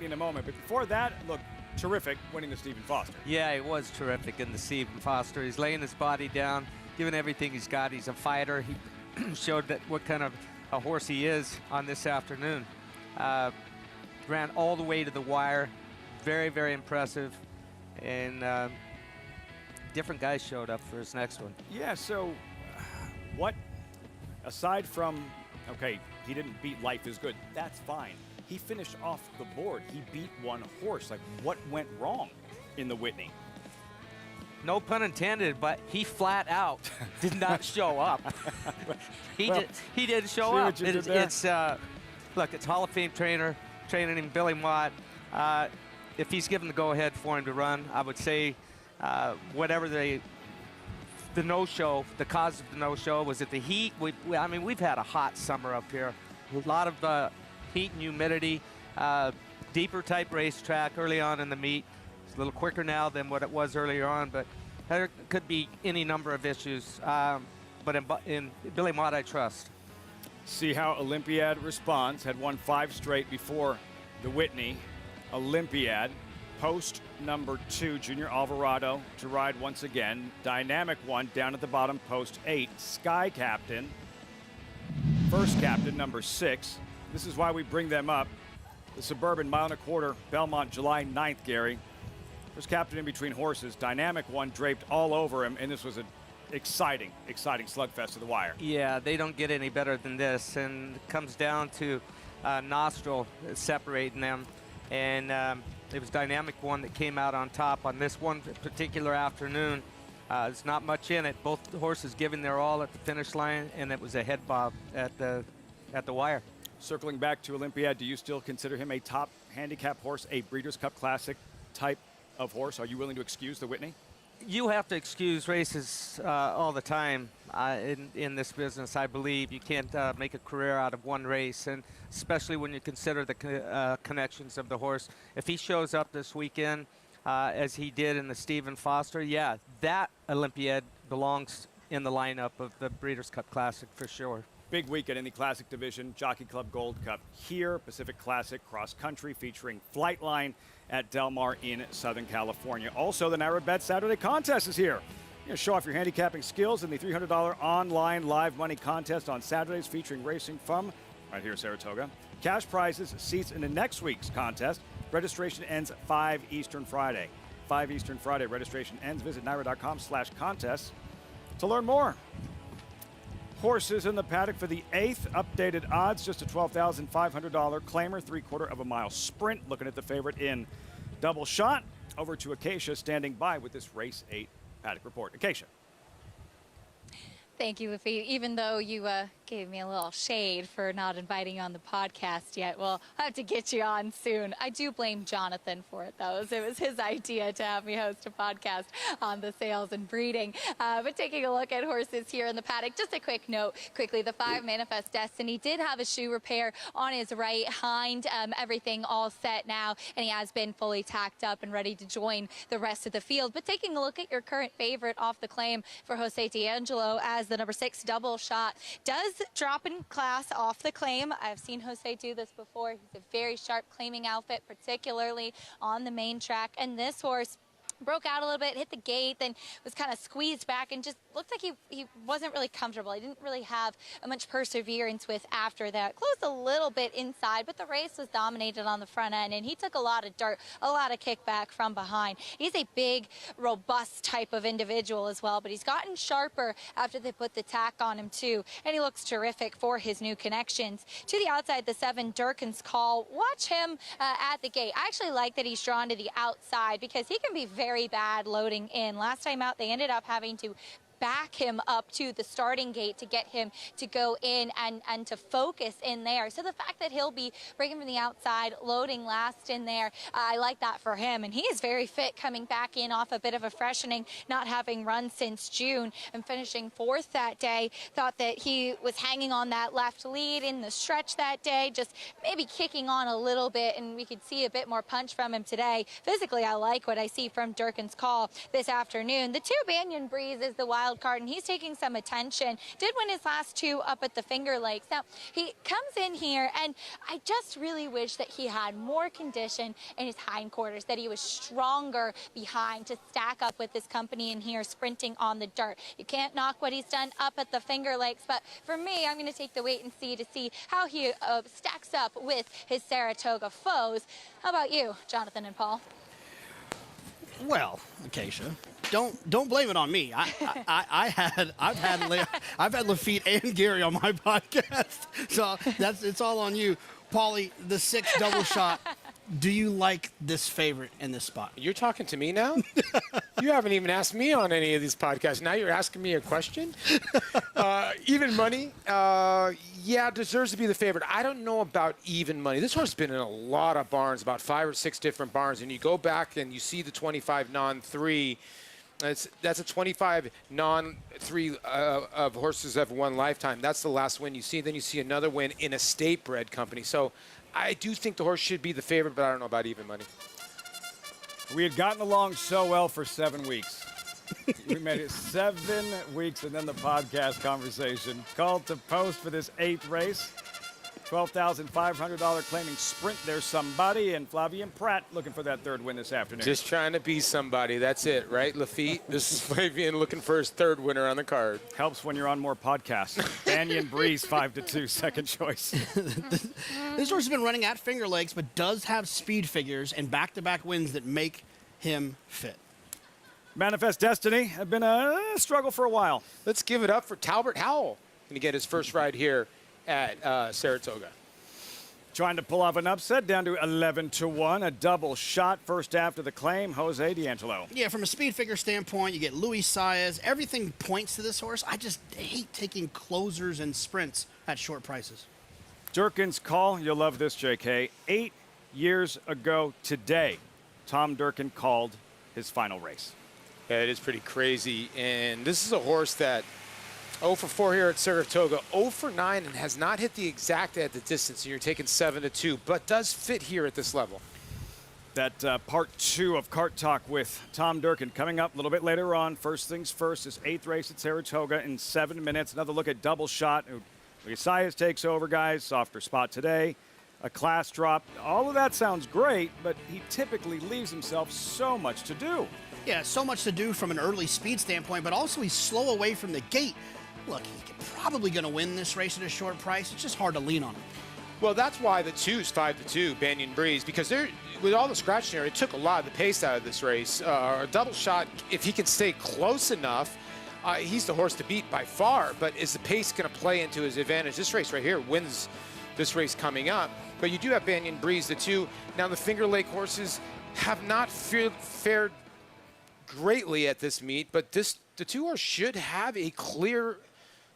in a moment. But before that, look, terrific winning the Stephen Foster. Yeah, it was terrific in the Stephen Foster. He's laying his body down, giving everything he's got. He's a fighter. He showed that what kind of a horse he is on this afternoon. Ran all the way to the wire. Very, very impressive. And different guys showed up for his next one. Yeah, so what, aside from Okay, he didn't beat Life is Good. That's fine. He finished off the board. He beat one horse. Like, what went wrong in the Whitney? No pun intended, but he flat out did not show up. He didn't show up. Look, it's Hall of Fame trainer named Billy Mott. If he's given the go-ahead for him to run, I would say whatever the no-show, the cause of the no-show, was it the heat? I mean, we've had a hot summer up here. A lot of heat and humidity, deeper type racetrack early on in the meet. It's a little quicker now than what it was earlier on, but there could be any number of issues. But in Billy Mott, I trust. See how Olympiad responds. Had won 5 straight before the Whitney. Olympiad, post number 2, Junior Alvarado to ride once again. Dynamic one down at the bottom, post 8. Sky Captain, first captain, number 6. This is why we bring them up. The Suburban mile and a quarter, Belmont, July 9th, Gary. First captain in between horses. Dynamic one draped all over him, and this was an exciting slugfest to the wire. Yeah, they don't get any better than this, and it comes down to nostril separating them. And it was Dynamic one that came out on top on this one particular afternoon. There's not much in it. Both horses giving their all at the finish line, and it was a head bob at the wire. Circling back to Olympiad, do you still consider him a top handicap horse, a Breeders' Cup Classic type of horse? Are you willing to excuse the Whitney? You have to excuse races all the time in this business. I believe you can't make a career out of one race, and especially when you consider the connections of the horse. If he shows up this weekend as he did in the Stephen Foster, yeah, that Olympiad belongs in the lineup of the Breeders' Cup Classic for sure. Big weekend in the Classic Division, Jockey Club Gold Cup here, Pacific Classic Cross Country featuring Flightline at Del Mar in Southern California. Also, the Narrow Bet Saturday contest is here. You're going to show off your handicapping skills in the $300 online live money contest on Saturdays featuring racing from right here in Saratoga. Cash prizes, seats in the next week's contest. Registration ends 5 Eastern Friday. 5 Eastern Friday, registration ends. Visit NYRA.com/contests to learn more. Horses in the paddock for the 8th. Updated odds, just a $12,500 claimer, 3/4 of a mile sprint. Looking at the favorite in Double Shot. Over to Acacia, standing by with this race 8 paddock report. Acacia. Thank you, Lafitte. Even though you gave me a little shade for not inviting you on the podcast yet, well, I have to get you on soon. I do blame Jonathan for it, though. It was his idea to have me host a podcast on the sales and breeding. But taking a look at horses here in the paddock, just a quick note quickly. The 5 Manifest Destiny did have a shoe repair on his right hind. Everything all set now, and he has been fully tacked up and ready to join the rest of the field. But taking a look at your current favorite off the claim for Jose D'Angelo as the number 6 Double Shot does drop in class off the claim. I've seen Jose do this before. He's a very sharp claiming outfit, particularly on the main track. And this horse broke out a little bit, hit the gate, then was kind of squeezed back and just looked like he wasn't really comfortable. He didn't really have much perseverance with after that. Closed a little bit inside, but the race was dominated on the front end, and he took a lot of dirt, a lot of kickback from behind. He's a big, robust type of individual as well, but he's gotten sharper after they put the tack on him too, and he looks terrific for his new connections. To the outside, the 7 Durkin's Call. Watch him at the gate. I actually like that he's drawn to the outside because he can be very bad loading in. Last time out, they ended up having to back him up to the starting gate to get him to go in and to focus in there. So the fact that he'll be breaking from the outside, loading last in there, I like that for him. And he is very fit coming back in off a bit of a freshening, not having run since June and finishing 4th that day. Thought that he was hanging on that left lead in the stretch that day, just maybe kicking on a little bit, and we could see a bit more punch from him today. Physically, I like what I see from Durkin's Call this afternoon. The 2 Banyan Breeze is the wild card, and he's taking some attention. Did win his last 2 up at the Finger Lakes. Now, he comes in here, and I just really wish that he had more condition in his hindquarters, that he was stronger behind to stack up with this company in here sprinting on the dirt. You can't knock what he's done up at the Finger Lakes, but for me, I'm going to take the wait and see to see how he stacks up with his Saratoga foes. How about you, Jonathan and Paul? Well, Acacia, don't blame it on me. I've had Lafitte and Gary on my podcast, so it's all on you. Paulie, the 6 double shot. Do you like this favorite in this spot? You're talking to me now? You haven't even asked me on any of these podcasts. Now you're asking me a question? Even money, yeah, deserves to be the favorite. I don't know about even money. This horse has been in a lot of barns, about 5 or 6 different barns, and you go back and you see the 25 non-3. That's a 25 non-3 of horses have won lifetime. That's the last win you see. Then you see another win in a state-bred company. So I do think the horse should be the favorite, but I don't know about even money. We had gotten along so well for 7 weeks. We made it 7 weeks, and then the podcast conversation. Called to post for this 8th race. $12,500 claiming sprint. There's somebody, and Flavien Prat looking for that 3rd win this afternoon. Just trying to be somebody. That's it, right, Lafitte? This is Flavien looking for his 3rd winner on the card. Helps when you're on more podcasts. Banyan Breeze, 5-2, second choice. This horse has been running at Finger Lakes, but does have speed figures and back-to-back wins that make him fit. Manifest Destiny have been a struggle for a while. Let's give it up for Talbot Howell. Going to get his first ride here at Saratoga. Trying to pull off an upset down to 11-1, a double shot first after the claim. Jose D'Angelo. Yeah, from a speed figure standpoint, you get Luis Saez. Everything points to this horse. I just hate taking closers and sprints at short prices. Durkin's Call. You'll love this, JK. 8 years ago today, Tom Durkin called his final race. Yeah, it is pretty crazy. And this is a horse that 0 for 4 here at Saratoga, 0 for 9, and has not hit the exact at the distance. And you're taking 7-2, but does fit here at this level. That part 2 of Cart Talk with Tom Durkin coming up a little bit later on. First things first, his 8th race at Saratoga in 7 minutes. Another look at double shot. Saez takes over, guys. Softer spot today. A class drop. All of that sounds great, but he typically leaves himself so much to do. Yeah, so much to do from an early speed standpoint, but also he's slow away from the gate. Look, he's probably going to win this race at a short price. It's just hard to lean on him. Well, that's why the 2's 5-2, Banyan Breeze, because with all the scratch there, it took a lot of the pace out of this race. A double shot, if he can stay close enough, he's the horse to beat by far, but is the pace going to play into his advantage? This race right here wins this race coming up. But you do have Banyan Breeze, the 2. Now, the Finger Lake horses have not fared greatly at this meet, but the 2 horse should have a clear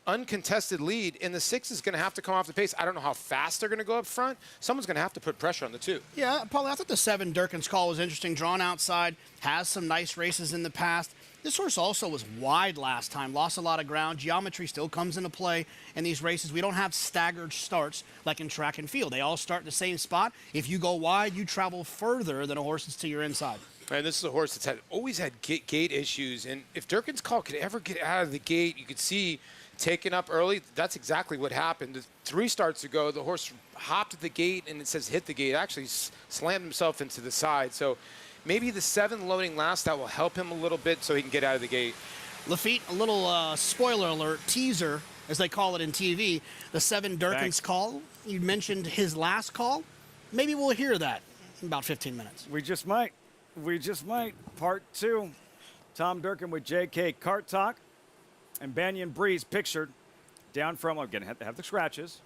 uncontested lead, and the 6 is going to have to come off the pace. I don't know how fast they're going to go up front. Someone's going to have to put pressure on the 2. Yeah, Paul, I thought the 7 Durkin's Call was interesting. Drawn outside, has some nice races in the past. This horse also was wide last time, lost a lot of ground. Geometry still comes into play in these races. We don't have staggered starts like in track and field. They all start in the same spot. If you go wide, you travel further than a horse that's to your inside. And this is a horse that's always had gate issues. And if Durkin's Call could ever get out of the gate, you could see taken up early. That's exactly what happened. 3 starts ago, the horse hopped at the gate, and it says hit the gate. Actually slammed himself into the side. So maybe the 7 loading last, that will help him a little bit so he can get out of the gate. Lafitte, a little spoiler alert, teaser, as they call it in TV, the 7 Durkin's Call. You mentioned his last call. Maybe we'll hear that in about 15 minutes. We just might. Part 2. Tom Durkin with JK Cart Talk. And Banyan Breeze pictured down from, again, have the scratches.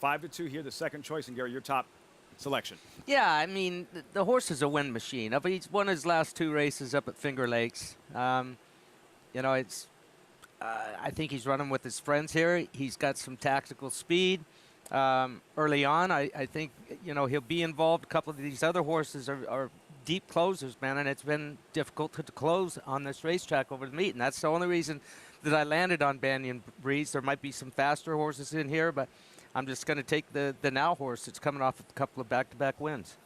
5-2 here, the second choice. And Gary, your top selection. Yeah, I mean, the horse is a win machine. He's won his last 2 races up at Finger Lakes. You know, I think he's running with his friends here. He's got some tactical speed. Early on, I think, you know, he'll be involved. A couple of these other horses are deep closers, man, and it's been difficult to close on this racetrack over the meet, and that's the only reason that I landed on Banyan Breeze. There might be some faster horses in here, but I'm just going to take the Now horse that's coming off a couple of back-to-back wins.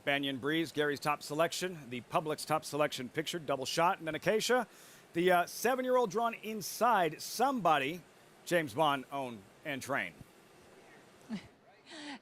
Banyan Breeze, Gary's top selection, the public's top selection pictured, double shot, and then Acacia, the 7-year-old drawn inside Somebody, James Bond own and train.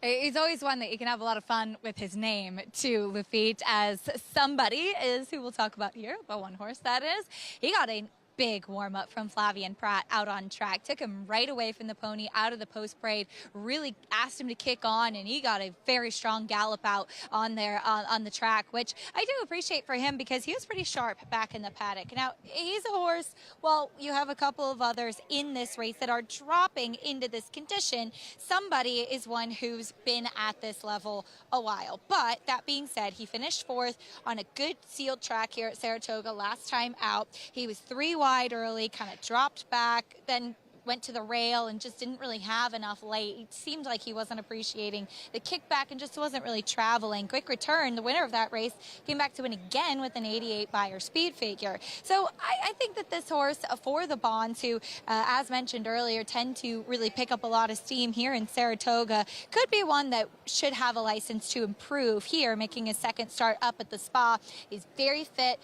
He's always one that you can have a lot of fun with his name, too, Lafitte, as Somebody is who we'll talk about here, the 1 horse that is. He got an big warm-up from Flavien Prat out on track. Took him right away from the pony, out of the post parade, really asked him to kick on, and he got a very strong gallop out on there on the track, which I do appreciate for him because he was pretty sharp back in the paddock. Now, he's a horse, well, you have a couple of others in this race that are dropping into this condition. Somebody is one who's been at this level a while. But that being said, he finished 4th on a good sealed track here at Saratoga last time out. He was 3 wide early, kind of dropped back, then went to the rail and just didn't really have enough late. It seemed like he wasn't appreciating the kickback and just wasn't really traveling. Quick Return, the winner of that race, came back to win again with an 88 Beyer speed figure. So I think that this horse, for the Bonds, who, as mentioned earlier, tend to really pick up a lot of steam here in Saratoga, could be one that should have a license to improve here, making his 2nd start up at the Spa. He's very fit.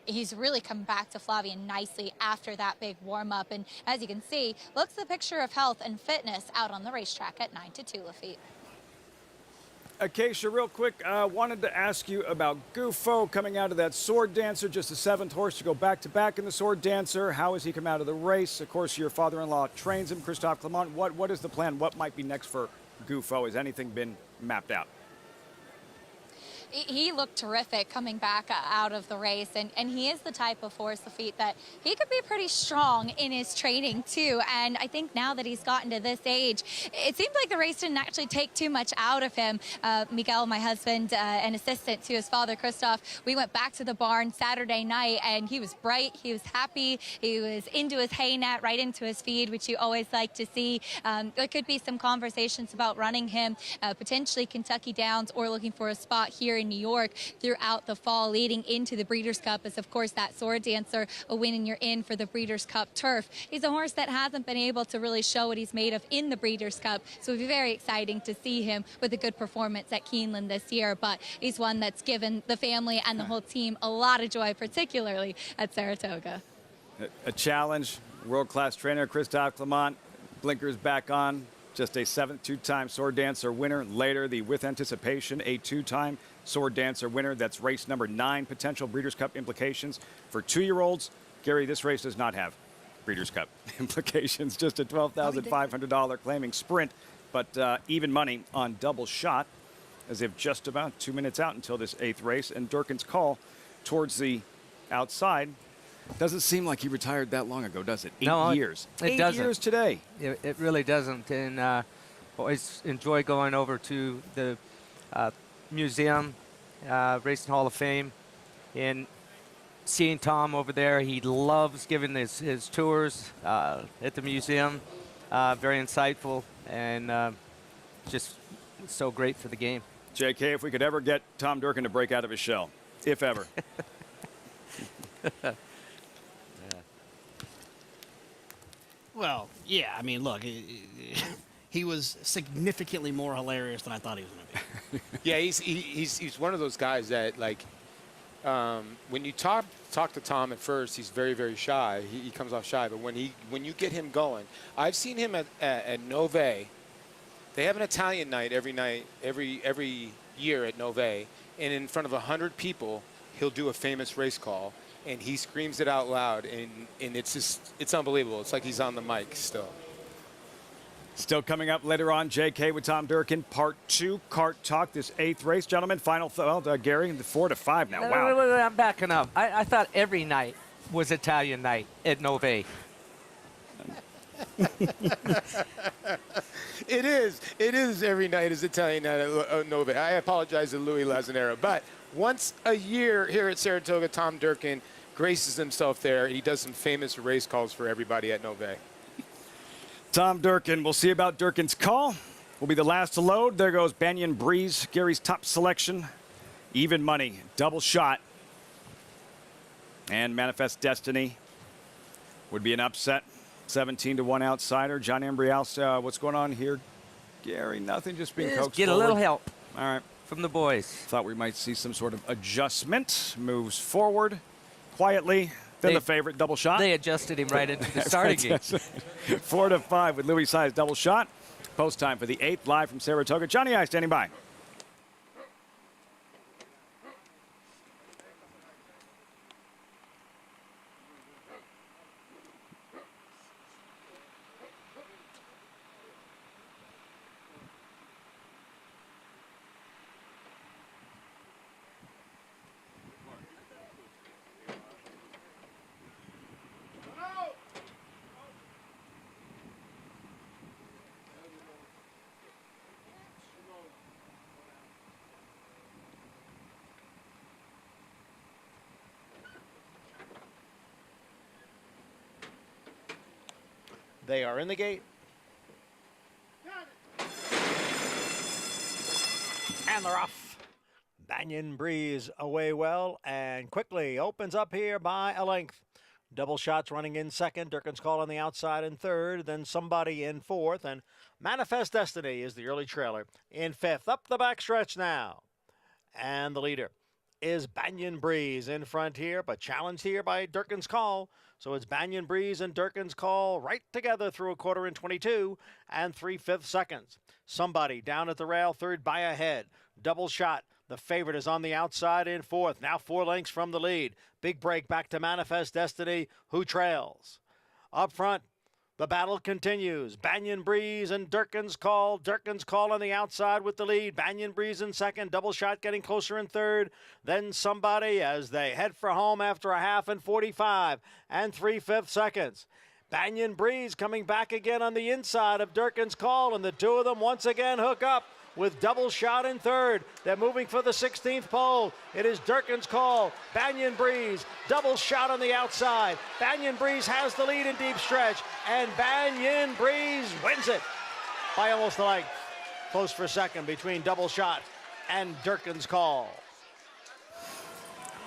He's really come back to Flavien nicely after that big warm-up. And as you can see, looks the picture of health and fitness out on the racetrack at 9-2 Lafitte. Acacia, real quick, wanted to ask you about Gufo coming out of that Sword Dancer, just the 7th horse to go back-to-back in the Sword Dancer. How has he come out of the race? Of course, your father-in-law trains him, Christophe Clement. What is the plan? What might be next for Gufo? Has anything been mapped out? He looked terrific coming back out of the race, and he is the type of horse, Lafitte, that he could be pretty strong in his training too. And I think now that he's gotten to this age, it seems like the race didn't actually take too much out of him. Miguel, my husband, and assistant to his father, Christophe, we went back to the barn Saturday night, and he was bright, he was happy, he was into his hay net, right into his feed, which you always like to see. There could be some conversations about running him, potentially Kentucky Downs, or looking for a spot here in New York throughout the fall leading into the Breeders' Cup, as of course that Sword Dancer, a win and you're in for the Breeders' Cup turf. He's a horse that hasn't been able to really show what he's made of in the Breeders' Cup, so it'll be very exciting to see him with a good performance at Keeneland this year. But he's one that's given the family and the whole team a lot of joy, particularly at Saratoga. A challenge, world-class trainer Christophe Clement, blinkers back on, just a 7th 2-time Sword Dancer winner. Later, the With Anticipation, a 2-time Sword Dancer winner. That's race number 9, potential Breeders' Cup implications for 2-year-olds. Gary, this race does not have Breeders' Cup implications, just a $12,500 claiming sprint, but even money on Double Shot, as if just about 2 minutes out until this 8th race. And Durkin's call towards the outside doesn't seem like he retired that long ago, does it? 8 years. It doesn't. 8 years today. It really doesn't. And always enjoy going over to the museum, Racing Hall of Fame, and seeing Tom over there. He loves giving his tours at the museum. Very insightful and just so great for the game. JK, if we could ever get Tom Durkin to break out of his shell, if ever. Well, yeah, I mean, look, he was significantly more hilarious than I thought he was going to be. Yeah, he's one of those guys that, like, when you talk to Tom at first, he's very, very shy. He comes off shy, but when you get him going, I've seen him at Nove. They have an Italian night every year at Nove, and in front of 100 people, he'll do a famous race call, and he screams it out loud, and it's unbelievable. It's like he's on the mic still. Still coming up later on, JK with Tom Durkin, part 2, Cart Talk, this 8th race. Gentlemen, final thought, Gary, the 4-5 now. Wow. Wait, I'm backing up. I thought every night was Italian night at Nove. It is every night is Italian night at Nove. I apologize to Louis Lazzanera, but once a year here at Saratoga, Tom Durkin graces himself there. He does some famous race calls for everybody at Nove. Tom Durkin, we'll see about Durkin's call. Will be the last to load. There goes Banyan Breeze, Gary's top selection. Even Money, Double Shot. And Manifest Destiny would be an upset. 17-1 outsider. John Ambrial, what's going on here? Gary, nothing, just being coaxed Get forward. a little help. All right. From the boys. Thought we might see some sort of adjustment. Moves forward quietly. Then the favorite, Double Shot. They adjusted him right into the starting game. 4-5 with Louis Size, Double Shot. Post time for the 8th, live from Saratoga. Johnny I standing by. They are in the gate. And they're off. Banyan Breeze away well and quickly opens up here by a length. Double shots running in second. Durkin's Call on the outside in third. Then somebody in fourth. And Manifest Destiny is the early trailer in fifth. Up the backstretch now. And the leader is Banyan Breeze in front here, but challenged here by Durkin's Call. So it's Banyan Breeze and Durkin's Call right together through a quarter in 22 and 3/5 seconds. Somebody down at the rail, third by a head. Double shot. The favorite is on the outside in fourth. Now 4 lengths from the lead. Big break back to Manifest Destiny, who trails. Up front, the battle continues. Banyan Breeze and Durkin's Call. Durkin's Call on the outside with the lead. Banyan Breeze in second. Double shot getting closer in third. Then somebody as they head for home after a half in 45 and 3/5 seconds. Banyan Breeze coming back again on the inside of Durkin's Call, and the two of them once again hook up with double shot in third. They're moving for the 16th pole. It is Durkin's Call, Banyan Breeze, double shot on the outside. Banyan Breeze has the lead in deep stretch, and Banyan Breeze wins it by almost a length. Close for second between double shot and Durkin's Call.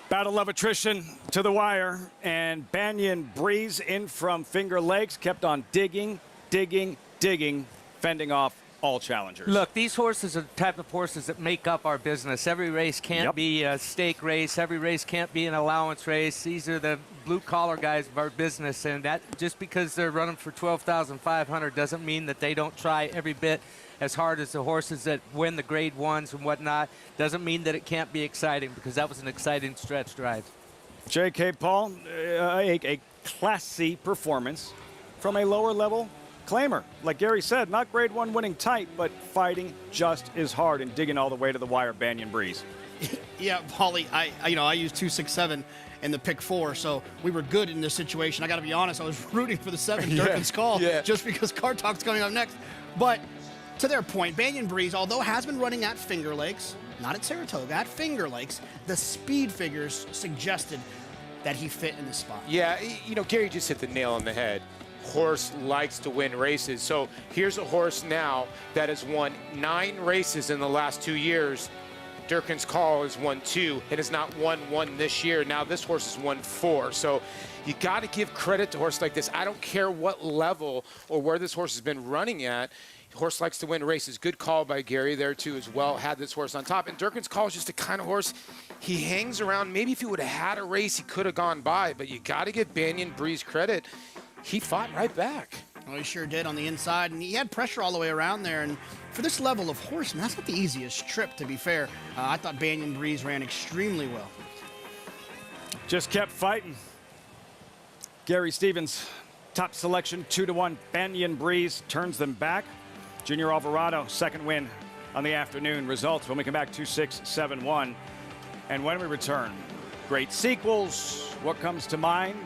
Battle of attrition to the wire, and Banyan Breeze in from Finger Lakes kept on digging, fending off all challengers. Look, these horses are the type of horses that make up our business. Every race can't be a stake race. Every race can't be an allowance race. These are the blue-collar guys of our business, and that just because they're running for $12,500 doesn't mean that they don't try every bit as hard as the horses that win the grade ones and whatnot. Doesn't mean that it can't be exciting, because that was an exciting stretch drive. J.K. Paul, a classy performance from a lower-level claimer. Like Gary said, not grade one winning tight, but fighting just as hard and digging all the way to the wire, Banyan Breeze. Yeah, Paulie, I used 267 in the pick 4, so we were good in this situation. I got to be honest, I was rooting for the 7 Durkin's Call just because Card Talk's coming up next. But to their point, Banyan Breeze, although has been running at Finger Lakes, not at Saratoga, at Finger Lakes, the speed figures suggested that he fit in the spot. Yeah, Gary just hit the nail on the head. Horse likes to win races. So here's a horse now that has won 9 races in the last 2 years. Durkin's Call has won 2 and has not won 1 this year. Now this horse has won 4. So you got to give credit to a horse like this. I don't care what level or where this horse has been running at. Horse likes to win races. Good call by Gary there too as well. Had this horse on top. And Durkin's Call is just the kind of horse he hangs around. Maybe if he would have had a race, he could have gone by. But you got to give Banyan Breeze credit. He fought right back. Well, he sure did on the inside, and he had pressure all the way around there. And for this level of horseman, that's not the easiest trip, to be fair. I thought Banyan Breeze ran extremely well. Just kept fighting. Gary Stevens, top selection, 2-1. Banyan Breeze turns them back. Junior Alvarado, second win on the afternoon. Results when we come back, 2-6, 7-1. And when we return, great sequels. What comes to mind?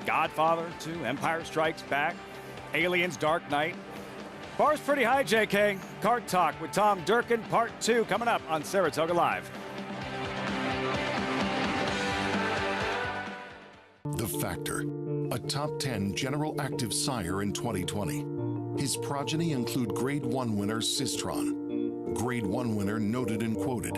Godfather 2, Empire Strikes Back, Aliens, Dark Knight. Bar's pretty high, JK. Card Talk with Tom Durkin, Part 2, coming up on Saratoga Live. The Factor, a top 10 General Active sire in 2020. His progeny include Grade 1 winner Sistron, Grade 1 winner Noted and Quoted,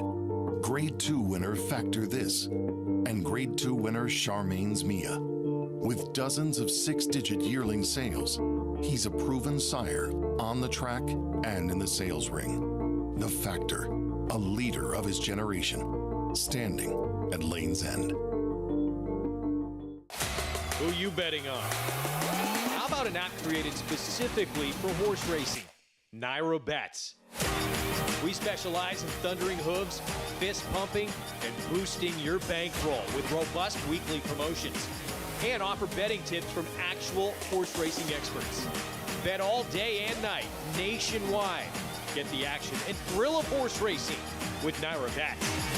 Grade 2 winner Factor This, and Grade 2 winner Charmaine's Mia. With dozens of 6-digit yearling sales, he's a proven sire on the track and in the sales ring. The Factor, a leader of his generation, standing at Lane's End. Who you betting on? How about an app created specifically for horse racing? Naira Bets. We specialize in thundering hooves, fist pumping, and boosting your bankroll with robust weekly promotions. And offer betting tips from actual horse racing experts. Bet all day and night, nationwide. Get the action and thrill of horse racing with Naira Bets.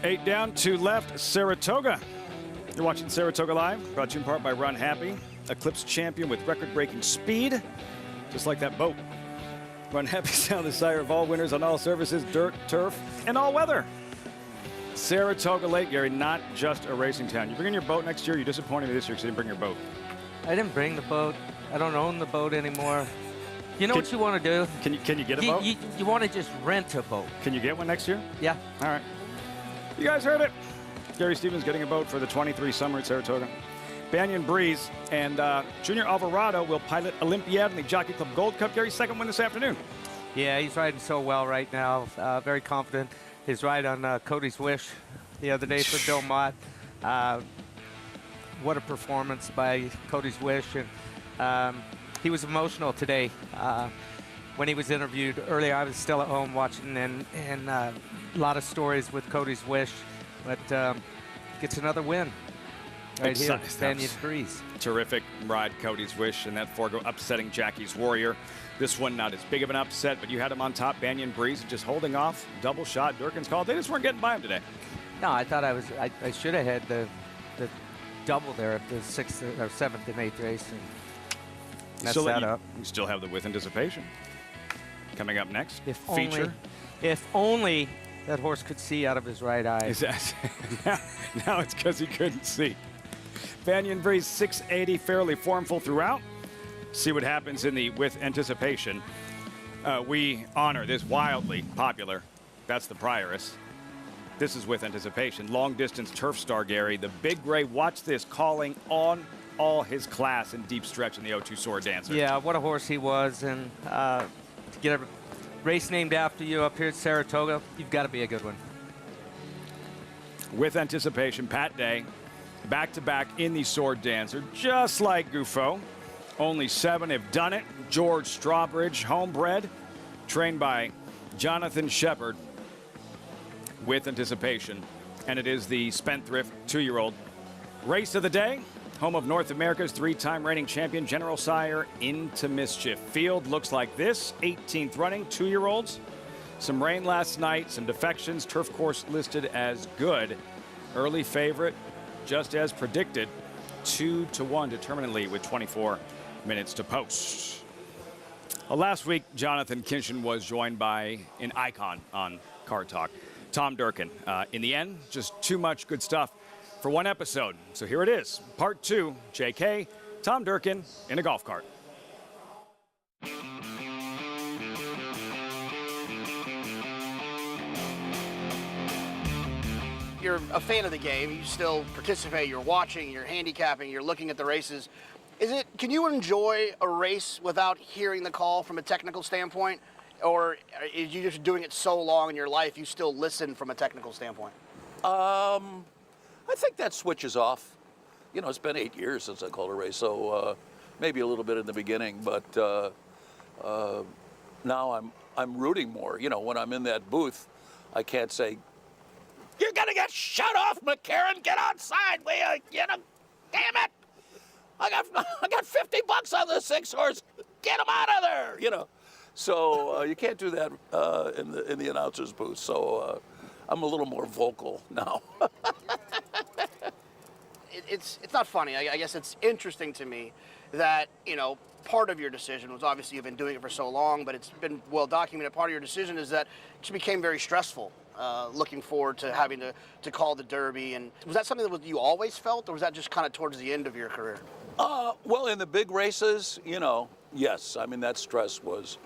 8 down, 2 left, Saratoga. You're watching Saratoga Live, brought to you in part by Run Happy, Eclipse champion with record-breaking speed, just like that boat. Run Happy sound the sire of all winners on all surfaces, dirt, turf, and all weather. Saratoga Lake, Gary, not just a racing town. You bringing your boat next year? You disappointed me this year because you didn't bring your boat. I didn't bring the boat. I don't own the boat anymore. You know what you want to do? Can you get a boat? You want to just rent a boat. Can you get one next year? Yeah. All right. You guys heard it. Gary Stevens getting a boat for the 23 summer at Saratoga. Banyan Breeze and Junior Alvarado will pilot Olympiad in the Jockey Club Gold Cup. Gary's second win this afternoon. Yeah, he's riding so well right now. Very confident. His ride on Cody's Wish the other day for Bill Mott. What a performance by Cody's Wish. And he was emotional today. When he was interviewed earlier, I was still at home watching, and a lot of stories with Cody's Wish, but gets another win right here, Banyan Breeze. Terrific ride, Cody's Wish, and that Forgo upsetting Jackie's Warrior. This one not as big of an upset, but you had him on top, Banyan Breeze, just holding off, double shot, Durkin's call. They just weren't getting by him today. No, I thought I should have had the double there at the 6th or 7th and 8th race. And messed that up. You still have the With Anticipation coming up next. If only that horse could see out of his right eye. Now it's because he couldn't see. Banyan Breeze 680, fairly formful throughout. See what happens in the With Anticipation. We honor this wildly popular. That's the Prioress. This is With Anticipation. Long distance turf star Gary. The Big Gray, watch this, calling on all his class in deep stretch in the O2 Sword Dancer. Yeah, what a horse he was. And to get a race named after you up here at Saratoga, you've got to be a good one. With Anticipation, Pat Day, back-to-back in the Sword Dancer, just like Gouffo. Only 7 have done it. George Strawbridge, homebred, trained by Jonathan Shepard. With Anticipation, and it is the Spendthrift 2-year-old race of the day. Home of North America's 3-time reigning champion, General Sire, Into Mischief. Field looks like this, 18th running, 2-year-olds. Some rain last night, some defections, turf course listed as good. Early favorite, just as predicted, 2-1 determinedly with 24 minutes to post. Last week, Jonathan Kinshin was joined by an icon on Car Talk, Tom Durkin. In the end, just too much good stuff for one episode. So here it is, part 2, JK, Tom Durkin in a golf cart. You're a fan of the game. You still participate. You're watching, you're handicapping, you're looking at the races. Can you enjoy a race without hearing the call from a technical standpoint? Or is you just doing it so long in your life, you still listen from a technical standpoint? I think that switches off. You know, it's been 8 years since I called a race, so maybe a little bit in the beginning, but now I'm rooting more. You know, when I'm in that booth, I can't say, "You're gonna get shut off, McCarron. Get outside, will you? You know, damn it! I got $50 on this 6-horse. Get him out of there!" You know. So you can't do that in the announcer's booth. So I'm a little more vocal now. It's not funny. I guess it's interesting to me that, you know, part of your decision was obviously you've been doing it for so long, but it's been well documented. Part of your decision is that it just became very stressful, looking forward to having to call the Derby. And was that something that you always felt, or was that just kind of towards the end of your career? Well, in the big races, you know, yes. I mean, that stress was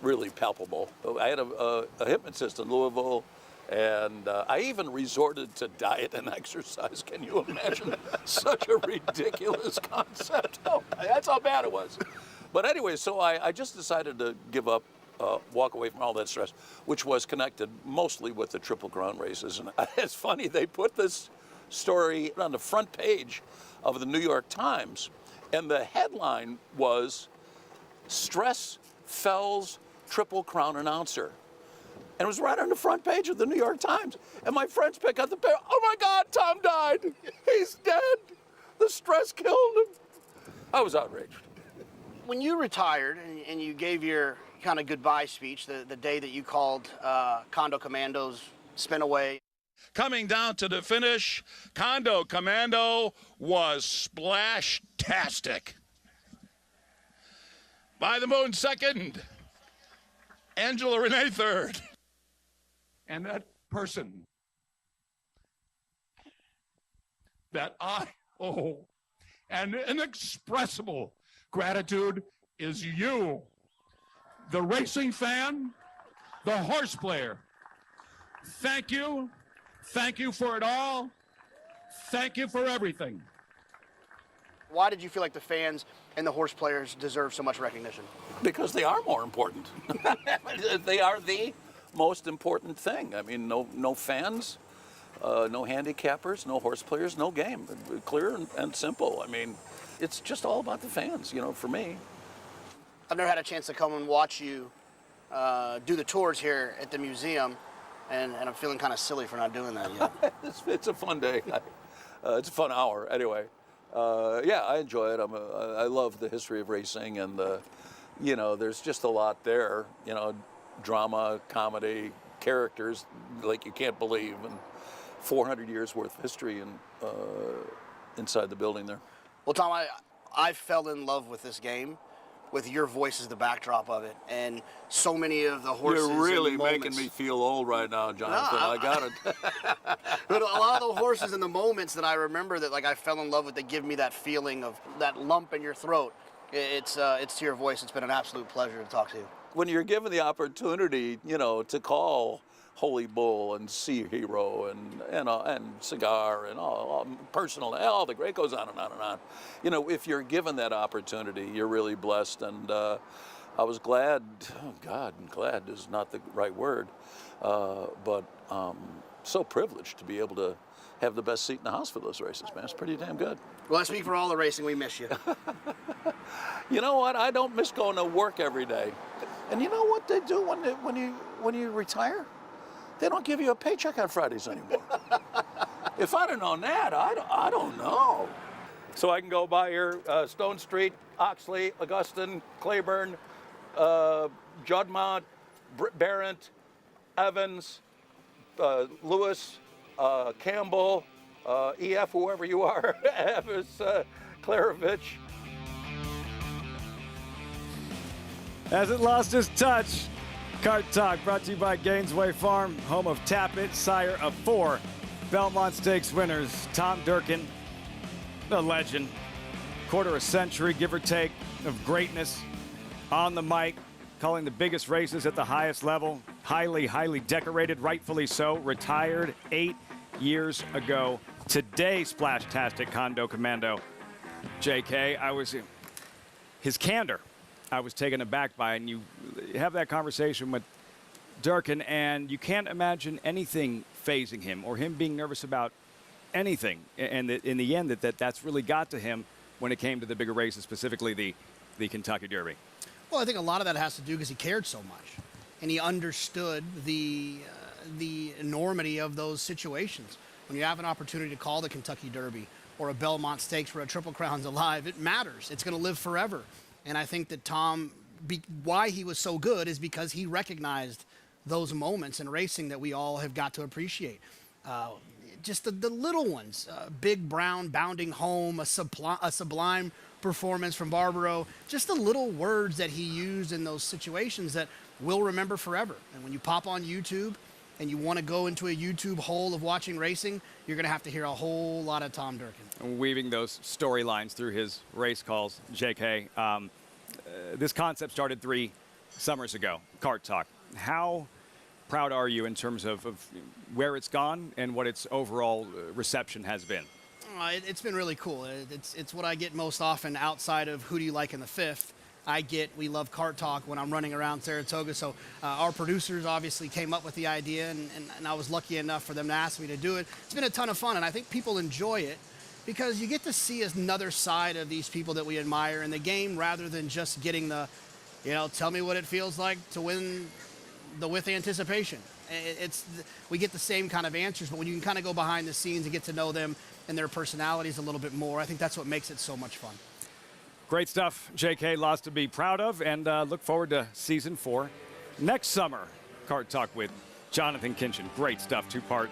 really palpable. I had a hypnotist in Louisville, and I even resorted to diet and exercise. Can you imagine such a ridiculous concept? Oh, that's how bad it was. But anyway, so I just decided to give up, walk away from all that stress, which was connected mostly with the Triple Crown races. And it's funny, they put this story on the front page of the New York Times, and the headline was, "Stress Fells Triple Crown Announcer." And it was right on the front page of the New York Times. And my friends pick up the paper. "Oh my God, Tom died. He's dead. The stress killed him." I was outraged. When you retired and you gave your kind of goodbye speech, the day that you called Condo Commandos spin away, coming down to the finish. Condo Commando was splash-tastic. By the Moon second. Angela Renee third. And that person that I owe an inexpressible gratitude is you, the racing fan, the horse player. Thank you. Thank you for it all. Thank you for everything. Why did you feel like the fans and the horse players deserve so much recognition? Because they are more important. They are the most important thing. I mean, no fans, no handicappers, no horse players, no game. Clear and simple. I mean, it's just all about the fans, you know, for me. I've never had a chance to come and watch you do the tours here at the museum, and I'm feeling kind of silly for not doing that yet. It's a fun day. It's a fun hour, anyway. Yeah, I enjoy it. I love the history of racing, and you know, there's just a lot there. You know, drama, comedy, characters like you can't believe, and 400 years worth of history inside the building there. Well, Tom, I fell in love with this game, with your voice as the backdrop of it, and so many of the horses. You're really and making me feel old right now, Jonathan. No, I got it. But a lot of the horses and the moments that I remember that like I fell in love with, they give me that feeling of that lump in your throat. It's to your voice. It's been an absolute pleasure to talk to you. When you're given the opportunity, you know, to call Holy Bull and Sea Hero and Cigar and all personal, all the great goes on and on and on. You know, if you're given that opportunity, you're really blessed. And I was glad. Oh God, glad is not the right word, but so privileged to be able to have the best seat in the house for those races, man. It's pretty damn good. Well, I speak for all the racing. We miss you. You know what? I don't miss going to work every day. And you know what they do when you retire? They don't give you a paycheck on Fridays anymore. If I'd have known that, I don't know. So I can go by here, Stone Street, Oxley, Augustin, Claiborne, Juddmont, Barrett, Evans, Lewis, Campbell, EF, whoever you are, Evans, Klarovich. Hasn't lost his touch. Kart Talk brought to you by Gainesway Farm, home of Tappet, sire of 4 Belmont Stakes winners. Tom Durkin, the legend, quarter a century, give or take, of greatness on the mic, calling the biggest races at the highest level. Highly, highly decorated, rightfully so. Retired 8 years ago. Today, Splash-tastic Condo Commando. JK, his candor, I was taken aback by, and you have that conversation with Durkin, and you can't imagine anything phasing him or him being nervous about anything. And in the end, that's really got to him when it came to the bigger races, specifically the Kentucky Derby. Well, I think a lot of that has to do because he cared so much, and he understood the enormity of those situations. When you have an opportunity to call the Kentucky Derby or a Belmont Stakes where a Triple Crown's alive, it matters. It's going to live forever. And I think that Tom, why he was so good is because he recognized those moments in racing that we all have got to appreciate. Just the little ones, Big Brown bounding home, a sublime performance from Barbaro, just the little words that he used in those situations that we'll remember forever. And when you pop on YouTube and you want to go into a YouTube hole of watching racing, you're going to have to hear a whole lot of Tom Durkin. And weaving those storylines through his race calls, JK. This concept started 3 summers ago, Kart Talk. How proud are you in terms of where it's gone and what its overall reception has been? It's been really cool. It's what I get most often outside of Who Do You Like in the Fifth. We love Kart Talk when I'm running around Saratoga. So our producers obviously came up with the idea, and I was lucky enough for them to ask me to do it. It's been a ton of fun, and I think people enjoy it because you get to see another side of these people that we admire in the game rather than just getting tell me what it feels like to win the with anticipation. We get the same kind of answers, but when you can kind of go behind the scenes and get to know them and their personalities a little bit more, I think that's what makes it so much fun. Great stuff, JK. Lots to be proud of, and look forward to season 4 next summer. Kart Talk with Jonathan Kinchin. Great stuff, 2-part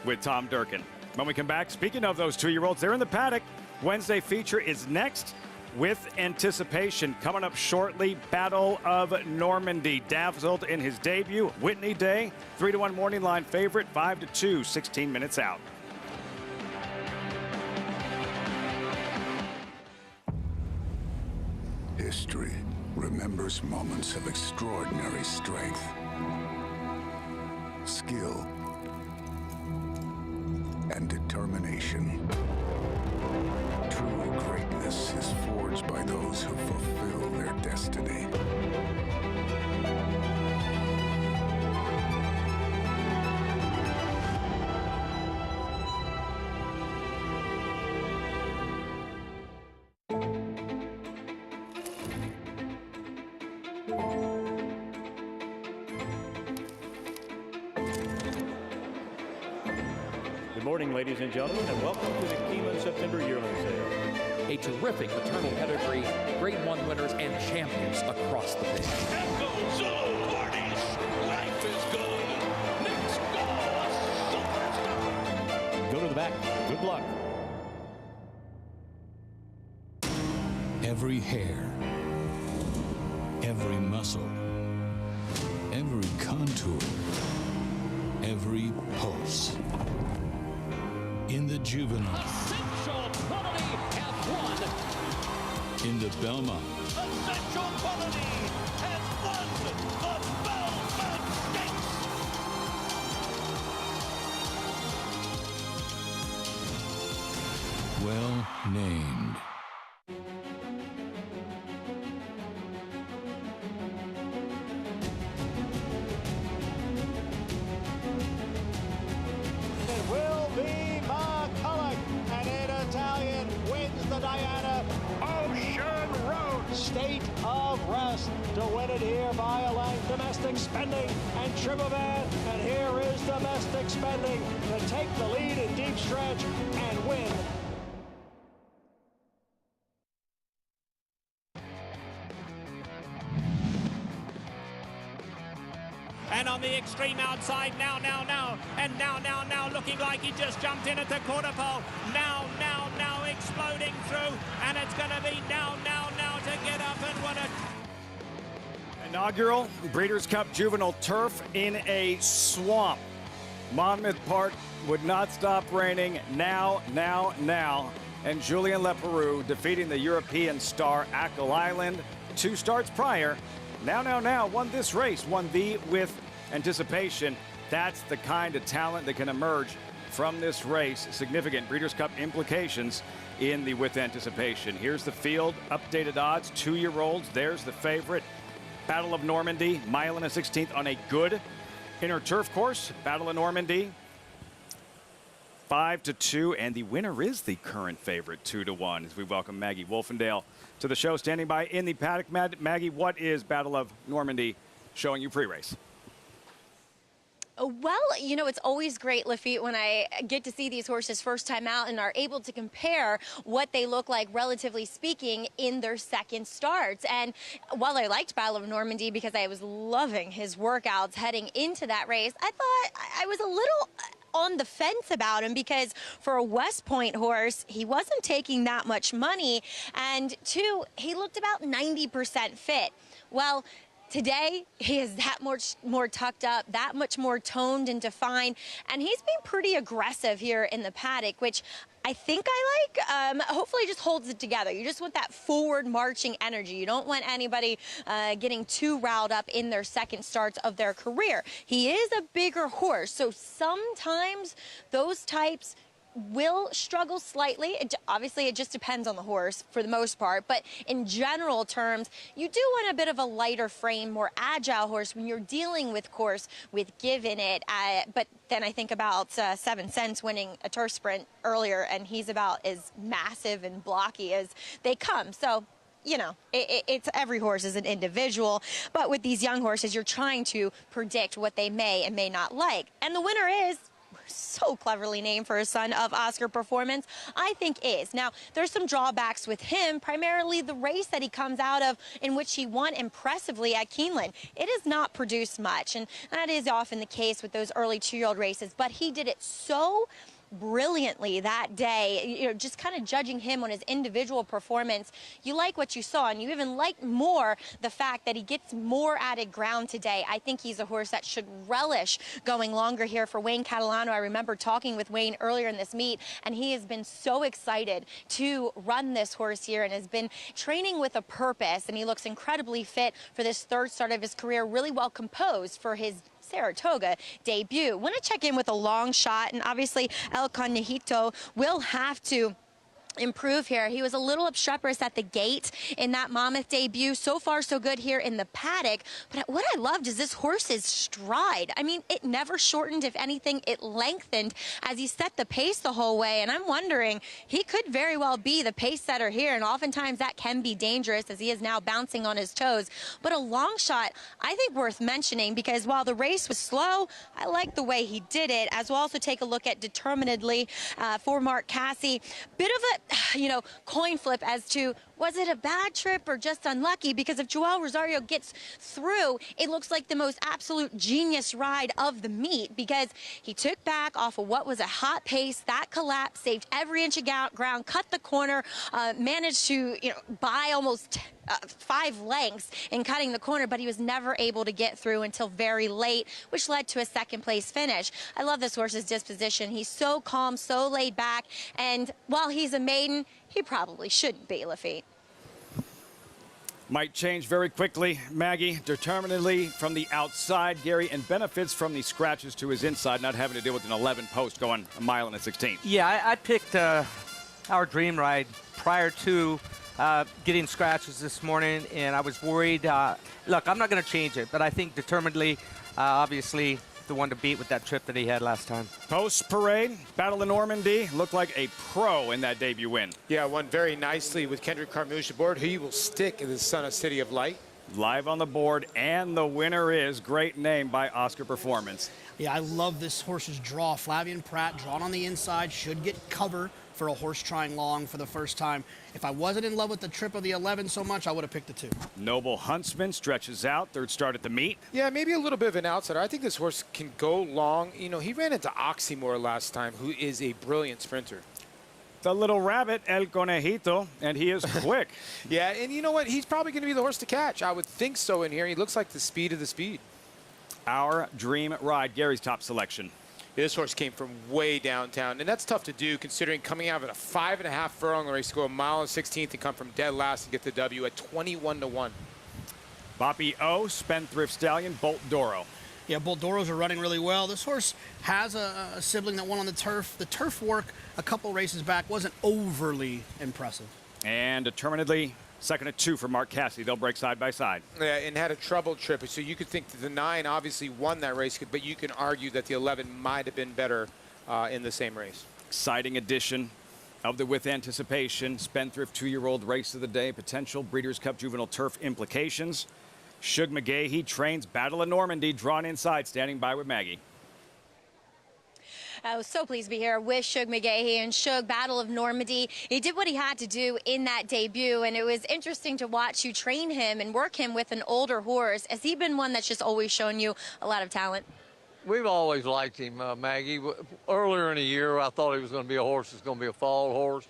with Tom Durkin. When we come back, speaking of those 2-year-olds, they're in the paddock. Wednesday feature is next with anticipation. Coming up shortly, Battle of Normandy. Dazzled in his debut. Whitney Day, 3-1 morning line favorite, 5-2, 16 minutes out. History remembers moments of extraordinary strength, skill, and determination. True greatness is forged by those who fulfill their destiny. Good morning, ladies and gentlemen, and welcome to the Keeneland September Yearling Sale. A terrific maternal pedigree, Grade 1 winners, and champions across the board. Life is good. Next superstar. Go to the back. Good luck. Every hair, every muscle, every contour, every pulse. In the juvenile. Essential quality has won. In the Belmont. Essential quality has won the Belmont Stakes. Well named. It will be McCulloch, and in Italian wins the Diana Ocean Road State of Rest to win it here by a length. Domestic Spending and Triple Band, and here is Domestic Spending to take the lead in deep stretch and win. And on the extreme outside, now, and now, looking like he just jumped in at the quarter pole. Now, exploding through, and it's going to be now to get up and win it. Inaugural Breeders' Cup Juvenile Turf in a swamp. Monmouth Park would not stop raining. Now. And Julien Leparoux defeating the European star Ackle Island 2 starts prior. Now, won this race, won the with anticipation. That's the kind of talent that can emerge from this race. Significant Breeders' Cup implications in the with anticipation. Here's the field, updated odds, 2-year-olds. There's the favorite. Battle of Normandy, 1 1/16 on a good inner turf course. Battle of Normandy, 5-2, and the winner is the current favorite, 2-1. As we welcome Maggie Wolfendale to the show, standing by in the paddock. Maggie, what is Battle of Normandy showing you pre-race? Well, you know, it's always great, Lafitte, when I get to see these horses first time out and are able to compare what they look like, relatively speaking, in their second starts. And while I liked Battle of Normandy because I was loving his workouts heading into that race, I thought I was a little on the fence about him because for a West Point horse, he wasn't taking that much money. And 2, he looked about 90% fit. Well, today, he is that much more tucked up, that much more toned and defined, and he's been pretty aggressive here in the paddock, which I think I like. Hopefully, just holds it together. You just want that forward marching energy. You don't want anybody getting too riled up in their second starts of their career. He is a bigger horse, so sometimes those types will struggle slightly. Obviously, it just depends on the horse for the most part, but in general terms, you do want a bit of a lighter frame, more agile horse when you're dealing with course with give in it. But then I think about 7 Cents winning a turf sprint earlier, and he's about as massive and blocky as they come. So, you know, it's every horse is an individual, but with these young horses, you're trying to predict what they may and may not like. And the winner is so cleverly named for a son of Oscar Performance, I think is. Now, there's some drawbacks with him, primarily the race that he comes out of in which he won impressively at Keeneland. It has not produced much, and that is often the case with those early 2-year-old races, but he did it so brilliantly that day. You know, just kind of judging him on his individual performance, you like what you saw, and you even like more the fact that he gets more added ground today. I think he's a horse that should relish going longer here for Wayne Catalano. I remember talking with Wayne earlier in this meet, and he has been so excited to run this horse here and has been training with a purpose, and he looks incredibly fit for this third start of his career, really well composed for his Saratoga debut. Want to check in with a long shot, and obviously El Conejito will have to improve here. He was a little obstreperous at the gate in that Monmouth debut. So far, so good here in the paddock. But what I loved is this horse's stride. I mean, it never shortened. If anything, it lengthened as he set the pace the whole way. And I'm wondering, he could very well be the pace setter here. And oftentimes that can be dangerous as he is now bouncing on his toes. But a long shot, I think worth mentioning, because while the race was slow, I like the way he did it. As we'll also take a look at Determinedly for Mark Casse. Bit of a coin flip as to, was it a bad trip or just unlucky? Because if Joel Rosario gets through, it looks like the most absolute genius ride of the meet, because he took back off of what was a hot pace. That collapse saved every inch of ground, cut the corner, managed to buy almost 5 lengths in cutting the corner, but he was never able to get through until very late, which led to a second place finish. I love this horse's disposition. He's so calm, so laid back, and while he's a maiden, he probably shouldn't be, Lafitte. Might change very quickly. Maggie, Determinedly from the outside, Gary, and benefits from the scratches to his inside, not having to deal with an 11 post going a mile and a 16th. Yeah, I picked our Dream Ride prior to getting scratches this morning, and I was worried. Look, I'm not going to change it, but I think Determinedly, obviously, the one to beat with that trip that he had last time. Post parade, Battle of Normandy looked like a pro in that debut win. Yeah, won very nicely with Kendrick Carmouche aboard. He will stick in the Son of City of Light. Live on the board, and the winner is great name by Oscar Performance. Yeah, I love this horse's draw. Flavian Pratt drawn on the inside, should get cover for a horse trying long for the first time. If I wasn't in love with the trip of the 11 so much, I would have picked the 2. Noble Huntsman stretches out, third start at the meet. Yeah, maybe a little bit of an outsider. I think this horse can go long. You know, he ran into Oxymore last time, who is a brilliant sprinter. The little rabbit, El Conejito, and he is quick. Yeah, and you know what? He's probably going to be the horse to catch. I would think so in here. He looks like the speed of the speed. Our Dream Ride, Gary's top selection. This horse came from way downtown, and that's tough to do considering coming out of a 5.5 furlong race to go a mile and 16th and come from dead last and get the W at 21-1. Boppy O, Spendthrift Stallion, Bolt Doro. Yeah, Bolt Doros are running really well. This horse has a sibling that won on the turf. The turf work a couple races back wasn't overly impressive. And Determinedly, second at 2 for Mark Casse. They'll break side by side. Yeah, and had a troubled trip. So you could think that the 9 obviously won that race, but you can argue that the 11 might have been better in the same race. Exciting edition of the With Anticipation Spendthrift 2-year-old race of the day. Potential Breeders' Cup Juvenile Turf implications. Shug McGahee trains Battle of Normandy, drawn inside, standing by with Maggie. I was so pleased to be here with Shug McGahee and Shug Battle of Normandy. He did what he had to do in that debut, and it was interesting to watch you train him and work him with an older horse. Has he been one that's just always shown you a lot of talent? We've always liked him, Maggie. Earlier in the year, I thought he was going to be a horse that's going to be a fall horse.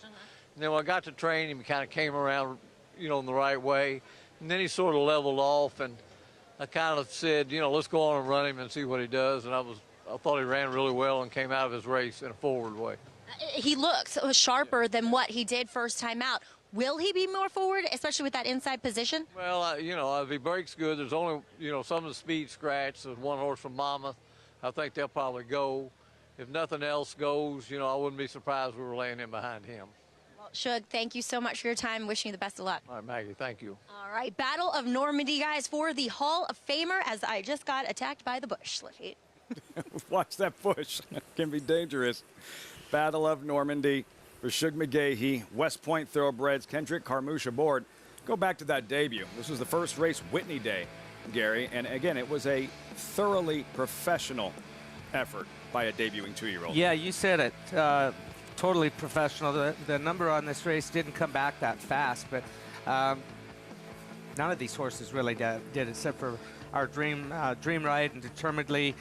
And then when I got to train him, he kind of came around, in the right way. And then he sort of leveled off, and I kind of said, let's go on and run him and see what he does. And I thought he ran really well and came out of his race in a forward way. He looks sharper than what he did first time out. Will he be more forward, especially with that inside position? Well, if he breaks good, there's only, some of the speed scratch. There's one horse from Monmouth. I think they'll probably go. If nothing else goes, I wouldn't be surprised we were laying in behind him. Well, Shug, thank you so much for your time. Wishing you the best of luck. All right, Maggie, thank you. All right, Battle of Normandy, guys, for the Hall of Famer, as I just got attacked by the bush, Lafitte. Watch that bush. It can be dangerous. Battle of Normandy for Shug McGahee, West Point Thoroughbreds, Kendrick Carmouche aboard. Go back to that debut. This was the first race Whitney Day, Gary, and again, it was a thoroughly professional effort by a debuting 2-year-old. Yeah, you said it. Totally professional. The number on this race didn't come back that fast, but none of these horses really did except for our Dream Ride and Determinedly.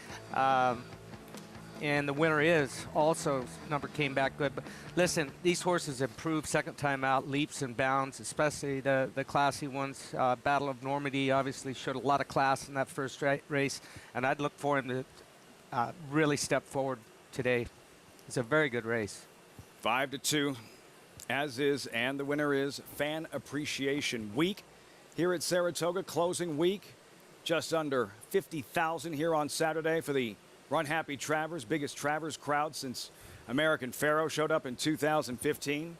And the winner is also, number came back good. But listen, these horses improved second time out, leaps and bounds, especially the classy ones. Battle of Normandy obviously showed a lot of class in that first race, and I'd look for him to really step forward today. It's a very good race. 5-2, as is, and the winner is Fan Appreciation Week here at Saratoga, closing week. Just under 50,000 here on Saturday for the Run Happy Travers, biggest Travers crowd since American Pharoah showed up in 2015.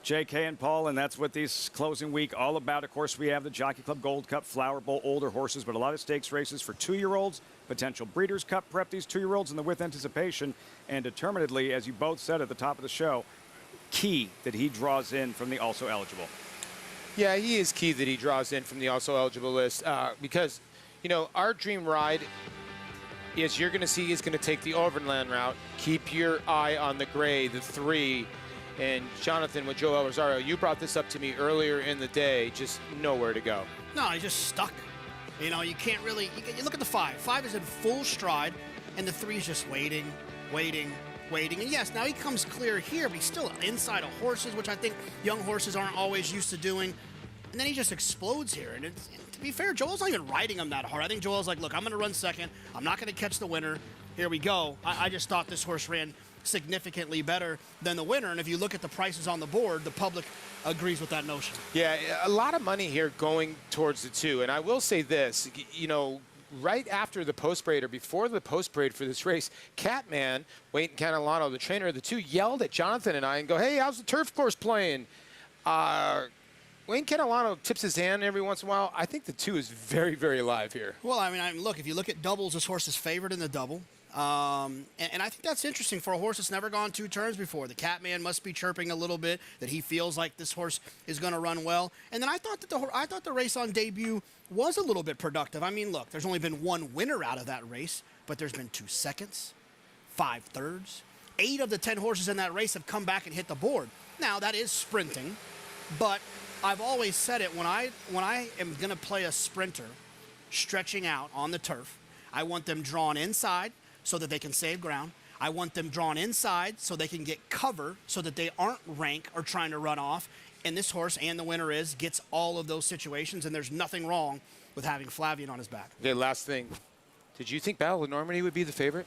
JK and Paul, and that's what this closing week all about. Of course, we have the Jockey Club Gold Cup, Flower Bowl, older horses, but a lot of stakes races for 2-year-olds, potential Breeders' Cup prep these 2-year-olds, and the With Anticipation, and determinedly, as you both said at the top of the show, key that he draws in from the also eligible. Yeah, he is key that he draws in from the also eligible list because, you know, our Dream Ride is you're going to see is going to take the Overland route. Keep your eye on the gray, the 3. And Jonathan, with Joe El Rosario, you brought this up to me earlier in the day, just nowhere to go. No, he's just stuck. You know, you can't really, you look at the 5. 5 is in full stride, and the 3 is just waiting. And yes, now he comes clear here, but he's still inside of horses, which I think young horses aren't always used to doing. And then he just explodes here. And to be fair, Joel's not even riding him that hard. I think Joel's like, look, I'm going to run second. I'm not going to catch the winner. Here we go. I just thought this horse ran significantly better than the winner. And if you look at the prices on the board, the public agrees with that notion. Yeah, a lot of money here going towards the 2. And I will say this, you know, right after the post parade or before the post parade for this race, Catman, Wayne Catalano, the trainer of the 2, yelled at Jonathan and I and go, hey, how's the turf course playing? Wayne Catalano tips his hand every once in a while. I think the 2 is very, very live here. Well, I mean, look, if you look at doubles, this horse is favored in the double. And I think that's interesting for a horse that's never gone 2 turns before. The Catman must be chirping a little bit that he feels like this horse is going to run well. And then I thought the race on debut was a little bit productive. I mean, look, there's only been 1 winner out of that race, but there's been 2 seconds, 5 thirds. 8 of the 10 horses in that race have come back and hit the board. Now, that is sprinting, but I've always said it, when I am going to play a sprinter stretching out on the turf, I want them drawn inside so that they can save ground. I want them drawn inside so they can get cover so that they aren't rank or trying to run off. And this horse, and the winner is, gets all of those situations, and there's nothing wrong with having Flavian on his back. Okay, last thing. Did you think Battle of Normandy would be the favorite?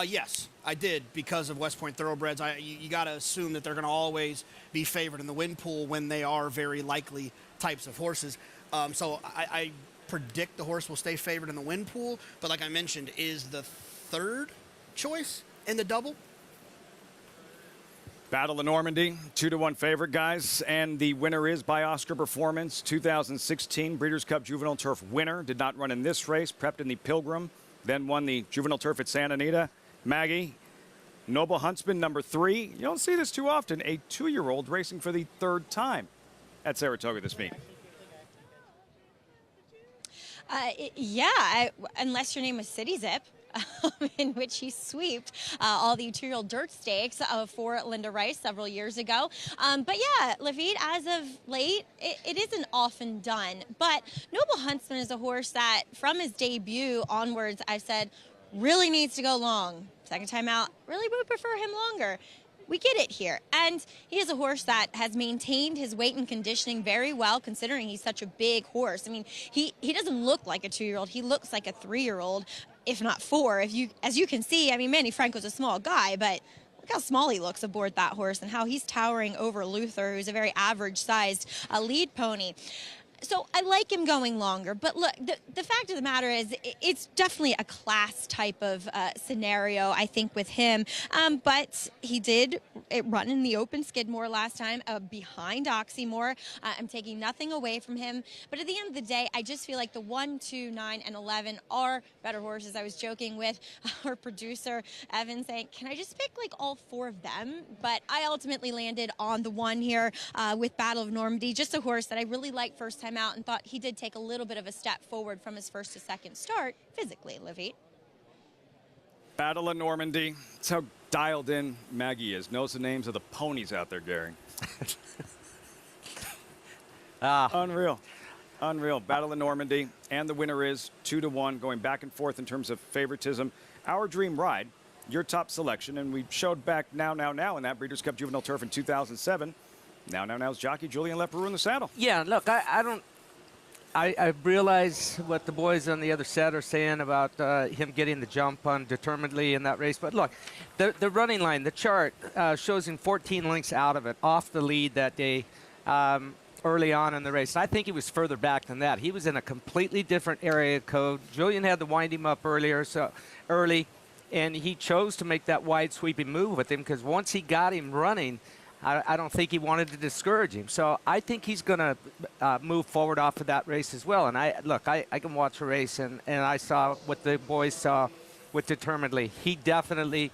Yes, I did, because of West Point Thoroughbreds. You got to assume that they're going to always be favored in the win pool when they are very likely types of horses. So I predict the horse will stay favored in the win pool, but like I mentioned, is the 3rd choice in the double. Battle of Normandy, 2-1 favorite, guys. And the winner is by Oscar Performance, 2016 Breeders' Cup Juvenile Turf winner. Did not run in this race, prepped in the Pilgrim, then won the Juvenile Turf at Santa Anita. Maggie, Noble Huntsman, number 3. You don't see this too often. A 2-year-old racing for the 3rd time at Saratoga this meet. Unless your name was City Zip. In which he sweeped all the 2-year-old dirt stakes for Linda Rice several years ago. But yeah, Lafitte, as of late, it isn't often done. But Noble Huntsman is a horse that, from his debut onwards, I've said, really needs to go long. Second time out, really would prefer him longer. We get it here. And he is a horse that has maintained his weight and conditioning very well, considering he's such a big horse. I mean, he doesn't look like a 2-year-old. He looks like a 3-year-old, if not 4. As you can see, I mean, Manny Franco's a small guy, but look how small he looks aboard that horse and how he's towering over Luther, who's a very average-sized lead pony. So I like him going longer, but look, the fact of the matter is it's definitely a class type of scenario, I think, with him. But he did run in the Open Skidmore last time behind Oxymore. I'm taking nothing away from him. But at the end of the day, I just feel like the 1, 2, 9, and 11 are better horses. I was joking with our producer, Evan, saying, can I just pick like all 4 of them? But I ultimately landed on the 1 here with Battle of Normandy, just a horse that I really liked first time out and thought he did take a little bit of a step forward from his first to second start physically, Livy. Battle of Normandy. That's how dialed in Maggie is. Knows the names of the ponies out there, Gary. Unreal. Unreal. Battle of Normandy. And the winner is 2-1, going back and forth in terms of favoritism. Our Dream Ride, your top selection. And we showed back now in that Breeders' Cup Juvenile Turf in 2007. Now's jockey Julian Leperoux in the saddle. Yeah, look, I realize what the boys on the other set are saying about him getting the jump on Determinedly in that race. But look, the running line, the chart shows him 14 lengths out of it, off the lead that day early on in the race. And I think he was further back than that. He was in a completely different area code. Julian had to wind him up early, and he chose to make that wide sweeping move with him because once he got him running, I don't think he wanted to discourage him. So I think he's going to move forward off of that race as well. And I can watch a race, and I saw what the boys saw with Determinedly. He definitely,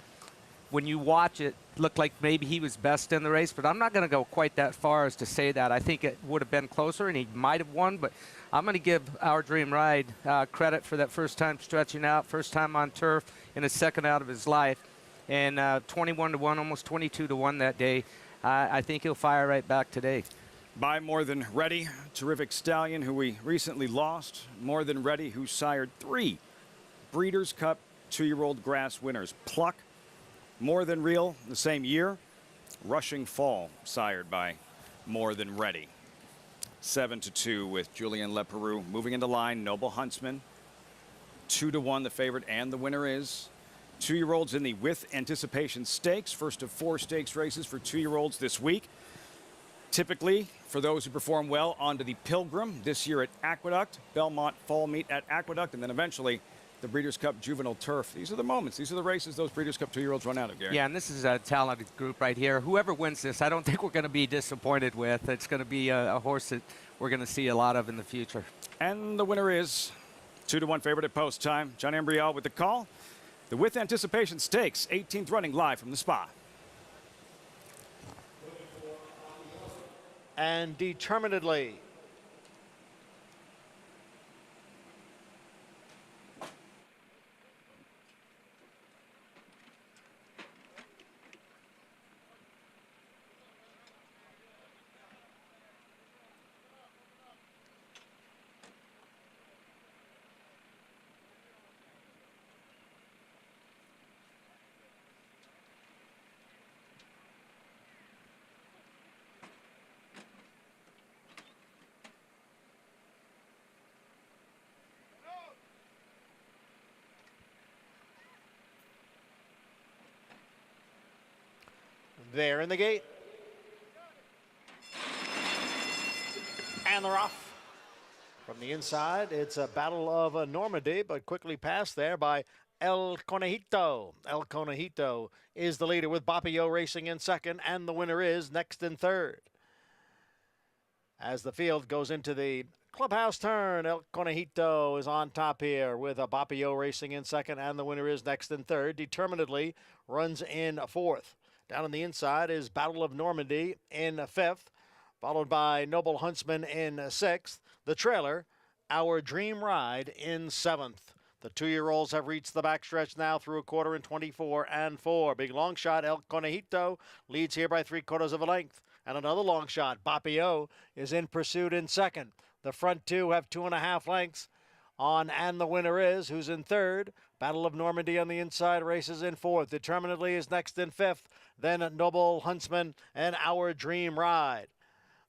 when you watch it, looked like maybe he was best in the race. But I'm not going to go quite that far as to say that. I think it would have been closer, and he might have won. But I'm going to give Our Dream Ride credit for that first time stretching out, first time on turf, in his second out of his life. And 21-1, almost 22-1 that day. I think he'll fire right back today. By More Than Ready, terrific stallion who we recently lost. More Than Ready, who sired 3 Breeders' Cup 2-year-old grass winners. Pluck, More Than Real, the same year. Rushing Fall, sired by More Than Ready. 7-2 with Julian Leperoux. Moving into line, Noble Huntsman. 2-1 the favorite, and the winner is 2-year-olds in the With Anticipation Stakes. First of 4 stakes races for 2-year-olds this week. Typically, for those who perform well, onto the Pilgrim. This year at Aqueduct, Belmont Fall Meet at Aqueduct, and then eventually the Breeders' Cup Juvenile Turf. These are the moments. These are the races those Breeders' Cup 2-year-olds run out of, Gary. Yeah, and this is a talented group right here. Whoever wins this, I don't think we're going to be disappointed with. It's going to be a horse that we're going to see a lot of in the future. And the winner is 2-1 favorite at post time. John Ambriel with the call. The With Anticipation Stakes, 18th running live from the Spa. And Determinedly. There in the gate. And they're off. From the inside, it's a Battle of Normandy, but quickly passed there by El Conejito. El Conejito is the leader with Bapio racing in second, and the winner is next in third. As the field goes into the clubhouse turn, El Conejito is on top here with Bapio racing in second, and the winner is next in third. Determinedly runs in fourth. Down on the inside is Battle of Normandy in fifth, followed by Noble Huntsman in sixth. The trailer, Our Dream Ride, in seventh. The 2-year-olds have reached the backstretch now through a quarter in 24 and 4. Big long shot, El Conejito leads here by 3/4 of a length. And another long shot, Bapio, is in pursuit in second. The front two have 2.5 lengths on And the Winner Is, who's in third. Battle of Normandy on the inside races in fourth. Determinedly is next in fifth. Then Noble Huntsman and Our Dream Ride.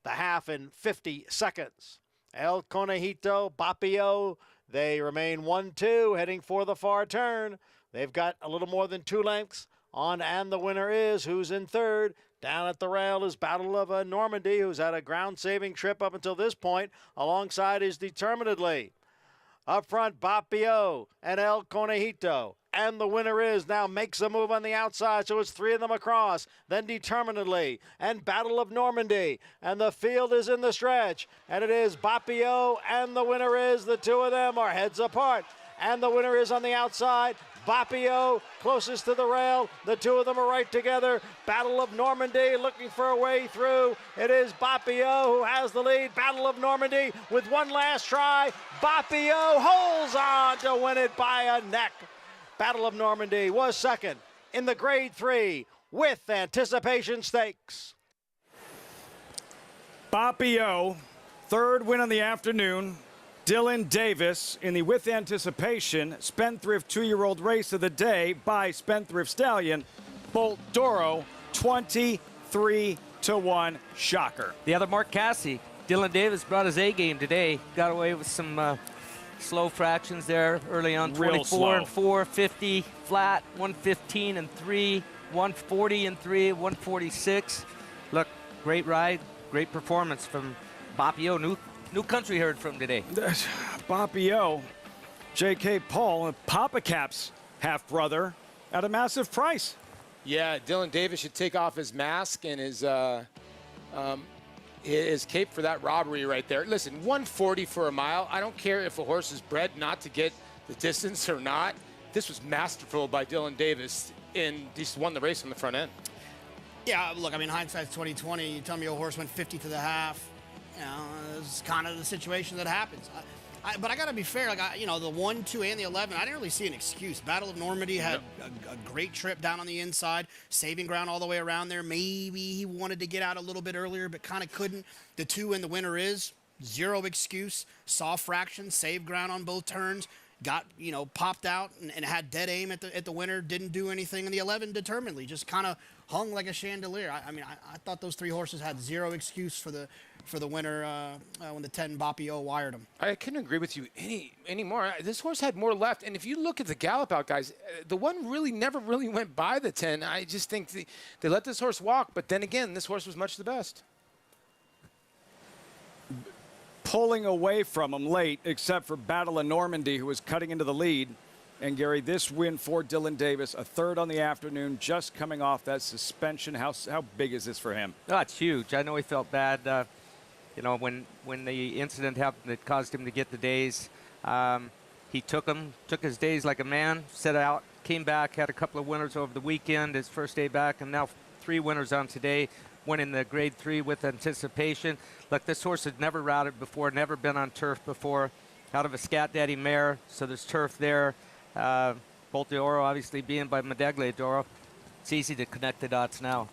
The half in 50 seconds. El Conejito, Bapio, they remain 1-2, heading for the far turn. They've got a little more than 2 lengths on And the Winner Is, who's in third. Down at the rail is Battle of Normandy, who's had a ground-saving trip up until this point. Alongside is Determinedly. Up front, Bapio and El Conejito. And the Winner Is now makes a move on the outside, so it's 3 of them across. Then Determinedly and Battle of Normandy. And the field is in the stretch. And it is Bapio and the Winner Is. The 2 of them are heads apart. And the Winner Is on the outside. Bapio closest to the rail. The 2 of them are right together. Battle of Normandy looking for a way through. It is Bapio who has the lead. Battle of Normandy with one last try. Bapio holds on to win it by a neck. Battle of Normandy was second in the Grade 3 with Anticipation Stakes. Bapio, third win of the afternoon. Dylan Davis in the With Anticipation Spendthrift 2-year-old race of the day by Spendthrift Stallion. Bolt Doro, 23-1. Shocker. The other Mark Cassie. Dylan Davis brought his A game today. Got away with some slow fractions there early on. Real 24 slow. and 4, 50 flat, 115 and 3, 140 and 3, 146. Look, great ride, great performance from Bapio. New country heard from today. Bapio, J.K. Paul, Papa Cap's half-brother, at a massive price. Yeah, Dylan Davis should take off his mask and his cape for that robbery right there. Listen, 140 for a mile. I don't care if a horse is bred not to get the distance or not. This was masterful by Dylan Davis, and he just won the race on the front end. Yeah, look, I mean, hindsight's 20/20. You tell me a horse went 50 to the half. You know, it's kind of the situation that happens. But I got to be fair. Like, the 1, 2, and the 11, I didn't really see an excuse. Battle of Normandy had a great trip down on the inside, saving ground all the way around there. Maybe he wanted to get out a little bit earlier, but kind of couldn't. The 2 and the winner is zero excuse. Saw fraction, saved ground on both turns. Got, popped out and had dead aim at the winner. Didn't do anything. And the 11 determinedly just kind of hung like a chandelier. I thought those 3 horses had zero excuse for the winner when the 10 Bapio wired him. I couldn't agree with you anymore. This horse had more left, and if you look at the gallop out, guys, the one never really went by the 10. I just think they let this horse walk, but then again, this horse was much the best. Pulling away from him late, except for Battle of Normandy, who was cutting into the lead. And, Gary, this win for Dylan Davis, a third on the afternoon, just coming off that suspension. How big is this for him? Oh, it's huge. I know he felt bad, when the incident happened that caused him to get the days. He took his days like a man, set out, came back, had a couple of winners over the weekend, his first day back, and now 3 winners on today. Winning the Grade 3 with Anticipation. Look, this horse had never routed before, never been on turf before, out of a Scat Daddy mare, so there's turf there. Bolt d'Oro obviously being by Medegle d'Oro. It's easy to connect the dots now.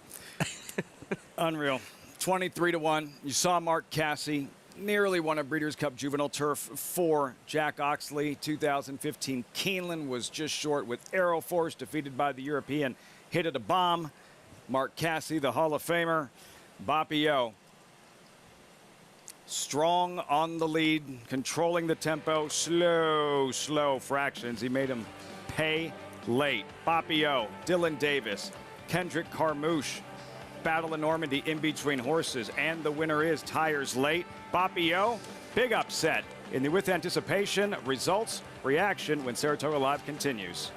Unreal. 23-1. You saw Mark Cassie nearly won a Breeders' Cup Juvenile Turf for Jack Oxley. 2015 Keeneland was just short with Aero Force, defeated by the European Hit It a Bomb. Mark Cassie, the Hall of Famer. Bapio, strong on the lead, controlling the tempo. Slow fractions. He made him pay late. Bapio, Dylan Davis, Kendrick Carmouche. Battle of Normandy in between horses, and the winner is Tires Late. Bapio, big upset in the With Anticipation results reaction when Saratoga Live continues.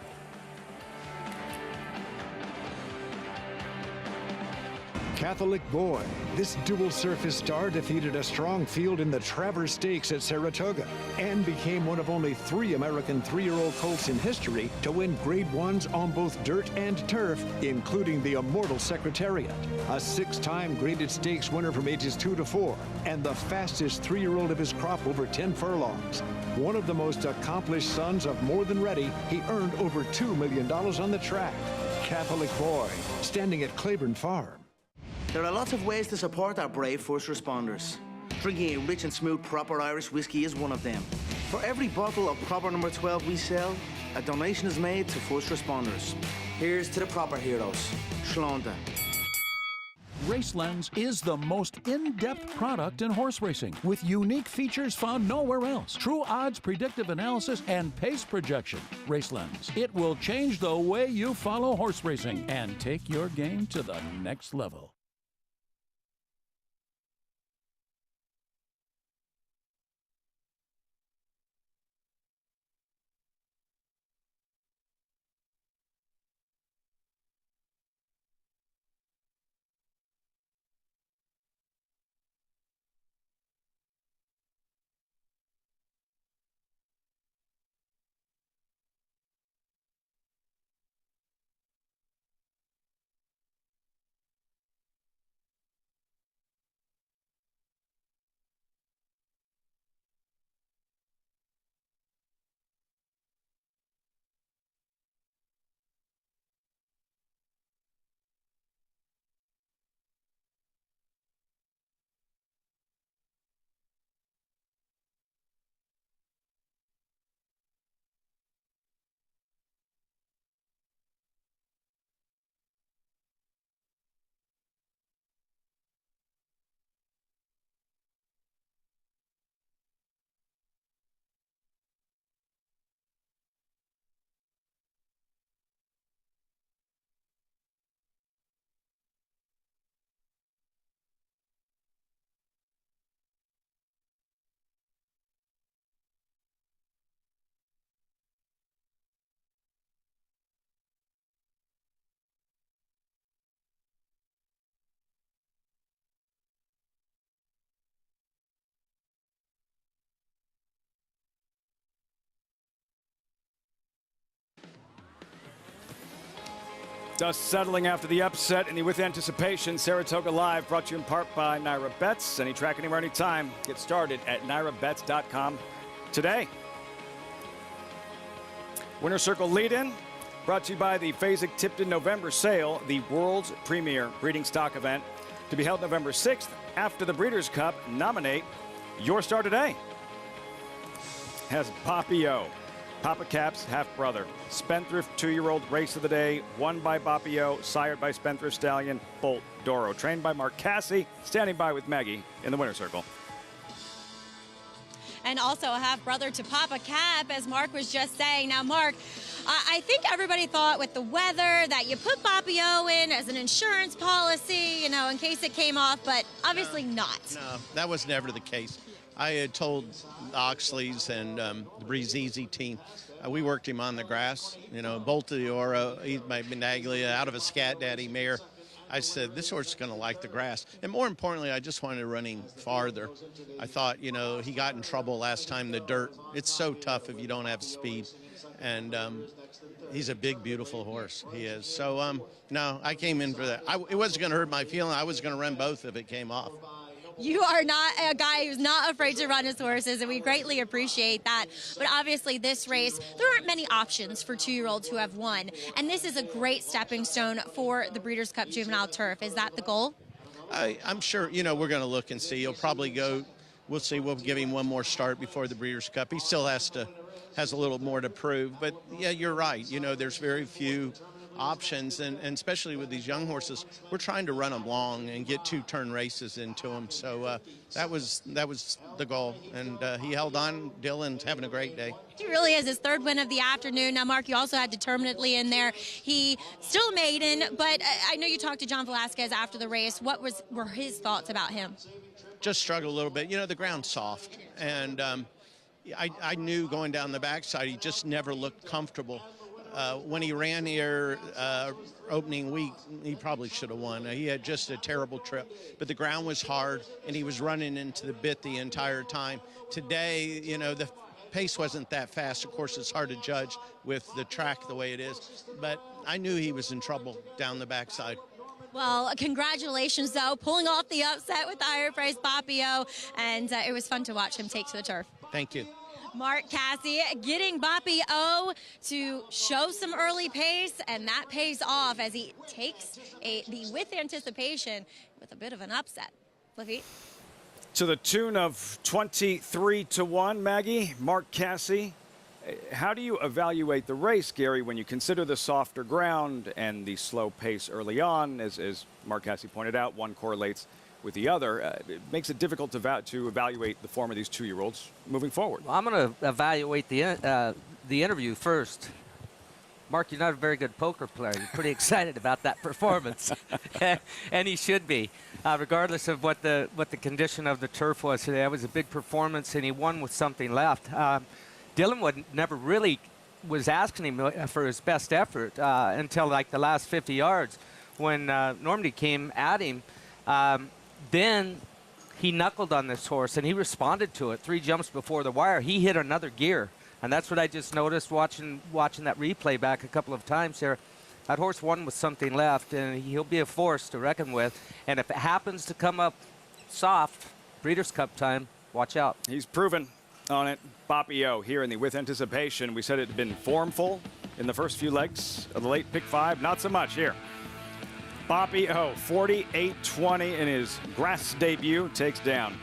Catholic Boy. This dual surface star defeated a strong field in the Travers Stakes at Saratoga and became one of only 3 American 3-year-old colts in history to win Grade 1s on both dirt and turf, including the immortal Secretariat, a 6-time graded stakes winner from ages 2 to 4, and the fastest 3-year-old of his crop over 10 furlongs. One of the most accomplished sons of More Than Ready, he earned over $2 million on the track. Catholic Boy, standing at Claiborne Farm. There are lots of ways to support our brave first responders. Drinking a rich and smooth proper Irish whiskey is one of them. For every bottle of proper number 12 we sell, a donation is made to first responders. Here's to the proper heroes. Shlonda. RaceLens is the most in-depth product in horse racing, with unique features found nowhere else. True odds, predictive analysis, and pace projection. RaceLens. It will change the way you follow horse racing and take your game to the next level. Dust settling after the upset in the With Anticipation Saratoga Live, brought to you in part by Naira Bets. Any track, anywhere, anytime. Get started at nairabets.com today. Winner Circle lead-in, brought to you by the Fasig-Tipton November Sale, the world's premier breeding stock event, to be held November 6th after the Breeders' Cup. Nominate your star today. Has Papio, Papa Cap's half-brother. Spendthrift 2-year-old race of the day, won by Papio, sired by Spendthrift Stallion Bolt Doro. Trained by Mark Cassie, standing by with Maggie in the winner's circle. And also a half-brother to Papa Cap, as Mark was just saying. Now, Mark, I think everybody thought with the weather that you put Papio in as an insurance policy, you know, in case it came off, but obviously not. No, that was never the case. I had told Oxley's and the Breeze Easy team, we worked him on the grass, you know, Bolt de Oro, Benaglia, out of a Scat Daddy mare. I said, this horse is going to like the grass. And more importantly, I just wanted to run him farther. I thought, you know, he got in trouble last time, the dirt. It's so tough if you don't have speed. And he's a big, beautiful horse. He is. So, no, I came in for that. It wasn't going to hurt my feeling. I was going to run both if it came off. You are not a guy who's not afraid to run his horses, and we greatly appreciate that. But obviously this race, there aren't many options for 2-year-olds who have won. And this is a great stepping stone for the Breeders' Cup Juvenile Turf. Is that the goal? I'm sure, you know, we're going to look and see. He'll probably go, we'll see, we'll give him one more start before the Breeders' Cup. He still has a little more to prove. But, yeah, you're right. You know, there's very few options, and especially with these young horses, we're trying to run them long and get 2-turn races into them. So that was the goal, and he held on. Dylan's having a great day. He really is. His third win of the afternoon. Now, Mark, you also had Determinately in there. He still a maiden, but I know you talked to John Velasquez after the race. What were his thoughts about him? Just struggled a little bit. You know, the ground's soft, and I knew going down the backside he just never looked comfortable. When he ran here opening week, he probably should have won. He had just a terrible trip, but the ground was hard, and he was running into the bit the entire time. Today, you know, the pace wasn't that fast. Of course, it's hard to judge with the track the way it is, but I knew he was in trouble down the backside. Well, congratulations, though, pulling off the upset with the higher-priced Papio, and it was fun to watch him take to the turf. Thank you. Mark Cassie getting Papio to show some early pace, and that pays off as he takes the With Anticipation with a bit of an upset. Lafitte? To the tune of 23-1, Maggie, Mark Cassie. How do you evaluate the race, Gary, when you consider the softer ground and the slow pace early on? As Mark Cassie pointed out, one correlates with the other. It makes it difficult to evaluate the form of these 2-year-olds moving forward. Well, I'm going to evaluate the interview first. Mark, you're not a very good poker player. You're pretty excited about that performance, and he should be, regardless of what the condition of the turf was today. That was a big performance, and he won with something left. Dylan never really was asking him for his best effort until like the last 50 yards when Normandy came at him. Then he knuckled on this horse, and he responded to it 3 jumps before the wire. He hit another gear, and that's what I just noticed watching that replay back a couple of times here. That horse won with something left, and he'll be a force to reckon with. And if it happens to come up soft, Breeders' Cup time, watch out. He's proven on it. Papio here in the With Anticipation. We said it had been formful in the first few legs of the late pick 5. Not so much here. Papio, 48-20 in his grass debut, takes down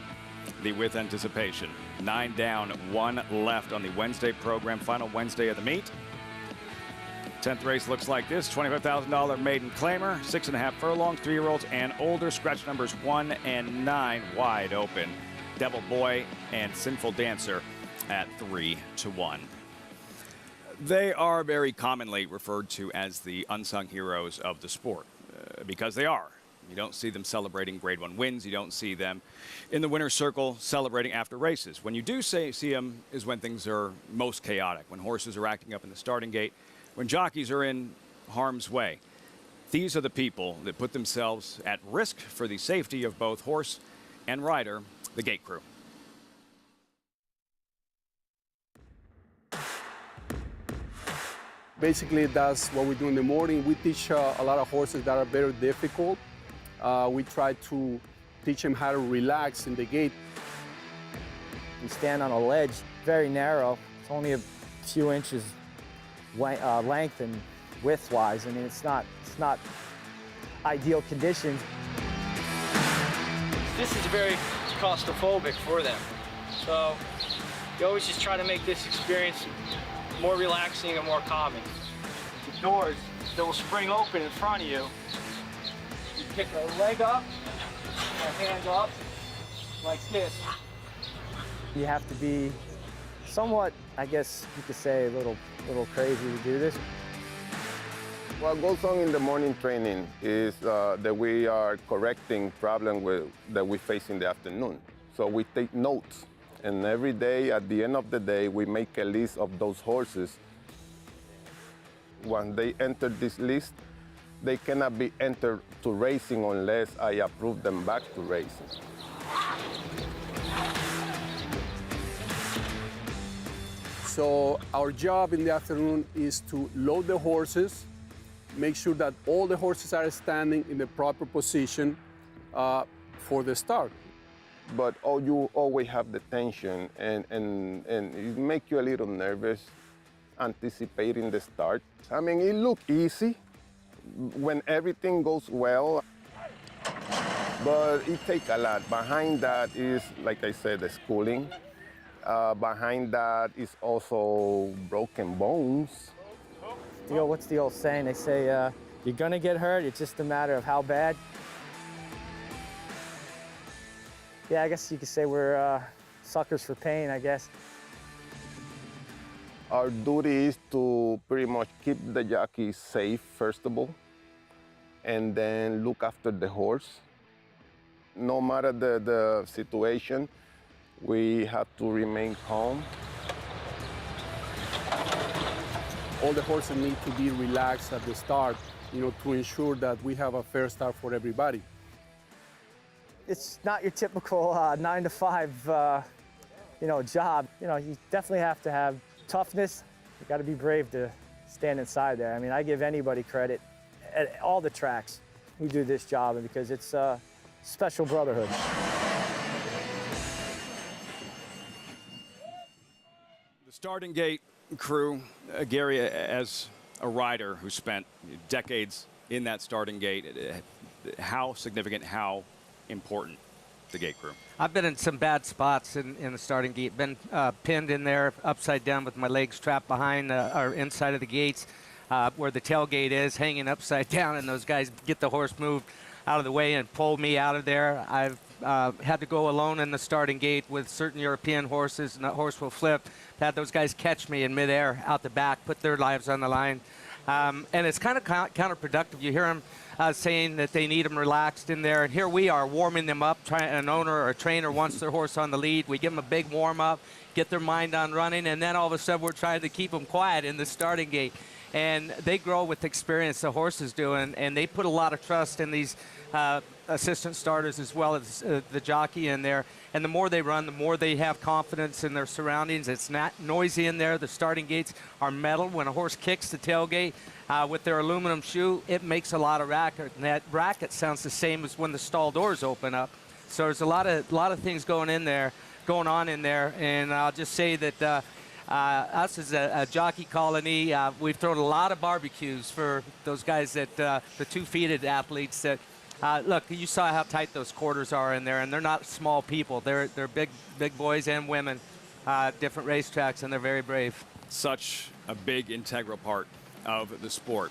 the With Anticipation. 9 down, 1 left on the Wednesday program, final Wednesday of the meet. 10th race looks like this, $25,000 maiden claimer, 6.5 furlongs, 3-year-olds and older, scratch numbers 1 and 9 wide open. Devil Boy and Sinful Dancer at 3-1. They are very commonly referred to as the unsung heroes of the sport. Because they are. You don't see them celebrating Grade 1 wins. You don't see them in the winner's circle celebrating after races. When you do see them is when things are most chaotic, when horses are acting up in the starting gate, when jockeys are in harm's way. These are the people that put themselves at risk for the safety of both horse and rider, the gate crew. Basically, that's what we do in the morning. We teach a lot of horses that are very difficult. We try to teach them how to relax in the gate. We stand on a ledge, very narrow. It's only a few inches length and width-wise. I mean, it's not ideal conditions. This is very claustrophobic for them. So you always just try to make this experience more relaxing and more calming. The doors, they will spring open in front of you. You pick a leg up, a hand up, like this. You have to be somewhat, I guess you could say, a little crazy to do this. What goes on in the morning training is that we are correcting problems that we face in the afternoon. So we take notes, and every day, at the end of the day, we make a list of those horses. Once they enter this list, they cannot be entered to racing unless I approve them back to racing. So our job in the afternoon is to load the horses, make sure that all the horses are standing in the proper position for the start. But you always have the tension, and it makes you a little nervous anticipating the start. I mean, it looks easy when everything goes well, but it takes a lot. Behind that is, like I said, the schooling. Behind that is also broken bones. What's the old saying? They say, you're gonna get hurt, it's just a matter of how bad. Yeah, I guess you could say we're suckers for pain, I guess. Our duty is to pretty much keep the jockey safe, first of all, and then look after the horse. No matter the situation, we have to remain calm. All the horses need to be relaxed at the start, to ensure that we have a fair start for everybody. It's not your typical 9 to 5, job. You definitely have to have toughness. You got to be brave to stand inside there. I mean, I give anybody credit at all the tracks who do this job because it's a special brotherhood. The starting gate crew, Gary, as a rider who spent decades in that starting gate, how significant, how important the gate crew? I've been in some bad spots in the starting gate. Been pinned in there upside down with my legs trapped behind or inside of the gates where the tailgate is, hanging upside down, and those guys get the horse moved out of the way and pull me out of there. I've had to go alone in the starting gate with certain European horses, and that horse will flip. Had those guys catch me in midair out the back, put their lives on the line. And it's kind of counterproductive. You hear them saying that they need them relaxed in there, and here we are warming them up. An owner or a trainer wants their horse on the lead. We give them a big warm-up, get their mind on running, and then all of a sudden we're trying to keep them quiet in the starting gate. And they grow with experience, the horses do, and they put a lot of trust in these assistant starters as well as the jockey in there. And the more they run, the more they have confidence in their surroundings. It's not noisy in there. The starting gates are metal. When a horse kicks the tailgate with their aluminum shoe, it makes a lot of racket. And that racket sounds the same as when the stall doors open up. So there's a lot of things going on in there. And I'll just say that us as a jockey colony, we've thrown a lot of barbecues for those guys that the two-feeted athletes that look, you saw how tight those quarters are in there, and they're not small people. They're big boys and women, different racetracks, and they're very brave. Such a big integral part of the sport.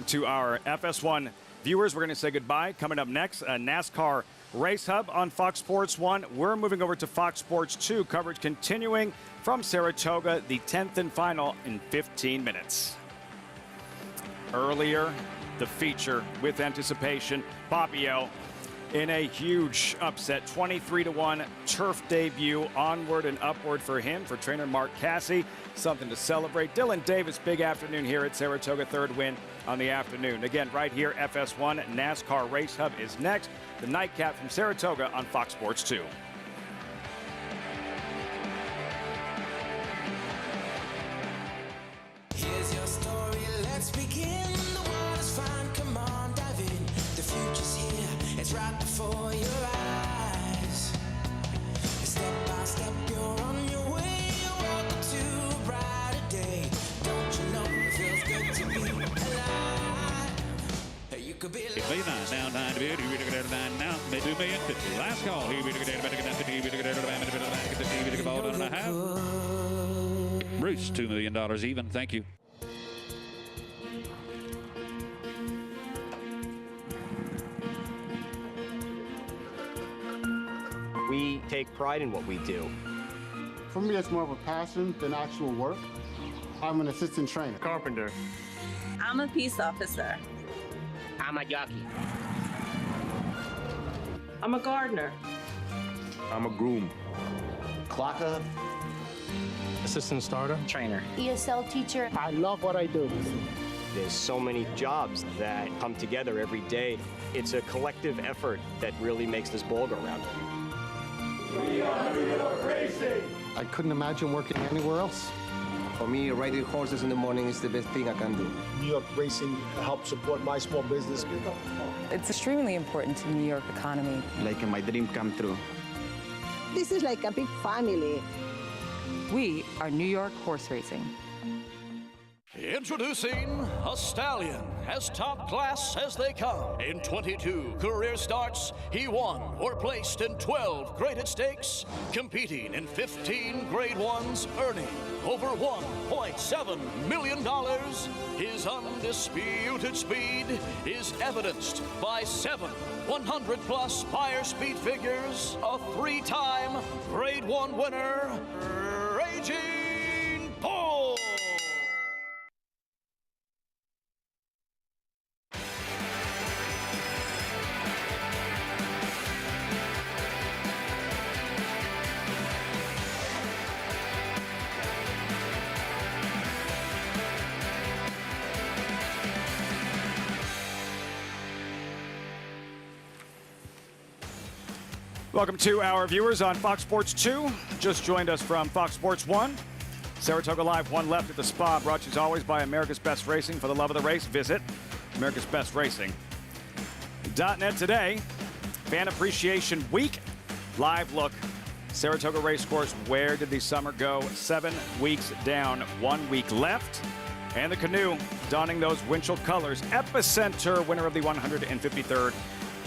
To our FS1 viewers, we're going to say goodbye. Coming up next, a NASCAR Race Hub on Fox Sports 1. We're moving over to Fox Sports 2, coverage continuing from Saratoga, the 10th and final in 15 minutes. Earlier, the feature with anticipation, Papio in a huge upset, 23-1 turf debut, onward and upward for him, for trainer Mark Casse. Something to celebrate. Dylan Davis, big afternoon here at Saratoga, third win on the afternoon. Again, right here, FS1, NASCAR Race Hub is next. The nightcap from Saratoga on Fox Sports 2. Here's your story. begin. The water's fine, come on, dive in. The future's here, it's right before your eyes. Step by step, you're on your way. You're welcome to a brighter day. Don't you know it feels good to be alive? You could be alive. V9 now 9 to bid. Here we look at 9 now. They do me in 50. Last call. Here we look at 50. Here we look at 50. Ball down and a half. Bruce, $2 million even. Thank you. We take pride in what we do. For me, it's more of a passion than actual work. I'm an assistant trainer. Carpenter. I'm a peace officer. I'm a jockey. I'm a gardener. I'm a groom. Clocker. Assistant starter. Trainer. ESL teacher. I love what I do. There's so many jobs that come together every day. It's a collective effort that really makes this ball go round. We are New York Racing! I couldn't imagine working anywhere else. For me, riding horses in the morning is the best thing I can do. New York Racing helps support my small business. It's extremely important to the New York economy. Like my dream come true. This is like a big family. We are New York Horse Racing. Introducing a stallion, as top class as they come. In 22 career starts, he won or placed in 12 graded stakes, competing in 15 grade ones, earning over $1.7 million. His undisputed speed is evidenced by 7 100-plus buyer speed figures, a 3-time grade 1 winner, Raging Bull. Welcome to our viewers on Fox Sports 2. Just joined us from Fox Sports 1. Saratoga Live, one left at the spa, brought to you as always by America's Best Racing. For the love of the race, visit AmericasBestRacing.net today. Fan Appreciation Week. Live look. Saratoga Racecourse, where did the summer go? 7 weeks down, 1 week left. And the canoe donning those Winchell colors. Epicenter winner of the 153rd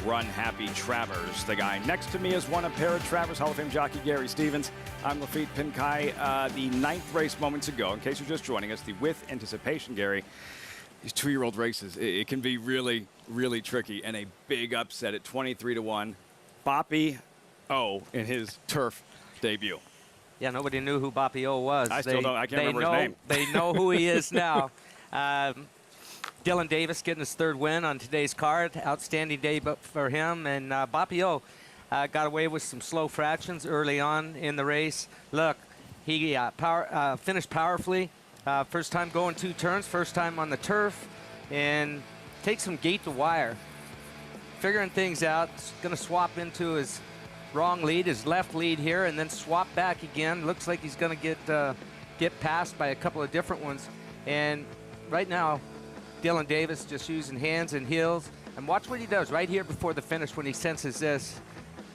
Run Happy Travers. The guy next to me has won a pair of Travers Hall of Fame jockey Gary Stevens. I'm Lafitte Pinkai. The 9th race moments ago, in case you're just joining us, the With Anticipation, Gary. These 2-year-old races, it can be really, really tricky, and a big upset at 23-1. Boppy O in his turf debut. Yeah, nobody knew who Boppy O was. I still don't. I can't remember his name. They know who he is now. Dylan Davis getting his 3rd win on today's card. Outstanding day for him. And Boppy O got away with some slow fractions early on in the race. Look, he finished powerfully. First time going 2 turns, first time on the turf. And takes some gate to wire. Figuring things out. Going to swap into his wrong lead, his left lead here, and then swap back again. Looks like he's going to get passed by a couple of different ones. And right now, Dylan Davis just using hands and heels. And watch what he does right here before the finish when he senses this.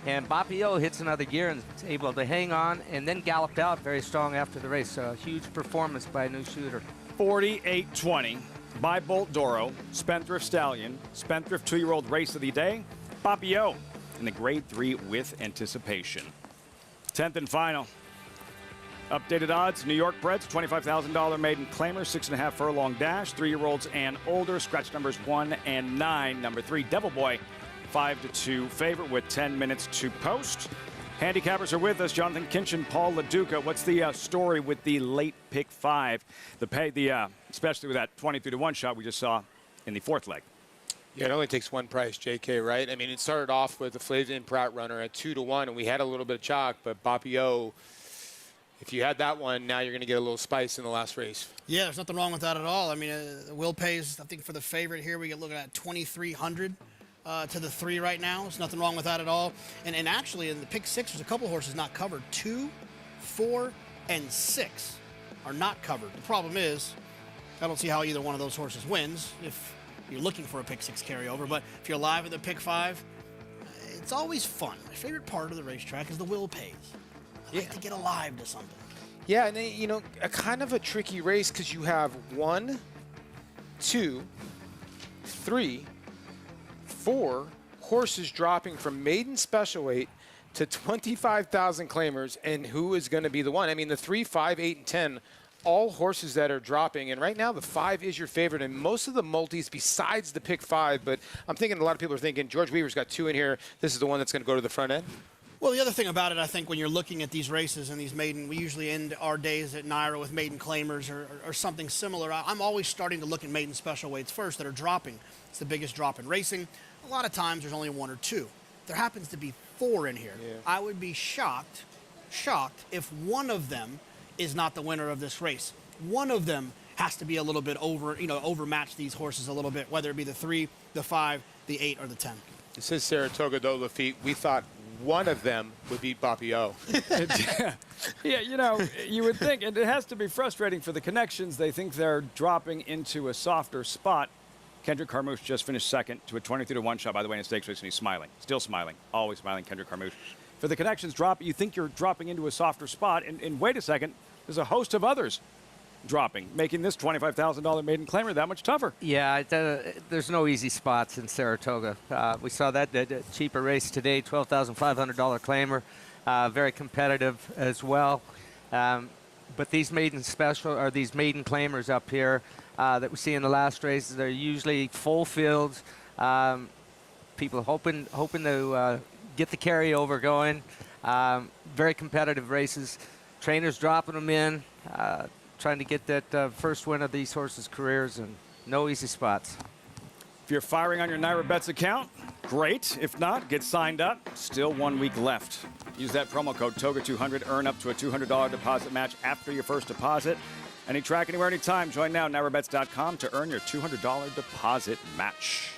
And Boppy O hits another gear and is able to hang on and then galloped out very strong after the race. So a huge performance by a new shooter. 48-20 by Bolt Doro, Spendthrift Stallion, Spendthrift 2-year-old race of the day. Boppy O in the grade 3 With Anticipation. 10th and final. Updated odds, New York Breds, $25,000 maiden claimer, 6.5 furlong dash, 3-year-olds and older, scratch numbers 1 and 9. Number 3, Devil Boy, 5-2 favorite with 10 minutes to post. Handicappers are with us, Jonathan Kinchin, Paul LaDuca. What's the story with the late pick 5, especially with that 23-1 shot we just saw in the 4th leg? Yeah, it only takes one price, JK, right? I mean, it started off with the Flavien Pratt runner at 2-1, and we had a little bit of chalk, but Boppy O, if you had that one, now you're going to get a little spice in the last race. Yeah, there's nothing wrong with that at all. I mean, Will pays, I think, for the favorite here, we get looking at 2,300 to the 3 right now. There's nothing wrong with that at all. And actually, in the pick 6, there's a couple of horses not covered. 2, 4, and 6 are not covered. The problem is, I don't see how either one of those horses wins if you're looking for a pick 6 carryover. But if you're live at the pick 5, it's always fun. My favorite part of the racetrack is the will pays. I like to get alive to something. Yeah, and then, a kind of a tricky race because you have 1, 2, 3, 4 horses dropping from maiden special weight to 25,000 claimers, and who is going to be the one? I mean, the 3, 5, 8, and 10, all horses that are dropping, and right now the 5 is your favorite, and most of the multis besides the pick 5, but I'm thinking a lot of people are thinking George Weaver's got 2 in here. This is the one that's going to go to the front end. Well, the other thing about it, I think, when you're looking at these races and these maiden, we usually end our days at NYRA with maiden claimers or something similar. I'm always starting to look at maiden special weights first that are dropping. It's the biggest drop in racing. A lot of times there's only 1 or 2. There happens to be 4 in here. Yeah. I would be shocked if one of them is not the winner of this race. One of them has to be a little bit overmatch these horses a little bit, whether it be the 3, the 5, the 8, or the 10. This is Saratoga, though, Lafitte. We thought one of them would beat Bapio. Yeah, you would think, and it has to be frustrating for the connections. They think they're dropping into a softer spot. Kendrick Carmouche just finished second to a 23-1 shot, by the way, in a stakes race, and he's smiling. Still smiling. Always smiling, Kendrick Carmouche. For the connections drop, you think you're dropping into a softer spot, and wait a second, there's a host of others dropping, making this $25,000 maiden claimer that much tougher. Yeah, there's no easy spots in Saratoga. We saw that cheaper race today, $12,500 claimer, very competitive as well. But these maiden special, or these maiden claimers up here that we see in the last races, they're usually full fields. People hoping to get the carryover going. Very competitive races. Trainers dropping them in, trying to get that first win of these horses' careers, and no easy spots. If you're firing on your NYRA Bets account, great. If not, get signed up. Still 1 week left. Use that promo code TOGA200. Earn up to a $200 deposit match after your first deposit. Any track, anywhere, anytime. Join now, NYRABets.com, to earn your $200 deposit match.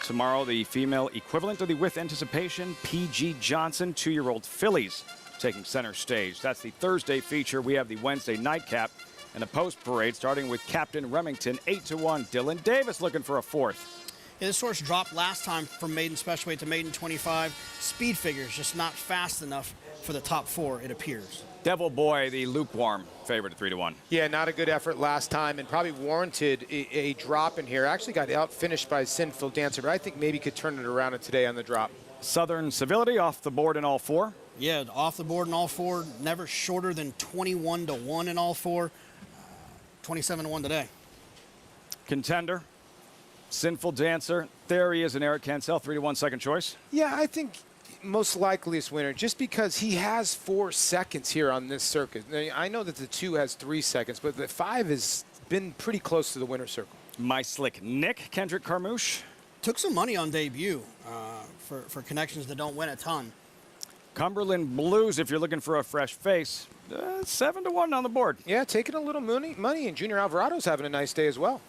Tomorrow, the female equivalent of the With Anticipation, P.G. Johnson 2-year-old fillies taking center stage. That's the Thursday feature. We have the Wednesday nightcap and a post parade starting with Captain Remington 8-1. Dylan Davis looking for a 4th. Yeah, this horse dropped last time from maiden special weight to maiden 25. Speed figures just not fast enough for the top 4, it appears. Devil Boy, the lukewarm favorite at 3-1. Yeah, not a good effort last time, and probably warranted a drop in here. Actually got out-finished by Sinful Dancer, but I think maybe could turn it around today on the drop. Southern Civility off the board in all 4. Yeah, off the board in all 4. Never shorter than 21-1 in all 4. 27-1 today. Contender, Sinful Dancer. There he is in Eric Cancel, 3-1 second choice. Yeah, I think most likeliest winner, just because he has 4 seconds here on this circuit. I know that the 2 has 3 seconds, but the 5 has been pretty close to the winner's circle. My Slick Nick, Kendrick Carmouche. Took some money on debut for connections that don't win a ton. Cumberland Blues, if you're looking for a fresh face, 7-1 on the board. Yeah, taking a little money, and Junior Alvarado's having a nice day as well.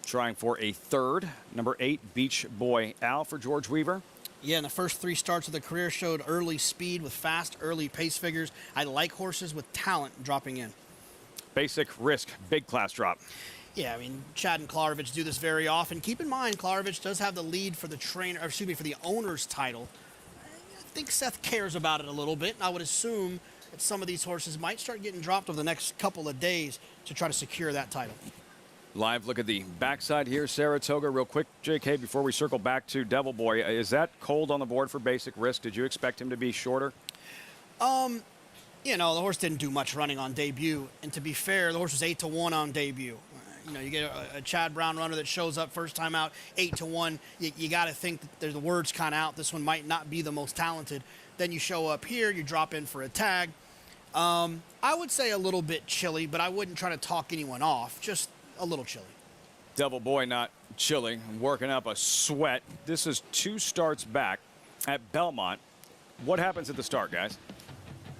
Trying for a 3rd, number 8, Beach Boy Al for George Weaver. Yeah, in the first 3 starts of the career showed early speed with fast early pace figures. I like horses with talent dropping in. Basic Risk, big class drop. Yeah, I mean, Chad and Klarovich do this very often. Keep in mind, Klarovich does have the lead for the for the owner's title. I think Seth cares about it a little bit, and I would assume that some of these horses might start getting dropped over the next couple of days to try to secure that title. Live look at the backside here, Saratoga. Real quick, JK, before we circle back to Devil Boy, is that cold on the board for Basic Risk? Did you expect him to be shorter? The horse didn't do much running on debut, and to be fair, the horse was 8-1 on debut. You get a Chad Brown runner that shows up first time out, 8-1. You got to think that the word's kind of out. This one might not be the most talented. Then you show up here, you drop in for a tag. I would say a little bit chilly, but I wouldn't try to talk anyone off. Just a little chilly. Devil Boy not chilly, working up a sweat. This is 2 starts back at Belmont. What happens at the start, guys?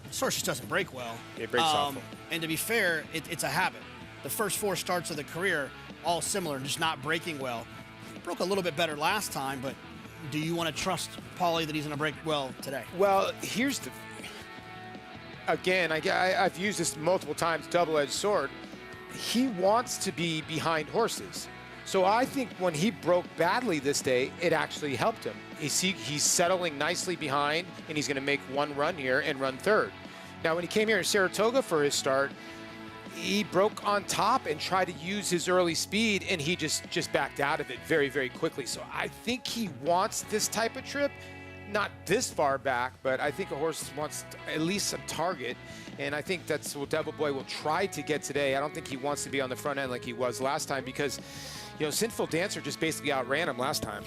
This horse just doesn't break well. It breaks awful. And to be fair, it's a habit. The first 4 starts of the career, all similar, just not breaking well. He broke a little bit better last time, but do you want to trust Paulie that he's going to break well today? Well, here's the... Again, I've used this multiple times, double-edged sword. he wants to be behind horses. So I think when he broke badly this day, it actually helped him. He's settling nicely behind, and he's going to make one run here and run third. Now, when he came here to Saratoga for his start, he broke on top and tried to use his early speed, and he just backed out of it very, very quickly. So I think he wants this type of trip, not this far back, but I think a horse wants at least a target, and I think that's what Devil Boy will try to get today. I don't think he wants to be on the front end like he was last time because, you know, Sinful Dancer just basically outran him last time.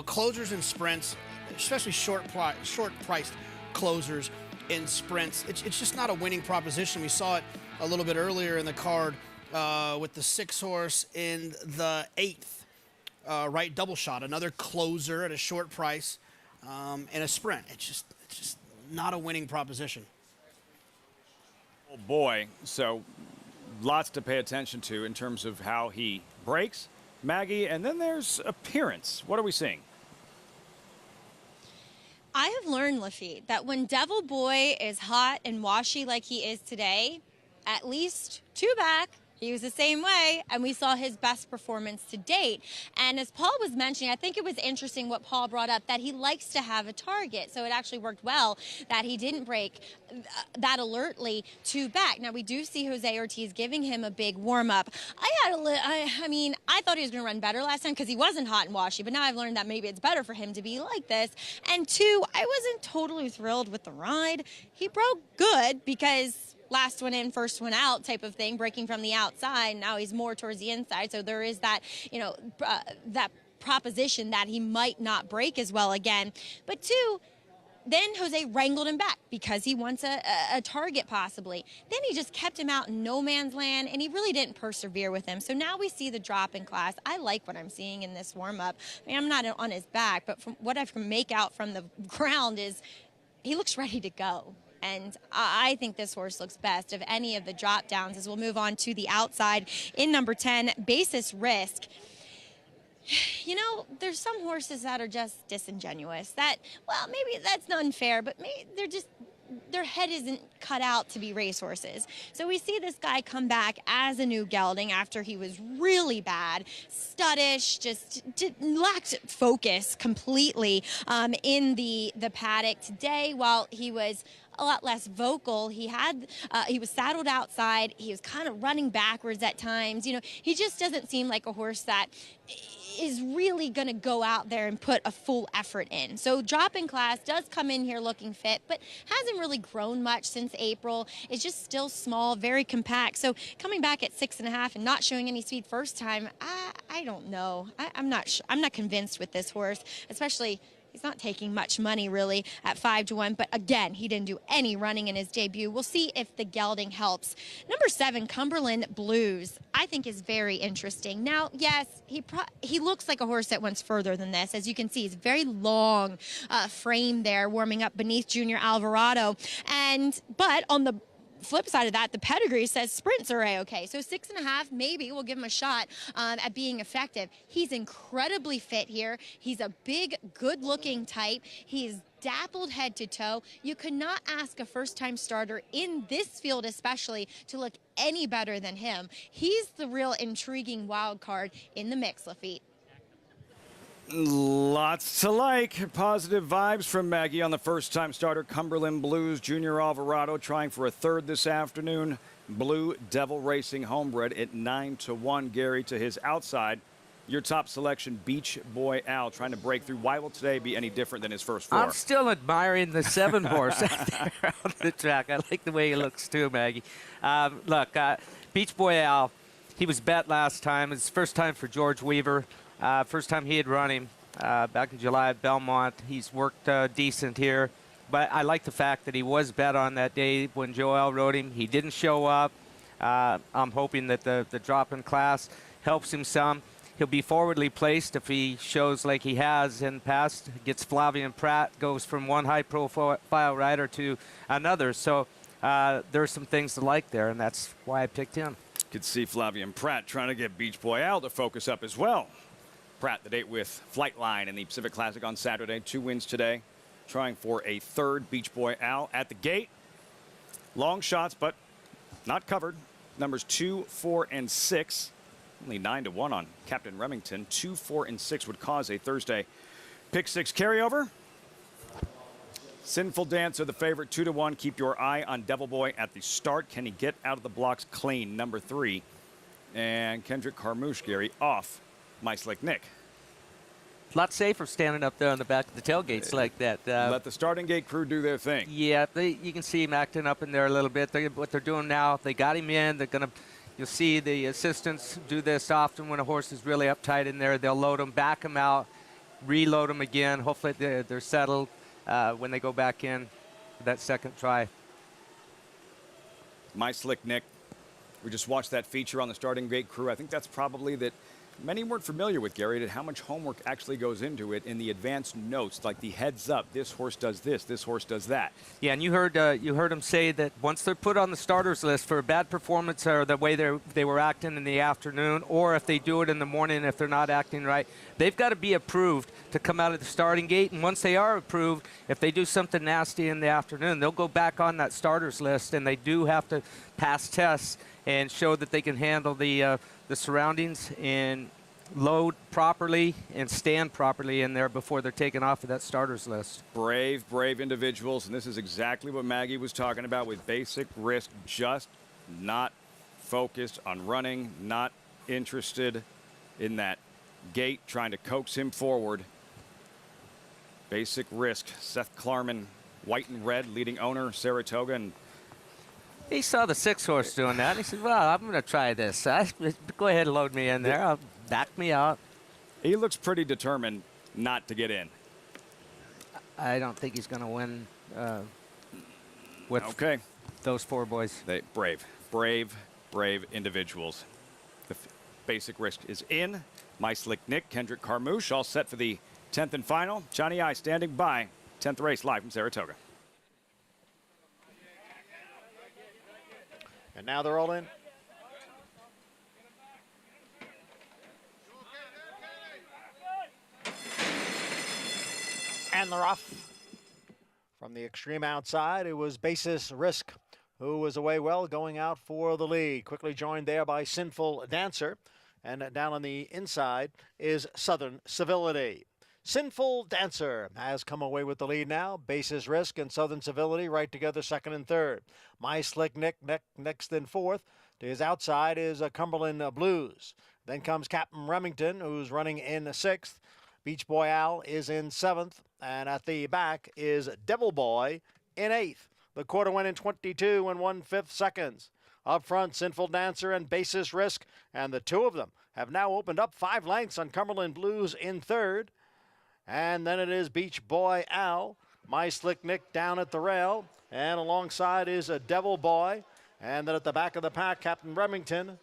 Closers and sprints, especially short-priced closers in sprints, it's just not a winning proposition. We saw it a little bit earlier in the card with the 6-horse in the 8th, right double shot, another closer at a short price in a sprint. It's just not a winning proposition. Oh boy, so lots to pay attention to in terms of how he breaks, Maggie, and then there's appearance. What are we seeing? I have learned, Lafitte, that when Devil Boy is hot and washy like he is today, at least 2 back, he was the same way, and we saw his best performance to date. And as Paul was mentioning, I think it was interesting what Paul brought up, that he likes to have a target. So it actually worked well that he didn't break that alertly 2 back. Now, we do see Jose Ortiz giving him a big warm-up. I thought he was going to run better last time because he wasn't hot and washy, but now I've learned that maybe it's better for him to be like this. And 2, I wasn't totally thrilled with the ride. He broke good because last one in, first one out type of thing, breaking from the outside. Now he's more towards the inside. So there is that, that proposition that he might not break as well again. But 2, then Jose wrangled him back because he wants a target possibly. Then he just kept him out in no man's land, and he really didn't persevere with him. So now we see the drop in class. I like what I'm seeing in this warm-up. I mean, I'm not on his back, but from what I can make out from the ground is he looks ready to go. And I think this horse looks best of any of the drop downs as we'll move on to the outside in number 10, Basis Risk. You know, there's some horses that are just disingenuous. Maybe that's unfair, but maybe their head isn't cut out to be racehorses. So we see this guy come back as a new gelding after he was really bad, studdish, just lacked focus completely in the paddock today. While he was a lot less vocal, he was saddled outside. He was kind of running backwards at times. You know, he just doesn't seem like a horse that is really going to go out there and put a full effort in. So drop in class, does come in here looking fit, but hasn't really grown much since April. It's just still small, very compact. So coming back at 6.5 and not showing any speed first time, I don't know. I'm not convinced with this horse, especially he's not taking much money really at 5-1, but again, he didn't do any running in his debut. We'll see if the gelding helps. Number 7, Cumberland Blues, I think is very interesting. Now, yes, he looks like a horse that went further than this. As you can see, he's very long frame there, warming up beneath Junior Alvarado. But on the flip side of that, the pedigree says sprints are a-okay. So 6.5, maybe we'll give him a shot at being effective. He's incredibly fit here. He's a big, good-looking type. He's dappled head to toe. You could not ask a first-time starter in this field especially to look any better than him. He's the real intriguing wild card in the mix, Lafitte. Lots to like. Positive vibes from Maggie on the first-time starter, Cumberland Blues. Junior Alvarado trying for a third this afternoon. Blue Devil Racing Homebred at 9-1. Gary, to his outside, your top selection, Beach Boy Al, trying to break through. Why will today be any different than his first 4? I'm still admiring the 7-horse out there on the track. I like the way he looks too, Maggie. Beach Boy Al, he was bet last time. It's his first time for George Weaver. First time he had run him back in July at Belmont. He's worked decent here. But I like the fact that he was bet on that day when Joel rode him. He didn't show up. I'm hoping that the drop in class helps him some. He'll be forwardly placed if he shows like he has in the past. Gets Flavian Pratt, goes from one high-profile rider to another. So there are some things to like there, and that's why I picked him. Could see Flavian Pratt trying to get Beach Boy Al to focus up as well. Pratt, the date with Flightline in the Pacific Classic on Saturday. 2 wins today. Trying for a third. Beach Boy Al at the gate. Long shots, but not covered. numbers 2, 4, and 6. Only 9-1 on Captain Remington. 2, 4, and 6 would cause a Thursday pick 6 carryover. Sinful Dancer, the favorite, 2-1. Keep your eye on Devil Boy at the start. Can he get out of the blocks clean? Number 3. And Kendrick Carmouche, Gary, off My Slick Nick. A lot safer standing up there on the back of the tailgates like that. Let the starting gate crew do their thing. Yeah, you can see him acting up in there a little bit. What they're doing now, they got him in. They're going to, you'll see the assistants do this often when a horse is really uptight in there. They'll load him, back him out, reload him again. Hopefully they're settled when they go back in for that second try. My Slick Nick. We just watched that feature on the starting gate crew. I think that's probably that many weren't familiar with, Gary, that how much homework actually goes into it in the advanced notes, like the heads up. This horse does this horse does that. Yeah, and you heard him say that once they're put on the starters list for a bad performance or the way they were acting in the afternoon, or if they do it in the morning if they're not acting right, they've got to be approved to come out of the starting gate. And once they are approved, if they do something nasty in the afternoon, they'll go back on that starters list, and they do have to pass tests and show that they can handle the surroundings and load properly and stand properly in there before they're taken off of that starters list. Brave individuals, and this is exactly what Maggie was talking about with Basic Risk, just not focused on running, not interested in that gate, trying to coax him forward. Basic Risk, Seth Klarman, white and red, leading owner, Saratoga, and he saw the 6 horse doing that. And he said, well, I'm going to try this. Go ahead and load me in there. I'll back me out. He looks pretty determined not to get in. I don't think he's going to win with those 4 boys. Brave individuals. The Basic Risk is in. My Slick Nick, Kendrick Carmouche, all set for the 10th and final. Johnny I standing by. 10th race live from Saratoga. And now they're all in. And they're off. From the extreme outside, it was Basis Risk, who was away well, going out for the lead. Quickly joined there by Sinful Dancer. And down on the inside is Southern Civility. Sinful Dancer has come away with the lead now. Basis Risk and Southern Civility right together, second and third. My Slick Nick next in fourth. To his outside is Cumberland Blues. Then comes Captain Remington, who's running in sixth. Beach Boy Al is in seventh. And at the back is Devil Boy in eighth. The quarter went in 22 and 1/5 seconds. Up front, Sinful Dancer and Basis Risk. And the two of them have now opened up 5 lengths on Cumberland Blues in third. And then it is Beach Boy Al, My Slick Nick down at the rail, and alongside is a Devil Boy, and then at the back of the pack, Captain Remington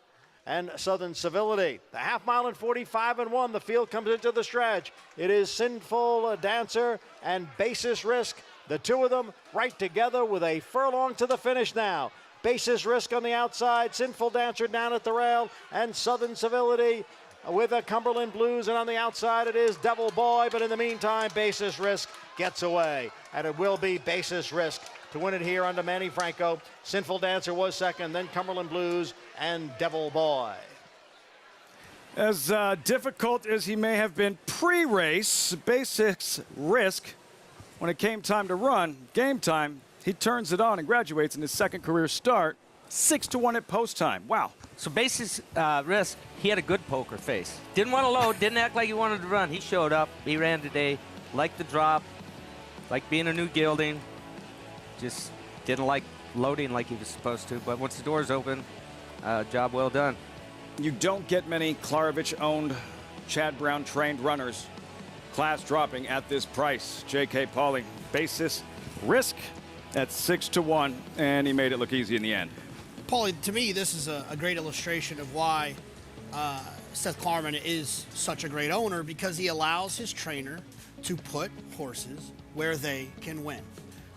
and Southern Civility. The half mile in 45 and 1, the field comes into the stretch. It is Sinful Dancer and Basis Risk, the two of them right together with a furlong to the finish now. Basis Risk on the outside, Sinful Dancer down at the rail, and Southern Civility with a Cumberland Blues, and on the outside it is Devil Boy, but in the meantime, Basis Risk gets away, and it will be Basis Risk to win it here under Manny Franco. Sinful Dancer was second, then Cumberland Blues and Devil Boy. As difficult as he may have been pre-race, Basis Risk, when it came time to run, game time, he turns it on and graduates in his second career start. 6-1 at post time. Wow. So Basis Risk, he had a good poker face. Didn't want to load, didn't act like he wanted to run. He showed up, he ran today, liked the drop, liked being a new gelding. Just didn't like loading like he was supposed to. But once the doors open, job well done. You don't get many Klarovich-owned, Chad Brown-trained runners class dropping at this price. J.K. Pauly, Basis Risk at 6-1, and he made it look easy in the end. Paulie, to me, this is a great illustration of why Seth Klarman is such a great owner, because he allows his trainer to put horses where they can win.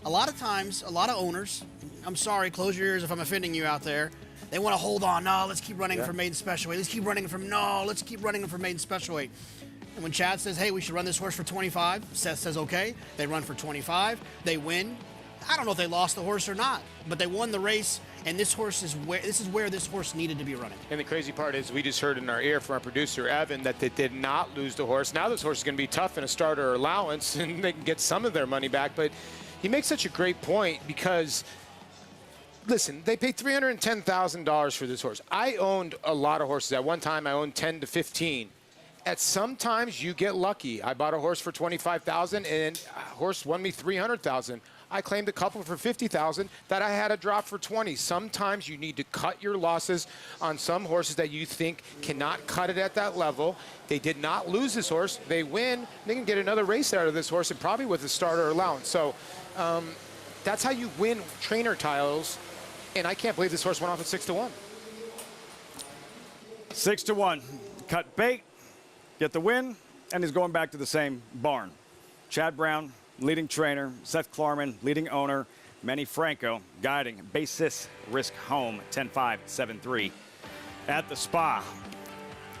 A lot of times, a lot of owners, I'm sorry, close your ears if I'm offending you out there, they want to hold on. No, let's keep running for maiden special weight. Let's keep running for maiden special weight. And when Chad says, hey, we should run this horse for 25, Seth says, okay. They run for 25. They win. I don't know if they lost the horse or not, but they won the race, and this is where this horse needed to be running. And the crazy part is we just heard in our ear from our producer, Evan, that they did not lose the horse. Now this horse is going to be tough in a starter allowance, and they can get some of their money back. But he makes such a great point because, listen, they paid $310,000 for this horse. I owned a lot of horses. At one time, I owned 10 to 15. At sometimes you get lucky. I bought a horse for $25,000 and a horse won me $300,000. I claimed a couple for $50,000 that I had a drop for $20. Sometimes you need to cut your losses on some horses that you think cannot cut it at that level. They did not lose this horse. They win. They can get another race out of this horse and probably with a starter allowance. So that's how you win trainer titles. And I can't believe this horse went off at 6-1. 6-1. Cut bait. Get the win, and he's going back to the same barn. Chad Brown, leading trainer. Seth Klarman, leading owner. Manny Franco, guiding. Basis Risk Home, 10-5-7-3 at the Spa.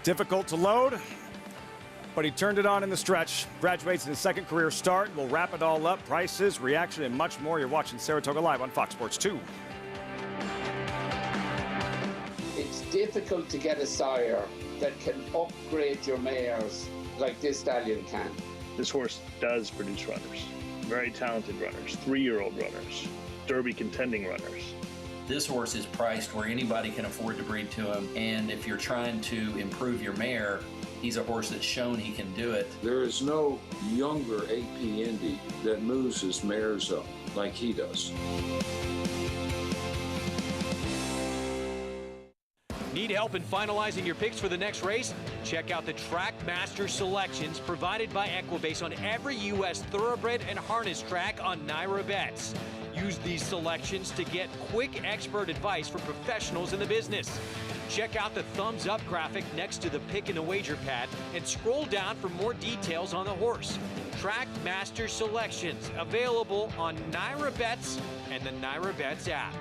Difficult to load, but he turned it on in the stretch. Graduates in his second career start. We'll wrap it all up. Prices, reaction, and much more. You're watching Saratoga Live on Fox Sports 2. It's difficult to get a sire that can upgrade your mares like this stallion can. This horse does produce runners, very talented runners, 3-year-old runners, Derby contending runners. This horse is priced where anybody can afford to breed to him, and if you're trying to improve your mare, he's a horse that's shown he can do it. There is no younger AP Indy that moves his mares up like he does. Need help in finalizing your picks for the next race? Check out the Track Master selections provided by Equibase on every U.S. thoroughbred and harness track on Naira Bets. Use these selections to get quick expert advice from professionals in the business. Check out the thumbs up graphic next to the pick and the wager pad and scroll down for more details on the horse. Track Master selections available on Naira Bets and the Naira Bets app.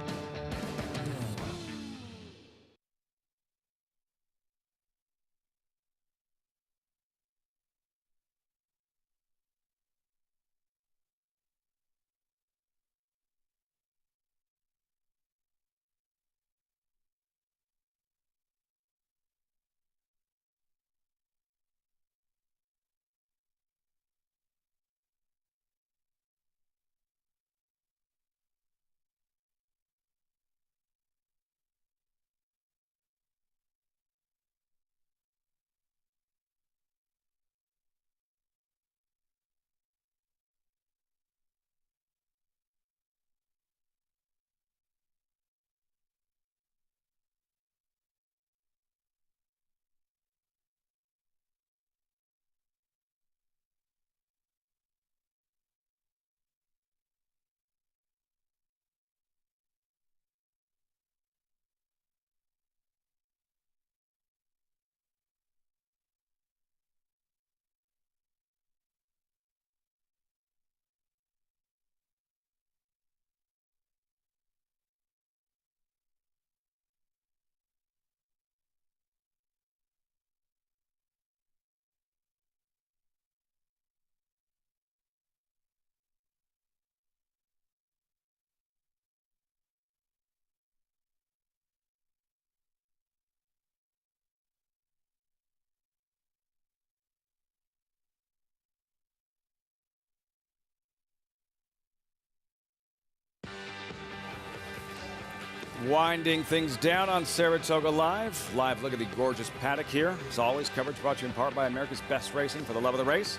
Winding things down on Saratoga Live. Live look at the gorgeous paddock here. As always, coverage brought to you in part by America's Best Racing. For the love of the race,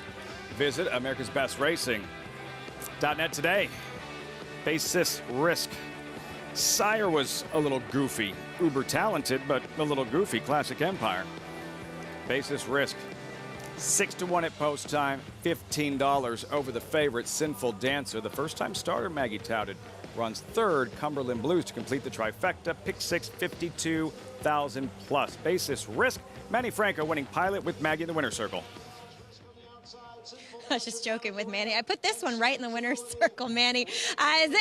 visit americasbestracing.net today. Basis Risk. Sire was a little goofy. Uber talented, but a little goofy. Classic Empire. Basis Risk. 6-1 at post time. $15 over the favorite, Sinful Dancer. The first-time starter, Maggie touted. Runs third, Cumberland Blues to complete the trifecta. Pick 6, 52,000 plus. Basis Risk. Manny Franco winning pilot with Maggie in the winner's circle. I was just joking with Manny. I put this one right in the winner's circle, Manny. He didn't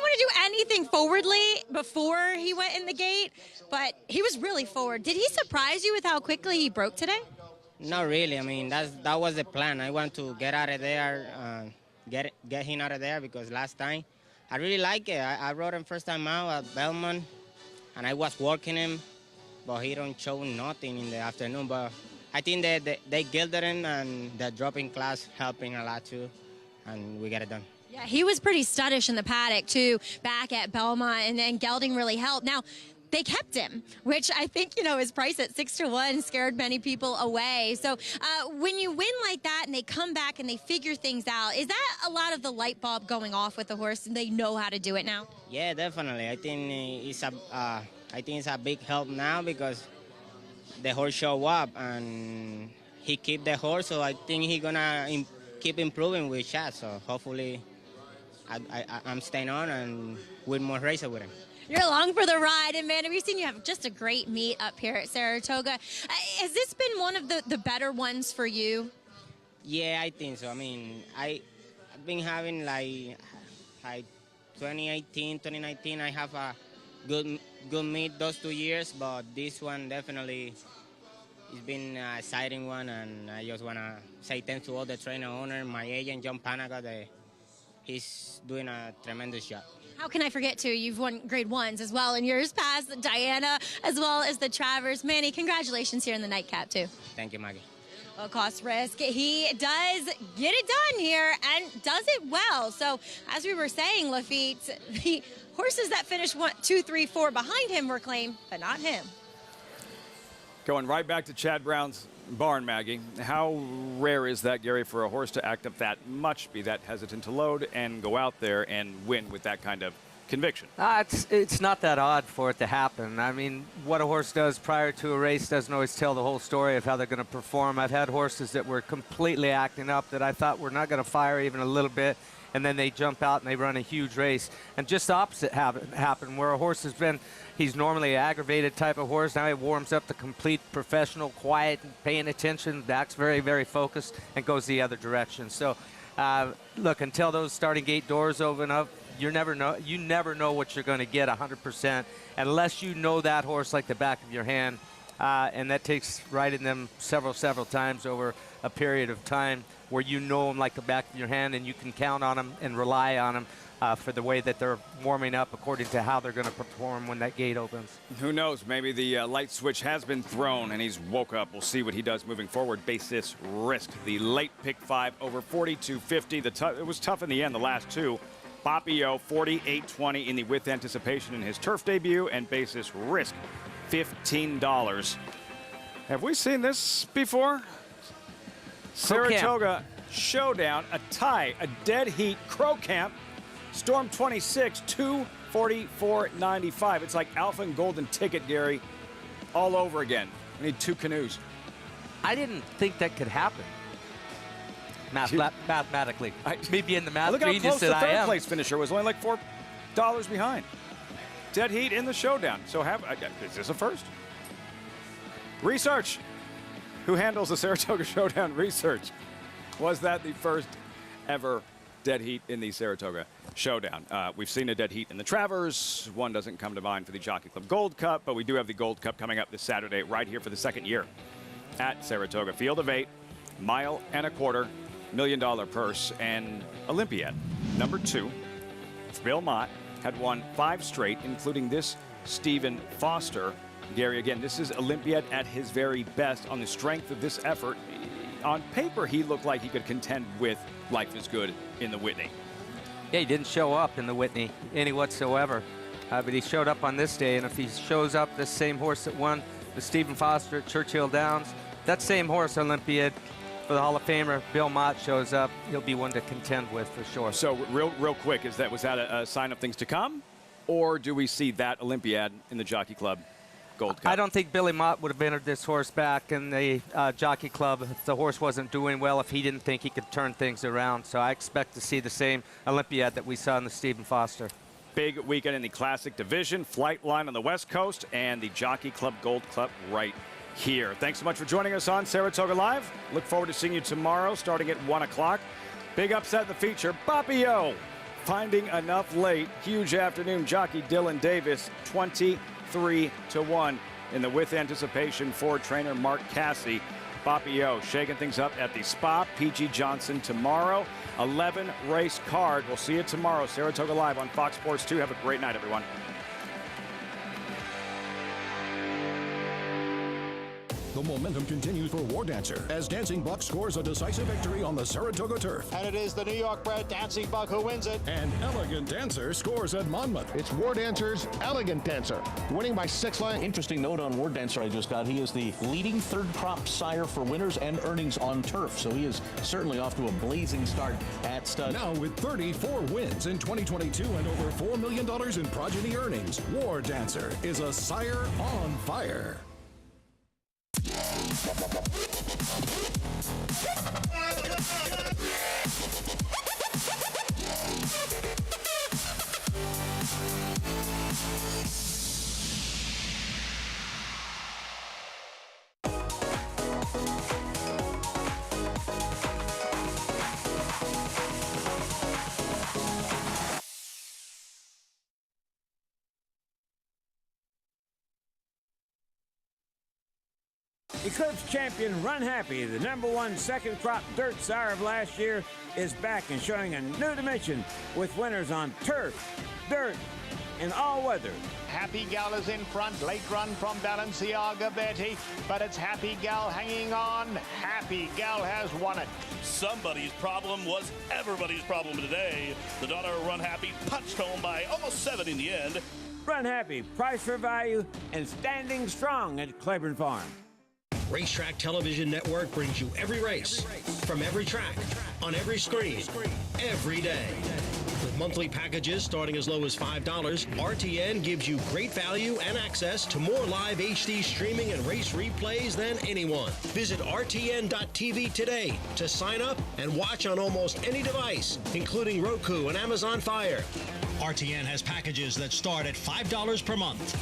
want to do anything forwardly before he went in the gate, but he was really forward. Did he surprise you with how quickly he broke today? Not really. I mean, that was the plan. I want to get out of there, get him out of there, because last time I really like it. I rode him first time out at Belmont, and I was working him, but he don't show nothing in the afternoon. But I think they gilded him, and the dropping class helping a lot too, and we got it done. Yeah, he was pretty studdish in the paddock, too, back at Belmont, and gelding really helped. Now, they kept him, which I think, his price at 6-1 scared many people away. So when you win like that and they come back and they figure things out, is that a lot of the light bulb going off with the horse and they know how to do it now? Yeah, definitely. I think it's a big help now because the horse show up and he keep the horse. So I think he's gonna keep improving with shots. So hopefully I'm staying on and win more races with him. You're along for the ride, and man, have you seen you have just a great meet up here at Saratoga. Has this been one of the better ones for you? Yeah, I think so. I mean, I've been having like 2018, 2019, I have a good meet those 2 years, but this one definitely it's been an exciting one, and I just want to say thanks to all the trainer owner, my agent, John Panaga, he's doing a tremendous job. How can I forget to? You've won grade ones as well in years past, Diana, as well as the Travers. Manny, congratulations here in the nightcap, too. Thank you, Maggie. Well, cost risk, he does get it done here and does it well. So, as we were saying, Lafitte, the horses that finished 1, 2, 3, 4 behind him were claimed, but not him. Going right back to Chad Brown's barn, Maggie. How rare is that, Gary, for a horse to act up that much, be that hesitant to load, and go out there and win with that kind of conviction? It's not that odd for it to happen. I mean, what a horse does prior to a race doesn't always tell the whole story of how they're going to perform. I've had horses that were completely acting up that I thought were not going to fire even a little bit, and then they jump out and they run a huge race. And just the opposite happened, where a horse has been, he's normally an aggravated type of horse. Now he warms up to complete professional, quiet, paying attention, acts very, very focused, and goes the other direction. So, look, until those starting gate doors open up, you never know what you're going to get 100% unless you know that horse like the back of your hand. And that takes riding them several times over a period of time where you know them like the back of your hand and you can count on them and rely on them for the way that they're warming up according to how they're going to perform when that gate opens. Who knows? Maybe the light switch has been thrown and he's woke up. We'll see what he does moving forward. Basis Risk, the late pick 5 over 42.50. It was tough in the end, the last two. Papio 48.20 in the With Anticipation in his turf debut, and Basis Risk $15. Have we seen this before? Saratoga Showdown, a tie, a dead heat. Crow Camp, Storm 26, 244.95. It's like Alpha and Golden Ticket, Gary, all over again. We need 2 canoes. I didn't think that could happen. Mathematically. Maybe in the math look how genius close the that I third am. place finisher was, only like $4 behind. Dead heat in the showdown. So is this a first? Research. Who handles the Saratoga Showdown research? Was that the first ever dead heat in the Saratoga Showdown? We've seen a dead heat in the Travers. One doesn't come to mind for the Jockey Club Gold Cup, but we do have the Gold Cup coming up this Saturday right here for the second year at Saratoga. Field of 8, mile and a quarter, $1 million purse, and Olympiad. Number 2, Bill Mott had won 5 straight, including this Stephen Foster. Gary, again, this is Olympiad at his very best. On the strength of this effort, on paper, he looked like he could contend with Life is Good in the Whitney. Yeah, he didn't show up in the Whitney any whatsoever, but he showed up on this day, and if he shows up, this same horse that won the Stephen Foster at Churchill Downs, that same horse, Olympiad, for the Hall of Famer, Bill Mott, shows up, he'll be one to contend with for sure. So real quick, was that a sign of things to come, or do we see that Olympiad in the Jockey Club Gold Cup? I don't think Billy Mott would have entered this horse back in the Jockey Club if the horse wasn't doing well, if he didn't think he could turn things around. So I expect to see the same Olympiad that we saw in the Stephen Foster. Big weekend in the Classic Division, Flight Line on the West Coast, and the Jockey Club Gold Cup right here. Thanks so much for joining us on Saratoga Live. Look forward to seeing you tomorrow starting at 1 o'clock. Big upset in the feature, Papio finding enough late. Huge afternoon, jockey Dylan Davis, 23-1 in the With Anticipation for trainer Mark Cassie. Papio shaking things up at the Spa. PG Johnson tomorrow. 11 race card. We'll see you tomorrow. Saratoga Live on Fox Sports 2. Have a great night, everyone. The momentum continues for War Dancer as Dancing Buck scores a decisive victory on the Saratoga turf. And it is the New York-bred Dancing Buck who wins it. And Elegant Dancer scores at Monmouth. It's War Dancer's Elegant Dancer, winning by 6 lengths. Interesting note on War Dancer I just got. He is the leading third crop sire for winners and earnings on turf. So he is certainly off to a blazing start at stud. Now with 34 wins in 2022 and over $4 million in progeny earnings, War Dancer is a sire on fire. Eclipse champion Run Happy, the #1 second crop dirt sire of last year, is back and showing a new dimension with winners on turf, dirt, and all weather. Happy Gal is in front, late run from Balenciaga Betty, but it's Happy Gal hanging on. Happy Gal has won it. Somebody's problem was everybody's problem today. The daughter of Run Happy punched home by almost 7 in the end. Run Happy, price for value, and standing strong at Claiborne Farm. Racetrack Television Network brings you every race, from every track, on every screen, every day. With monthly packages starting as low as $5, RTN gives you great value and access to more live HD streaming and race replays than anyone. Visit RTN.tv today to sign up and watch on almost any device, including Roku and Amazon Fire. RTN has packages that start at $5 per month.